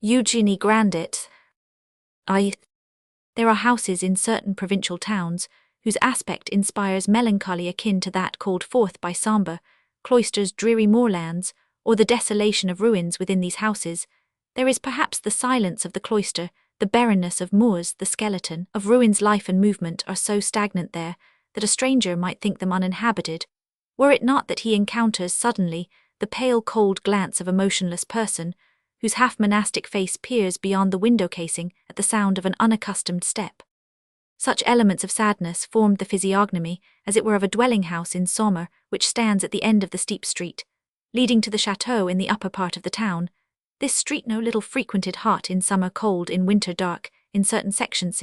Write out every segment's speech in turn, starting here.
Eugénie Grandet. There are houses in certain provincial towns whose aspect inspires melancholy akin to that called forth by Saumur, cloisters, dreary moorlands, or the desolation of ruins. Within these houses there is perhaps the silence of the cloister, the barrenness of moors, the skeleton of ruins. Life and movement are so stagnant there that a stranger might think them uninhabited, were it not that he encounters suddenly the pale cold glance of a motionless person, whose half-monastic face peers beyond the window casing at the sound of an unaccustomed step. Such elements of sadness formed the physiognomy, as it were, of a dwelling-house in Saumur, which stands at the end of the steep street, leading to the chateau in the upper part of the town. This street no little frequented, hot in summer, cold in winter, dark in certain sections,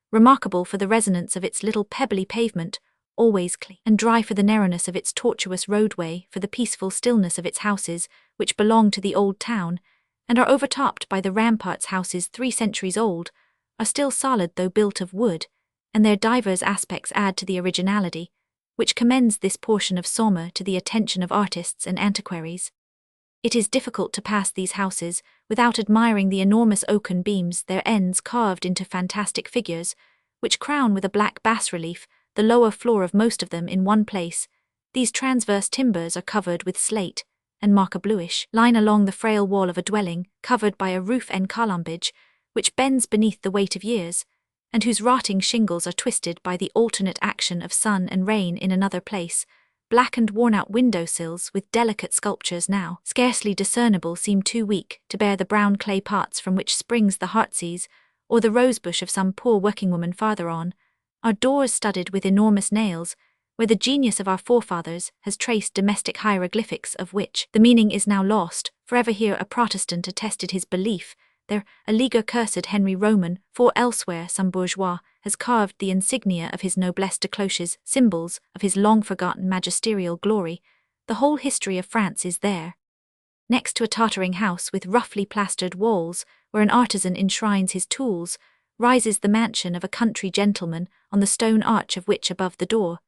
remarkable for the resonance of its little pebbly pavement, always clean and dry, for the narrowness of its tortuous roadway, for the peaceful stillness of its houses, which belong to the old town, and are overtopped by the ramparts. Houses 3 centuries old are still solid though built of wood, and their divers aspects add to the originality which commends this portion of Saumur to the attention of artists and antiquaries. It is difficult to pass these houses without admiring the enormous oaken beams, their ends carved into fantastic figures, which crown with a black bas-relief the lower floor of most of them in one place. These transverse timbers are covered with slate, and mark a bluish line along the frail wall of a dwelling, covered by a roof en colombage, which bends beneath the weight of years, and whose rotting shingles are twisted by the alternate action of sun and rain. In another place, blackened worn-out window-sills with delicate sculptures now scarcely discernible seem too weak to bear the brown clay pots from which springs the heartsease, or the rosebush of some poor working woman. Farther on are doors studded with enormous nails, where the genius of our forefathers has traced domestic hieroglyphics of which the meaning is now lost. Forever here a Protestant attested his belief, there a leaguer cursed Henry Roman, for elsewhere some bourgeois has carved the insignia of his noblesse de cloches, symbols of his long-forgotten magisterial glory. The whole history of France is there. Next to a tottering house with roughly plastered walls, where an artisan enshrines his tools, rises the mansion of a country gentleman, on the stone arch of which above the door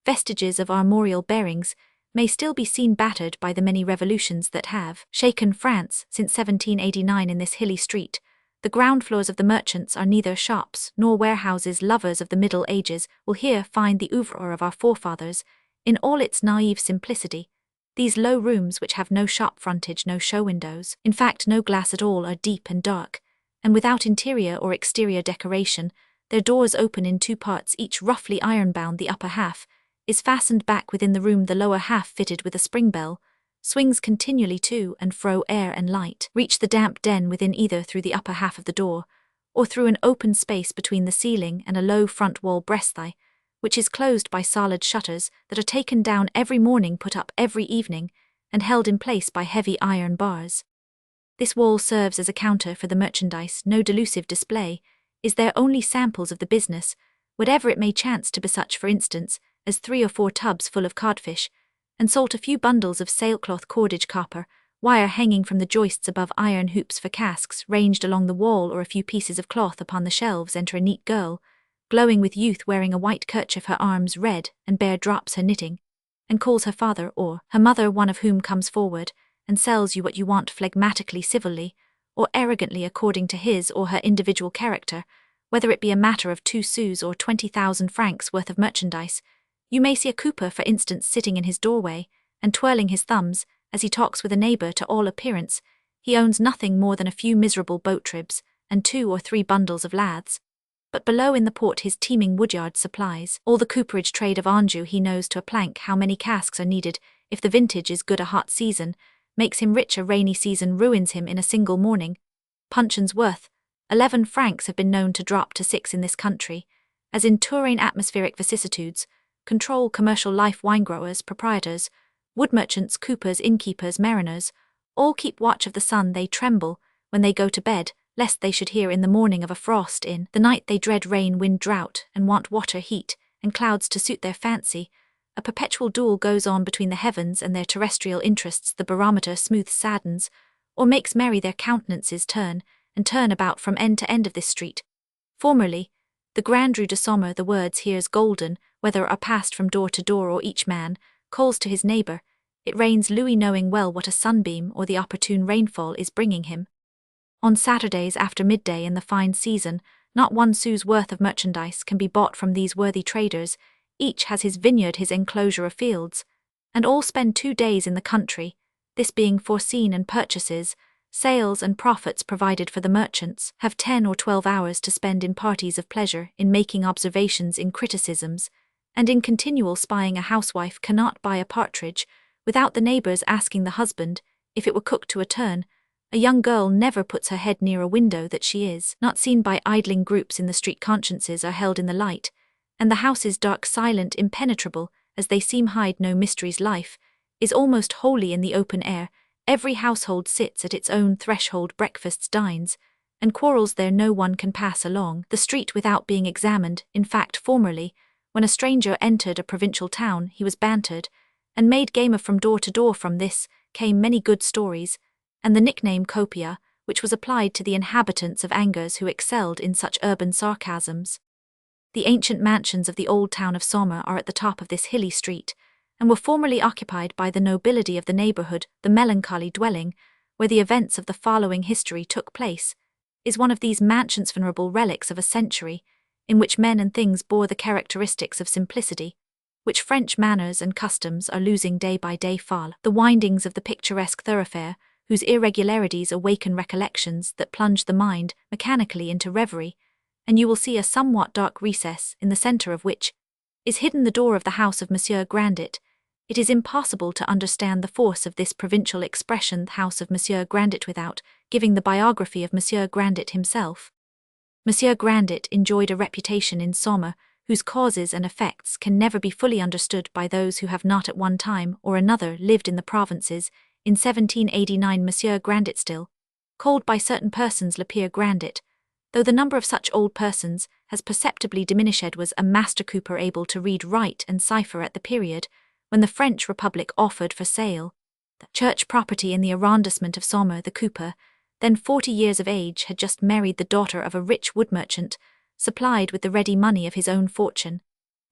vestiges of armorial bearings may still be seen, battered by the many revolutions that have shaken France since 1789. In this hilly street, the ground floors of the merchants are neither shops nor warehouses. Lovers of the Middle Ages will here find the oeuvre of our forefathers in all its naïve simplicity. These low rooms, which have no shop frontage, no show windows, in fact no glass at all, are deep and dark, and without interior or exterior decoration. Their doors open in 2 parts, each roughly iron-bound. The upper half is fastened back within the room, the lower half, fitted with a spring bell, swings continually to and fro. Air and light reach the damp den within either through the upper half of the door, or through an open space between the ceiling and a low front wall breasthe, which is closed by solid shutters that are taken down every morning, put up every evening, and held in place by heavy iron bars. This wall serves as a counter for the merchandise. No delusive display is there, only samples of the business, whatever it may chance to be such, for instance, as 3 or 4 tubs full of codfish, and salt, a few bundles of sailcloth, cordage, copper wire hanging from the joists above, iron hoops for casks ranged along the wall, or a few pieces of cloth upon the shelves. Enter a neat girl, glowing with youth, wearing a white kerchief, her arms red and bare, drops her knitting, and calls her father or her mother, one of whom comes forward and sells you what you want, phlegmatically, civilly, or arrogantly, according to his or her individual character, whether it be a matter of 2 sous or 20,000 francs worth of merchandise. You may see a cooper, for instance, sitting in his doorway and twirling his thumbs as he talks with a neighbour. To all appearance, he owns nothing more than a few miserable boat ribs and 2 or 3 bundles of laths. But below in the port his teeming woodyard supplies all the cooperage trade of Anjou. He knows to a plank how many casks are needed if the vintage is good. A hot season makes him rich, a rainy season ruins him in a single morning. Puncheons worth 11 francs have been known to drop to 6 in this country, as in Touraine atmospheric vicissitudes control commercial life. Winegrowers, proprietors, wood merchants, coopers, innkeepers, mariners, all keep watch of the sun. They tremble when they go to bed, lest they should hear in the morning of a frost. In the night they dread rain, wind, drought, and want water, heat, and clouds to suit their fancy. A perpetual duel goes on between the heavens and their terrestrial interests. The barometer smooths, saddens, or makes merry their countenances. Turn and turn about from end to end of this street. Formerly, the Grand Rue de Saumur, the words here's golden, whether are passed from door to door, or each man calls to his neighbour. It rains Louis, knowing well what a sunbeam or the opportune rainfall is bringing him. On Saturdays after midday in the fine season, not 1 sou's worth of merchandise can be bought from these worthy traders. Each has his vineyard, his enclosure of fields, and all spend 2 days in the country, this being foreseen, and purchases, sales and profits provided for the merchants, have 10 or 12 hours to spend in parties of pleasure, in making observations, in criticisms, and in continual spying. A housewife cannot buy a partridge without the neighbors asking the husband if it were cooked to a turn. A young girl never puts her head near a window that she is not seen by idling groups in the street. Consciences are held in the light, and the house is dark, silent, impenetrable, as they seem hide no mysteries. Life is almost wholly in the open air. Every household sits at its own threshold, breakfasts, dines, and quarrels there. No one can pass along the street without being examined. In fact, formerly, when a stranger entered a provincial town, he was bantered and made game of from door to door. From this came many good stories, and the nickname copia, which was applied to the inhabitants of Angers who excelled in such urban sarcasms. The ancient mansions of the old town of Saumur are at the top of this hilly street, and were formerly occupied by the nobility of the neighborhood. The melancholy dwelling, where the events of the following history took place, is one of these mansions, venerable relics of a century, in which men and things bore the characteristics of simplicity, which French manners and customs are losing day by day. Fall the windings of the picturesque thoroughfare, whose irregularities awaken recollections that plunge the mind mechanically into reverie, and you will see a somewhat dark recess, in the centre of which is hidden the door of the house of Monsieur Grandet. It is impossible to understand the force of this provincial expression, the house of Monsieur Grandet, without giving the biography of Monsieur Grandet himself. Monsieur Grandet enjoyed a reputation in Saumur, whose causes and effects can never be fully understood by those who have not at one time or another lived in the provinces. In 1789 Monsieur Grandet, still called by certain persons Le Père Grandet, though the number of such old persons has perceptibly diminished, was a master cooper able to read, write, and cipher at the period when the French Republic offered for sale the church property in the arrondissement of Saumur. The cooper, then 40 years of age, had just married the daughter of a rich wood merchant, supplied with the ready money of his own fortune,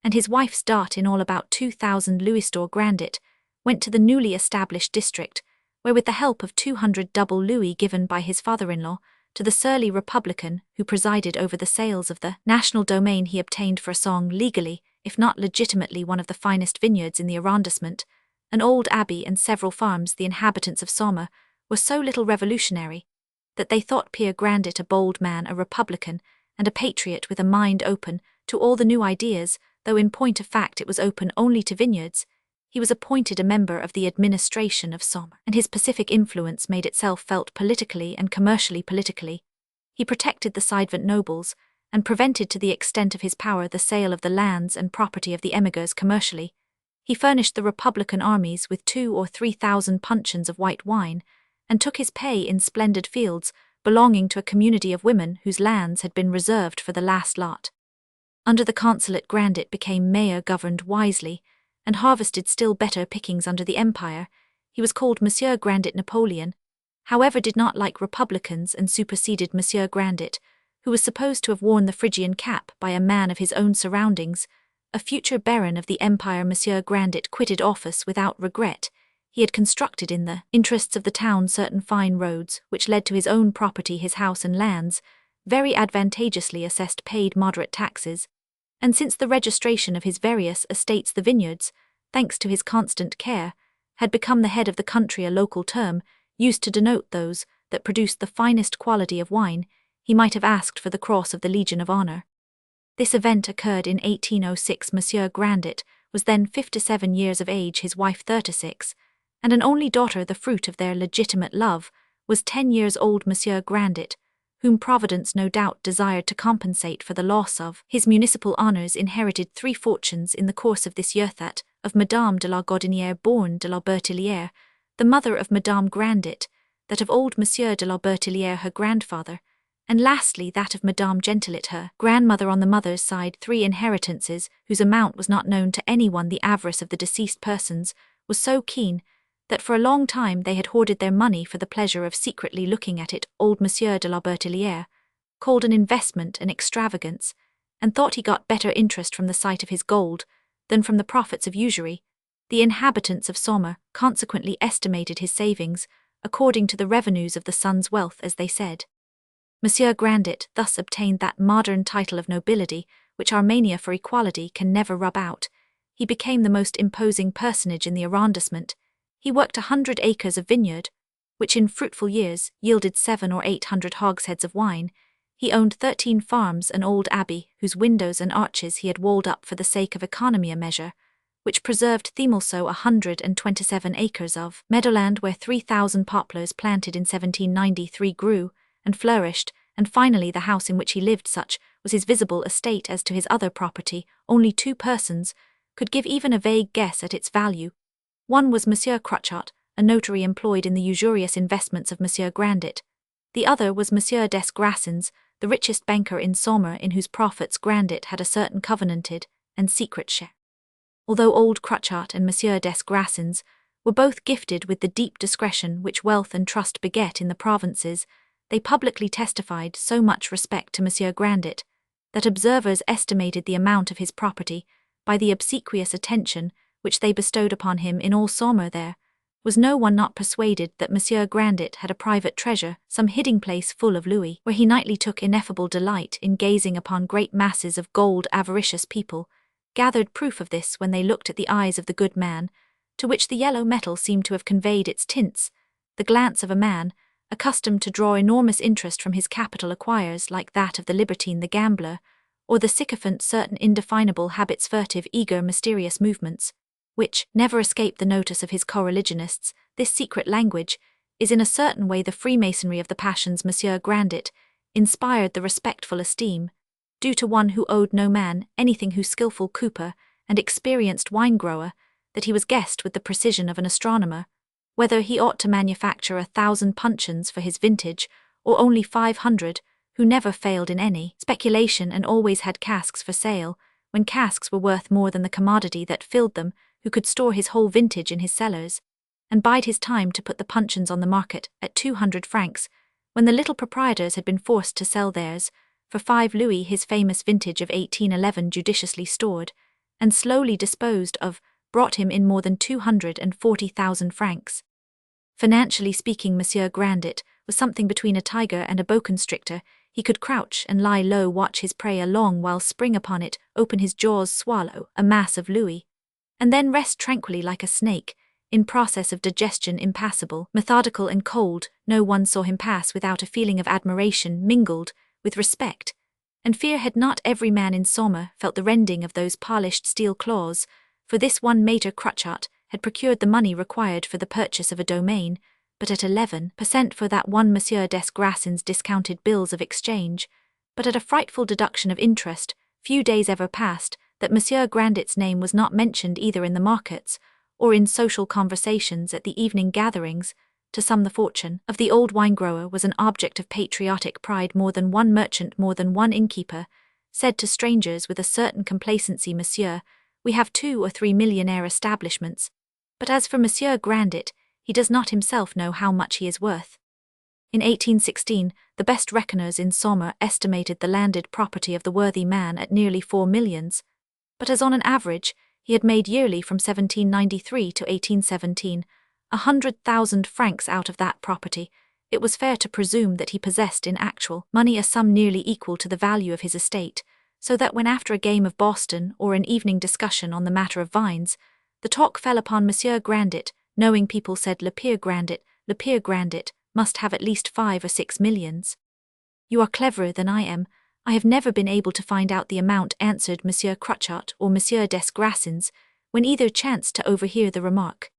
and his wife's dot, in all about 2,000 louis d'or. Grandet went to the newly established district, where, with the help of 200 double louis given by his father-in-law to the surly Republican who presided over the sales of the national domain, he obtained for a song, legally, if not legitimately, one of the finest vineyards in the arrondissement, an old abbey, and several farms. The inhabitants of Saumur were so little revolutionary that they thought Père Grandet a bold man, a Republican, and a patriot with a mind open to all the new ideas, though in point of fact it was open only to vineyards. He was appointed a member of the administration of Saumur, and his pacific influence made itself felt politically and commercially. Politically, he protected the Sidevant nobles, and prevented to the extent of his power the sale of the lands and property of the emigrants. Commercially, he furnished the Republican armies with 2,000 or 3,000 puncheons of white wine, and took his pay in splendid fields belonging to a community of women whose lands had been reserved for the last lot. Under the consulate, Grandet became mayor, governed wisely, and harvested still better pickings under the empire. He was called Monsieur Grandet. Napoleon, however, did not like Republicans, and superseded Monsieur Grandet, who was supposed to have worn the Phrygian cap, by a man of his own surroundings, a future baron of the empire. Monsieur Grandet quitted office without regret. He had constructed in the interests of the town certain fine roads, which led to his own property, his house and lands, very advantageously assessed, paid moderate taxes, and since the registration of his various estates, the vineyards, thanks to his constant care, had become the head of the country, a local term used to denote those that produced the finest quality of wine. He might have asked for the cross of the Legion of Honor. This event occurred in 1806. Monsieur Grandet was then 57 years of age, his wife 36, and an only daughter, the fruit of their legitimate love, was 10 years old. Monsieur Grandet, whom Providence no doubt desired to compensate for the loss of his municipal honours, inherited 3 fortunes in the course of this year: that of Madame de la Gaudinière, born de la Bertillière, the mother of Madame Grandet, that of old Monsieur de la Bertillière, her grandfather, and lastly that of Madame Gentillet, her grandmother. On the mother's side, 3 inheritances, whose amount was not known to anyone. The avarice of the deceased persons was so keen that for a long time they had hoarded their money for the pleasure of secretly looking at it. Old Monsieur de la Bertillière called an investment an extravagance, and thought he got better interest from the sight of his gold than from the profits of usury. The inhabitants of Saumur consequently estimated his savings according to the revenues of the son's wealth, as they said. Monsieur Grandet thus obtained that modern title of nobility which our mania for equality can never rub out. He became the most imposing personage in the arrondissement. He worked 100 acres of vineyard, which in fruitful years yielded 700 or 800 hogsheads of wine. He owned 13 farms, an old abbey, whose windows and arches he had walled up for the sake of economy a measure, which preserved also 127 acres of meadowland where 3,000 poplars planted in 1793 grew and flourished, and finally the house in which he lived. Such was his visible estate. As to his other property, only 2 persons could give even a vague guess at its value. One was Monsieur Crutchot, a notary employed in the usurious investments of Monsieur Grandet. The other was Monsieur des Grassins, the richest banker in Saumur, in whose profits Grandet had a certain covenanted and secret share. Although old Crutchot and Monsieur des Grassins were both gifted with the deep discretion which wealth and trust beget in the provinces, they publicly testified so much respect to Monsieur Grandet that observers estimated the amount of his property by the obsequious attention which they bestowed upon him in all Saumur. There was no one not persuaded that Monsieur Grandet had a private treasure, some hiding place full of louis, where he nightly took ineffable delight in gazing upon great masses of gold. Avaricious people gathered proof of this when they looked at the eyes of the good man, to which the yellow metal seemed to have conveyed its tints. The glance of a man, accustomed to draw enormous interest from his capital, acquires, like that of the libertine, the gambler, or the sycophant, certain indefinable habits, furtive, eager, mysterious movements, which never escape the notice of his co-religionists. This secret language is in a certain way the Freemasonry of the passions. Monsieur Grandet inspired the respectful esteem due to one who owed no man anything, whose skilful cooper and experienced wine-grower, that he was guessed with the precision of an astronomer, whether he ought to manufacture 1,000 puncheons for his vintage, or only 500, who never failed in any speculation and always had casks for sale, when casks were worth more than the commodity that filled them, who could store his whole vintage in his cellars, and bide his time to put the puncheons on the market at 200 francs, when the little proprietors had been forced to sell theirs for 5 louis. His famous vintage of 1811, judiciously stored and slowly disposed of, brought him in more than 240,000 francs. Financially speaking, Monsieur Grandet was something between a tiger and a boa constrictor. He could crouch and lie low, watch his prey a long while, spring upon it, open his jaws, swallow a mass of louis, and then rest tranquilly like a snake, in process of digestion, impassible, methodical and cold. No one saw him pass without a feeling of admiration mingled with respect and fear. Had not every man in Saumur felt the rending of those polished steel claws? For this one Maître Crutchot had procured the money required for the purchase of a domain, but at 11% for that one Monsieur des Grassins discounted bills of exchange, but at a frightful deduction of interest. Few days ever passed that Monsieur Grandet's name was not mentioned either in the markets or in social conversations at the evening gatherings. To some the fortune of the old wine-grower was an object of patriotic pride. More than one merchant, more than one innkeeper, said to strangers with a certain complacency, "Monsieur, we have 2 or 3 millionaire establishments, but as for Monsieur Grandet, he does not himself know how much he is worth." In 1816, the best reckoners in Saumur estimated the landed property of the worthy man at nearly 4 millions, but as on an average he had made yearly from 1793 to 1817 100,000 francs out of that property, it was fair to presume that he possessed in actual money a sum nearly equal to the value of his estate, so that when after a game of Boston or an evening discussion on the matter of vines, the talk fell upon Monsieur Grandet, knowing people said Le Père Grandet must have at least 5 or 6 millions. "You are cleverer than I am. I have never been able to find out the amount," answered Monsieur Crutchot or Monsieur des Grassins, when either chanced to overhear the remark.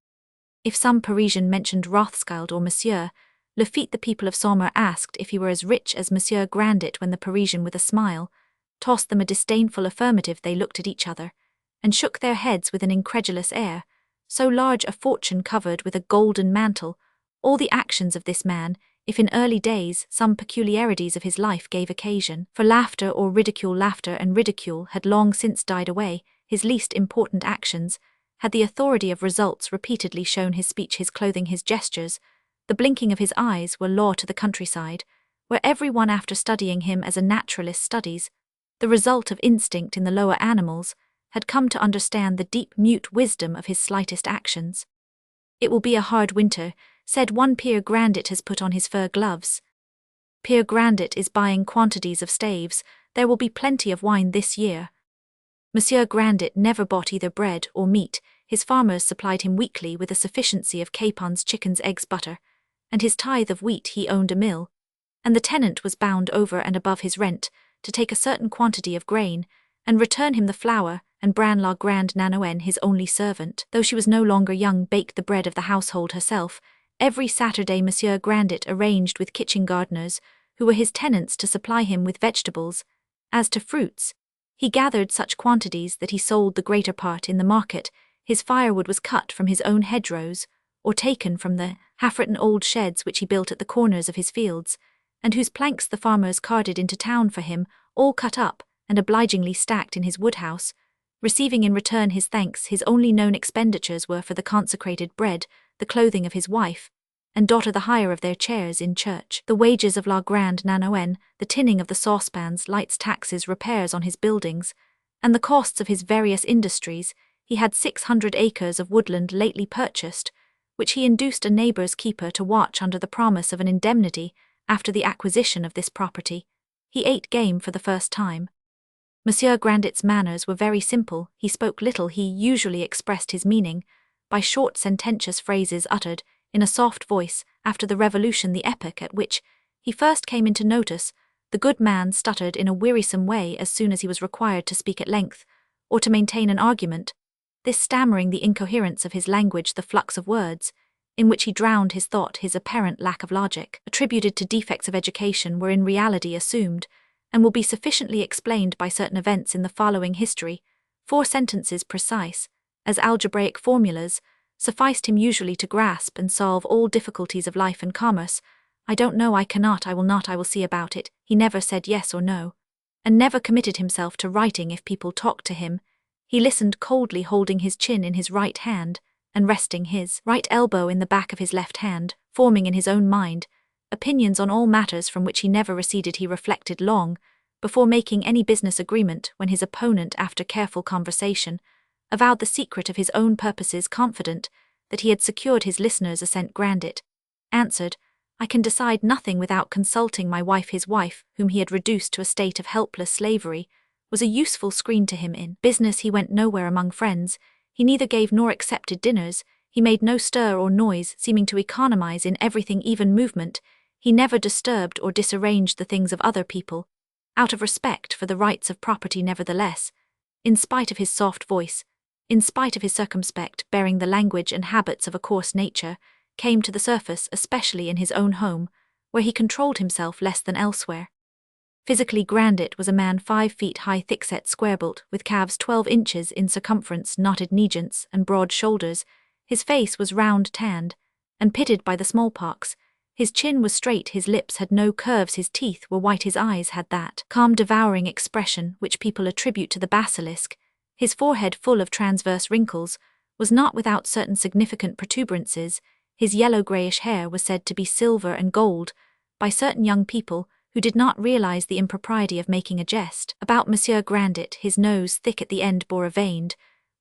If some Parisian mentioned Rothschild or Monsieur Lafitte, the people of Saumur asked if he were as rich as Monsieur Grandet, when the Parisian, with a smile, tossed them a disdainful affirmative. They looked at each other and shook their heads with an incredulous air. So large a fortune covered with a golden mantle, all the actions of this man, if in early days some peculiarities of his life gave occasion for laughter or ridicule, laughter and ridicule had long since died away. His least important actions had the authority of results repeatedly shown. His speech, his clothing, his gestures, the blinking of his eyes were law to the countryside, where every one, after studying him as a naturalist studies the result of instinct in the lower animals, had come to understand the deep mute wisdom of his slightest actions. "It will be a hard winter," said one Père Grandet, has put on his fur gloves. Père Grandet is buying quantities of staves. There will be plenty of wine this year. Monsieur Grandet never bought either bread or meat. His farmers supplied him weekly with a sufficiency of capons, chickens, eggs, butter, and his tithe of wheat. He owned a mill, and the tenant was bound over and above his rent to take a certain quantity of grain and return him the flour, and Bran la Grande Nanoen, his only servant, though she was no longer young, baked the bread of the household herself. Every Saturday Monsieur Grandet arranged with kitchen gardeners, who were his tenants, to supply him with vegetables. As to fruits, he gathered such quantities that he sold the greater part in the market. His firewood was cut from his own hedgerows, or taken from the half-written old sheds which he built at the corners of his fields, and whose planks the farmers carted into town for him, all cut up and obligingly stacked in his woodhouse. Receiving in return his thanks, his only known expenditures were for the consecrated bread, the clothing of his wife and daughter, the hire of their chairs in church, the wages of la Grande Nanoen, the tinning of the saucepans, lights, taxes, repairs on his buildings, and the costs of his various industries. He had 600 acres of woodland lately purchased, which he induced a neighbour's keeper to watch under the promise of an indemnity after the acquisition of this property. He ate game for the first time. Monsieur Grandet's manners were very simple. He spoke little. He usually expressed his meaning by short sententious phrases uttered in a soft voice. After the Revolution, the epoch at which he first came into notice, the good man stuttered in a wearisome way as soon as he was required to speak at length, or to maintain an argument, this stammering, the incoherence of his language, the flux of words, in which he drowned his thought, his apparent lack of logic, attributed to defects of education, were in reality assumed, and will be sufficiently explained by certain events in the following history. 4 sentences precise, as algebraic formulas, sufficed him usually to grasp and solve all difficulties of life and commerce. I don't know, I cannot, I will not, I will see about it. He never said yes or no, and never committed himself to writing if people talked to him. He listened coldly, holding his chin in his right hand, and resting his right elbow in the back of his left hand, forming in his own mind opinions on all matters from which he never receded. He reflected long before making any business agreement, when his opponent, after careful conversation, avowed the secret of his own purposes, confident that he had secured his listener's assent. Grandet answered, I can decide nothing without consulting my wife. His wife, whom he had reduced to a state of helpless slavery, was a useful screen to him in business. He went nowhere among friends. He neither gave nor accepted dinners. He made no stir or noise, seeming to economize in everything, even movement. He never disturbed or disarranged the things of other people, out of respect for the rights of property. Nevertheless, in spite of his soft voice, in spite of his circumspect bearing, the language and habits of a coarse nature came to the surface, especially in his own home, where he controlled himself less than elsewhere. Physically, Grandet was a man 5 feet high, thick-set, square-built, with calves 12 inches in circumference, knotted knee joints, and broad shoulders. His face was round, tanned, and pitted by the smallpox. His chin was straight, his lips had no curves, his teeth were white, his eyes had that calm, devouring expression which people attribute to the basilisk. His forehead, full of transverse wrinkles, was not without certain significant protuberances. His yellow-greyish hair was said to be silver and gold by certain young people who did not realize the impropriety of making a jest about Monsieur Grandet. His nose, thick at the end, bore a vein,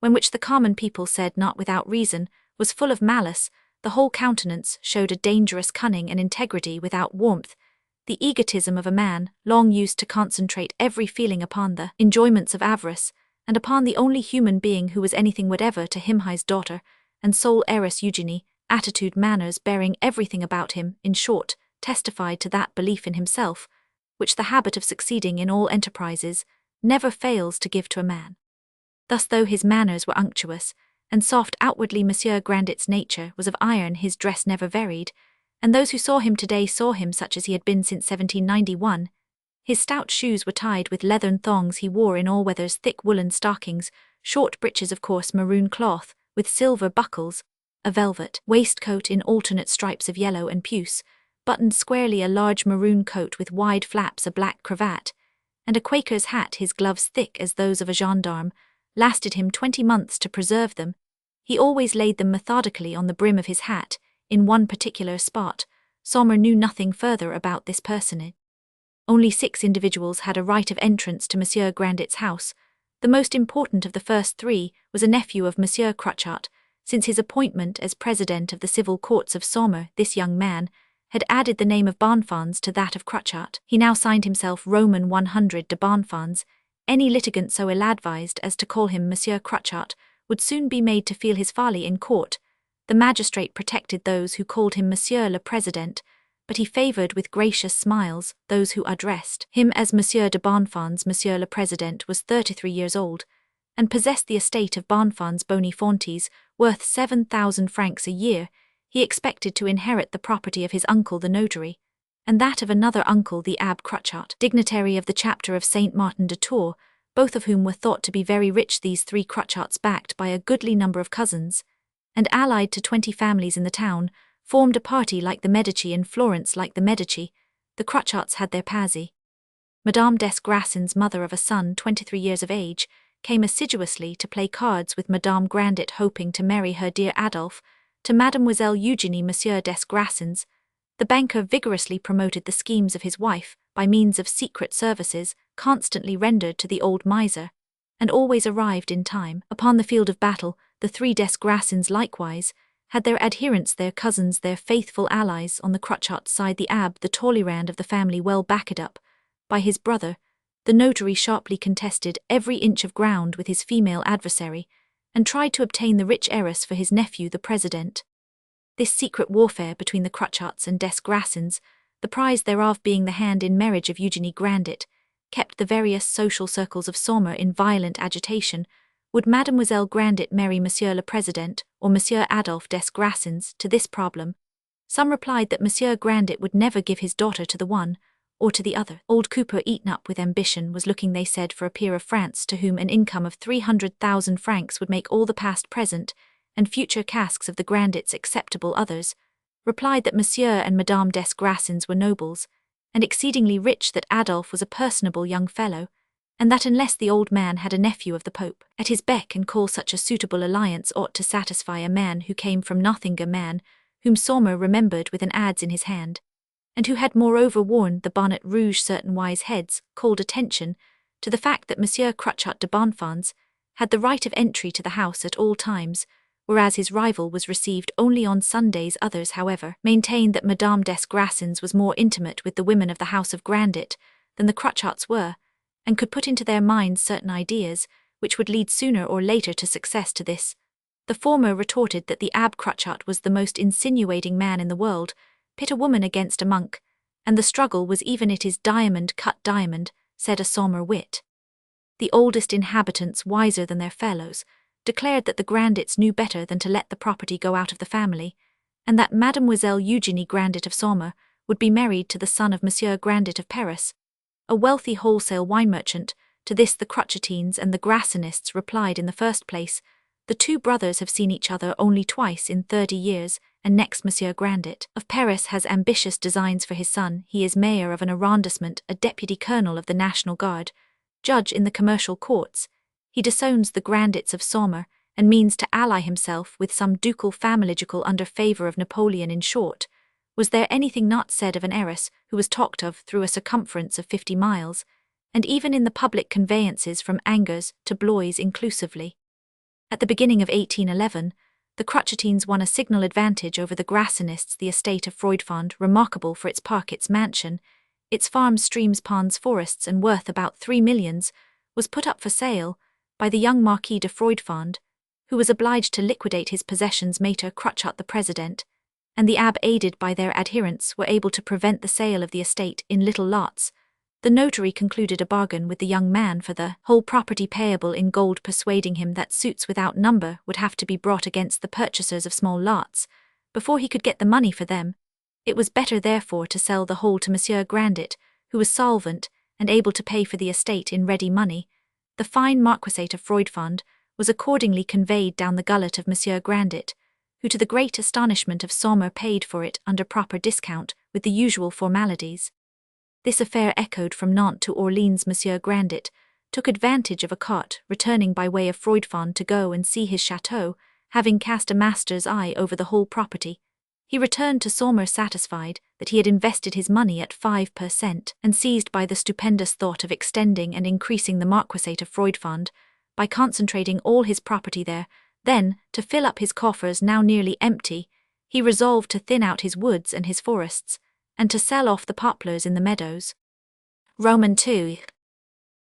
which the common people said, not without reason, was full of malice. The whole countenance showed a dangerous cunning and integrity without warmth, the egotism of a man long used to concentrate every feeling upon the enjoyments of avarice, and upon the only human being who was anything whatever to him, his daughter and sole heiress Eugenie. Attitude, manners, bearing, everything about him, in short, testified to that belief in himself which the habit of succeeding in all enterprises never fails to give to a man. Thus, though his manners were unctuous and soft outwardly, Monsieur Grandet's nature was of iron. His dress never varied, and those who saw him today saw him such as he had been since 1791. His stout shoes were tied with leathern thongs. He wore in all weathers thick woolen stockings, short breeches of coarse maroon cloth, with silver buckles, a velvet waistcoat in alternate stripes of yellow and puce, buttoned squarely, a large maroon coat with wide flaps, a black cravat, and a Quaker's hat. His gloves, thick as those of a gendarme, lasted him 20 months to preserve them. He always laid them methodically on the brim of his hat, in one particular spot. Saumur knew nothing further about this personage. Only 6 individuals had a right of entrance to Monsieur Grandet's house. The most important of the first 3 was a nephew of Monsieur Cruchot. Since his appointment as president of the civil courts of Saumur, this young man had added the name of Barnfans to that of Crutchart. He now signed himself Roman 100 de Barnfans. Any litigant so ill-advised as to call him Monsieur Crutchart would soon be made to feel his folly in court. The magistrate protected those who called him Monsieur le Président, but he favoured with gracious smiles those who addressed him as Monsieur de Barnfans. Monsieur le Président was 33 years old, and possessed the estate of Barnfans Bonifontes, worth 7,000 francs a year. He expected to inherit the property of his uncle the notary, and that of another uncle the Abbé Crutchart, dignitary of the chapter of Saint Martin de Tours, both of whom were thought to be very rich. These three Crutcharts, backed by a goodly number of cousins, and allied to 20 families in the town, formed a party like the Medici in Florence. Like the Medici, the Crutcharts had their Pazzi. Madame des Grassins, mother of a son 23 years of age, came assiduously to play cards with Madame Grandet, hoping to marry her dear Adolphe to Mademoiselle Eugénie. Monsieur des Grassins, the banker, vigorously promoted the schemes of his wife by means of secret services constantly rendered to the old miser, and always arrived in time. Upon the field of battle, the three des Grassins likewise had their adherents, their cousins, their faithful allies. On the Crutchart side, the Abbé, the Talleyrand of the family, well backed up by his brother, the notary, sharply contested every inch of ground with his female adversary, and tried to obtain the rich heiress for his nephew the President. This secret warfare between the Crutcharts and des Grassins, the prize thereof being the hand in marriage of Eugénie Grandet, kept the various social circles of Saumur in violent agitation. Would Mademoiselle Grandet marry Monsieur le Président or Monsieur Adolphe des Grassins? To this problem, some replied that Monsieur Grandet would never give his daughter to the one or to the other. Old Cooper, eaten up with ambition, was looking, they said, for a peer of France to whom an income of 300,000 francs would make all the past, present, and future casques of the Grandets acceptable. Others replied that Monsieur and Madame des Grassins were nobles, and exceedingly rich, that Adolphe was a personable young fellow, and that unless the old man had a nephew of the Pope at his beck and call, such a suitable alliance ought to satisfy a man who came from nothing, a man whom Saumur remembered with an adze in his hand, and who had moreover worn the bonnet rouge. Certain wise heads called attention to the fact that Monsieur Crutchart de Barnfans had the right of entry to the house at all times, whereas his rival was received only on Sundays. Others, however, maintained that Madame des Grassins was more intimate with the women of the house of Grandet than the Crutcharts were, and could put into their minds certain ideas which would lead sooner or later to success. To this, the former retorted that the Abbé Crutchart was the most insinuating man in the world, pit a woman against a monk, and the struggle was even. It is diamond cut diamond, said a Saumur wit. The oldest inhabitants, wiser than their fellows, declared that the Grandets knew better than to let the property go out of the family, and that Mademoiselle Eugénie Grandet of Saumur would be married to the son of Monsieur Grandet of Paris, a wealthy wholesale wine merchant. To this the Crutchartines and the Grassinists replied, in the first place, the two brothers have seen each other only twice in 30 years, and next, Monsieur Grandet of Paris has ambitious designs for his son. He is mayor of an arrondissement, a deputy colonel of the National Guard, judge in the commercial courts. He disowns the Grandets of Saumur, and means to ally himself with some ducal familigical under favour of Napoleon. In short, was there anything not said of an heiress who was talked of through a circumference of 50 miles, and even in the public conveyances from Angers to Blois inclusively? At the beginning of 1811, the Crutchartines won a signal advantage over the Grassinists. The estate of Froidfond, remarkable for its park, its mansion, its farms, streams, ponds, forests, and worth about 3 millions, was put up for sale by the young Marquis de Froidfond, who was obliged to liquidate his possessions. Maître Crutchart the President and the Abbé, aided by their adherents, were able to prevent the sale of the estate in little lots. The notary concluded a bargain with the young man for the whole property, payable in gold, persuading him that suits without number would have to be brought against the purchasers of small lots before he could get the money for them. It was better, therefore, to sell the whole to Monsieur Grandet, who was solvent and able to pay for the estate in ready money. The fine marquisate of Froidfond was accordingly conveyed down the gullet of Monsieur Grandet, who, to the great astonishment of Saumur, paid for it under proper discount with the usual formalities. This affair echoed from Nantes to Orleans. Monsieur Grandet took advantage of a cart returning by way of Froidfond to go and see his chateau, having cast a master's eye over the whole property. He returned to Saumur satisfied that he had invested his money at 5%, and seized by the stupendous thought of extending and increasing the marquisate of Froidfond by concentrating all his property there. Then, to fill up his coffers, now nearly empty, He resolved to thin out his woods and his forests, and to sell off the poplars in the meadows. Roman 2.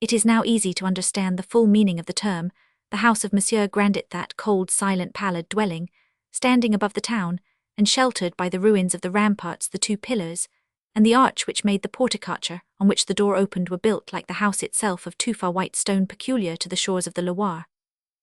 It is now easy to understand the full meaning of the term, the house of Monsieur Grandet, that cold, silent, pallid dwelling, standing above the town, and sheltered by the ruins of the ramparts, the two pillars, and the arch which made the porticature on which the door opened were built like the house itself of tufa white stone peculiar to the shores of the Loire,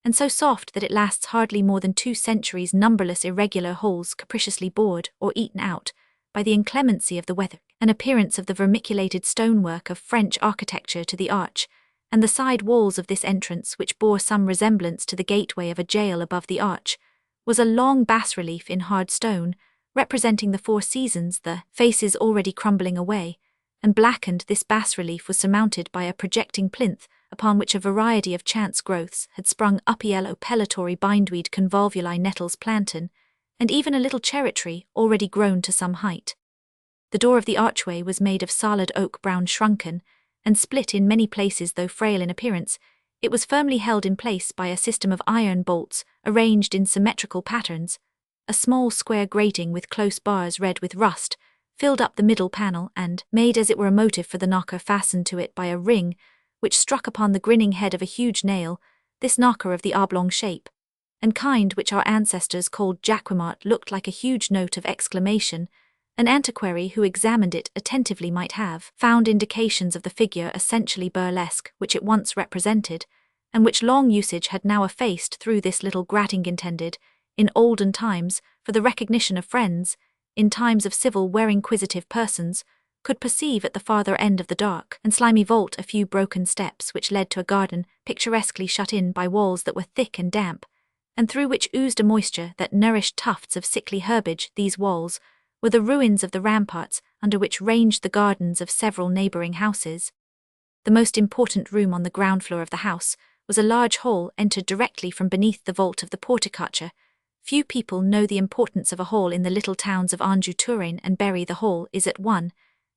and so soft that it lasts hardly more than 2 centuries, numberless irregular holes capriciously bored or eaten out by the inclemency of the weather, an appearance of the vermiculated stonework of French architecture to the arch, and the side walls of this entrance, which bore some resemblance to the gateway of a jail above the arch, was a long bas-relief in hard stone, representing the 4 seasons, the faces already crumbling away, and blackened. This bas-relief was surmounted by a projecting plinth, upon which a variety of chance growths had sprung up: yellow pellitory, bindweed, convolvuli, nettles, plantain, and even a little cherry tree already grown to some height. The door of the archway was made of solid oak, brown, shrunken, and split in many places. Though frail in appearance, it was firmly held in place by a system of iron bolts arranged in symmetrical patterns. A small square grating with close bars red with rust filled up the middle panel and made as it were a motive for the knocker fastened to it by a ring which struck upon the grinning head of a huge nail. This knocker of the oblong shape and kind which our ancestors called jacquemart looked like a huge note of exclamation. An antiquary who examined it attentively might have found indications of the figure essentially burlesque which it once represented, and which long usage had now effaced. Through this little grating, intended, in olden times, for the recognition of friends, in times of civil where inquisitive persons could perceive at the farther end of the dark and slimy vault a few broken steps which led to a garden picturesquely shut in by walls that were thick and damp, and through which oozed a moisture that nourished tufts of sickly herbage. These walls were the ruins of the ramparts under which ranged the gardens of several neighbouring houses. The most important room on the ground floor of the house was a large hall entered directly from beneath the vault of the porticature. Few people know the importance of a hall in the little towns of Anjou, Touraine, and Berry. The hall is at one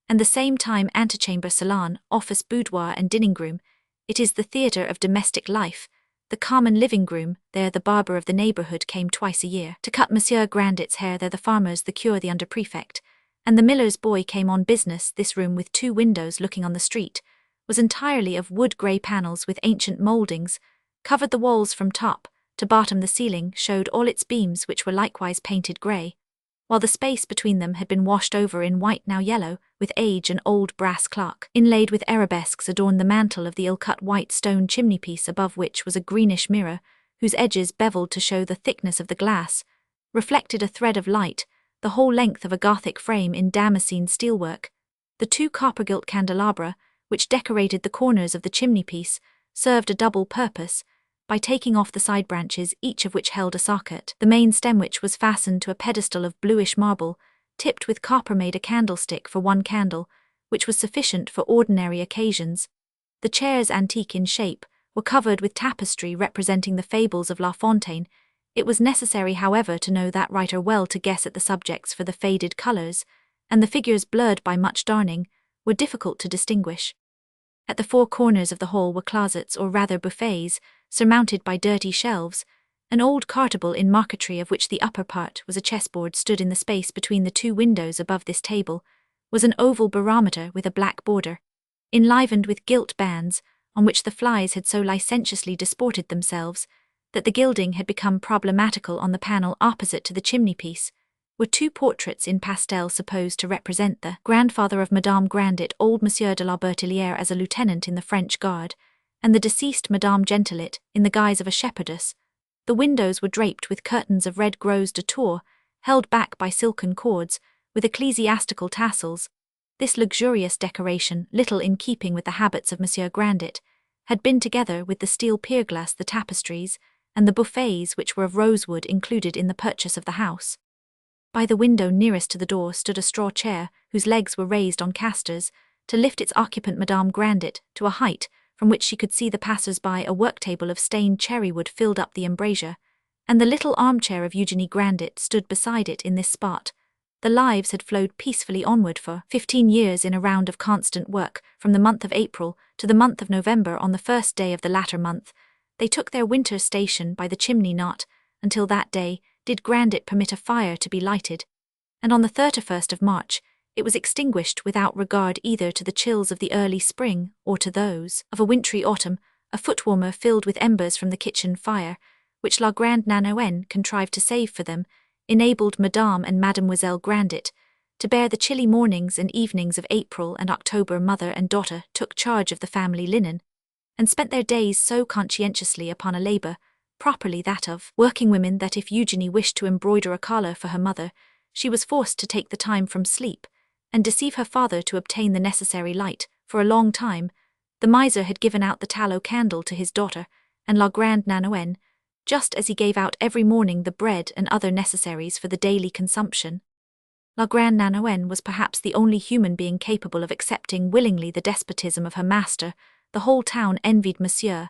and the same time antechamber, salon, office, boudoir, and dining room. It is the theatre of domestic life, the common living room. There the barber of the neighbourhood came twice a year to cut Monsieur Grandet's hair. There the farmers, the curé, the under-prefect, and the miller's boy came on business. This room, with 2 windows looking on the street, was entirely of wood-grey panels with ancient mouldings, covered the walls from top to bottom. The ceiling showed all its beams, which were likewise painted grey, while the space between them had been washed over in white, now yellow with age. An old brass clock, inlaid with arabesques, adorned the mantel of the ill-cut white stone chimney-piece, above which was a greenish mirror, whose edges, bevelled to show the thickness of the glass, reflected a thread of light, the whole length of a Gothic frame in damascene steelwork. The 2 copper-gilt candelabra, which decorated the corners of the chimney-piece, served a double purpose, by taking off the side branches, each of which held a socket. The main stem, which was fastened to a pedestal of bluish marble, tipped with copper, made a candlestick for 1 candle, which was sufficient for ordinary occasions. The chairs, antique in shape, were covered with tapestry representing the fables of La Fontaine. It was necessary, however, to know that writer well to guess at the subjects, for the faded colours, and the figures, blurred by much darning, were difficult to distinguish. At the 4 corners of the hall were closets, or rather buffets, surmounted by dirty shelves. An old cartable in marquetry, of which the upper part was a chessboard, stood in the space between the 2 windows. Above this table was an oval barometer with a black border, enlivened with gilt bands, on which the flies had so licentiously disported themselves that the gilding had become problematical. On the panel opposite to the chimney-piece were 2 portraits in pastel, supposed to represent the grandfather of Madame Grandet, old Monsieur de la Bertillière, as a lieutenant in the French Guard, and the deceased Madame Gentillet in the guise of a shepherdess. The windows were draped with curtains of red gros de Tours, held back by silken cords, with ecclesiastical tassels. This luxurious decoration, little in keeping with the habits of Monsieur Grandet, had been, together with the steel pierglass, the tapestries, and the buffets, which were of rosewood, included in the purchase of the house. By the window nearest to the door stood a straw chair, whose legs were raised on casters, to lift its occupant, Madame Grandet, to a height from which she could see the passers-by. A work-table of stained cherrywood filled up the embrasure, and the little armchair of Eugénie Grandet stood beside it. In this spot the lives had flowed peacefully onward for 15 years in a round of constant work. From the month of April to the month of November, on the first day of the latter month, they took their winter station by the chimney, not until that day did Grandet permit a fire to be lighted, and on the 31st of March, it was extinguished without regard either to the chills of the early spring or to those of a wintry autumn. A foot-warmer filled with embers from the kitchen fire, which La Grande Nanoën contrived to save for them, enabled Madame and Mademoiselle Grandet to bear the chilly mornings and evenings of April and October. Mother and daughter took charge of the family linen, and spent their days so conscientiously upon a labour, properly that of working women, that if Eugenie wished to embroider a collar for her mother, she was forced to take the time from sleep, and deceive her father to obtain the necessary light. For a long time, the miser had given out the tallow candle to his daughter, and La Grande Nanoën, just as he gave out every morning the bread and other necessaries for the daily consumption. La Grande Nanoën was perhaps the only human being capable of accepting willingly the despotism of her master. The whole town envied Monsieur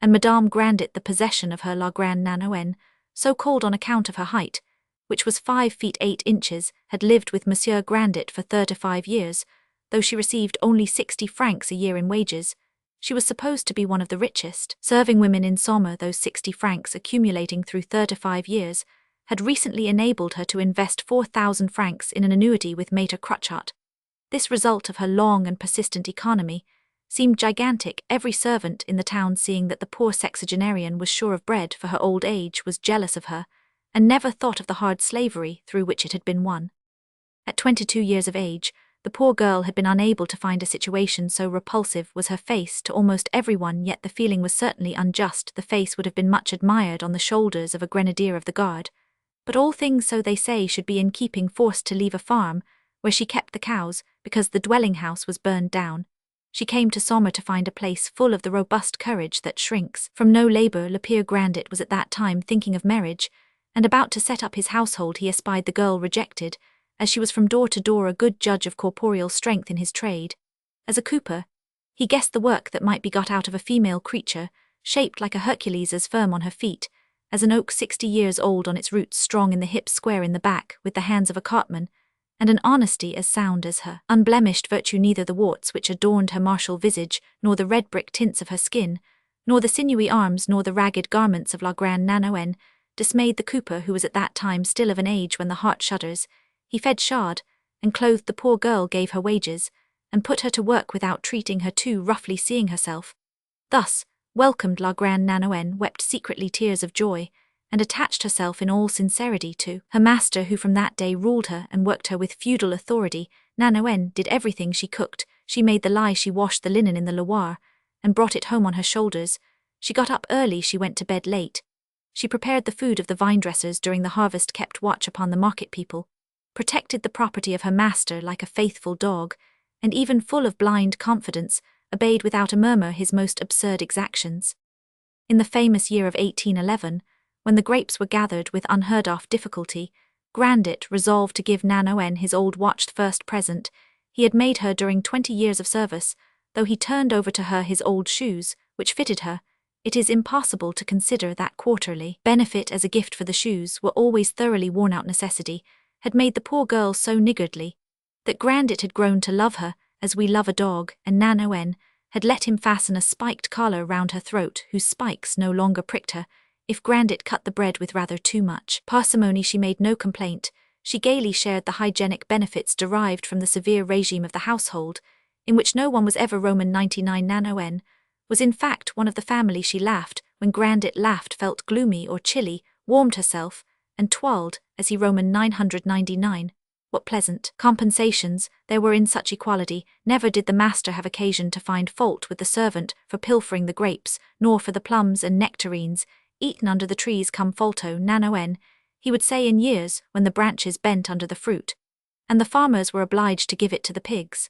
and Madame Grandet the possession of her. La Grande Nanoën, so called on account of her height, which was 5 feet 8 inches, had lived with Monsieur Grandet for 35 years, though she received only 60 francs a year in wages. She was supposed to be one of the richest serving women in Saumur. Those 60 francs, accumulating through 35 years, had recently enabled her to invest 4,000 francs in an annuity with Maître Crutchot. This result of her long and persistent economy seemed gigantic. Every servant in the town, seeing that the poor sexagenarian was sure of bread for her old age, was jealous of her, and never thought of the hard slavery through which it had been won. At 22 years of age, the poor girl had been unable to find a situation, so repulsive was her face to almost everyone. Yet the feeling was certainly unjust. The face would have been much admired on the shoulders of a grenadier of the guard. But all things, so they say, should be in keeping. Forced to leave a farm where she kept the cows because the dwelling house was burned down, she came to Saumur to find a place full of the robust courage that shrinks from no labour. Le Père Grandet was at that time thinking of marriage, and about to set up his household. He espied the girl rejected, as she was from door to door a good judge of corporeal strength in his trade. As a cooper, he guessed the work that might be got out of a female creature, shaped like a Hercules, as firm on her feet as an oak 60 years old on its roots, strong in the hips, square in the back, with the hands of a cartman, and an honesty as sound as her unblemished virtue. Neither the warts which adorned her martial visage, nor the red brick tints of her skin, nor the sinewy arms, nor the ragged garments of La Grande Nanoën dismayed the cooper, who was at that time still of an age when the heart shudders. He fed, shod, and clothed the poor girl, gave her wages, and put her to work without treating her too roughly. Seeing herself thus welcomed, La Grande Nanoën wept secretly tears of joy, and attached herself in all sincerity to her master, who from that day ruled her and worked her with feudal authority. Nanoën did everything. She cooked, she made the lye, she washed the linen in the Loire, and brought it home on her shoulders. She got up early, she went to bed late. She prepared the food of the vine-dressers during the harvest, kept watch upon the market people, protected the property of her master like a faithful dog, and even full of blind confidence, obeyed without a murmur his most absurd exactions. In the famous year of 1811, when the grapes were gathered with unheard-of difficulty, Grandet resolved to give Nanoën his old watch, the first present he had made her during 20 years of service, though he turned over to her his old shoes, which fitted her. It is impossible to consider that quarterly benefit as a gift, for the shoes were always thoroughly worn out. Necessity had made the poor girl so niggardly that Grandet had grown to love her as we love a dog, and Nanoën had let him fasten a spiked collar round her throat, whose spikes no longer pricked her. If Grandet cut the bread with rather too much parsimony, she made no complaint. She gaily shared the hygienic benefits derived from the severe regime of the household, in which no one was ever Roman 99. Nanoën was in fact one of the family. She laughed when Grandet laughed, felt gloomy or chilly, warmed herself, and twirled as he Roman 999. What pleasant compensations there were in such equality! Never did the master have occasion to find fault with the servant for pilfering the grapes, nor for the plums and nectarines eaten under the trees. Come falto, Nanoën, he would say in years when the branches bent under the fruit, and the farmers were obliged to give it to the pigs.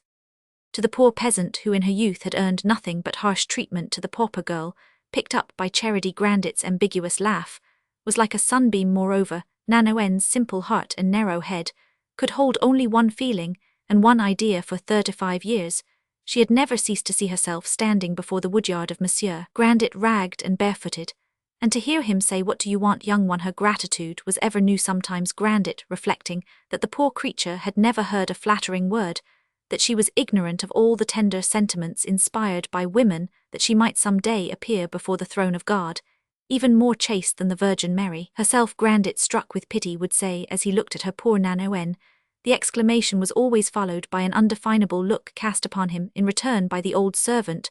To the poor peasant who in her youth had earned nothing but harsh treatment, to the pauper girl, picked up by charity, Grandet's ambiguous laugh was like a sunbeam. Moreover, Nanoën's simple heart and narrow head could hold only one feeling and one idea. For 35 years, she had never ceased to see herself standing before the woodyard of Monsieur Grandet, ragged and barefooted, and to hear him say, "What do you want, young one?" Her gratitude was ever new. Sometimes Grandet, reflecting that the poor creature had never heard a flattering word, that she was ignorant of all the tender sentiments inspired by women, that she might some day appear before the throne of God, even more chaste than the Virgin Mary herself. Grandet, struck with pity, would say as he looked at her poor Nanoen. The exclamation was always followed by an undefinable look cast upon him in return by the old servant.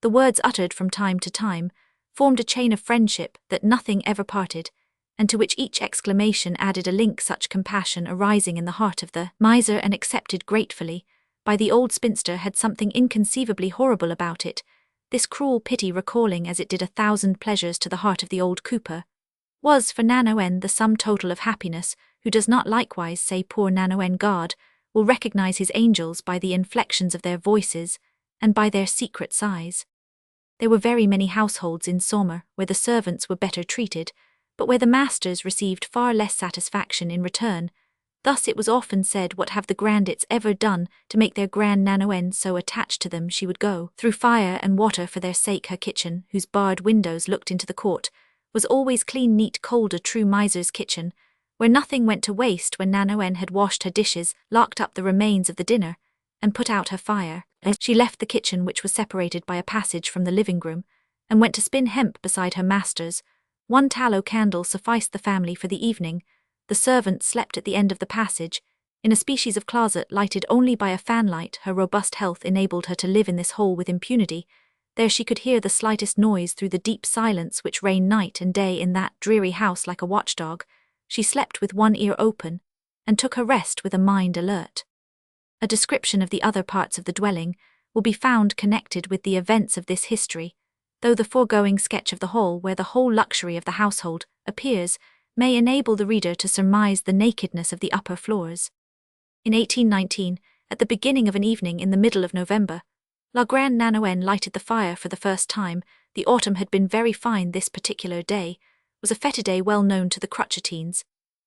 The words uttered from time to time formed a chain of friendship that nothing ever parted, and to which each exclamation added a link such compassion arising in the heart of the miser and accepted gratefully by the old spinster had something inconceivably horrible about it, this cruel pity recalling as it did 1,000 pleasures to the heart of the old cooper, was for Nanoen the sum total of happiness. Who does not likewise say poor Nanoen God will recognize his angels by the inflections of their voices and by their secret sighs. There were very many households in Saumur where the servants were better treated, but where the masters received far less satisfaction in return. Thus it was often said, what have the Grandets ever done to make their grand Nanoen so attached to them she would go through fire and water for their sake. Her kitchen, whose barred windows looked into the court, was always clean, neat, cold, a true miser's kitchen, where nothing went to waste. When Nanoen had washed her dishes, locked up the remains of the dinner, and put out her fire, she left the kitchen, which was separated by a passage from the living room, and went to spin hemp beside her masters. One tallow candle sufficed the family for the evening. The servant slept at the end of the passage, in a species of closet lighted only by a fanlight. Her robust health enabled her to live in this hole with impunity. There she could hear the slightest noise through the deep silence which reigned night and day in that dreary house like a watchdog. She slept with one ear open, and took her rest with a mind alert. A description of the other parts of the dwelling will be found connected with the events of this history, though the foregoing sketch of the hall, where the whole luxury of the household appears, may enable the reader to surmise the nakedness of the upper floors. In 1819, at the beginning of an evening in the middle of November, La Grande Nanoen lighted the fire for the first time. The autumn had been very fine. This particular day was a fete day well known to the Crotchetines,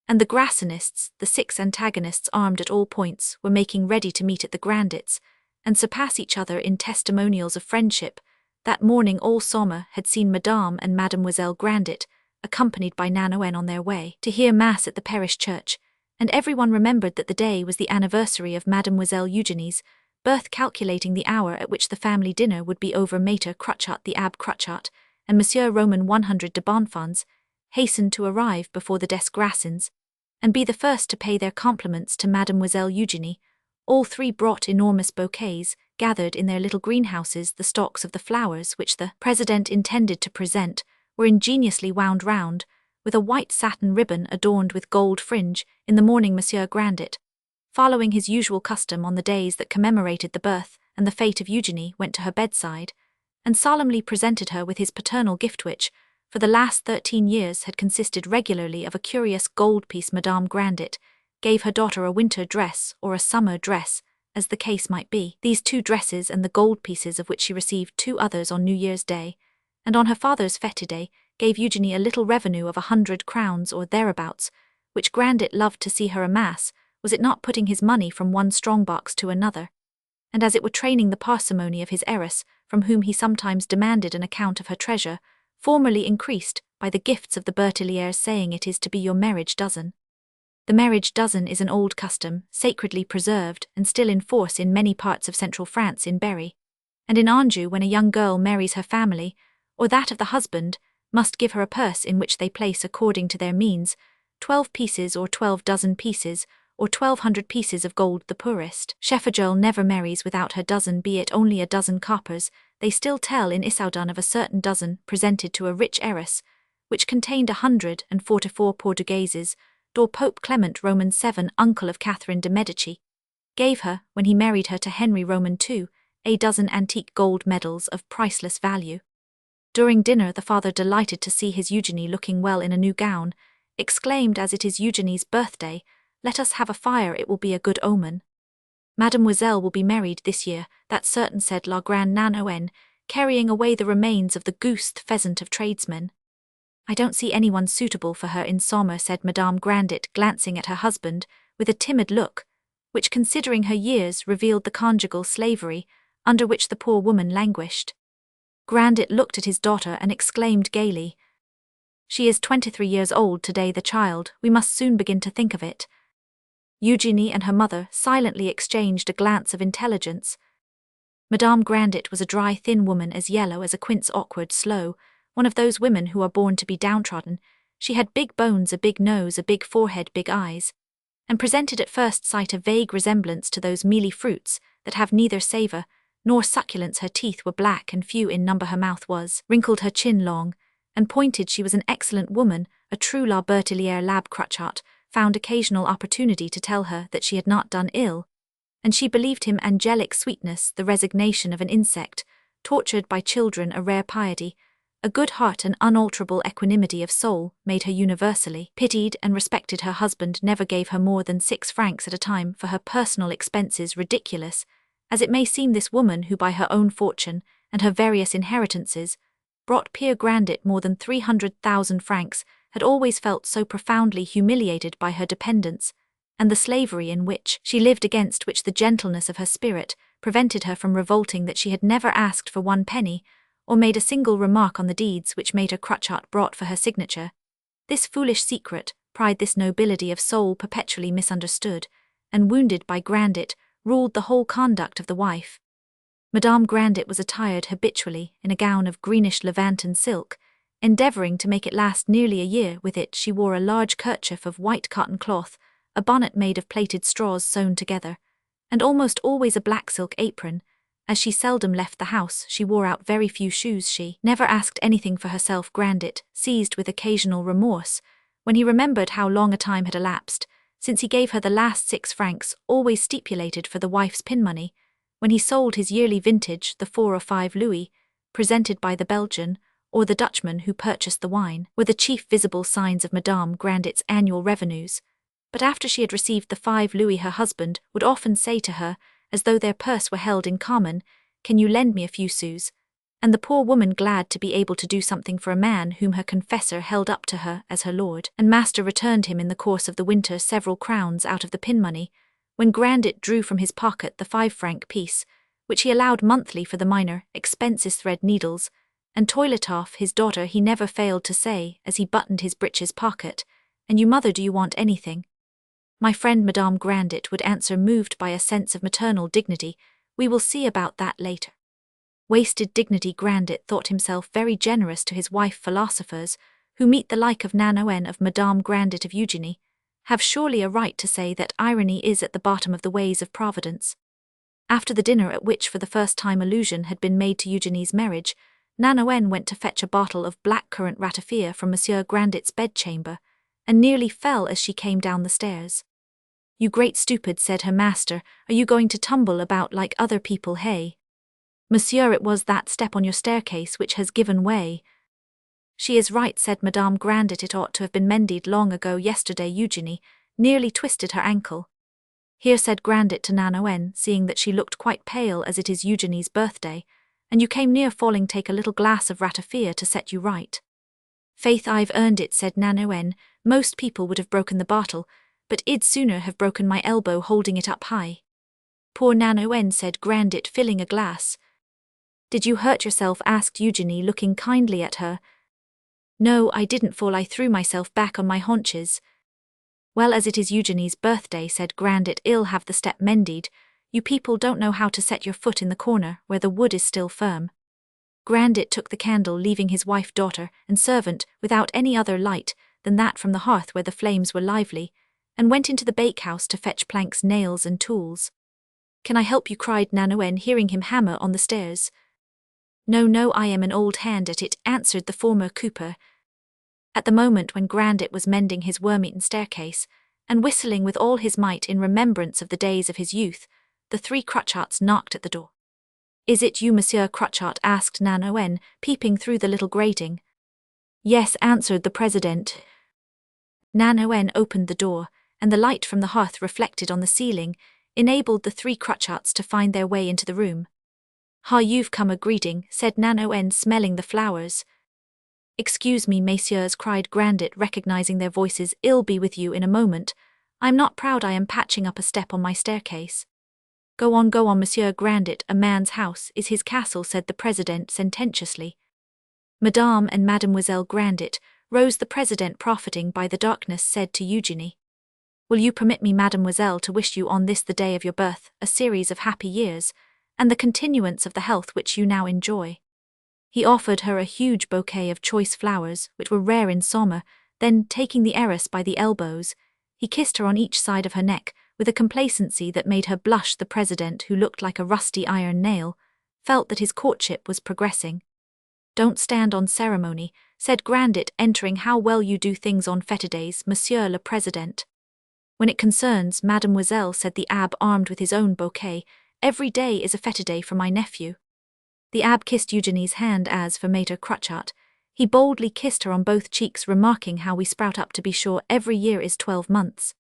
and the Grassinists, the 6 antagonists armed at all points, were making ready to meet at the Grandets, and surpass each other in testimonials of friendship. That morning all Saumur had seen Madame and Mademoiselle Grandet, accompanied by Nanoen, on their way to hear Mass at the parish church, and everyone remembered that the day was the anniversary of Mademoiselle Eugenie's birth, calculating the hour at which the family dinner would be over. Maître Crotchet, the Abbe Crotchet, and Monsieur Roman 100 de Bonfons hastened to arrive before the des Grassins, and be the first to pay their compliments to Mademoiselle Eugenie. All three brought enormous bouquets, gathered in their little greenhouses. The stalks of the flowers which the president intended to present were ingeniously wound round, with a white satin ribbon adorned with gold fringe. In the morning Monsieur Grandet, following his usual custom on the days that commemorated the birth and the fate of Eugenie, went to her bedside, and solemnly presented her with his paternal gift, which, for the last 13 years, had consisted regularly of a curious gold piece. Madame Grandet gave her daughter a winter dress or a summer dress, as the case might be. These 2 dresses and the gold pieces, of which she received 2 others on New Year's Day, and on her father's fete day, gave Eugenie a little revenue of 100 crowns or thereabouts, which Grandet loved to see her amass. Was it not putting his money from one strongbox to another, and as it were training the parsimony of his heiress, from whom he sometimes demanded an account of her treasure, formerly increased by the gifts of the Bertelliers, saying, "It is to be your marriage dozen." The marriage dozen is an old custom, sacredly preserved and still in force in many parts of central France. In Berry and in Anjou, when a young girl marries, her family, or that of the husband, must give her a purse in which they place, according to their means, 12 pieces or 12 dozen pieces, or 1,200 pieces of gold. The poorest shepherd never marries without her dozen, be it only a dozen coppers. They still tell in Issoudun of a certain dozen presented to a rich heiress, which contained 144 Portugueses. Dor Pope Clement Roman VII, uncle of Catherine de' Medici, gave her, when he married her to Henry Roman II, a dozen antique gold medals of priceless value. During dinner the father, delighted to see his Eugenie looking well in a new gown, exclaimed, as it is Eugenie's birthday, "Let us have a fire, it will be a good omen." "Mademoiselle will be married this year, that's certain," said La Grande Nanoen, carrying away the remains of the goose pheasant of tradesmen. "I don't see anyone suitable for her in Saumur," said Madame Grandet, glancing at her husband with a timid look, which, considering her years, revealed the conjugal slavery under which the poor woman languished. Grandet looked at his daughter and exclaimed gaily, "She is 23 years old today, the child, we must soon begin to think of it." Eugenie and her mother silently exchanged a glance of intelligence. Madame Grandet was a dry, thin woman, as yellow as a quince, awkward, slow, one of those women who are born to be downtrodden. She had big bones, a big nose, a big forehead, big eyes, and presented at first sight a vague resemblance to those mealy fruits that have neither savour nor succulence. Her teeth were black and few in number. Her mouth was wrinkled, her chin long and pointed. She was an excellent woman, a true La Bertellière. Lab Cruchot found occasional opportunity to tell her that she had not done ill, and she believed him. Angelic sweetness, the resignation of an insect tortured by children, a rare piety, a good heart, and unalterable equanimity of soul made her universally pitied and respected. Her husband never gave her more than 6 francs at a time for her personal expenses. Ridiculous as it may seem, this woman, who by her own fortune and her various inheritances brought Pierre Grandet more than 300,000 francs, had always felt so profoundly humiliated by her dependence and the slavery in which she lived, against which the gentleness of her spirit prevented her from revolting, that she had never asked for 1 penny or made a single remark on the deeds which Maître Cruchot brought for her signature. This foolish secret pride, this nobility of soul perpetually misunderstood and wounded by Grandet, ruled the whole conduct of the wife. Madame Grandet was attired habitually in a gown of greenish Levantan silk. Endeavouring to make it last nearly a year, with it she wore a large kerchief of white cotton cloth, a bonnet made of plaited straws sewn together, and almost always a black silk apron. As she seldom left the house, she wore out very few shoes. She never asked anything for herself. Grandet, seized with occasional remorse, when he remembered how long a time had elapsed since he gave her the last 6 francs, always stipulated for the wife's pin money, when he sold his yearly vintage, the 4 or 5 louis, presented by the Belgian or the Dutchman who purchased the wine, were the chief visible signs of Madame Grandet's annual revenues. But after she had received the 5 louis, her husband would often say to her, as though their purse were held in common, "Can you lend me a few sous?" And the poor woman, glad to be able to do something for a man whom her confessor held up to her as her lord and master, returned him in the course of the winter several crowns out of the pin money, when Grandet drew from his pocket the 5-franc piece, which he allowed monthly for the minor expenses, thread, needles, and toilet. Off his daughter he never failed to say, as he buttoned his breeches pocket, "And you, mother, do you want anything?" "My friend Madame Grandet," would answer, moved by a sense of maternal dignity, "we will see about that later." Wasted dignity. Grandet thought himself very generous to his wife. Philosophers who meet the like of Nanoën, of Madame Grandet, of Eugenie, have surely a right to say that irony is at the bottom of the ways of Providence. After the dinner, at which for the first time allusion had been made to Eugenie's marriage, Nanoën went to fetch a bottle of black-currant ratafia from Monsieur Grandet's bedchamber, and nearly fell as she came down the stairs. "You great stupid," said her master, "are you going to tumble about like other people, hey?" "Monsieur, it was that step on your staircase which has given way." "She is right," said Madame Grandet, "it ought to have been mended long ago. Yesterday Eugenie nearly twisted her ankle." "Here," said Grandet to Nanoën, seeing that she looked quite pale, "as it is Eugenie's birthday, and you came near falling, take a little glass of ratafia to set you right." "Faith, I've earned it," said Nanoën. "Most people would have broken the bottle, but I'd sooner have broken my elbow holding it up high." "Poor Nanoën," said Grandet, filling a glass. "Did you hurt yourself?" asked Eugenie, looking kindly at her. "No, I didn't fall, I threw myself back on my haunches." "Well, as it is Eugenie's birthday," said Grandet, "I'll have the step mended. You people don't know how to set your foot in the corner where the wood is still firm." Grandet took the candle, leaving his wife, daughter, and servant without any other light than that from the hearth where the flames were lively, and went into the bakehouse to fetch planks, nails, and tools. "Can I help you?" cried Nanoën, hearing him hammer on the stairs. "No, no, I am an old hand at it," answered the former cooper. At the moment when Grandet was mending his worm-eaten staircase, and whistling with all his might in remembrance of the days of his youth, the 3 Cruchots knocked at the door. "Is it you, Monsieur Cruchot?" asked Nanoën, peeping through the little grating. "Yes," answered the president. Nanoën opened the door, and the light from the hearth reflected on the ceiling enabled the 3 Cruchots to find their way into the room. "Ha, you've come a greeting," said Nanoën, smelling the flowers. "Excuse me, messieurs," cried Grandet, recognizing their voices. "I'll be with you in a moment. I'm not proud, I am patching up a step on my staircase." Go on, Monsieur Grandet, a man's house is his castle," said the president sententiously. "Madame and Mademoiselle Grandet," rose the president, profiting by the darkness, said to Eugenie, "will you permit me, mademoiselle, to wish you on this the day of your birth a series of happy years, and the continuance of the health which you now enjoy?" He offered her a huge bouquet of choice flowers, which were rare in Saumur. Then, taking the heiress by the elbows, he kissed her on each side of her neck, with a complacency that made her blush. The president, who looked like a rusty iron nail, felt that his courtship was progressing. "Don't stand on ceremony," said Grandet, entering. "How well you do things on fête days, Monsieur le Président." "When it concerns Mademoiselle," said the abbe, armed with his own bouquet, "every day is a fête day for my nephew." The abbe kissed Eugenie's hand as for Maître Crutchat. He boldly kissed her on both cheeks, remarking, "How we sprout up, to be sure, every year is 12 months.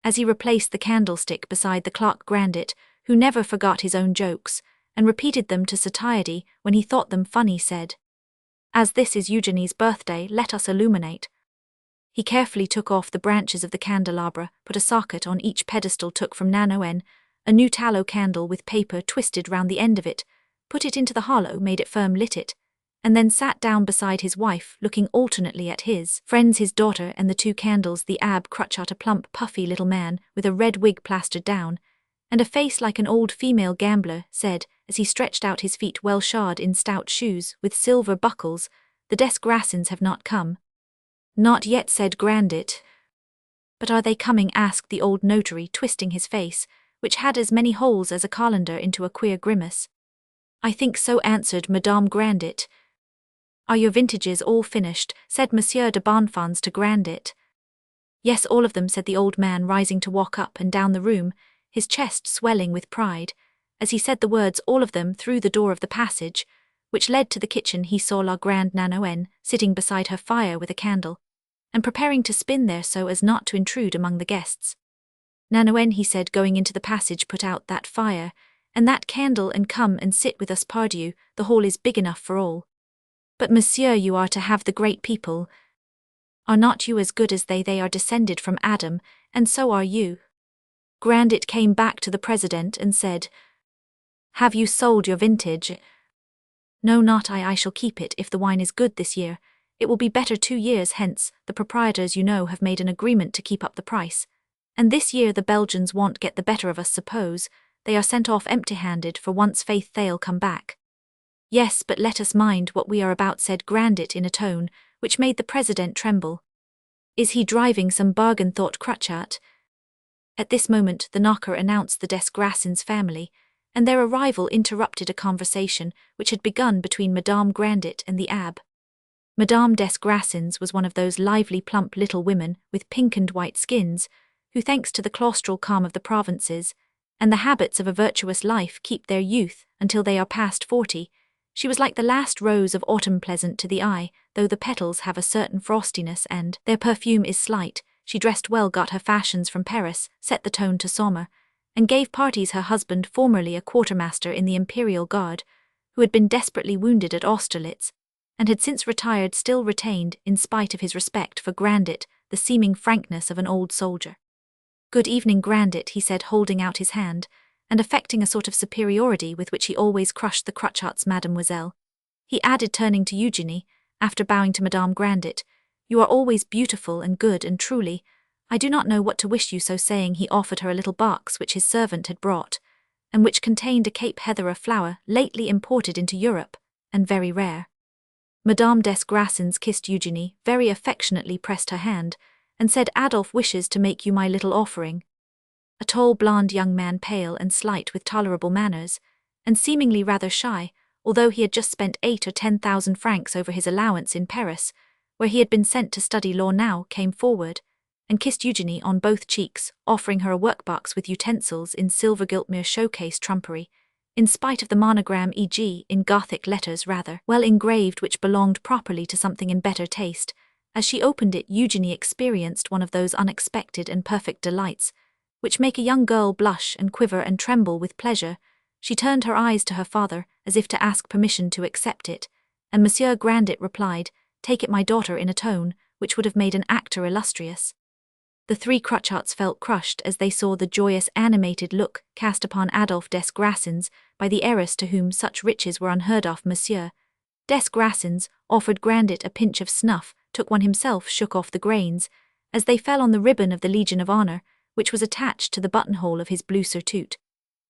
As he replaced the candlestick beside the clerk, Grandet, who never forgot his own jokes, and repeated them to satiety when he thought them funny, said, "As this is Eugenie's birthday, let us illuminate." He carefully took off the branches of the candelabra, put a socket on each pedestal, took from Nanoen a new tallow candle with paper twisted round the end of it, put it into the hollow, made it firm, lit it, and then sat down beside his wife, looking alternately at his friends, his daughter, and the two candles. The abbe Crutchat, a plump, puffy little man with a red wig plastered down, and a face like an old female gambler, said, as he stretched out his feet, well shod in stout shoes with silver buckles, "The Desgrassins have not come." "Not yet," said Grandet. "But are they coming?" asked the old notary, twisting his face, which had as many holes as a colander, into a queer grimace. "I think so," answered Madame Grandet. "Are your vintages all finished?" said Monsieur de Bonfons to Grandet. "Yes, all of them," said the old man, rising to walk up and down the room, his chest swelling with pride. As he said the words "all of them," through the door of the passage, which led to the kitchen, he saw La Grande Nanoen sitting beside her fire with a candle, and preparing to spin there so as not to intrude among the guests. "Nanoen," he said, going into the passage, "put out that fire and that candle and come and sit with us, pardieu, the hall is big enough for all." "But monsieur, you are to have the great people. Are not you as good as they? They are descended from Adam, and so are you." Grandet came back to the president and said, "Have you sold your vintage?" "No, not I. I shall keep it if the wine is good this year. It will be better 2 years hence. The proprietors, you know, have made an agreement to keep up the price. And this year the Belgians won't get the better of us, suppose. They are sent off empty-handed, for once faith they'll come back." "Yes, but let us mind what we are about," said Grandet in a tone which made the president tremble. "Is he driving some bargain?" thought Crutchat. At this moment the knocker announced the Desgrassins family, and their arrival interrupted a conversation which had begun between Madame Grandet and the abbe. Madame Desgrassins was one of those lively, plump little women with pink and white skins, who, thanks to the claustral calm of the provinces and the habits of a virtuous life, keep their youth until they are past 40. She was like the last rose of autumn, pleasant to the eye, though the petals have a certain frostiness and their perfume is slight. She dressed well, got her fashions from Paris, set the tone to Saumur, and gave parties. Her husband, formerly a quartermaster in the Imperial Guard, who had been desperately wounded at Austerlitz, and had since retired, still retained, in spite of his respect for Grandet, the seeming frankness of an old soldier. "Good evening, Grandet," he said, holding out his hand, and affecting a sort of superiority with which he always crushed the Crutchats. "Mademoiselle," he added, turning to Eugenie, after bowing to Madame Grandet, "you are always beautiful and good, and truly, I do not know what to wish you." So saying, he offered her a little box which his servant had brought, and which contained a Cape Heather, a flower lately imported into Europe, and very rare. Madame Desgrassins kissed Eugenie, very affectionately pressed her hand, and said, "Adolphe wishes to make you my little offering." A tall blonde young man, pale and slight, with tolerable manners, and seemingly rather shy, although he had just spent 8 or 10,000 francs over his allowance in Paris, where he had been sent to study law, now came forward and kissed Eugenie on both cheeks, offering her a workbox with utensils in silver gilt mere showcase trumpery, in spite of the monogram E.G. in Gothic letters rather well engraved, which belonged properly to something in better taste. As she opened it, Eugenie experienced one of those unexpected and perfect delights which make a young girl blush and quiver and tremble with pleasure. She turned her eyes to her father, as if to ask permission to accept it, and Monsieur Grandet replied, "Take it, my daughter," in a tone which would have made an actor illustrious. The 3 Crutchats felt crushed as they saw the joyous, animated look cast upon Adolphe Desgrassins by the heiress to whom such riches were unheard of. Monsieur Desgrassins offered Grandet a pinch of snuff, took one himself, shook off the grains, as they fell on the ribbon of the Legion of Honor, which was attached to the buttonhole of his blue surtout.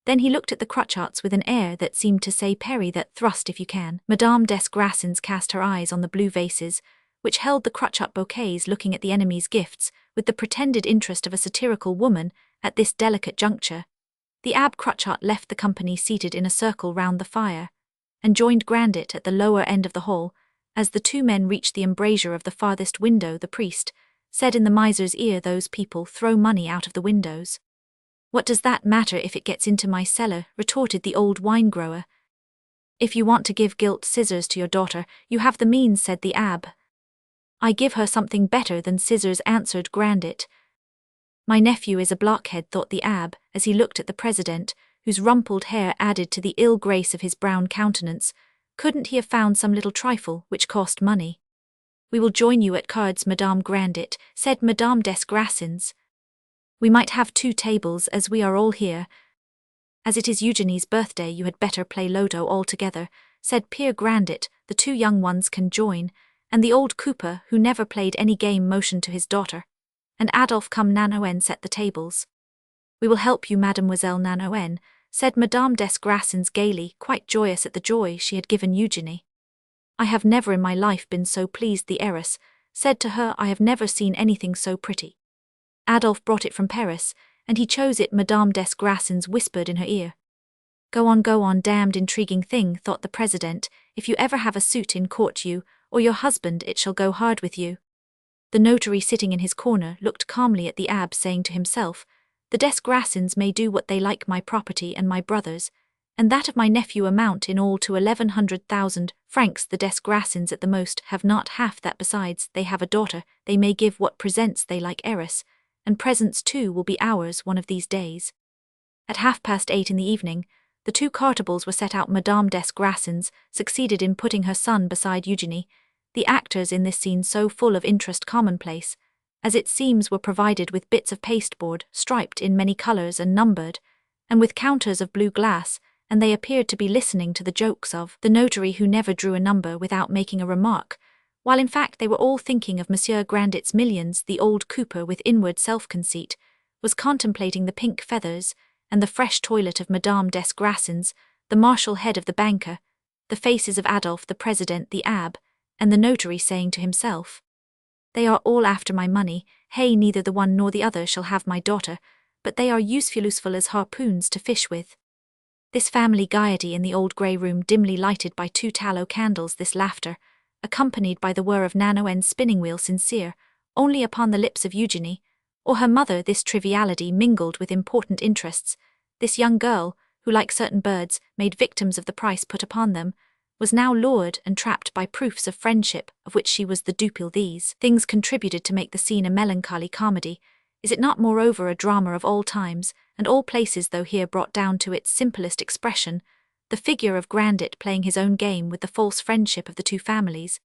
Then he looked at the crotchets with an air that seemed to say, "Parry that thrust if you can." Madame Desgrassins cast her eyes on the blue vases, which held the crotchet bouquets, looking at the enemy's gifts, with the pretended interest of a satirical woman at this delicate juncture. The Abbe Crotchet left the company seated in a circle round the fire, and joined Grandet at the lower end of the hall. As the two men reached the embrasure of the farthest window, the priest said in the miser's ear, "Those people throw money out of the windows." "What does that matter if it gets into my cellar?" retorted the old wine-grower. "If you want to give gilt scissors to your daughter, you have the means," said the Abbe. "I give her something better than scissors," answered Grandet. "My nephew is a blockhead," thought the Abbe, as he looked at the president, whose rumpled hair added to the ill grace of his brown countenance. "Couldn't he have found some little trifle which cost money?" "We will join you at cards, Madame Grandet," said Madame Desgrassins. "We might have 2 tables, as we are all here." "As it is Eugenie's birthday, you had better play Loto all together," said Pere Grandet. "The 2 young ones can join," and the old cooper, who never played any game, motioned to his daughter. "And Adolphe, come, Nanoen, set the tables." "We will help you, Mademoiselle Nanoen," said Madame Desgrassins gaily, quite joyous at the joy she had given Eugenie. "I have never in my life been so pleased," the heiress said to her. "I have never seen anything so pretty. Adolphe brought it from Paris, and he chose it," Madame Desgrassins whispered in her ear. Go on, damned intriguing thing," thought the president. "If you ever have a suit in court, you, or your husband, it shall go hard with you." The notary, sitting in his corner, looked calmly at the Abbe, saying to himself, "The Desgrassins may do what they like. My property and my brother's, and that of my nephew, amount in all to 1,100,000 francs. The Desgrassins at the most have not half that. Besides, they have a daughter. They may give what presents they like, heiress, and presents too will be ours one of these days." At 8:30 in the evening, the 2 cartables were set out. Madame Desgrassins succeeded in putting her son beside Eugenie. The actors in this scene, so full of interest, commonplace as it seems, were provided with bits of pasteboard, striped in many colors and numbered, and with counters of blue glass, and they appeared to be listening to the jokes of the notary, who never drew a number without making a remark, while in fact they were all thinking of Monsieur Grandet's millions. The old cooper, with inward self-conceit, was contemplating the pink feathers and the fresh toilet of Madame Desgrassins, the martial head of the banker, the faces of Adolphe, the president, the Abbe, and the notary, saying to himself, "They are all after my money. Hey, neither the one nor the other shall have my daughter, but they are useful as harpoons to fish with." This family gaiety in the old grey room, dimly lighted by 2 tallow candles, this laughter, accompanied by the whir of Nanoen's spinning wheel, sincere only upon the lips of Eugenie or her mother, this triviality mingled with important interests, this young girl, who, like certain birds, made victims of the price put upon them, was now lured and trapped by proofs of friendship of which she was the dupe. These things contributed to make the scene a melancholy comedy. Is it not moreover a drama of all times and all places, though here brought down to its simplest expression, the figure of Grandet playing his own game with the false friendship of the 2 families,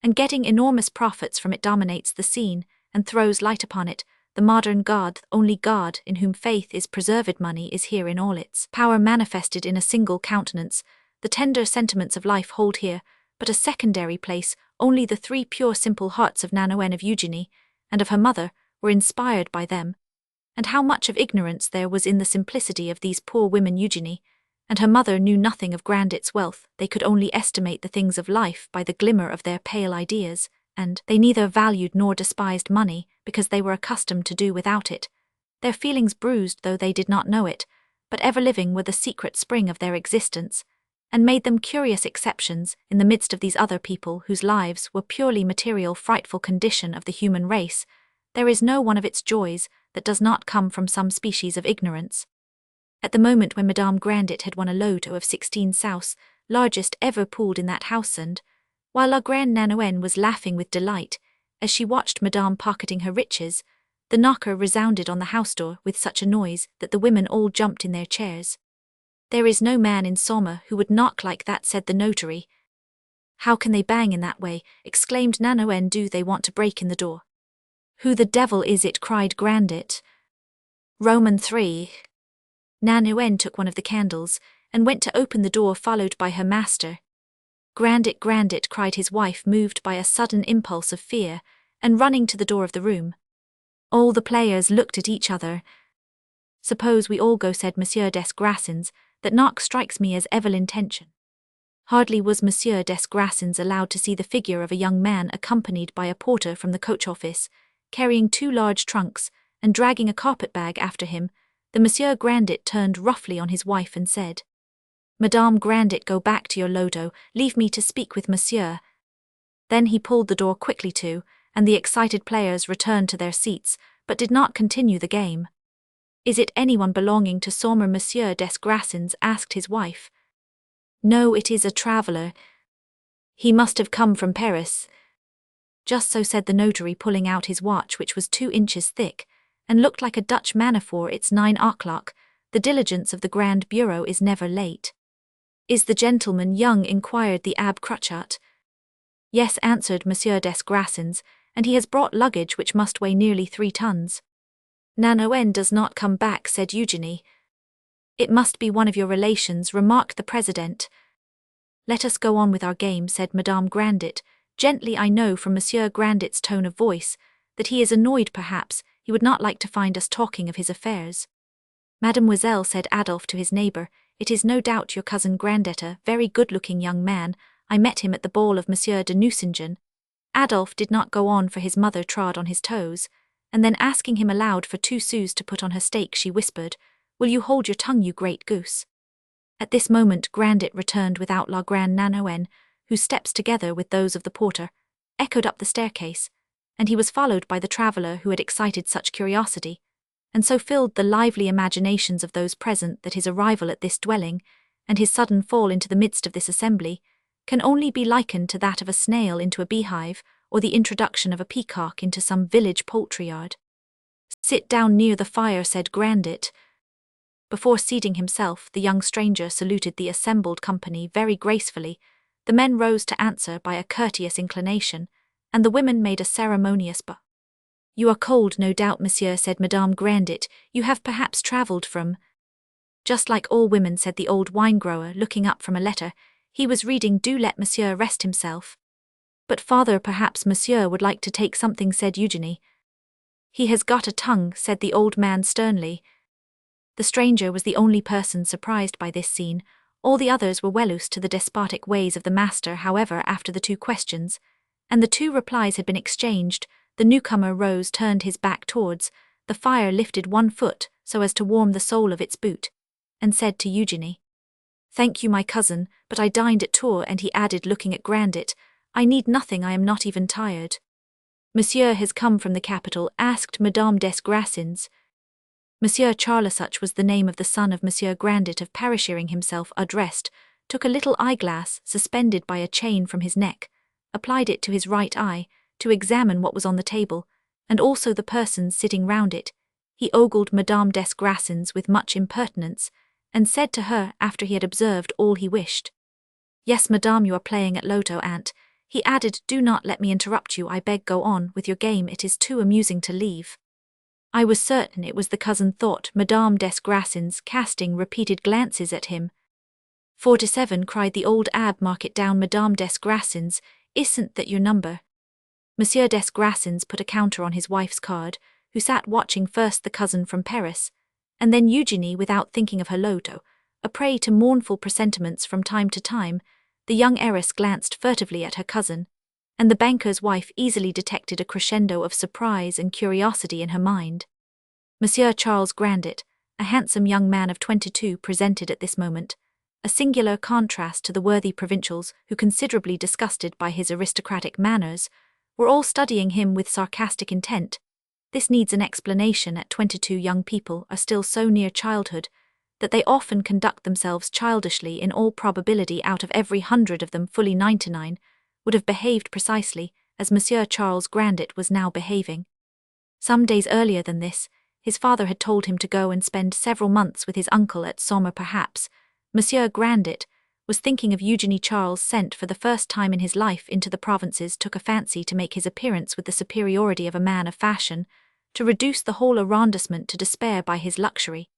and getting enormous profits from it, dominates the scene and throws light upon it. The modern God, only God in whom faith is preserved. Money is here in all its power manifested in a single countenance. The tender sentiments of life hold here but a secondary place. Only the 3 pure simple hearts of Nanoen, of Eugenie, and of her mother were inspired by them. And how much of ignorance there was in the simplicity of these poor women! Eugenie and her mother knew nothing of Grandet's wealth. They could only estimate the things of life by the glimmer of their pale ideas, and they neither valued nor despised money, because they were accustomed to do without it. Their feelings, bruised though they did not know it, but ever living, were the secret spring of their existence, and made them curious exceptions in the midst of these other people whose lives were purely material. Frightful condition of the human race, there is no one of its joys that does not come from some species of ignorance. At the moment when Madame Grandet had won a loto of 16 sous, largest ever pooled in that house, and while la Grande Nanoen was laughing with delight as she watched Madame pocketing her riches, the knocker resounded on the house door with such a noise that the women all jumped in their chairs. "There is no man in Saumur who would knock like that," said the notary. "How can they bang in that way?" exclaimed Nanoen. "Do they want to break in the door?" "Who the devil is it?" cried Grandet. Roman 3. Nanoen took one of the candles and went to open the door, followed by her master. "Grandet, Grandet," cried his wife, moved by a sudden impulse of fear, and running to the door of the room. All the players looked at each other. Suppose we all go, said Monsieur des Grassins, that knock strikes me as evil intention. Hardly was Monsieur des Grassins allowed to see the figure of a young man accompanied by a porter from the coach office, carrying 2 large trunks, and dragging a carpet-bag after him, the Monsieur Grandet turned roughly on his wife and said, Madame Grandet, go back to your loto, leave me to speak with Monsieur. Then he pulled the door quickly to, and the excited players returned to their seats, but did not continue the game. Is it anyone belonging to Saumur? Monsieur des Grassins asked his wife. No, it is a traveller. He must have come from Paris. Just so, said the notary, pulling out his watch, which was 2 inches thick, and looked like a Dutch manor for its 9 o'clock. The diligence of the Grand Bureau is never late. Is the gentleman young? Inquired the Abbe Cruchot. Yes, answered Monsieur des Grassins, and he has brought luggage which must weigh nearly 3 tons. Nanoen does not come back, said Eugenie. It must be one of your relations, remarked the president. Let us go on with our game, said Madame Grandet, gently. I know from Monsieur Grandet's tone of voice that he is annoyed. Perhaps he would not like to find us talking of his affairs. Mademoiselle, said Adolphe to his neighbour, it is no doubt your cousin Grandet, a very good-looking young man. I met him at the ball of Monsieur de Nucingen. Adolphe did not go on, for his mother trod on his toes, and then asking him aloud for 2 sous to put on her steak, she whispered, Will you hold your tongue, you great goose? At this moment Grandet returned without La Grande Nanoen, whose steps, together with those of the porter, echoed up the staircase, and he was followed by the traveller who had excited such curiosity, and so filled the lively imaginations of those present that his arrival at this dwelling, and his sudden fall into the midst of this assembly, can only be likened to that of a snail into a beehive, or the introduction of a peacock into some village poultry-yard. Sit down near the fire, said Grandet. Before seating himself, the young stranger saluted the assembled company very gracefully. The men rose to answer by a courteous inclination, and the women made a ceremonious bow. You are cold, no doubt, monsieur, said Madame Grandet. You have perhaps travelled from— Just like all women, said the old wine-grower, looking up from a letter he was reading. Do let monsieur rest himself. But father, perhaps monsieur would like to take something, said Eugenie. He has got a tongue, said the old man sternly. The stranger was the only person surprised by this scene. All the others were well used to the despotic ways of the master. However, after the 2 questions, and the 2 replies had been exchanged, the newcomer rose, turned his back towards the fire, lifted 1 foot so as to warm the sole of its boot, and said to Eugenie, Thank you, my cousin, but I dined at Tours, and he added, looking at Grandet, I need nothing, I am not even tired. Monsieur has come from the capital, asked Madame des Grassins. Monsieur Charlesuch was the name of the son of Monsieur Grandet of Parisheering. Himself addressed, took a little eyeglass suspended by a chain from his neck, applied it to his right eye, to examine what was on the table, and also the persons sitting round it. He ogled Madame des Grassins with much impertinence, and said to her, after he had observed all he wished, Yes, madame, you are playing at loto, aunt. He added, Do not let me interrupt you, I beg. Go on with your game, it is too amusing to leave. I was certain it was the cousin, thought Madame des Grassins, casting repeated glances at him. 47, cried the old abbe. Mark it down, Madame des Grassins, isn't that your number? Monsieur des Grassins put a counter on his wife's card, who sat watching first the cousin from Paris, and then Eugenie, without thinking of her loto, a prey to mournful presentiments from time to time. The young heiress glanced furtively at her cousin, and the banker's wife easily detected a crescendo of surprise and curiosity in her mind. Monsieur Charles Grandet, a handsome young man of 22, presented at this moment, a singular contrast to the worthy provincials who, considerably disgusted by his aristocratic manners, were all studying him with sarcastic intent. This needs an explanation. At 22, young people are still so near childhood that they often conduct themselves childishly. In all probability, out of every 100 of them, fully 99 would have behaved precisely as Monsieur Charles Grandet was now behaving. Some days earlier than this, his father had told him to go and spend several months with his uncle at Saumur. Perhaps Monsieur Grandet was thinking of Eugenie. Charles, sent for the first time in his life into the provinces, took a fancy to make his appearance with the superiority of a man of fashion, to reduce the whole arrondissement to despair by his luxury,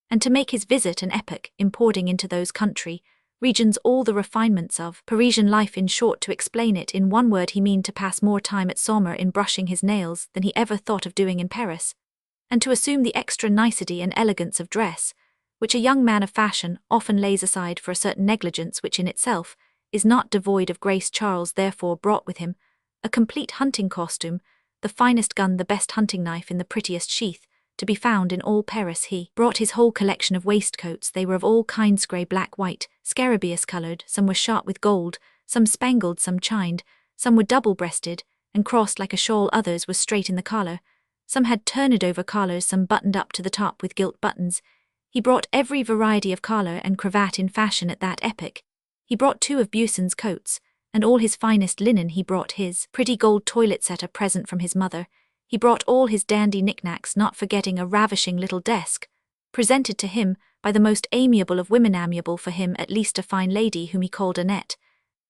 and to make his visit an epoch, importing into those country regions all the refinements of Parisian life. In short, to explain it in one word, he meant to pass more time at Saumur in brushing his nails than he ever thought of doing in Paris. and to assume the extra nicety and elegance of dress, which a young man of fashion often lays aside for a certain negligence which in itself is not devoid of grace. Charles therefore brought with him a complete hunting costume, the finest gun, the best hunting knife in the prettiest sheath, to be found in all Paris. He brought his whole collection of waistcoats. They were of all kinds, grey, black, white, scarabaeus coloured. Some were shot with gold, some spangled, some chined, some were double-breasted and crossed like a shawl, others were straight in the collar, some had turned-over collars, some buttoned up to the top with gilt buttons. He brought every variety of collar and cravat in fashion at that epoch. He brought 2 of Buisson's coats, and all his finest linen. He brought his pretty gold toilet set, a present from his mother. He brought all his dandy knickknacks, not forgetting a ravishing little desk, presented to him by the most amiable of women, amiable for him at least, a fine lady whom he called Annette,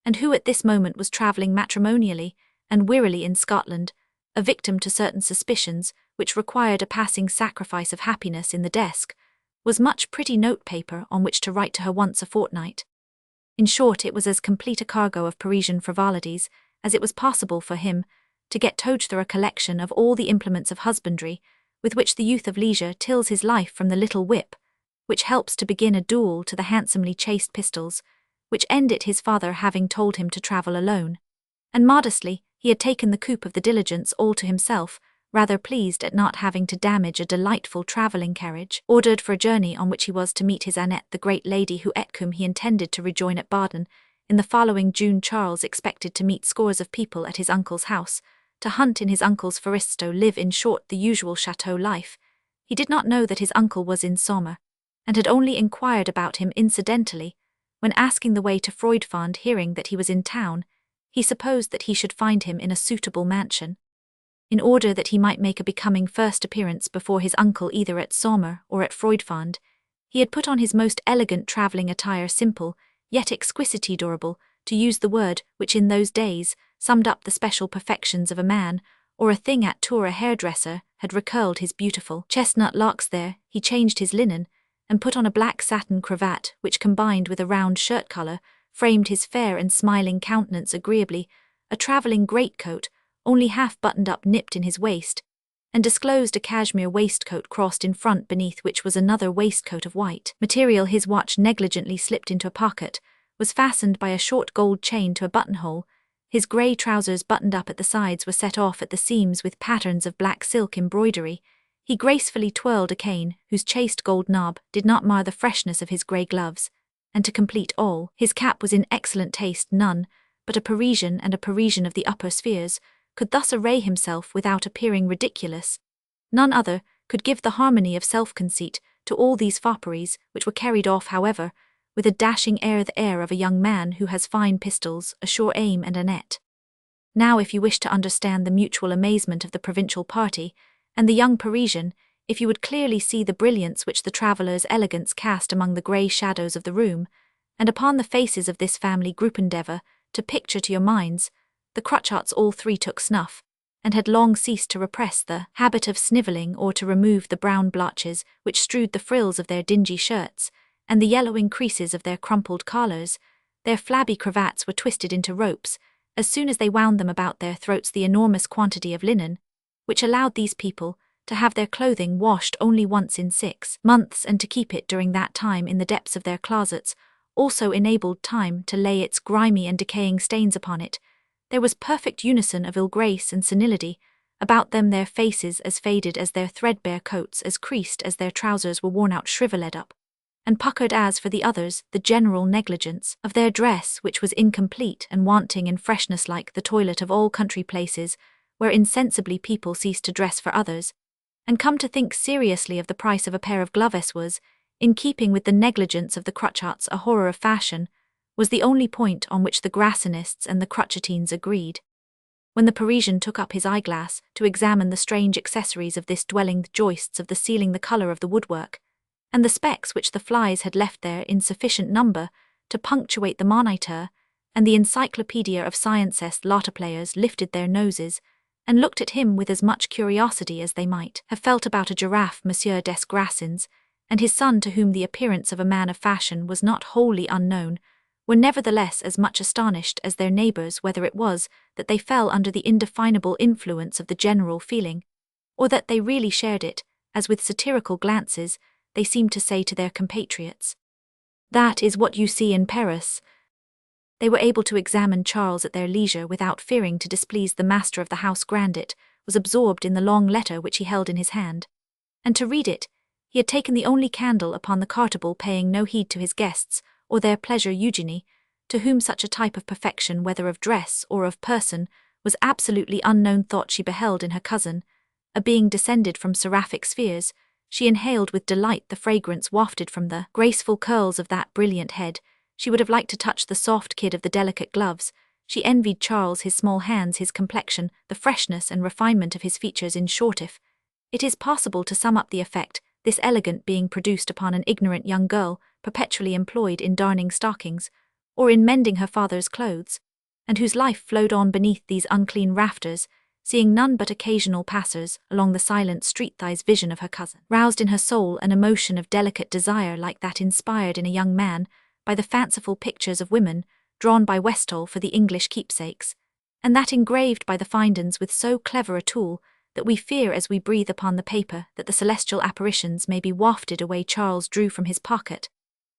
and who at this moment was travelling matrimonially and wearily in Scotland, a victim to certain suspicions which required a passing sacrifice of happiness. In the desk was much pretty note-paper on which to write to her once a fortnight. In short, it was as complete a cargo of Parisian frivolities as it was possible for him to get through, a collection of all the implements of husbandry with which the youth of leisure tills his life, from the little whip which helps to begin a duel to the handsomely chased pistols which end it. His father having told him to travel alone, and modestly he had taken the coupe of the diligence all to himself, rather pleased at not having to damage a delightful travelling carriage ordered for a journey on which he was to meet his Annette, the great lady whom he intended to rejoin at Baden in the following June. Charles expected to meet scores of people at his uncle's house, to hunt in his uncle's forests, to live, in short, the usual chateau life. He did not know that his uncle was in Saumur, and had only inquired about him incidentally. When asking the way to Froidfond, hearing that he was in town, he supposed that he should find him in a suitable mansion. In order that he might make a becoming first appearance before his uncle either at Saumur or at Froidfond, he had put on his most elegant travelling attire, simple, yet exquisitely durable, to use the word which in those days summed up the special perfections of a man or a thing. At Tours, a hairdresser had recurled his beautiful chestnut locks. There he changed his linen, and put on a black satin cravat which, combined with a round shirt collar, framed his fair and smiling countenance agreeably. A travelling greatcoat, only half buttoned up, nipped in his waist, and disclosed a cashmere waistcoat crossed in front, beneath which was another waistcoat of white material. His watch, negligently slipped into a pocket, was fastened by a short gold chain to a buttonhole. His grey trousers, buttoned up at the sides, were set off at the seams with patterns of black silk embroidery. He gracefully twirled a cane, whose chased gold knob did not mar the freshness of his grey gloves, and to complete all, his cap was in excellent taste. None but a Parisian, and a Parisian of the upper spheres, could thus array himself without appearing ridiculous. None other could give the harmony of self-conceit to all these fopperies, which were carried off, however, with a dashing air, the air of a young man who has fine pistols, a sure aim, and a net. Now, if you wish to understand the mutual amazement of the provincial party and the young Parisian, if you would clearly see the brilliance which the traveller's elegance cast among the grey shadows of the room, and upon the faces of this family group, endeavour to picture to your minds the Crotchets. All 3 took snuff, and had long ceased to repress the habit of snivelling, or to remove the brown blotches which strewed the frills of their dingy shirts, and the yellowing creases of their crumpled collars. Their flabby cravats were twisted into ropes as soon as they wound them about their throats. The enormous quantity of linen, which allowed these people to have their clothing washed only once in 6 months, and to keep it during that time in the depths of their closets, also enabled time to lay its grimy and decaying stains upon it. There was perfect unison of ill-grace and senility about them, their faces as faded as their threadbare coats, as creased as their trousers were worn out, shrivelled up and puckered. As for the others, the general negligence of their dress, which was incomplete and wanting in freshness, like the toilet of all country places, where insensibly people cease to dress for others, and come to think seriously of the price of a pair of gloves, was, in keeping with the negligence of the Crotchets, a horror of fashion, was the only point on which the Grassinists and the Crotchetines agreed. When the Parisian took up his eyeglass to examine the strange accessories of this dwelling, the joists of the ceiling, the colour of the woodwork, and the specks which the flies had left there in sufficient number to punctuate the Moniteur, and the Encyclopedia of Sciences, lotter players lifted their noses and looked at him with as much curiosity as they might have felt about a giraffe. Monsieur des Grassins and his son, to whom the appearance of a man of fashion was not wholly unknown, were nevertheless as much astonished as their neighbours whether it was that they fell under the indefinable influence of the general feeling, or that they really shared it, as with satirical glances, they seemed to say to their compatriots, "That is what you see in Paris." They were able to examine Charles at their leisure without fearing to displease the master of the house. Grandet was absorbed in the long letter which he held in his hand, and to read it, he had taken the only candle upon the cartable, paying no heed to his guests or their pleasure. Eugenie, to whom such a type of perfection, whether of dress or of person, was absolutely unknown, thought she beheld in her cousin a being descended from seraphic spheres. She inhaled with delight the fragrance wafted from the graceful curls of that brilliant head. She would have liked to touch the soft kid of the delicate gloves. She envied Charles his small hands, his complexion, the freshness and refinement of his features. In short, if it is possible to sum up the effect this elegant being produced upon an ignorant young girl, perpetually employed in darning stockings, or in mending her father's clothes, and whose life flowed on beneath these unclean rafters, seeing none but occasional passers along the silent street, this vision of her cousin roused in her soul an emotion of delicate desire like that inspired in a young man by the fanciful pictures of women drawn by Westall for the English keepsakes, and that engraved by the Findens with so clever a tool that we fear as we breathe upon the paper that the celestial apparitions may be wafted away. Charles drew from his pocket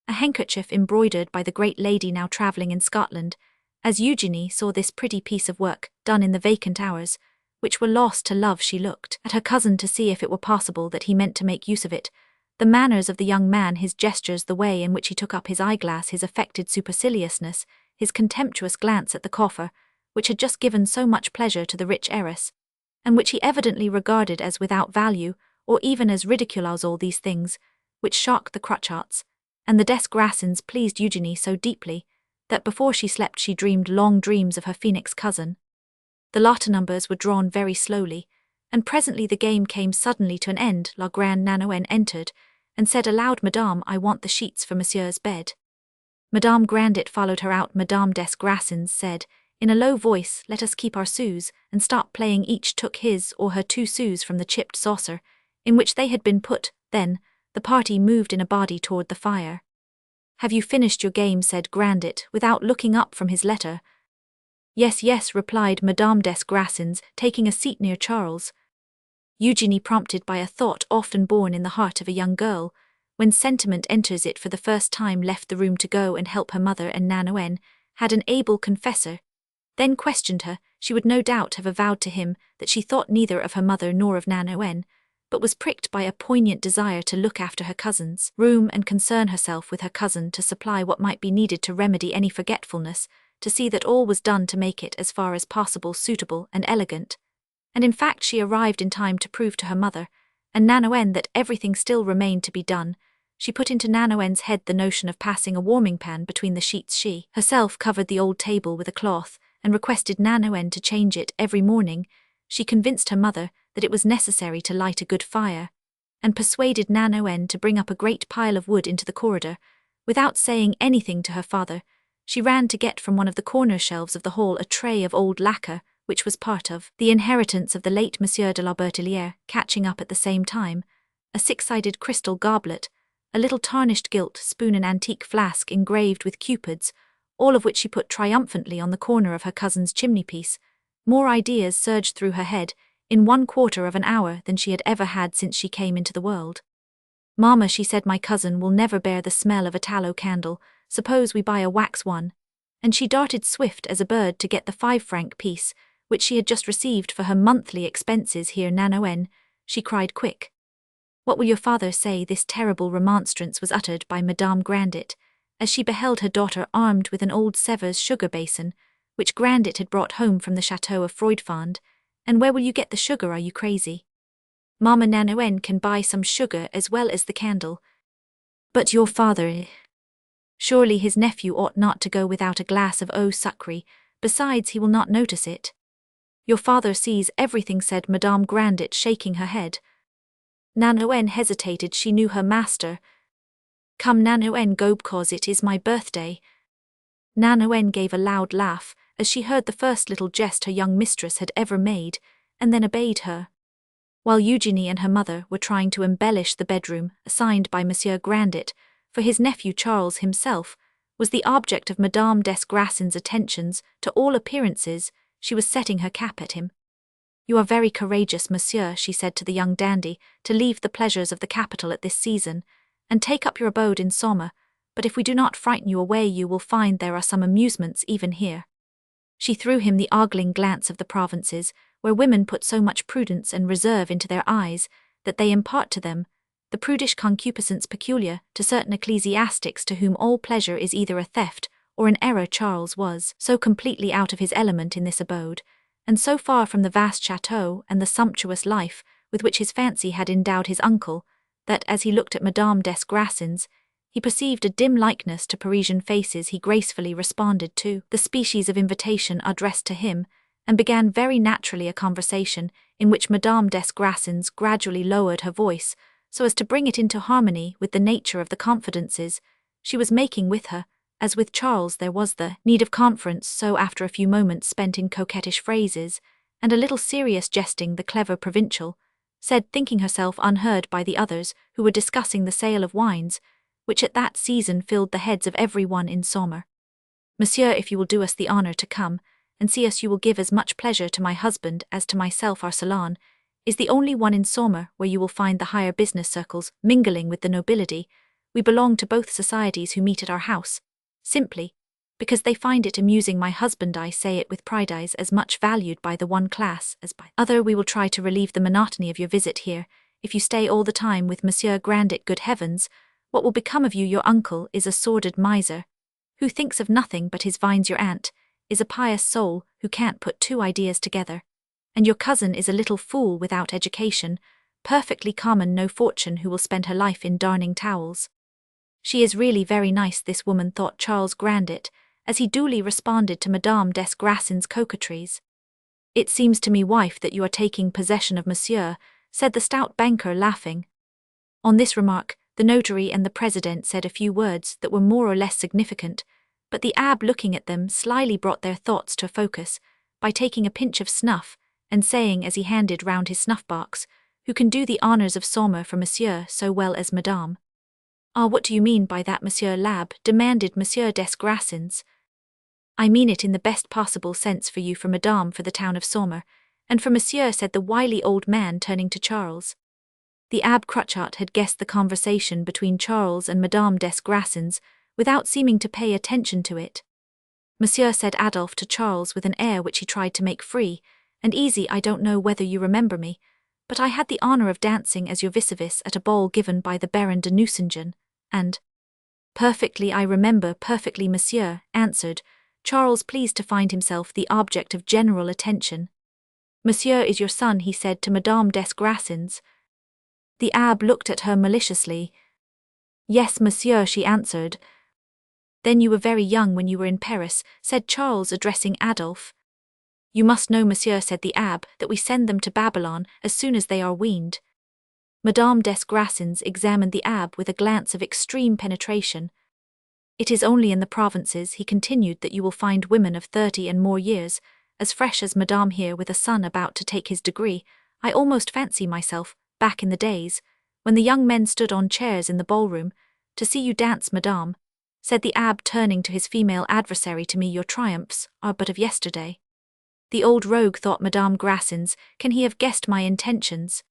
a handkerchief embroidered by the great lady now travelling in Scotland. As Eugenie saw this pretty piece of work done in the vacant hours, which were lost to love, she looked at her cousin to see if it were possible that he meant to make use of it. The manners of the young man, his gestures, the way in which he took up his eyeglass, his affected superciliousness, his contemptuous glance at the coffer, which had just given so much pleasure to the rich heiress, and which he evidently regarded as without value, or even as ridiculous, all these things, which shocked the Crotchats, and the Desgrassins, pleased Eugenie so deeply, that before she slept she dreamed long dreams of her phoenix cousin. The lot numbers were drawn very slowly, and presently the game came suddenly to an end. La Grande Nanoën entered, and said aloud, "Madame, I want the sheets for Monsieur's bed." Madame Grandet followed her out. Madame Desgrassins said, in a low voice, "Let us keep our sous, and stop playing." Each took his or her 2 sous from the chipped saucer, in which they had been put. Then the party moved in a body toward the fire. "Have you finished your game?" said Grandet, without looking up from his letter. "Yes, yes," replied Madame Desgrassins, taking a seat near Charles. Eugenie, prompted by a thought often born in the heart of a young girl, when sentiment enters it for the first time, left the room to go and help her mother and Nanoën, had an able confessor, then questioned her. She would no doubt have avowed to him that she thought neither of her mother nor of Nanoën, but was pricked by a poignant desire to look after her cousin's room and concern herself with her cousin, to supply what might be needed to remedy any forgetfulness, to see that all was done to make it as far as possible suitable and elegant. And in fact she arrived in time to prove to her mother and Nanoën that everything still remained to be done. She put into Nanoën's head the notion of passing a warming pan between the sheets. She herself covered the old table with a cloth, and requested Nanoën to change it every morning. She convinced her mother that it was necessary to light a good fire, and persuaded Nanoën to bring up a great pile of wood into the corridor. Without saying anything to her father, she ran to get from one of the corner shelves of the hall a tray of old lacquer, which was part of the inheritance of the late Monsieur de la Bertellière, catching up at the same time a 6-sided crystal goblet, a little tarnished gilt spoon, an antique flask engraved with cupids, all of which she put triumphantly on the corner of her cousin's chimney-piece. More ideas surged through her head in 1/4 of an hour than she had ever had since she came into the world. "Mamma," she said, "my cousin will never bear the smell of a tallow candle. Suppose we buy a wax one?" And she darted swift as a bird to get the 5-franc piece, which she had just received for her monthly expenses. "Here, Nanoën," she cried, "quick. What will your father say?" This terrible remonstrance was uttered by Madame Grandet, as she beheld her daughter armed with an old Sevres sugar basin, which Grandet had brought home from the chateau of Froidfond. "And where will you get the sugar? Are you crazy?" "Mamma, Nanoën can buy some sugar as well as the candle." "But your father, surely his nephew ought not to go without a glass of eau sucrée. Besides, he will not notice it." "Your father sees everything," said Madame Grandet, shaking her head. Nanoën hesitated. She knew her master. "Come, Nanoën, go, because it is my birthday." Nanoën gave a loud laugh as she heard the first little jest her young mistress had ever made, and then obeyed her. While Eugenie and her mother were trying to embellish the bedroom assigned by Monsieur Grandet for his nephew, Charles himself was the object of Madame Desgrassins' attentions. To all appearances, she was setting her cap at him. You are very courageous, monsieur, she said to the young dandy, to leave the pleasures of the capital at this season, and take up your abode in Saumur, but if we do not frighten you away you will find there are some amusements even here. She threw him the ogling glance of the provinces, where women put so much prudence and reserve into their eyes, that they impart to them the prudish concupiscence peculiar to certain ecclesiastics to whom all pleasure is either a theft or an error. Charles was so completely out of his element in this abode, and so far from the vast chateau and the sumptuous life with which his fancy had endowed his uncle, that as he looked at Madame des Grassins, he perceived a dim likeness to Parisian faces. He gracefully responded to the species of invitation addressed to him, and began very naturally a conversation in which Madame des Grassins gradually lowered her voice, so as to bring it into harmony with the nature of the confidences she was making with her. As with Charles there was the need of conference, so after a few moments spent in coquettish phrases, and a little serious jesting, the clever provincial said, thinking herself unheard by the others who were discussing the sale of wines, which at that season filled the heads of every one in Saumur: Monsieur, if you will do us the honour to come and see us, you will give as much pleasure to my husband as to myself. Our salon is the only one in Saumur where you will find the higher business circles mingling with the nobility. We belong to both societies who meet at our house, simply because they find it amusing. My husband, I say it with pride, is as much valued by the one class as by the other. We will try to relieve the monotony of your visit here. If you stay all the time with Monsieur Grandet, good heavens, what will become of you? Your uncle is a sordid miser, who thinks of nothing but his vines. Your aunt is a pious soul who can't put two ideas together, and your cousin is a little fool without education, perfectly common, no fortune, who will spend her life in darning towels. She is really very nice, this woman, thought Charles Grandet, as he duly responded to Madame des Grassins' coquetries. It seems to me, wife, that you are taking possession of Monsieur, said the stout banker, laughing. On this remark, the notary and the president said a few words that were more or less significant, but the abbe, looking at them, slyly brought their thoughts to a focus by taking a pinch of snuff and saying, as he handed round his snuff-box, "Who can do the honours of Saumur for Monsieur so well as Madame?" "Ah, what do you mean by that, Monsieur l'Abbe?" demanded Monsieur des Grassins. "I mean it in the best possible sense, for you, for Madame, for the town of Saumur, and for Monsieur," said the wily old man, turning to Charles. The Abbe Cruchot had guessed the conversation between Charles and Madame des Grassins without seeming to pay attention to it. "Monsieur," said Adolphe to Charles with an air which he tried to make free and easy, "I don't know whether you remember me, but I had the honour of dancing as your vis-a-vis at a ball given by the Baron de Nucingen, and—" "Perfectly, I remember, perfectly, Monsieur," answered Charles, pleased to find himself the object of general attention. "Monsieur is your son," he said to Madame des Grassins. The Abbe looked at her maliciously. "Yes, Monsieur," she answered. "Then you were very young when you were in Paris," said Charles, addressing Adolphe. "You must know, Monsieur," said the Abbe, "that we send them to Babylon as soon as they are weaned." Madame des Grassins examined the Abbe with a glance of extreme penetration. "It is only in the provinces," he continued, "that you will find women of 30 and more years, as fresh as Madame here, with a son about to take his degree. I almost fancy myself back in the days when the young men stood on chairs in the ballroom to see you dance, Madame," said the Abbe, turning to his female adversary. "To me your triumphs are but of yesterday." "The old rogue," thought Madame Grassins, "can he have guessed my intentions?"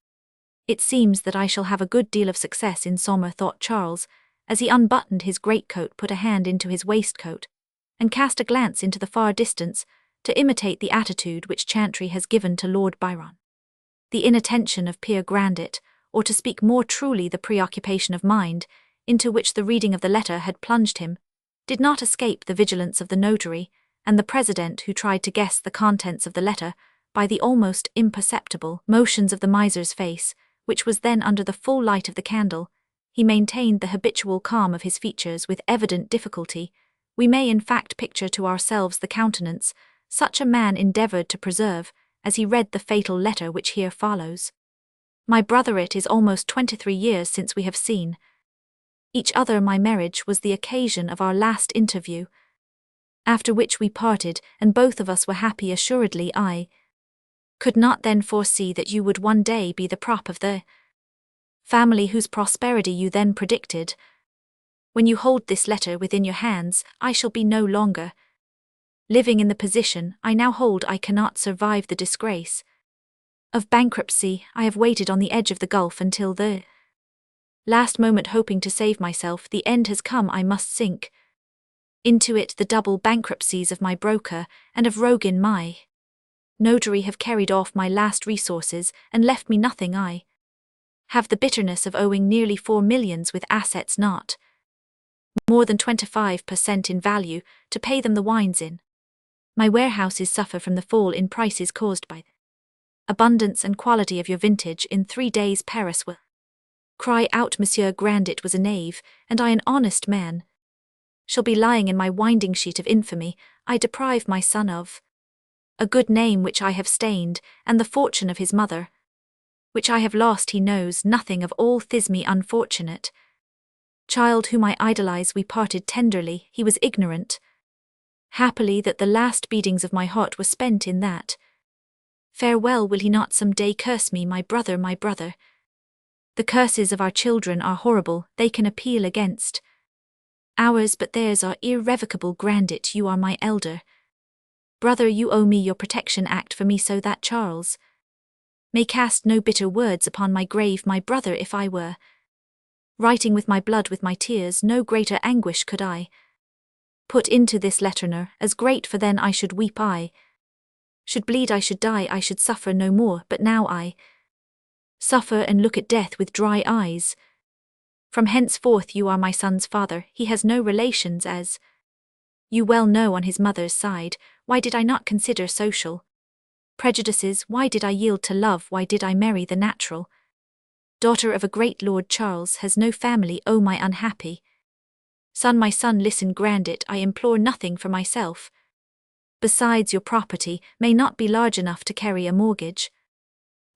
"It seems that I shall have a good deal of success in Saumur," thought Charles, as he unbuttoned his greatcoat, put a hand into his waistcoat, and cast a glance into the far distance to imitate the attitude which Chantry has given to Lord Byron. The inattention of Pierre Grandet, or to speak more truly the preoccupation of mind, into which the reading of the letter had plunged him, did not escape the vigilance of the notary and the president, who tried to guess the contents of the letter by the almost imperceptible motions of the miser's face, which was then under the full light of the candle. He maintained the habitual calm of his features with evident difficulty. We may in fact picture to ourselves the countenance such a man endeavoured to preserve as he read the fatal letter which here follows. "My brother, it is almost 23 years since we have seen each other. My marriage was the occasion of our last interview, after which we parted, and both of us were happy. Assuredly I could not then foresee that you would one day be the prop of the family whose prosperity you then predicted. When you hold this letter within your hands, I shall be no longer living in the position I now hold. I cannot survive the disgrace of bankruptcy. I have waited on the edge of the gulf until the last moment, hoping to save myself. The end has come. I must sink into it. The double bankruptcies of my broker and of Rogan my notary have carried off my last resources and left me nothing. I have the bitterness of owing nearly 4 millions with assets not more than 25% in value to pay them the wines in. My warehouses suffer from the fall in prices caused by the abundance and quality of your vintage. In 3 days Paris will cry out, Monsieur Grandet was a knave, and I an honest man. Shall be lying in my winding sheet of infamy. I deprive my son of a good name which I have stained, and the fortune of his mother, which I have lost. He knows nothing of all this, me unfortunate child whom I idolize. We parted tenderly. He was ignorant, happily, that the last beatings of my heart were spent in that farewell. Will he not some day curse me, my brother, my brother? The curses of our children are horrible. They can appeal against ours, but theirs are irrevocable. Grandet, you are my elder brother. You owe me your protection. Act for me so that Charles may cast no bitter words upon my grave. My brother, if I were writing with my blood, with my tears, no greater anguish could I put into this letter, nor as great, for then I should weep, I should bleed, I should die, I should suffer no more. But now I suffer and look at death with dry eyes. From henceforth you are my son's father. He has no relations, as you well know, on his mother's side. Why did I not consider social prejudices? Why did I yield to love? Why did I marry the natural daughter of a great Lord? Charles has no family. Oh, my unhappy son, my son, listen, Grandet, I implore nothing for myself. Besides, your property may not be large enough to carry a mortgage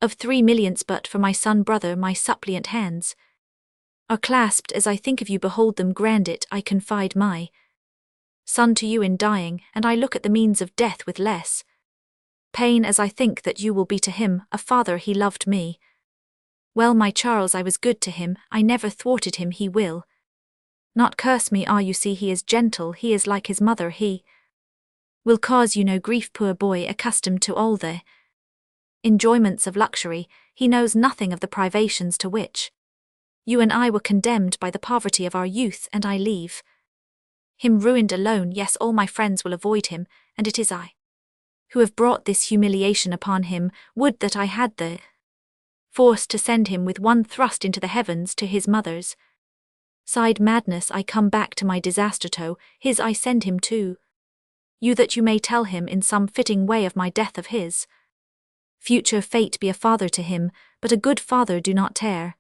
of 3 millions, but for my son, brother, my suppliant hands are clasped as I think of you. Behold them, Grandet, I confide my son to you in dying, and I look at the means of death with less pain, as I think that you will be to him a father. He loved me well, my Charles. I was good to him. I never thwarted him. He will not curse me. You see, he is gentle. He is like his mother. He will cause you no grief. Poor boy, accustomed to all the enjoyments of luxury, he knows nothing of the privations to which you and I were condemned by the poverty of our youth, and I leave him ruined, alone. Yes, all my friends will avoid him, and it is I who have brought this humiliation upon him. Would that I had the force to send him with one thrust into the heavens to his mother's side. Madness, I come back to my disaster. To his I send him to you, that you may tell him in some fitting way of my death, of his future fate. Be a father to him, but a good father. Do not tear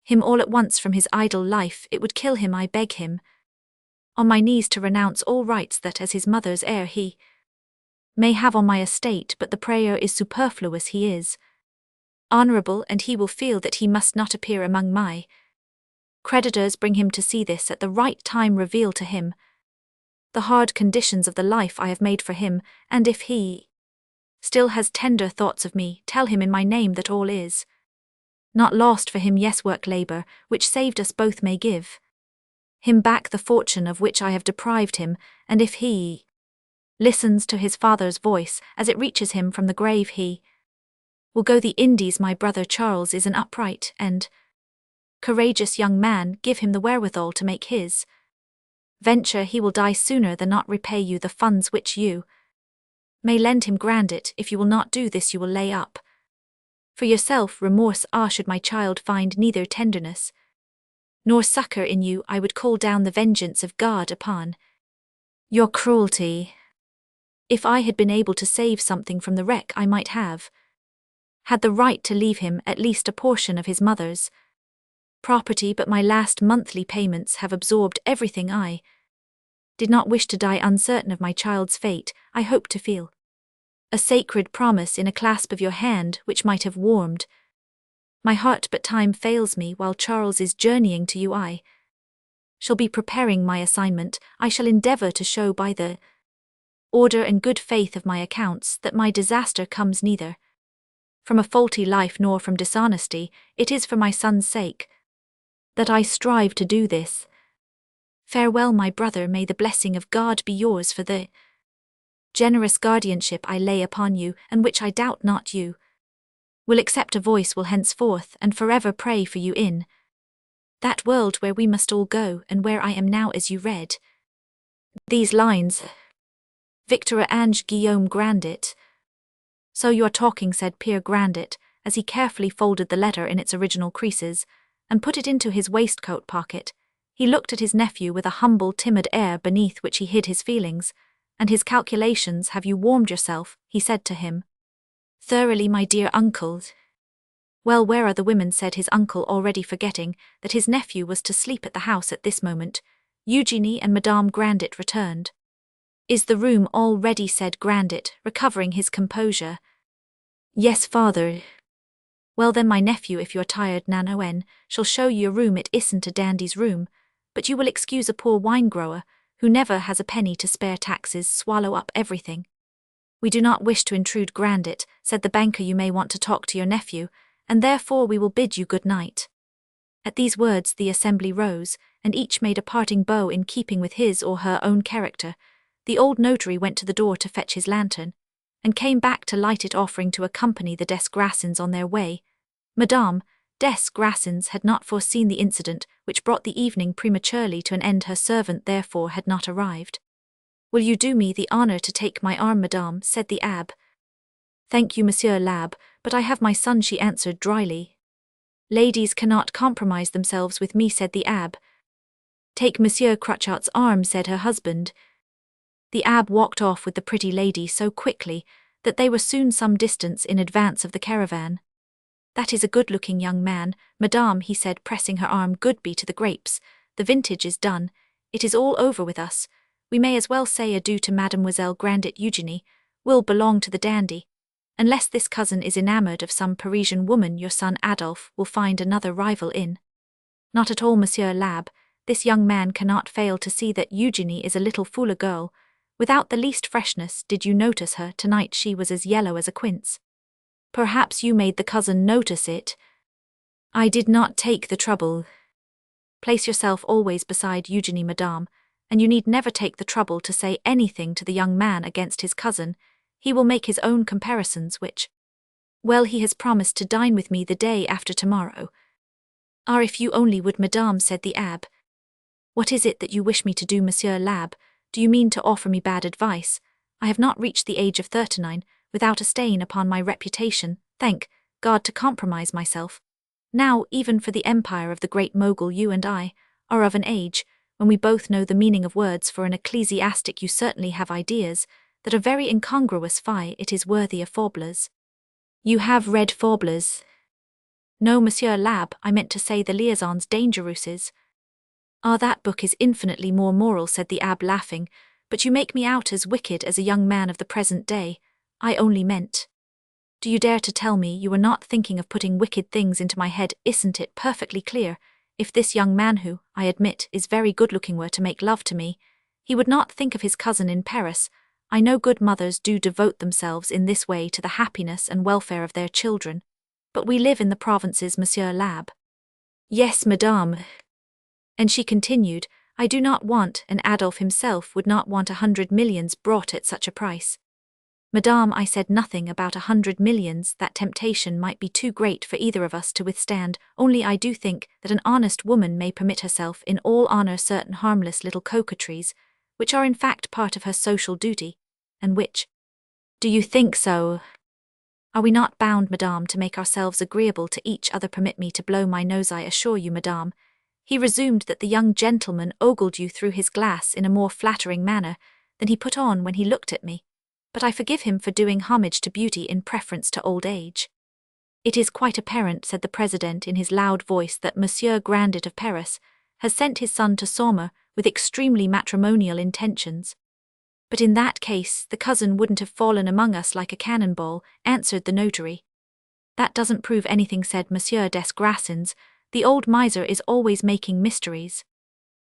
him all at once from his idle life. It would kill him. I beg him on my knees to renounce all rights that as his mother's heir he may have on my estate, but the prayer is superfluous. He is honorable, and he will feel that he must not appear among my creditors. Bring him to see this at the right time. Reveal to him the hard conditions of the life I have made for him, and if he still has tender thoughts of me, tell him in my name that all is not lost for him. Yes, work labor, which saved us both, may give him back the fortune of which I have deprived him, and if he listens to his father's voice as it reaches him from the grave, he will go the Indies. My brother Charles is an upright and courageous young man. Give him the wherewithal to make his venture. He will die sooner than not repay you the funds which you may lend him. Grandet, if you will not do this, you will lay up for yourself remorse. Should my child find neither tenderness nor succor in you, I would call down the vengeance of God upon your cruelty. If I had been able to save something from the wreck, I might have had the right to leave him at least a portion of his mother's property, but my last monthly payments have absorbed everything. I did not wish to die uncertain of my child's fate. I hope to feel a sacred promise in a clasp of your hand which might have warmed my heart, but time fails me. While Charles is journeying to you, I shall be preparing my assignment. I shall endeavor to show by the order and good faith of my accounts that my disaster comes neither from a faulty life nor from dishonesty. It is for my son's sake that I strive to do this. Farewell, my brother. May the blessing of God be yours for the generous guardianship I lay upon you, and which I doubt not you will accept a voice will henceforth and forever pray for you in that world where we must all go and where I am now as you read these lines. Victor Ange Guillaume Grandet. So you are talking, said Pierre Grandet, as he carefully folded the letter in its original creases, and put it into his waistcoat pocket. He looked at his nephew with a humble, timid air beneath which he hid his feelings. And his calculations, have you warmed yourself? He said to him. Thoroughly, my dear uncle. Well, where are the women? Said his uncle, already forgetting that his nephew was to sleep at the house at this moment. Eugenie and Madame Grandet returned. Is the room all ready? Said Grandet, recovering his composure. Yes, father. Well then, my nephew, if you're tired, Nanoen, shall show you a room. It isn't a dandy's room, but you will excuse a poor wine-grower, who never has a penny to spare, taxes swallow up everything. We do not wish to intrude, Grandet, said the banker. You may want to talk to your nephew, and therefore we will bid you good night. At these words the assembly rose, and each made a parting bow in keeping with his or her own character. The old notary went to the door to fetch his lantern, and came back to light it, offering to accompany the Desgrassins on their way. Madame Desgrassins had not foreseen the incident which brought the evening prematurely to an end. Her servant therefore had not arrived. Will you do me the honour to take my arm, madame? Said the abbe. Thank you, monsieur l'abbe, but I have my son, she answered dryly. Ladies cannot compromise themselves with me, said the abbe. Take Monsieur Cruchot's arm, said her husband. The abbe walked off with the pretty lady so quickly that they were soon some distance in advance of the caravan. That is a good-looking young man, madame, he said, pressing her arm. Good be to the grapes, the vintage is done, it is all over with us. We may as well say adieu to Mademoiselle Grandet. Eugenie will belong to the dandy. Unless this cousin is enamoured of some Parisian woman, your son Adolphe will find another rival in. Not at all, monsieur l'abbe. This young man cannot fail to see that Eugenie is a little fool, a girl without the least freshness. Did you notice her tonight? She was as yellow as a quince. Perhaps you made the cousin notice it. I did not take the trouble. Place yourself always beside Eugenie, madame, and you need never take the trouble to say anything to the young man against his cousin. He will make his own comparisons, which... Well, he has promised to dine with me the day after tomorrow. Ah, if you only would, madame, said the abbe. What is it that you wish me to do, monsieur l'abbe? Do you mean to offer me bad advice? I have not reached the age of 39, without a stain upon my reputation, thank God, to compromise myself. Now, even for the empire of the great mogul, you and I are of an age when we both know the meaning of words. For an ecclesiastic you certainly have ideas that are very incongruous. Fie, it is worthy of faublers. You have read faublers? No, monsieur l'abbe, I meant to say the liaisons dangereuses. Ah, that book is infinitely more moral, said the abbe, laughing, but you make me out as wicked as a young man of the present day. I only meant... Do you dare to tell me you were not thinking of putting wicked things into my head? Isn't it perfectly clear? If this young man, who, I admit, is very good-looking, were to make love to me, he would not think of his cousin in Paris. I know good mothers do devote themselves in this way to the happiness and welfare of their children, but we live in the provinces, monsieur l'abbe. Yes, madame. And she continued, I do not want, and Adolphe himself would not want 100 millions brought at such a price. Madame, I said nothing about 100 millions. That temptation might be too great for either of us to withstand, only I do think that an honest woman may permit herself in all honour certain harmless little coquetries, which are in fact part of her social duty, and which... Do you think so? Are we not bound, madame, to make ourselves agreeable to each other? Permit me to blow my nose. I assure you, madame, he resumed, that the young gentleman ogled you through his glass in a more flattering manner than he put on when he looked at me. But I forgive him for doing homage to beauty in preference to old age. It is quite apparent, said the president in his loud voice, that Monsieur Grandet of Paris has sent his son to Saumur with extremely matrimonial intentions. But in that case the cousin wouldn't have fallen among us like a cannonball, answered the notary. That doesn't prove anything, said Monsieur Desgrassins. The old miser is always making mysteries.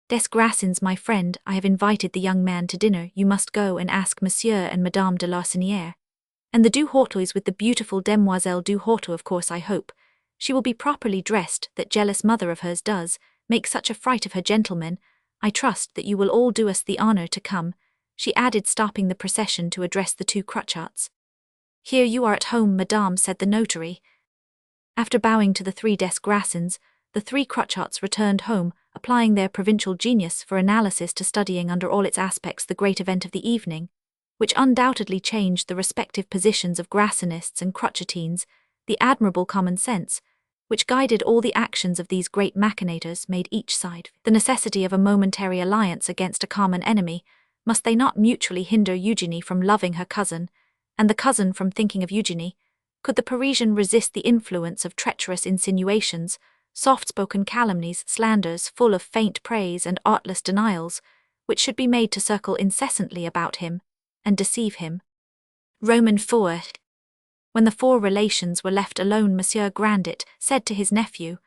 Desgrassins, my friend, I have invited the young man to dinner. You must go and ask Monsieur and Madame de Larsinière. And the du Hortois with the beautiful Demoiselle du Horto, of course, I hope. She will be properly dressed. That jealous mother of hers does make such a fright of her gentlemen. I trust that you will all do us the honour to come, she added, stopping the procession to address the two Cruchots. Here you are at home, madame, said the notary. After bowing to the 3 Desgrassins, the 3 Crotchets returned home, applying their provincial genius for analysis to studying under all its aspects the great event of the evening, which undoubtedly changed the respective positions of Grassinists and Crotchetines. The admirable common sense, which guided all the actions of these great machinators, made each side the necessity of a momentary alliance against a common enemy. Must they not mutually hinder Eugenie from loving her cousin, and the cousin from thinking of Eugenie? Could the Parisian resist the influence of treacherous insinuations, soft-spoken calumnies, slanders full of faint praise and artless denials, which should be made to circle incessantly about him, and deceive him? Roman 4. When the 4 relations were left alone, Monsieur Grandet said to his nephew,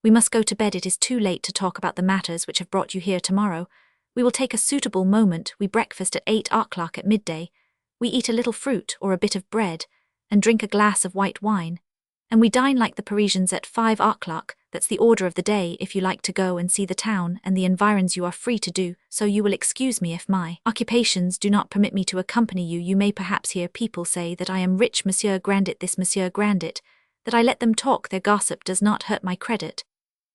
"We must go to bed. It is too late to talk about the matters which have brought you here tomorrow. We will take a suitable moment. We breakfast at 8 o'clock at midday. We eat a little fruit or a bit of bread, and drink a glass of white wine. And we dine like the Parisians at 5 o'clock. That's the order of the day. If you like to go and see the town and the environs, you are free to do so. You will excuse me if my occupations do not permit me to accompany you. You may perhaps hear people say that I am rich, Monsieur Grandet, this Monsieur Grandet, that I let them talk. Their gossip does not hurt my credit.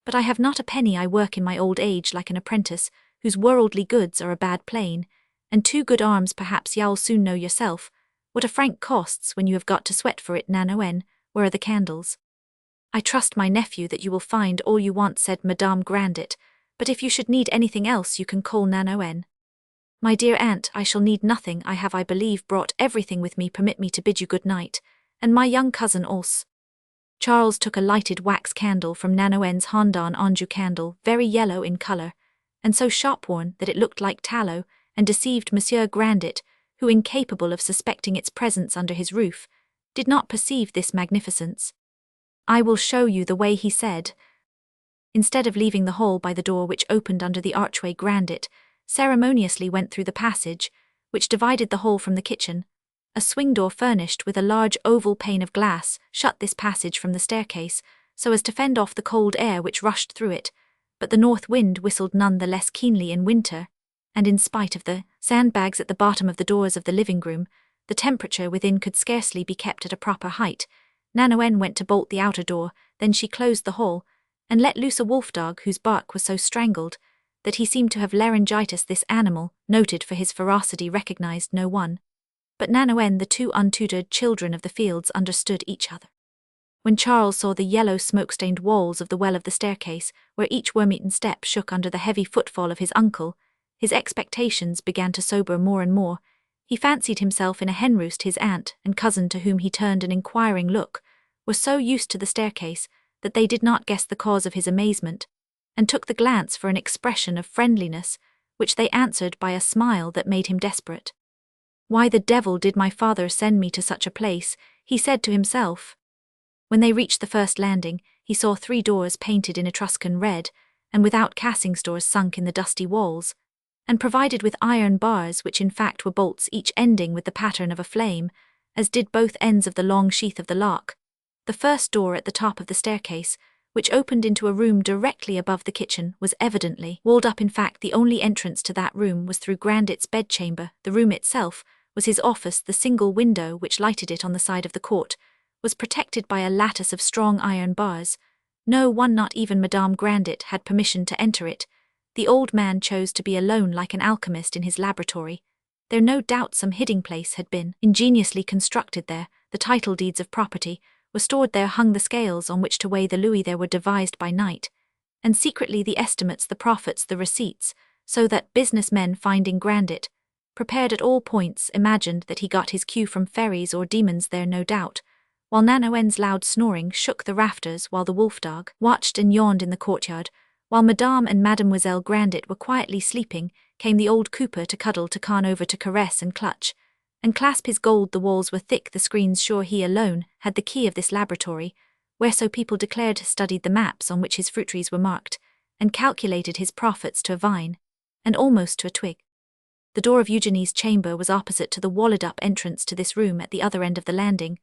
But I have not a penny. I work in my old age like an apprentice, whose worldly goods are a bad plane, and 2 good arms. Perhaps you'll soon know yourself what a franc costs when you have got to sweat for it. Nanoen, where are the candles?" "I trust, my nephew, that you will find all you want," said Madame Grandet, "but if you should need anything else you can call Nanoen." "My dear aunt, I shall need nothing. I have, I believe, brought everything with me. Permit me to bid you good night, and my young cousin also." Charles took a lighted wax candle from Nanoen's Hendon Anjou candle, very yellow in colour, and so sharp-worn that it looked like tallow, and deceived Monsieur Grandet, who, incapable of suspecting its presence under his roof, did not perceive this magnificence. "I will show you the way," he said. Instead of leaving the hall by the door which opened under the archway, Grandet ceremoniously went through the passage, which divided the hall from the kitchen. A swing door furnished with a large oval pane of glass shut this passage from the staircase, so as to fend off the cold air which rushed through it, but the north wind whistled none the less keenly in winter, and in spite of the sandbags at the bottom of the doors of the living-room, the temperature within could scarcely be kept at a proper height. Nanoen went to bolt the outer door, then she closed the hall, and let loose a wolf-dog whose bark was so strangled that he seemed to have laryngitis. This animal, noted for his ferocity, recognized no one but Nanoen. The 2 untutored children of the fields understood each other. When Charles saw the yellow smoke-stained walls of the well of the staircase, where each worm-eaten step shook under the heavy footfall of his uncle, his expectations began to sober more and more. He fancied himself in a hen-roost. His aunt and cousin, to whom he turned an inquiring look, were so used to the staircase that they did not guess the cause of his amazement, and took the glance for an expression of friendliness, which they answered by a smile that made him desperate. "Why the devil did my father send me to such a place?" he said to himself. When they reached the first landing, he saw 3 doors painted in Etruscan red, and without castings, doors sunk in the dusty walls, and provided with iron bars, which in fact were bolts, each ending with the pattern of a flame, as did both ends of the long sheath of the lock. The first door at the top of the staircase, which opened into a room directly above the kitchen, was evidently walled up. In fact, the only entrance to that room was through Grandet's bedchamber. The room itself was his office. The single window which lighted it on the side of the court was protected by a lattice of strong iron bars. No one, not even Madame Grandet, had permission to enter it. The old man chose to be alone like an alchemist in his laboratory. There no doubt some hiding place had been ingeniously constructed there. The title deeds of property were stored there, hung the scales on which to weigh the louis there were devised by night, and secretly the estimates, the profits, the receipts, so that businessmen, finding Grandet prepared at all points, imagined that he got his cue from fairies or demons there, no doubt, while Nanoen's loud snoring shook the rafters, while the wolf-dog watched and yawned in the courtyard. While Madame and Mademoiselle Grandet were quietly sleeping, came the old cooper to cuddle, to con over, to caress and clutch, and clasp his gold. The walls were thick, the screens sure. He alone had the key of this laboratory, where, so people declared, studied the maps on which his fruit trees were marked, and calculated his profits to a vine, and almost to a twig. The door of Eugenie's chamber was opposite to the walled-up entrance to this room. At the other end of the landing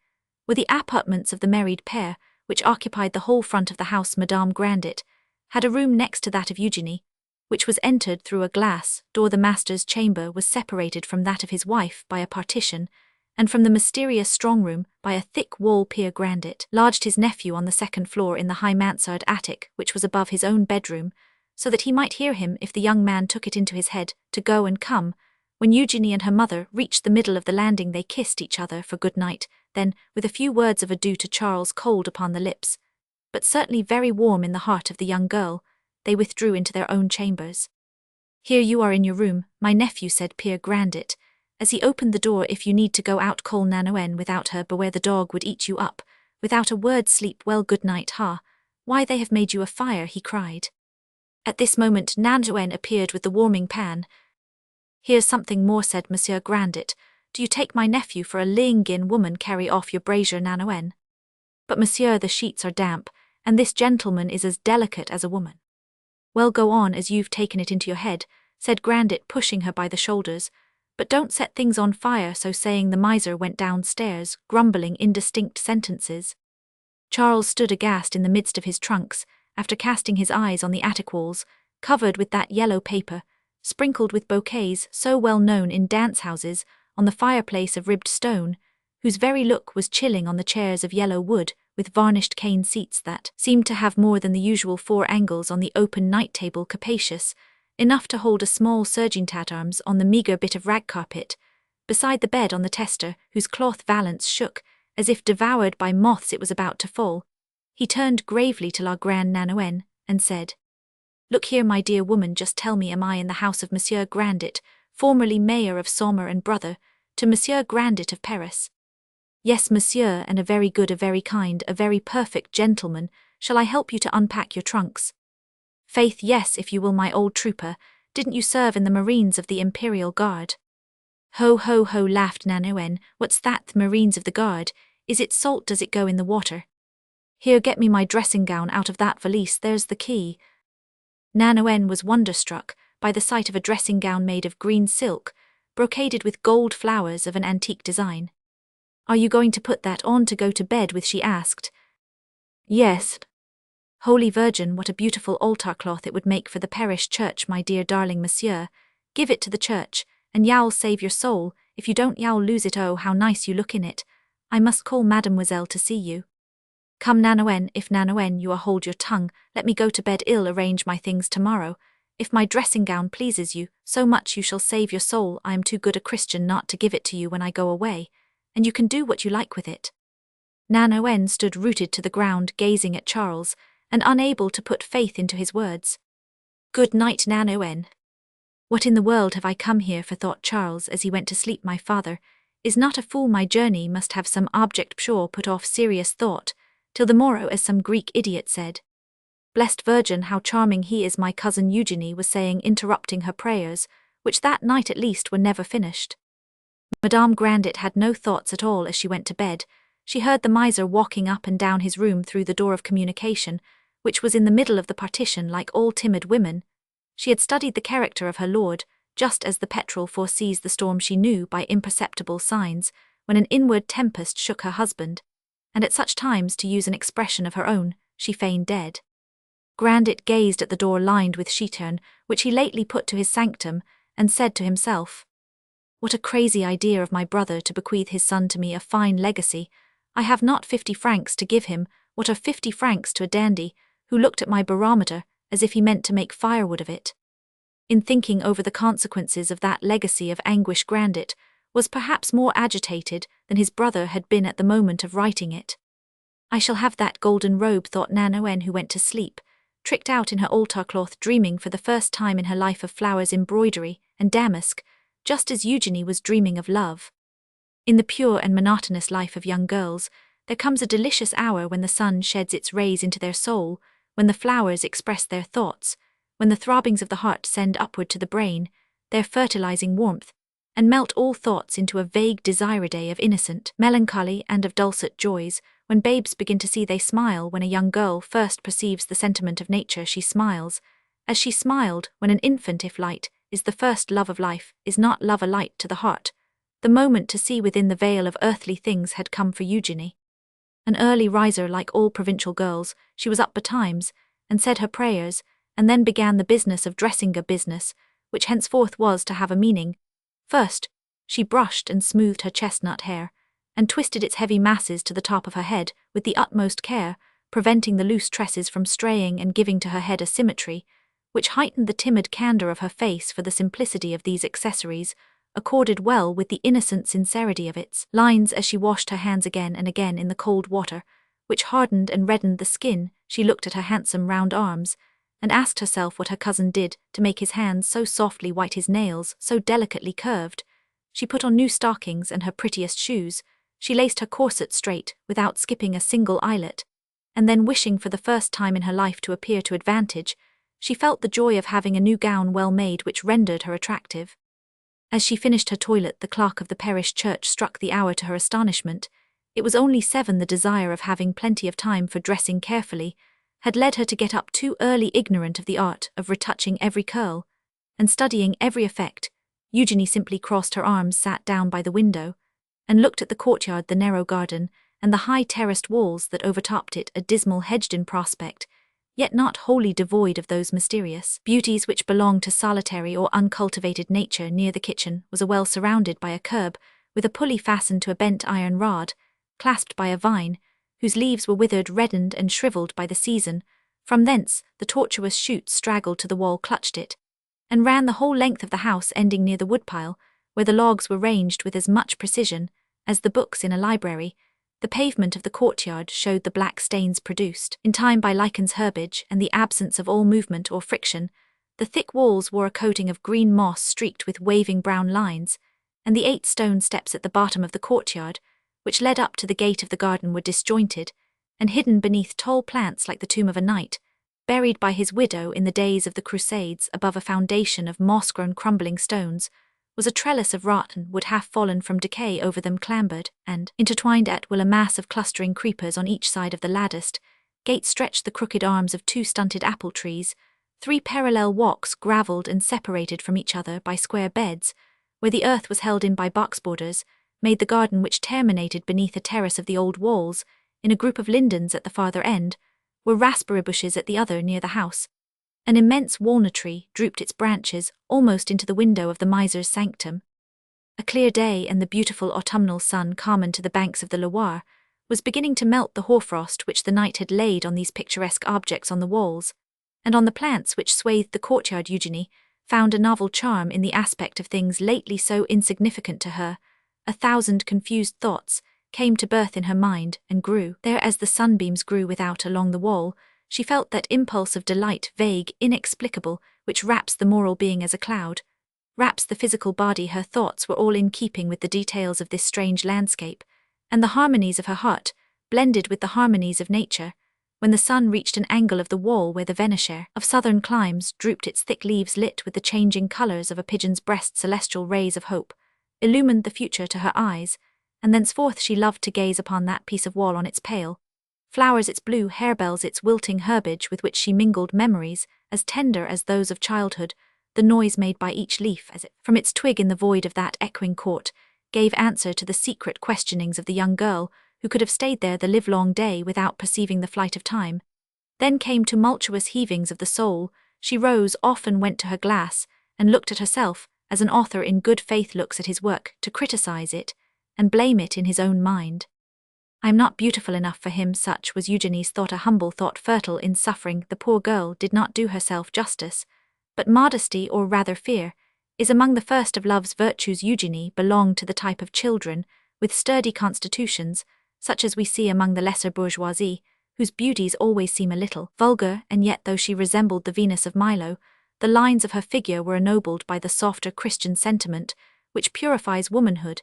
were the apartments of the married pair, which occupied the whole front of the house. Madame Grandet had a room next to that of Eugenie, which was entered through a glass door. The master's chamber was separated from that of his wife by a partition, and from the mysterious strong-room, by a thick wall, Père Grandet lodged his nephew on the second floor in the high mansard attic which was above his own bedroom, so that he might hear him if the young man took it into his head to go and come. When Eugenie and her mother reached the middle of the landing, they kissed each other for good night, then, with a few words of adieu to Charles, cold upon the lips, but certainly very warm in the heart of the young girl, they withdrew into their own chambers. "Here you are in your room, my nephew," said Père Grandet, as he opened the door. "If you need to go out, call Nanoen. Without her, beware, the dog would eat you up. Without a word, sleep well. Good night." "Ha! Why, they have made you a fire," he cried. At this moment Nanoen appeared with the warming pan. "Here's something more," said Monsieur Grandet. "Do you take my nephew for a Lingin woman? Carry off your brazier, Nanoen." "But monsieur, the sheets are damp, and this gentleman is as delicate as a woman." "Well, go on as you've taken it into your head," said Grandet, pushing her by the shoulders, "but don't set things on fire." So saying, the miser went downstairs, grumbling indistinct sentences. Charles stood aghast in the midst of his trunks, after casting his eyes on the attic walls, covered with that yellow paper, sprinkled with bouquets so well known in dance-houses, on the fireplace of ribbed stone, whose very look was chilling, on the chairs of yellow wood, with varnished cane seats that seemed to have more than the usual 4 angles, on the open night-table, capacious, enough to hold a small surging tatarms, on the meagre bit of rag carpet, beside the bed, on the tester, whose cloth valance shook, as if devoured by moths it was about to fall. He turned gravely to La Grande Nanoen, and said, "Look here, my dear woman, just tell me, am I in the house of Monsieur Grandet, formerly mayor of Saumur and brother to Monsieur Grandet of Paris?" "Yes, monsieur, and a very good, a very kind, a very perfect gentleman. Shall I help you to unpack your trunks?" "Faith, yes, if you will, my old trooper. Didn't you serve in the Marines of the Imperial Guard?" "Ho, ho, ho," laughed Nanoen. "What's that? The Marines of the Guard? Is it salt? Does it go in the water? Here, get me my dressing gown out of that valise, there's the key." Nanoen was wonderstruck by the sight of a dressing gown made of green silk, brocaded with gold flowers of an antique design. "Are you going to put that on to go to bed with?" she asked. "Yes." "Holy Virgin, what a beautiful altar cloth it would make for the parish church, my dear darling monsieur. Give it to the church, and you'll save your soul. If you don't, you'll lose it. Oh, how nice you look in it. I must call mademoiselle to see you." "Come, Nanoen, if Nanoen, you are, hold your tongue. Let me go to bed. I'll arrange my things tomorrow. If my dressing gown pleases you so much, you shall save your soul. I am too good a Christian not to give it to you when I go away, and you can do what you like with it." Nanoen stood rooted to the ground, gazing at Charles, and unable to put faith into his words. "Good night, Nanoen." "What in the world have I come here for?" thought Charles as he went to sleep. "My father is not a fool. My journey must have some object. Sure, put off serious thought till the morrow, as some Greek idiot said. Blessed Virgin, how charming he is!" my cousin Eugenie was saying, interrupting her prayers, which that night at least were never finished. Madame Grandet had no thoughts at all as she went to bed. She heard the miser walking up and down his room through the door of communication, which was in the middle of the partition. Like all timid women, she had studied the character of her lord, just as the petrel foresees the storm. She knew by imperceptible signs when an inward tempest shook her husband, and at such times, to use an expression of her own, she feigned dead. Grandet gazed at the door lined with sheeturn, which he lately put to his sanctum, and said to himself, "What a crazy idea of my brother to bequeath his son to me, a fine legacy. I have not 50 francs to give him. What are 50 francs to a dandy, who looked at my barometer as if he meant to make firewood of it?" In thinking over the consequences of that legacy of anguish, Grandet was perhaps more agitated than his brother had been at the moment of writing it. "I shall have that golden robe," thought Nanoen, who went to sleep, tricked out in her altar cloth, dreaming for the first time in her life of flowers, embroidery, and damask, just as Eugenie was dreaming of love. In the pure and monotonous life of young girls, there comes a delicious hour when the sun sheds its rays into their soul, when the flowers express their thoughts, when the throbbings of the heart send upward to the brain their fertilizing warmth, and melt all thoughts into a vague desire-day of innocent melancholy and of dulcet joys, when babes begin to see they smile. When a young girl first perceives the sentiment of nature, she smiles, as she smiled when an infant. If light is the first love of life, is not love a light to the heart? The moment to see within the veil of earthly things had come for Eugenie. An early riser, like all provincial girls, she was up betimes, and said her prayers, and then began the business of dressing, a business which henceforth was to have a meaning. First, She brushed and smoothed her chestnut hair, and twisted its heavy masses to the top of her head with the utmost care, preventing the loose tresses from straying and giving to her head a symmetry, which heightened the timid candor of her face, for the simplicity of these accessories accorded well with the innocent sincerity of its lines as she washed her hands again and again in the cold water, which hardened and reddened the skin. She looked at her handsome round arms, and asked herself what her cousin did to make his hands so softly white, his nails so delicately curved. She put on new stockings and her prettiest shoes. She laced her corset straight, without skipping a single eyelet, and then, wishing for the first time in her life to appear to advantage, she felt the joy of having a new gown well made, which rendered her attractive. As she finished her toilet, the clock of the parish church struck the hour. To her astonishment, it was only 7. The desire of having plenty of time for dressing carefully had led her to get up too early, ignorant of the art of retouching every curl and studying every effect. Eugenie simply crossed her arms, sat down by the window, and looked at the courtyard, the narrow garden, and the high terraced walls that overtopped it, a dismal hedged-in prospect, yet not wholly devoid of those mysterious beauties which belong to solitary or uncultivated nature. Near the kitchen was a well surrounded by a curb, with a pulley fastened to a bent iron rod, clasped by a vine, whose leaves were withered, reddened, and shriveled by the season. From thence the tortuous shoots straggled to the wall, clutched it, and ran the whole length of the house, ending near the woodpile, where the logs were ranged with as much precision as the books in a library. The pavement of the courtyard showed the black stains produced in time by lichens, herbage, and the absence of all movement or friction. The thick walls wore a coating of green moss streaked with waving brown lines, and the 8 stone steps at the bottom of the courtyard, which led up to the gate of the garden, were disjointed and hidden beneath tall plants like the tomb of a knight, buried by his widow in the days of the Crusades. Above a foundation of moss-grown crumbling stones was a trellis of rotten wood, half fallen from decay. Over them clambered and intertwined at will a mass of clustering creepers. On each side of the latticed gate stretched the crooked arms of 2 stunted apple trees. 3 parallel walks, gravelled and separated from each other by square beds, where the earth was held in by box borders, made the garden, which terminated beneath a terrace of the old walls. In a group of lindens at the farther end were raspberry bushes, at the other, near the house, an immense walnut tree drooped its branches almost into the window of the miser's sanctum. A clear day, and the beautiful autumnal sun, common to the banks of the Loire, was beginning to melt the hoarfrost which the night had laid on these picturesque objects on the walls and on the plants which swathed the courtyard. Eugenie found a novel charm in the aspect of things lately so insignificant to her. 1,000 confused thoughts came to birth in her mind and grew there as the sunbeams grew without along the wall. She felt that impulse of delight, vague, inexplicable, which wraps the moral being as a cloud wraps the physical body. Her thoughts were all in keeping with the details of this strange landscape, and the harmonies of her heart blended with the harmonies of nature. When the sun reached an angle of the wall where the venachère of southern climes drooped its thick leaves, lit with the changing colours of a pigeon's breast, celestial rays of hope illumined the future to her eyes, and thenceforth she loved to gaze upon that piece of wall, on its pale flowers, its blue harebells, its wilting herbage, with which she mingled memories as tender as those of childhood. The noise made by each leaf as it from its twig in the void of that echoing court gave answer to the secret questionings of the young girl, who could have stayed there the livelong day without perceiving the flight of time. Then came tumultuous heavings of the soul. She rose, often went to her glass, and looked at herself, as an author in good faith looks at his work, to criticize it and blame it in his own mind. I am not beautiful enough for him. Such was Eugenie's thought, a humble thought, fertile in suffering. The poor girl did not do herself justice, but modesty, or rather fear, is among the first of love's virtues. Eugenie belonged to the type of children with sturdy constitutions, such as we see among the lesser bourgeoisie, whose beauties always seem a little vulgar, and yet, though she resembled the Venus of Milo, the lines of her figure were ennobled by the softer Christian sentiment which purifies womanhood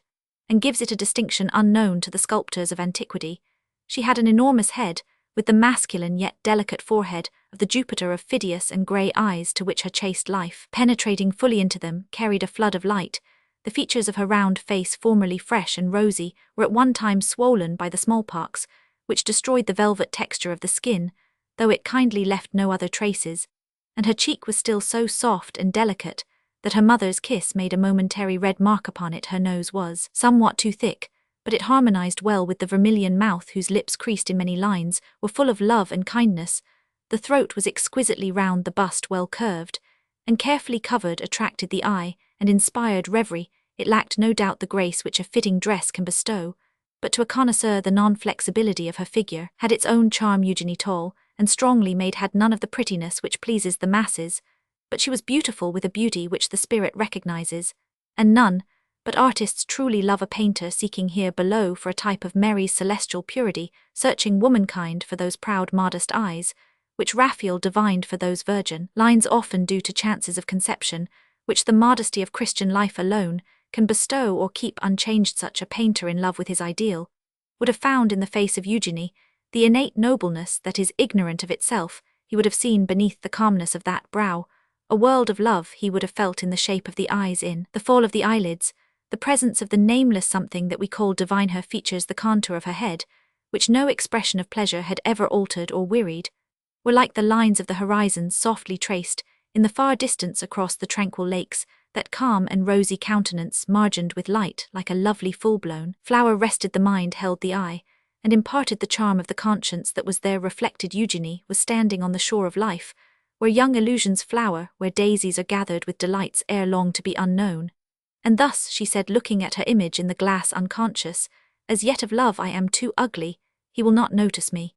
and gives it a distinction unknown to the sculptors of antiquity. She had an enormous head, with the masculine yet delicate forehead of the Jupiter of Phidias, and grey eyes to which her chaste life, penetrating fully into them, carried a flood of light. The features of her round face, formerly fresh and rosy, were at one time swollen by the smallpox, which destroyed the velvet texture of the skin, though it kindly left no other traces, and her cheek was still so soft and delicate that her mother's kiss made a momentary red mark upon it. Her nose was somewhat too thick, but it harmonized well with the vermilion mouth, whose lips, creased in many lines, were full of love and kindness. The throat was exquisitely round, the bust well curved and carefully covered, attracted the eye and inspired reverie. it lacked no doubt the grace which a fitting dress can bestow, but to a connoisseur the non-flexibility of her figure had its own charm. Eugenie, tall and strongly made, had none of the prettiness which pleases the masses, but she was beautiful with a beauty which the spirit recognizes, and none but artists truly love a painter seeking here below for a type of Mary's celestial purity, searching womankind for those proud modest eyes, which Raphael divined for those virgin lines often due to chances of conception, which the modesty of Christian life alone can bestow or keep unchanged. Such a painter in love with his ideal would have found in the face of Eugenie the innate nobleness that is ignorant of itself. He would have seen beneath the calmness of that brow a world of love. He would have felt in the shape of the eyes, in the fall of the eyelids, the presence of the nameless something that we call divine. Her features, the contour of her head, which no expression of pleasure had ever altered or wearied, were like the lines of the horizon softly traced in the far distance across the tranquil lakes. That calm and rosy countenance, margined with light like a lovely full-blown flower, rested the mind, held the eye, and imparted the charm of the conscience that was there reflected. Eugenie was standing on the shore of life, where young illusions flower, where daisies are gathered with delights ere long to be unknown. And thus she said, looking at her image in the glass, unconscious as yet of love, I am too ugly, he will not notice me.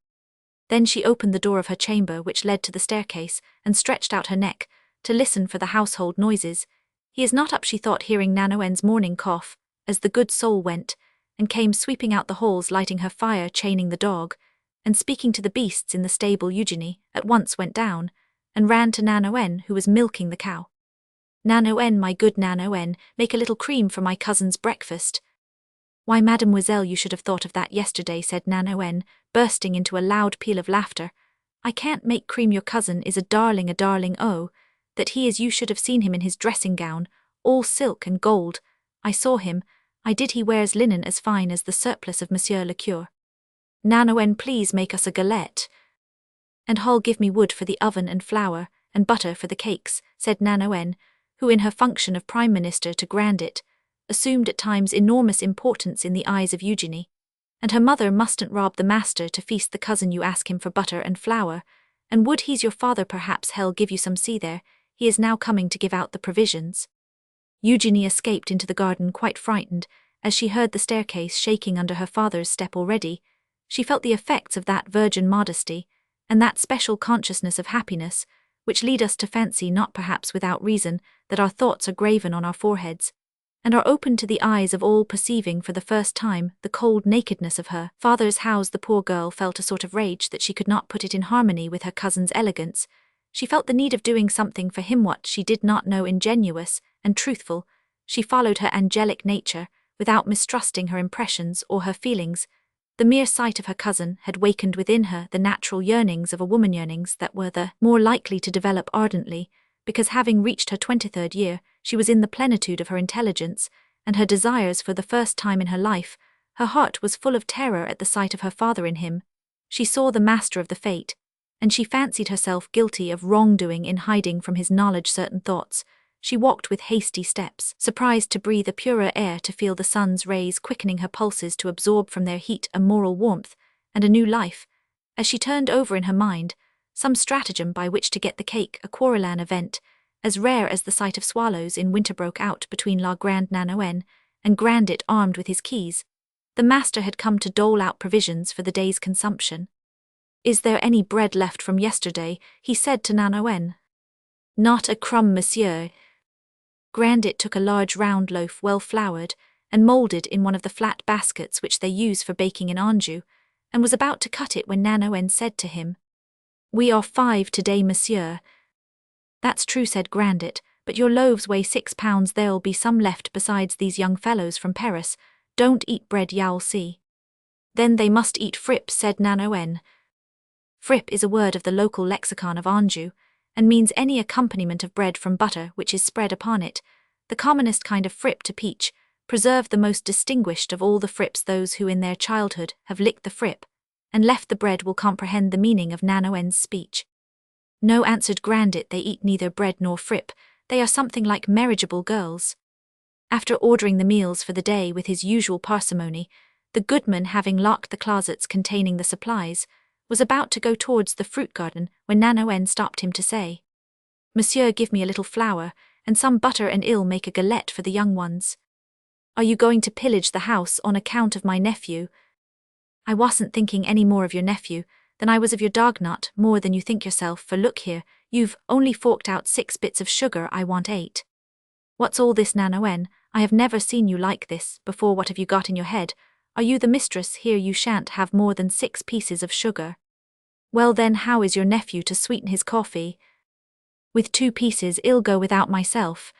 Then she opened the door of her chamber, which led to the staircase, and stretched out her neck to listen for the household noises. He is not up, she thought, hearing Nanoen's morning cough, as the good soul went and came sweeping out the halls, lighting her fire, chaining the dog, and speaking to the beasts in the stable. Eugenie at once went down and ran to Nanoen, who was milking the cow. Nanoen, my good Nanoen, make a little cream for my cousin's breakfast. Why, mademoiselle, you should have thought of that yesterday, said Nanoen, bursting into a loud peal of laughter. I can't make cream. Your cousin is a darling, oh, that he is. You should have seen him in his dressing gown, all silk and gold. I saw him, I did. He wears linen as fine as the surplice of Monsieur le Cure. Nanoen, please make us a galette. And Hall, give me wood for the oven and flour, and butter for the cakes, said Nanoen, who in her function of Prime Minister to Grandet, assumed at times enormous importance in the eyes of Eugenie. And her mother mustn't rob the master to feast the cousin. You ask him for butter and flour, and would. He's your father, perhaps he'll give you some. See there, he is now coming to give out the provisions. Eugenie escaped into the garden quite frightened, as she heard the staircase shaking under her father's step. Already she felt the effects of that virgin modesty, and that special consciousness of happiness, which lead us to fancy, not perhaps without reason, that our thoughts are graven on our foreheads, and are open to the eyes of all, perceiving for the first time the cold nakedness of her father's house. The poor girl felt a sort of rage that she could not put it in harmony with her cousin's elegance. She felt the need of doing something for him, what she did not know. Ingenuous and truthful, she followed her angelic nature, without mistrusting her impressions or her feelings. The mere sight of her cousin had wakened within her the natural yearnings of a woman, yearnings that were the more likely to develop ardently, because having reached her 23rd year, she was in the plenitude of her intelligence, and her desires. For the first time in her life, her heart was full of terror at the sight of her father in him. She saw the master of the fate, and she fancied herself guilty of wrongdoing in hiding from his knowledge certain thoughts. She walked with hasty steps, surprised to breathe a purer air, to feel the sun's rays quickening her pulses, to absorb from their heat a moral warmth and a new life, as she turned over in her mind some stratagem by which to get the cake. A quarrelan event, as rare as the sight of swallows in winter, broke out between La Grande Nanoen and Grandet, armed with his keys. The master had come to dole out provisions for the day's consumption. Is there any bread left from yesterday? He said to Nanoen. Not a crumb, monsieur. Grandet took a large round loaf, well floured and moulded, in one of the flat baskets which they use for baking in Anjou, and was about to cut it when Nanoen said to him, We are 5 today, monsieur. That's true, said Grandet, but your loaves weigh 6 pounds. There'll be some left besides these young fellows from Paris don't eat bread, you'll see. Then they must eat frippe, said Nanoen. Frippe is a word of the local lexicon of Anjou, and means any accompaniment of bread from butter which is spread upon it. The commonest kind of frippe to peach, preserved the most distinguished of all the frippes. Those who in their childhood have licked the frippe and left the bread will comprehend the meaning of Nanoen's speech. No, answered Grandet, they eat neither bread nor frippe, they are something like marriageable girls. After ordering the meals for the day with his usual parsimony, the goodman, having locked the closets containing the supplies, was about to go towards the fruit garden when Nanoen stopped him to say, Monsieur, give me a little flour, and some butter, and I'll make a galette for the young ones. Are you going to pillage the house on account of my nephew? I wasn't thinking any more of your nephew than I was of your dog, not more than you think yourself, for look here, you've only forked out 6 bits of sugar, I want 8. What's all this, Nanoen? I have never seen you like this before. What have you got in your head? Are you the mistress here? You shan't have more than 6 pieces of sugar. Well then, how is your nephew to sweeten his coffee? With 2 pieces I'll go without myself.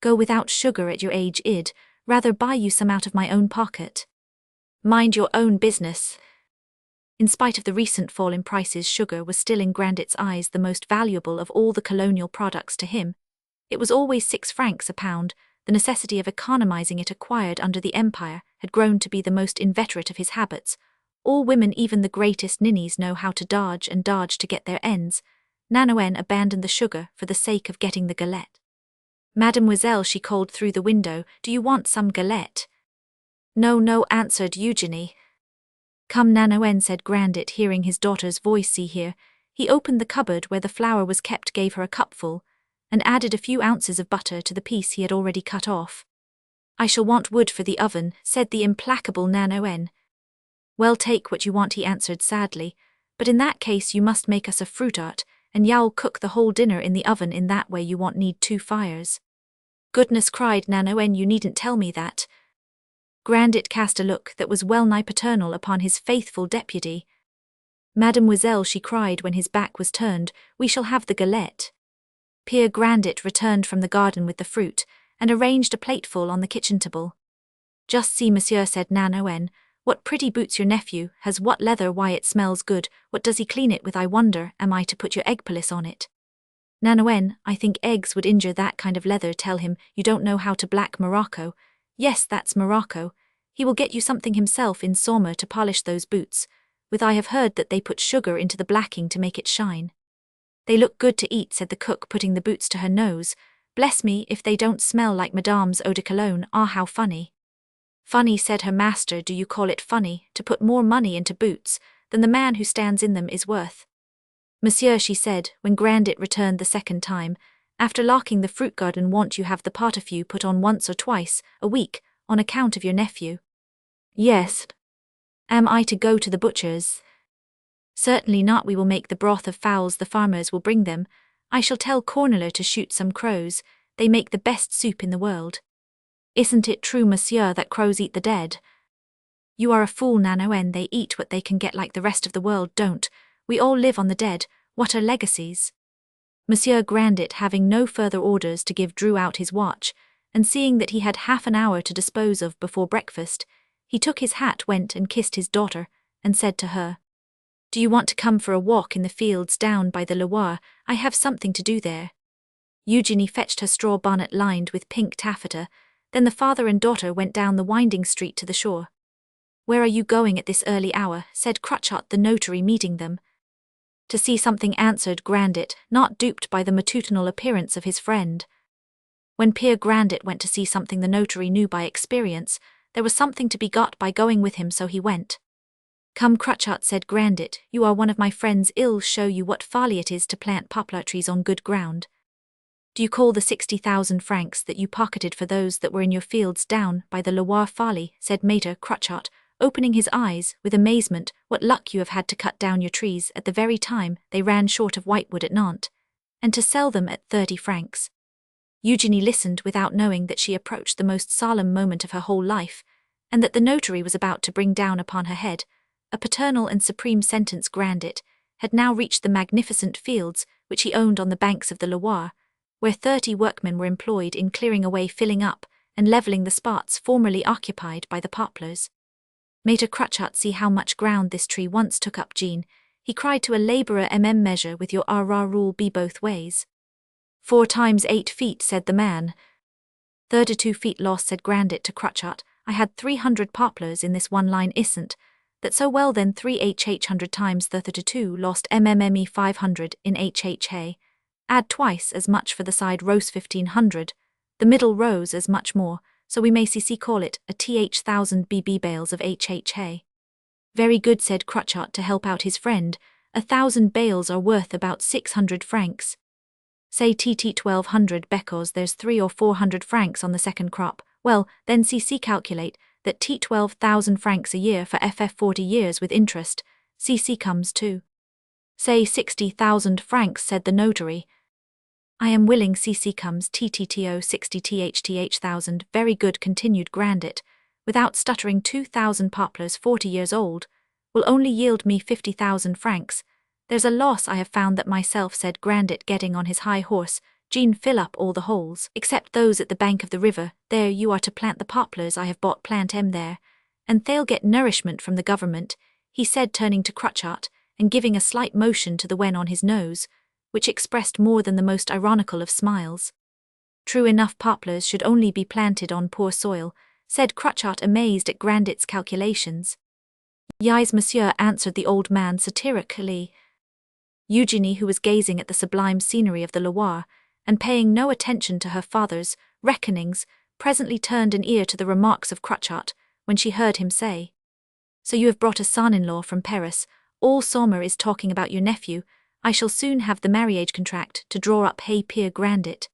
Go without sugar at your age? I'd rather buy you some out of my own pocket. Mind your own business. In spite of the recent fall in prices, sugar was still in Grandet's eyes the most valuable of all the colonial products to him. It was always 6 francs a pound. The necessity of economizing it, acquired under the Empire, had grown to be the most inveterate of his habits. All women, even the greatest ninnies, know how to dodge and dodge to get their ends. Nanoen abandoned the sugar for the sake of getting the galette. Mademoiselle, she called through the window, do you want some galette? No, no, answered Eugenie. Come, Nanoen, said Grandet, hearing his daughter's voice. See here. He opened the cupboard where the flour was kept, gave her a cupful, and added a few ounces of butter to the piece he had already cut off. I shall want wood for the oven, said the implacable Nanoen. Well, take what you want, he answered sadly, but in that case you must make us a fruit art, and you'll cook the whole dinner in the oven. In that way you won't need 2 fires. Goodness, cried Nanoen, you needn't tell me that. Grandet cast a look that was well nigh paternal upon his faithful deputy. Mademoiselle, she cried when his back was turned, we shall have the galette. Pierre Grandet returned from the garden with the fruit, and arranged a plateful on the kitchen table. Just see, monsieur, said Nanoen, what pretty boots your nephew has. What leather! Why, it smells good. What does he clean it with, I wonder? Am I to put your egg police on it? Nanoen, I think eggs would injure that kind of leather. Tell him you don't know how to black Morocco. Yes, that's Morocco. He will get you something himself in Saumur to polish those boots with. I have heard that they put sugar into the blacking to make it shine. They look good to eat, said the cook, putting the boots to her nose. Bless me if they don't smell like Madame's eau de cologne. Ah, how funny. Funny, said her master. Do you call it funny to put more money into boots than the man who stands in them is worth? Monsieur, she said, when Grandet returned the second time, after locking the fruit garden, won't you have the pot-a-few put on once or twice a week, on account of your nephew? Yes. Am I to go to the butcher's? Certainly not. We will make the broth of fowls the farmers will bring them. I shall tell Corneler to shoot some crows. They make the best soup in the world. Isn't it true, monsieur, that crows eat the dead? You are a fool, Nanoen. They eat what they can get like the rest of the world. Don't we all live on the dead? What are legacies? Monsieur Grandet, having no further orders to give, drew out his watch, and seeing that he had half an hour to dispose of before breakfast, he took his hat, went and kissed his daughter, and said to her, Do you want to come for a walk in the fields down by the Loire? I have something to do there. Eugenie fetched her straw bonnet lined with pink taffeta. Then the father and daughter went down the winding street to the shore. Where are you going at this early hour? Said Crutchot the notary, meeting them. To see something, answered Grandet, not duped by the matutinal appearance of his friend. When Pierre Grandet went to see something, the notary knew by experience there was something to be got by going with him, so he went. Come, Crutchot, said Grandet, you are one of my friends. I'll show you what folly it is to plant poplar trees on good ground. Do you call the 60,000 francs that you pocketed for those that were in your fields down by the Loire folly? Said Maître Crutchot, opening his eyes with amazement. What luck you have had to cut down your trees at the very time they ran short of whitewood at Nantes, and to sell them at 30 francs. Eugenie listened without knowing that she approached the most solemn moment of her whole life, and that the notary was about to bring down upon her head a paternal and supreme sentence. Grandet had now reached the magnificent fields which he owned on the banks of the Loire, where 30 workmen were employed in clearing away, filling up, and levelling the spots formerly occupied by the poplars. Maître Crutchot, see how much ground this tree once took up, Jean, he cried to a labourer. Measure with your rule be both ways. 4 times 8 feet, said the man. 32 feet lost, said Grandet to Crutchot. I had 300 poplars in this one line. Isn't that so? Well then, 300 times 32 lost MMME 500 in HHA. Add twice as much for the side rows 1500, the middle rows as much more, so we may call it a th 1000 BB bales of HHA. Very good, said Crutchot to help out his friend. 1,000 bales are worth about 600 francs. Say TT 1200 because there's 300 or 400 francs on the second crop. Well, then CC calculate that T 12,000 francs a year for FF 40 years with interest, CC comes to. Say 60,000 francs, said the notary. I am willing CC comes TTTO 60,000, very good, continued Grandet, without stuttering. 2,000 poplars 40 years old will only yield me 50,000 francs. There's a loss I have found that myself, said Grandet, getting on his high horse. Jean, fill up all the holes, except those at the bank of the river. There you are to plant the poplars I have bought. Plant 'em there, and they'll get nourishment from the government, he said, turning to Cruchot, and giving a slight motion to the wen on his nose, which expressed more than the most ironical of smiles. True enough, poplars should only be planted on poor soil, said Cruchot, amazed at Grandet's calculations. Yes, monsieur, answered the old man satirically. Eugenie, who was gazing at the sublime scenery of the Loire, and paying no attention to her father's reckonings, presently turned an ear to the remarks of Cruchot, when she heard him say, So you have brought a son-in-law from Paris. All Saumur is talking about your nephew. I shall soon have the marriage contract to draw up. Hey, Pierre Grandet.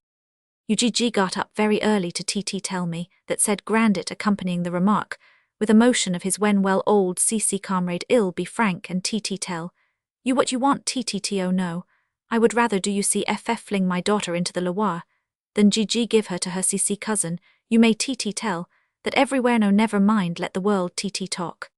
Eugenie got up very early to tell me, that said Grandet, accompanying the remark, with a motion of his when well old CC comrade. Ill be frank and tell. You what you want tto no. I would rather do you see ff fling my daughter into the Loire, than gg give her to her CC cousin. You may tell, that everywhere no never mind, let the world talk.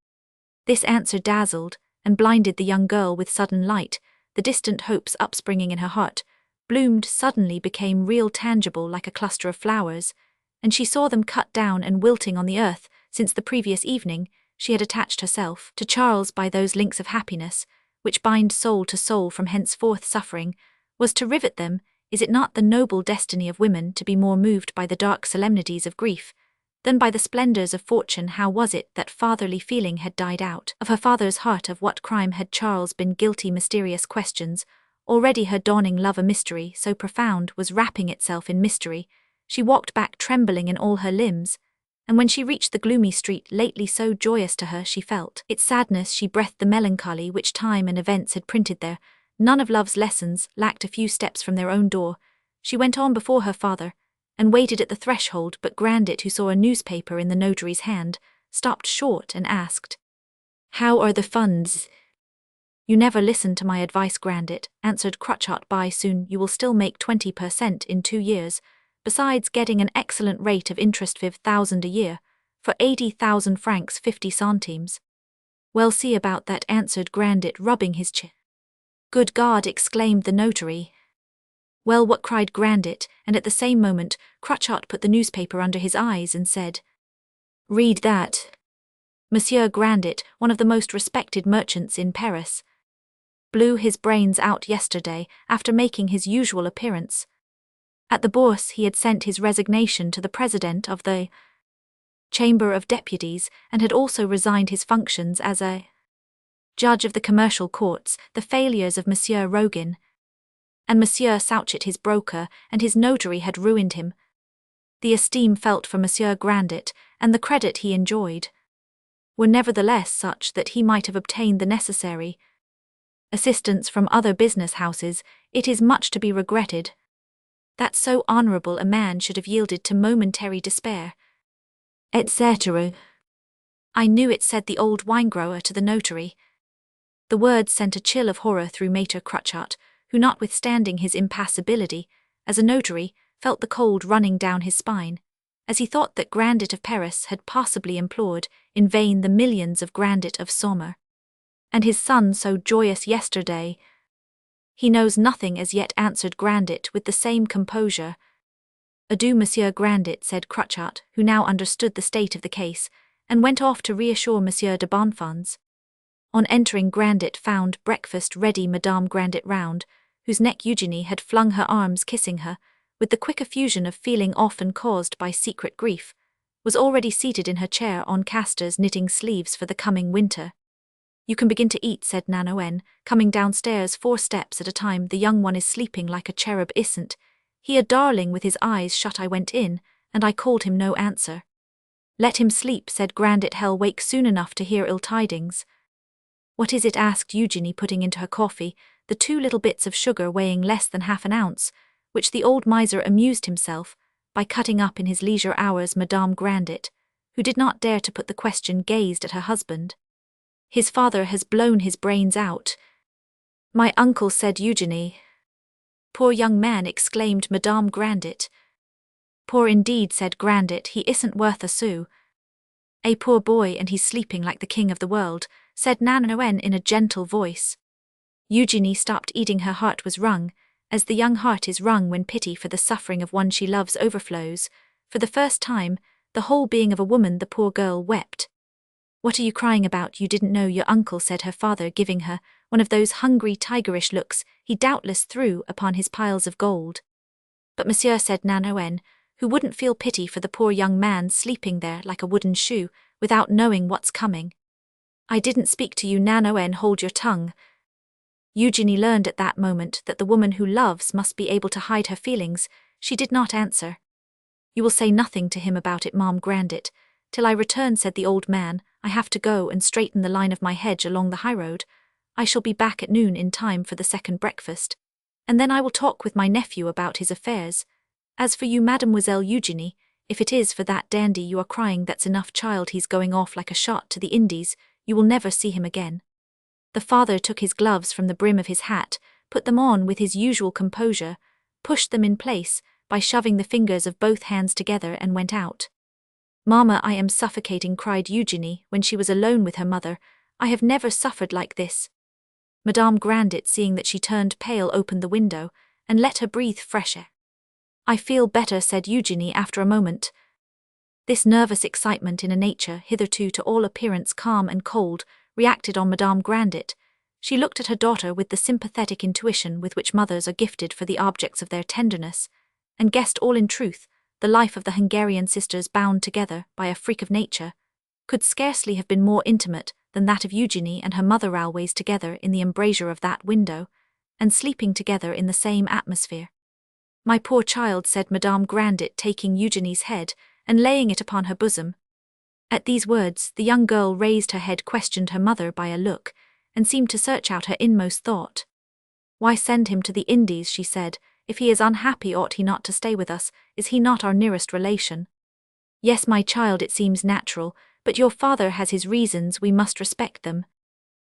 This answer dazzled and blinded the young girl with sudden light. The distant hopes upspringing in her heart bloomed suddenly, became real, tangible, like a cluster of flowers, and she saw them cut down and wilting on the earth. Since the previous evening she had attached herself to Charles by those links of happiness which bind soul to soul from henceforth suffering, was to rivet them. Is it not the noble destiny of women to be more moved by the dark solemnities of grief than by the splendors of fortune? How was it that fatherly feeling had died out of her father's heart? Of what crime had Charles been guilty? Mysterious questions. Already her dawning love, a mystery so profound, was wrapping itself in mystery. She walked back trembling in all her limbs, and when she reached the gloomy street lately so joyous to her, she felt its sadness, she breathed the melancholy which time and events had printed there. None of love's lessons lacked a few steps from their own door. She went on before her father, and waited at the threshold, but Grandet, who saw a newspaper in the notary's hand, stopped short and asked, How are the funds? You never listened to my advice, Grandet, answered Cruchot. By soon you will still make 20% in 2 years, besides getting an excellent rate of interest, 5,000 a year, for 80,000 francs 50 centimes. Well, see about that, answered Grandet, rubbing his chin. Good God, exclaimed the notary. Well, what? Cried Grandet, and at the same moment Cruchot put the newspaper under his eyes and said, Read that. Monsieur Grandet, one of the most respected merchants in Paris, blew his brains out yesterday after making his usual appearance. At the Bourse he had sent his resignation to the President of the Chamber of Deputies, and had also resigned his functions as a judge of the commercial courts. The failures of Monsieur Roguin and Monsieur Souchet, his broker, and his notary had ruined him. The esteem felt for Monsieur Grandet, and the credit he enjoyed, were nevertheless such that he might have obtained the necessary assistance from other business houses. It is much to be regretted that so honourable a man should have yielded to momentary despair, etc. I knew it, said the old wine-grower to the notary. The words sent a chill of horror through Maître Cruchot, who, notwithstanding his impassibility as a notary, felt the cold running down his spine, as he thought that Grandet of Paris had possibly implored in vain the millions of Grandet of Saumur, and his son so joyous yesterday. He knows nothing as yet, answered Grandet with the same composure. Adieu, Monsieur Grandet, said Cruchot, who now understood the state of the case, and went off to reassure Monsieur de Bonfons. On entering, Grandet found breakfast ready. Madame Grandet Round, whose neck Eugenie had flung her arms, kissing her, with the quick effusion of feeling often caused by secret grief, was already seated in her chair on casters, knitting sleeves for the coming winter. You can begin to eat, said Nanoen, coming downstairs 4 steps at a time. The young one is sleeping like a cherub, isn't he a darling, with his eyes shut? I went in, and I called him, no answer. Let him sleep, said Grandet. He'll wake soon enough to hear ill tidings. What is it? asked Eugenie, putting into her coffee the 2 little bits of sugar weighing less than half an ounce, which the old miser amused himself by cutting up in his leisure hours Madame Grandet, who did not dare to put the question, gazed at her husband. His father has blown his brains out. My uncle, said Eugenie. Poor young man, exclaimed Madame Grandet. Poor indeed, said Grandet, he isn't worth a sou. A poor boy, and he's sleeping like the king of the world, said Nanoen in a gentle voice. Eugenie stopped eating. Her heart was wrung, as the young heart is wrung when pity for the suffering of one she loves overflows. For the first time, the whole being of a woman, the poor girl wept. What are you crying about? You didn't know your uncle, said her father, giving her one of those hungry, tigerish looks he doubtless threw upon his piles of gold. But monsieur, said Nanoen, who wouldn't feel pity for the poor young man sleeping there like a wooden shoe, without knowing what's coming. I didn't speak to you, Nanoen, hold your tongue. Eugenie learned at that moment that the woman who loves must be able to hide her feelings. She did not answer. You will say nothing to him about it, Ma'am Grandet. Till I return, said the old man, I have to go and straighten the line of my hedge along the highroad. I shall be back at noon in time for the second breakfast, and then I will talk with my nephew about his affairs. As for you, Mademoiselle Eugenie, if it is for that dandy you are crying, that's enough, child. He's going off like a shot to the Indies. You will never see him again. The father took his gloves from the brim of his hat, put them on with his usual composure, pushed them in place by shoving the fingers of both hands together, and went out. Mamma, I am suffocating, cried Eugenie when she was alone with her mother. I have never suffered like this. Madame Grandet, seeing that she turned pale, opened the window and let her breathe fresh air. I feel better, said Eugenie after a moment. This nervous excitement in a nature hitherto to all appearance calm and cold reacted on Madame Grandet. She looked at her daughter with the sympathetic intuition with which mothers are gifted for the objects of their tenderness, and guessed all in truth. The life of the Hungarian sisters, bound together by a freak of nature, could scarcely have been more intimate than that of Eugenie and her mother, always together in the embrasure of that window, and sleeping together in the same atmosphere. My poor child, said Madame Grandet, taking Eugenie's head and laying it upon her bosom. At these words, the young girl raised her head, questioned her mother by a look, and seemed to search out her inmost thought. Why send him to the Indies, she said. If he is unhappy, ought he not to stay with us? Is he not our nearest relation? Yes, my child, it seems natural, but your father has his reasons, we must respect them.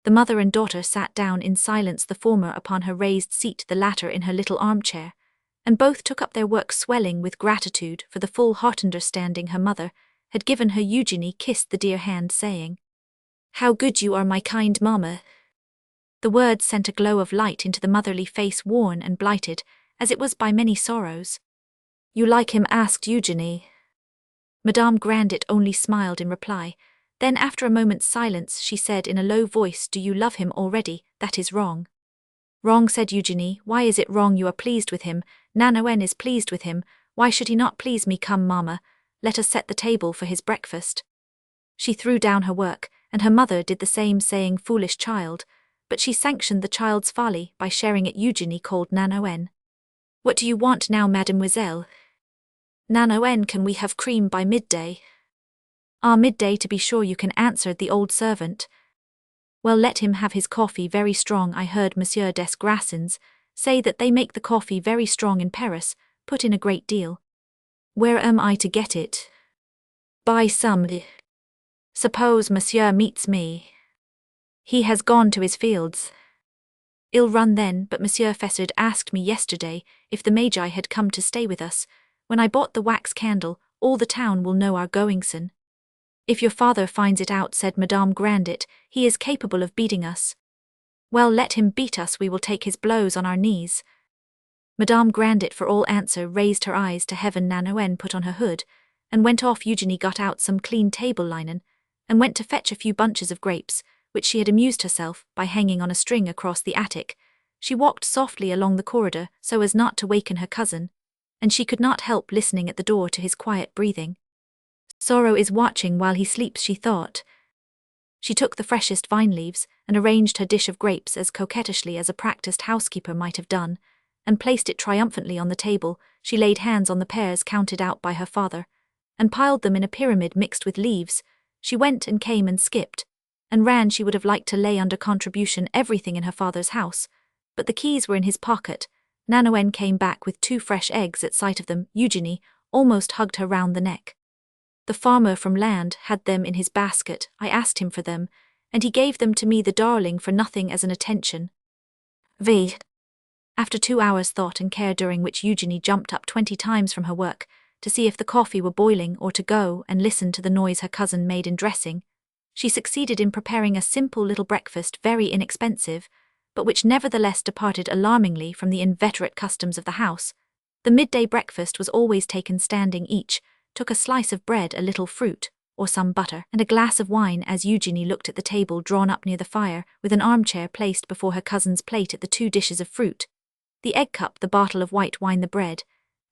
The mother and daughter sat down in silence, the former upon her raised seat, the latter in her little armchair, and both took up their work, swelling with gratitude for the full heart understanding her mother had given her. Eugenie kissed the dear hand, saying, How good you are, my kind mamma. The words sent a glow of light into the motherly face, worn and blighted, as it was by many sorrows. You like him? asked Eugenie. Madame Grandet only smiled in reply. Then, after a moment's silence, she said in a low voice, Do you love him already? That is wrong. Wrong, said Eugenie. Why is it wrong? You are pleased with him. Nanoen is pleased with him. Why should he not please me? Come, mamma, let us set the table for his breakfast. She threw down her work, and her mother did the same, saying, Foolish child, but she sanctioned the child's folly by sharing it. Eugenie called Nanoen. What do you want now, mademoiselle? Nanoen, can we have cream by midday? Ah, midday, to be sure you can, answered the old servant. Well, let him have his coffee very strong. I heard Monsieur Desgrassins say that they make the coffee very strong in Paris, put in a great deal. Where am I to get it? Buy some. Suppose Monsieur meets me. He has gone to his fields. Ill run then, but Monsieur Fessard asked me yesterday if the Magi had come to stay with us. When I bought the wax candle, all the town will know our goingson. If your father finds it out, said Madame Grandet, he is capable of beating us. Well, let him beat us, we will take his blows on our knees. Madame Grandet for all answer raised her eyes to heaven. Nanoen put on her hood and went off. Eugenie got out some clean table linen and went to fetch a few bunches of grapes, which she had amused herself by hanging on a string across the attic. She walked softly along the corridor so as not to waken her cousin, and she could not help listening at the door to his quiet breathing. Sorrow is watching while he sleeps, she thought. She took the freshest vine leaves and arranged her dish of grapes as coquettishly as a practiced housekeeper might have done, and placed it triumphantly on the table. She laid hands on the pears counted out by her father, and piled them in a pyramid mixed with leaves. She went and came and skipped and ran. She would have liked to lay under contribution everything in her father's house, but the keys were in his pocket. Nanoen came back with 2 fresh eggs at sight of them. Eugenie, almost hugged her round the neck. The farmer from land had them in his basket, I asked him for them, and he gave them to me, the darling, for nothing as an attention. V. After 2 hours' thought and care, during which Eugenie jumped up 20 times from her work, to see if the coffee were boiling or to go and listen to the noise her cousin made in dressing, she succeeded in preparing a simple little breakfast, very inexpensive, but which nevertheless departed alarmingly from the inveterate customs of the house. The midday breakfast was always taken standing. Each took a slice of bread, a little fruit, or some butter, and a glass of wine, as Eugenie looked at the table drawn up near the fire, with an armchair placed before her cousin's plate, at the 2 dishes of fruit, the egg cup, the bottle of white wine, the bread,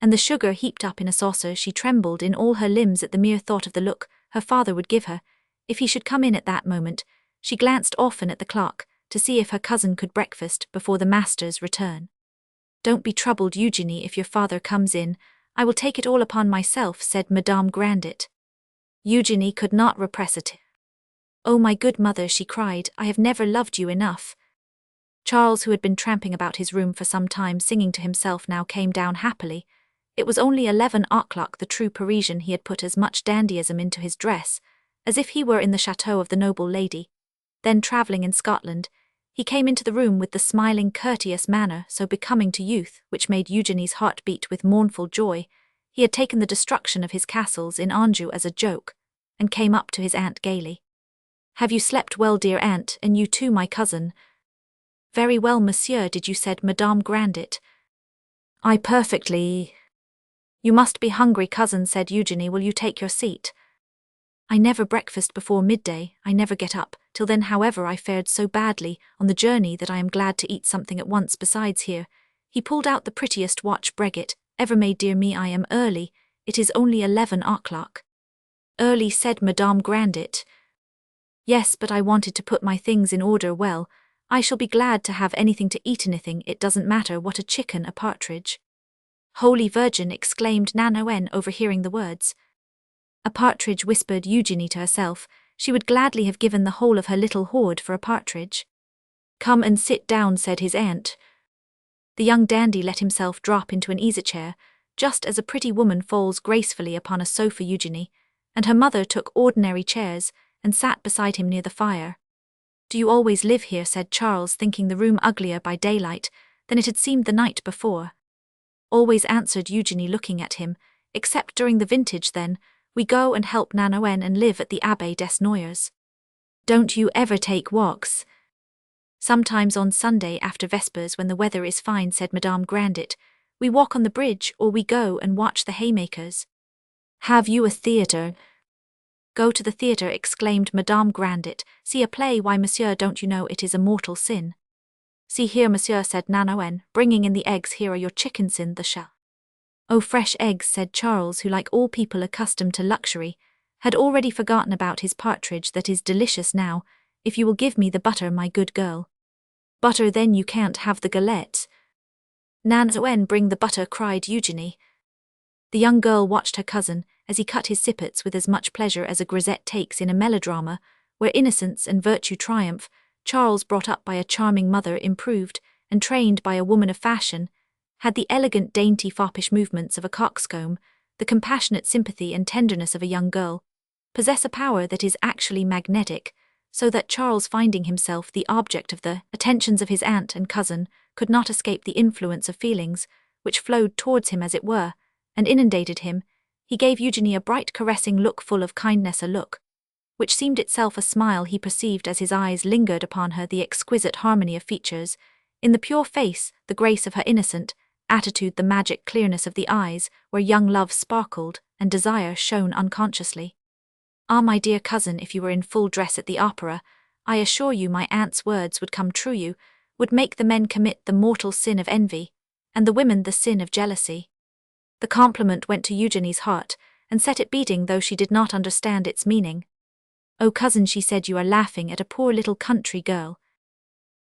and the sugar heaped up in a saucer. She trembled in all her limbs at the mere thought of the look her father would give her if he should come in at that moment. She glanced often at the clock to see if her cousin could breakfast before the master's return. "Don't be troubled, Eugenie, if your father comes in. I will take it all upon myself," said Madame Grandet. Eugenie could not repress it. "Oh, my good mother," she cried, "I have never loved you enough." Charles, who had been tramping about his room for some time singing to himself, now came down happily. It was only 11 o'clock. The true Parisian, he had put as much dandyism into his dress as if he were in the chateau of the noble lady, then travelling in Scotland. He came into the room with the smiling, courteous manner so becoming to youth, which made Eugenie's heart beat with mournful joy. He had taken the destruction of his castles in Anjou as a joke, and came up to his aunt gaily. "Have you slept well, dear aunt, and you too, my cousin?" "Very well, monsieur. Did you?" said Madame Grandet. "I perfectly—" "You must be hungry, cousin," said Eugenie. "Will you take your seat?" "I never breakfast before midday. I never get up till then. However, I fared so badly on the journey that I am glad to eat something at once. Besides, here," he pulled out the prettiest watch Breguet ever made. "Dear me, I am early. It is only 11 o'clock. "Early," said Madame Grandet. "Yes, but I wanted to put my things in order. Well, I shall be glad to have anything to eat. Anything, it doesn't matter what, a chicken, a partridge." "Holy Virgin!" exclaimed Nanoen, overhearing the words. "A partridge," whispered Eugenie to herself. She would gladly have given the whole of her little hoard for a partridge. "Come and sit down," said his aunt. The young dandy let himself drop into an easy-chair, just as a pretty woman falls gracefully upon a sofa. Eugenie and her mother took ordinary chairs and sat beside him near the fire. "Do you always live here?" said Charles, thinking the room uglier by daylight than it had seemed the night before. "Always," answered Eugenie, looking at him, "except during the vintage. Then we go and help Nanoen and live at the Abbaye des Noyers." "Don't you ever take walks?" "Sometimes on Sunday after Vespers when the weather is fine," said Madame Grandet. "We walk on the bridge, or we go and watch the haymakers." "Have you a theatre?" "Go to the theatre," exclaimed Madame Grandet. "See a play? Why, monsieur, don't you know it is a mortal sin?" "See here, monsieur," said Nanoen, bringing in the eggs. "Here are your chickens in the shell." "Oh, fresh eggs," said Charles, who, like all people accustomed to luxury, had already forgotten about his partridge. "That is delicious. Now, if you will give me the butter, my good girl." "Butter? Then you can't have the galette." "Nanoen, bring the butter," cried Eugenie. The young girl watched her cousin as he cut his sippets with as much pleasure as a grisette takes in a melodrama, where innocence and virtue triumph. Charles, brought up by a charming mother, improved and trained by a woman of fashion, had the elegant, dainty, foppish movements of a coxcomb, the compassionate sympathy and tenderness of a young girl, possess a power that is actually magnetic, so that Charles, finding himself the object of the attentions of his aunt and cousin, could not escape the influence of feelings which flowed towards him, as it were, and inundated him. He gave Eugenie a bright, caressing look full of kindness, a look which seemed itself a smile. He perceived, as his eyes lingered upon her, the exquisite harmony of features in the pure face, the grace of her innocent attitude, the magic clearness of the eyes, where young love sparkled and desire shone unconsciously. "Ah, my dear cousin, if you were in full dress at the opera, I assure you my aunt's words would come true. You would make the men commit the mortal sin of envy, and the women the sin of jealousy." The compliment went to Eugenie's heart, and set it beating, though she did not understand its meaning. "Oh, cousin," she said, "you are laughing at a poor little country girl.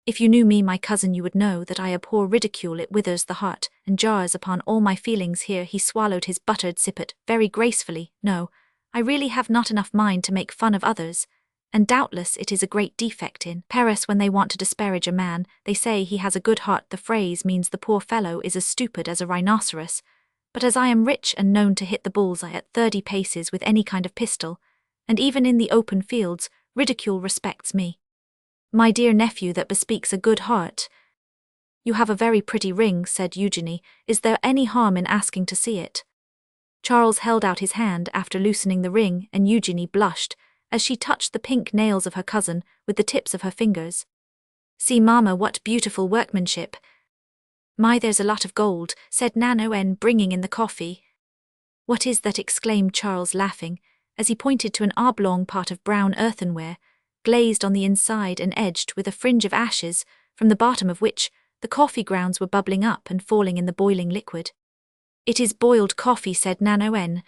If you knew me, my cousin, you would know that I abhor ridicule. It withers the heart, and jars upon all my feelings." Here he swallowed his buttered sippet very gracefully. "No, I really have not enough mind to make fun of others, and doubtless it is a great defect in Paris when they want to disparage a man. They say he has a good heart. The phrase means the poor fellow is as stupid as a rhinoceros. But as I am rich and known to hit the bull's-eye at 30 paces with any kind of pistol, and even in the open fields, ridicule respects me. My dear nephew, that bespeaks a good heart. You have a very pretty ring, said Eugenie. Is there any harm in asking to see it? Charles held out his hand after loosening the ring, and Eugenie blushed as she touched the pink nails of her cousin with the tips of her fingers. See, Mamma, what beautiful workmanship. My, there's a lot of gold, said Nanoen, bringing in the coffee. What is that? Exclaimed Charles, laughing, as he pointed to an oblong pot of brown earthenware, glazed on the inside and edged with a fringe of ashes, from the bottom of which the coffee grounds were bubbling up and falling in the boiling liquid. It is boiled coffee, said Nanoen.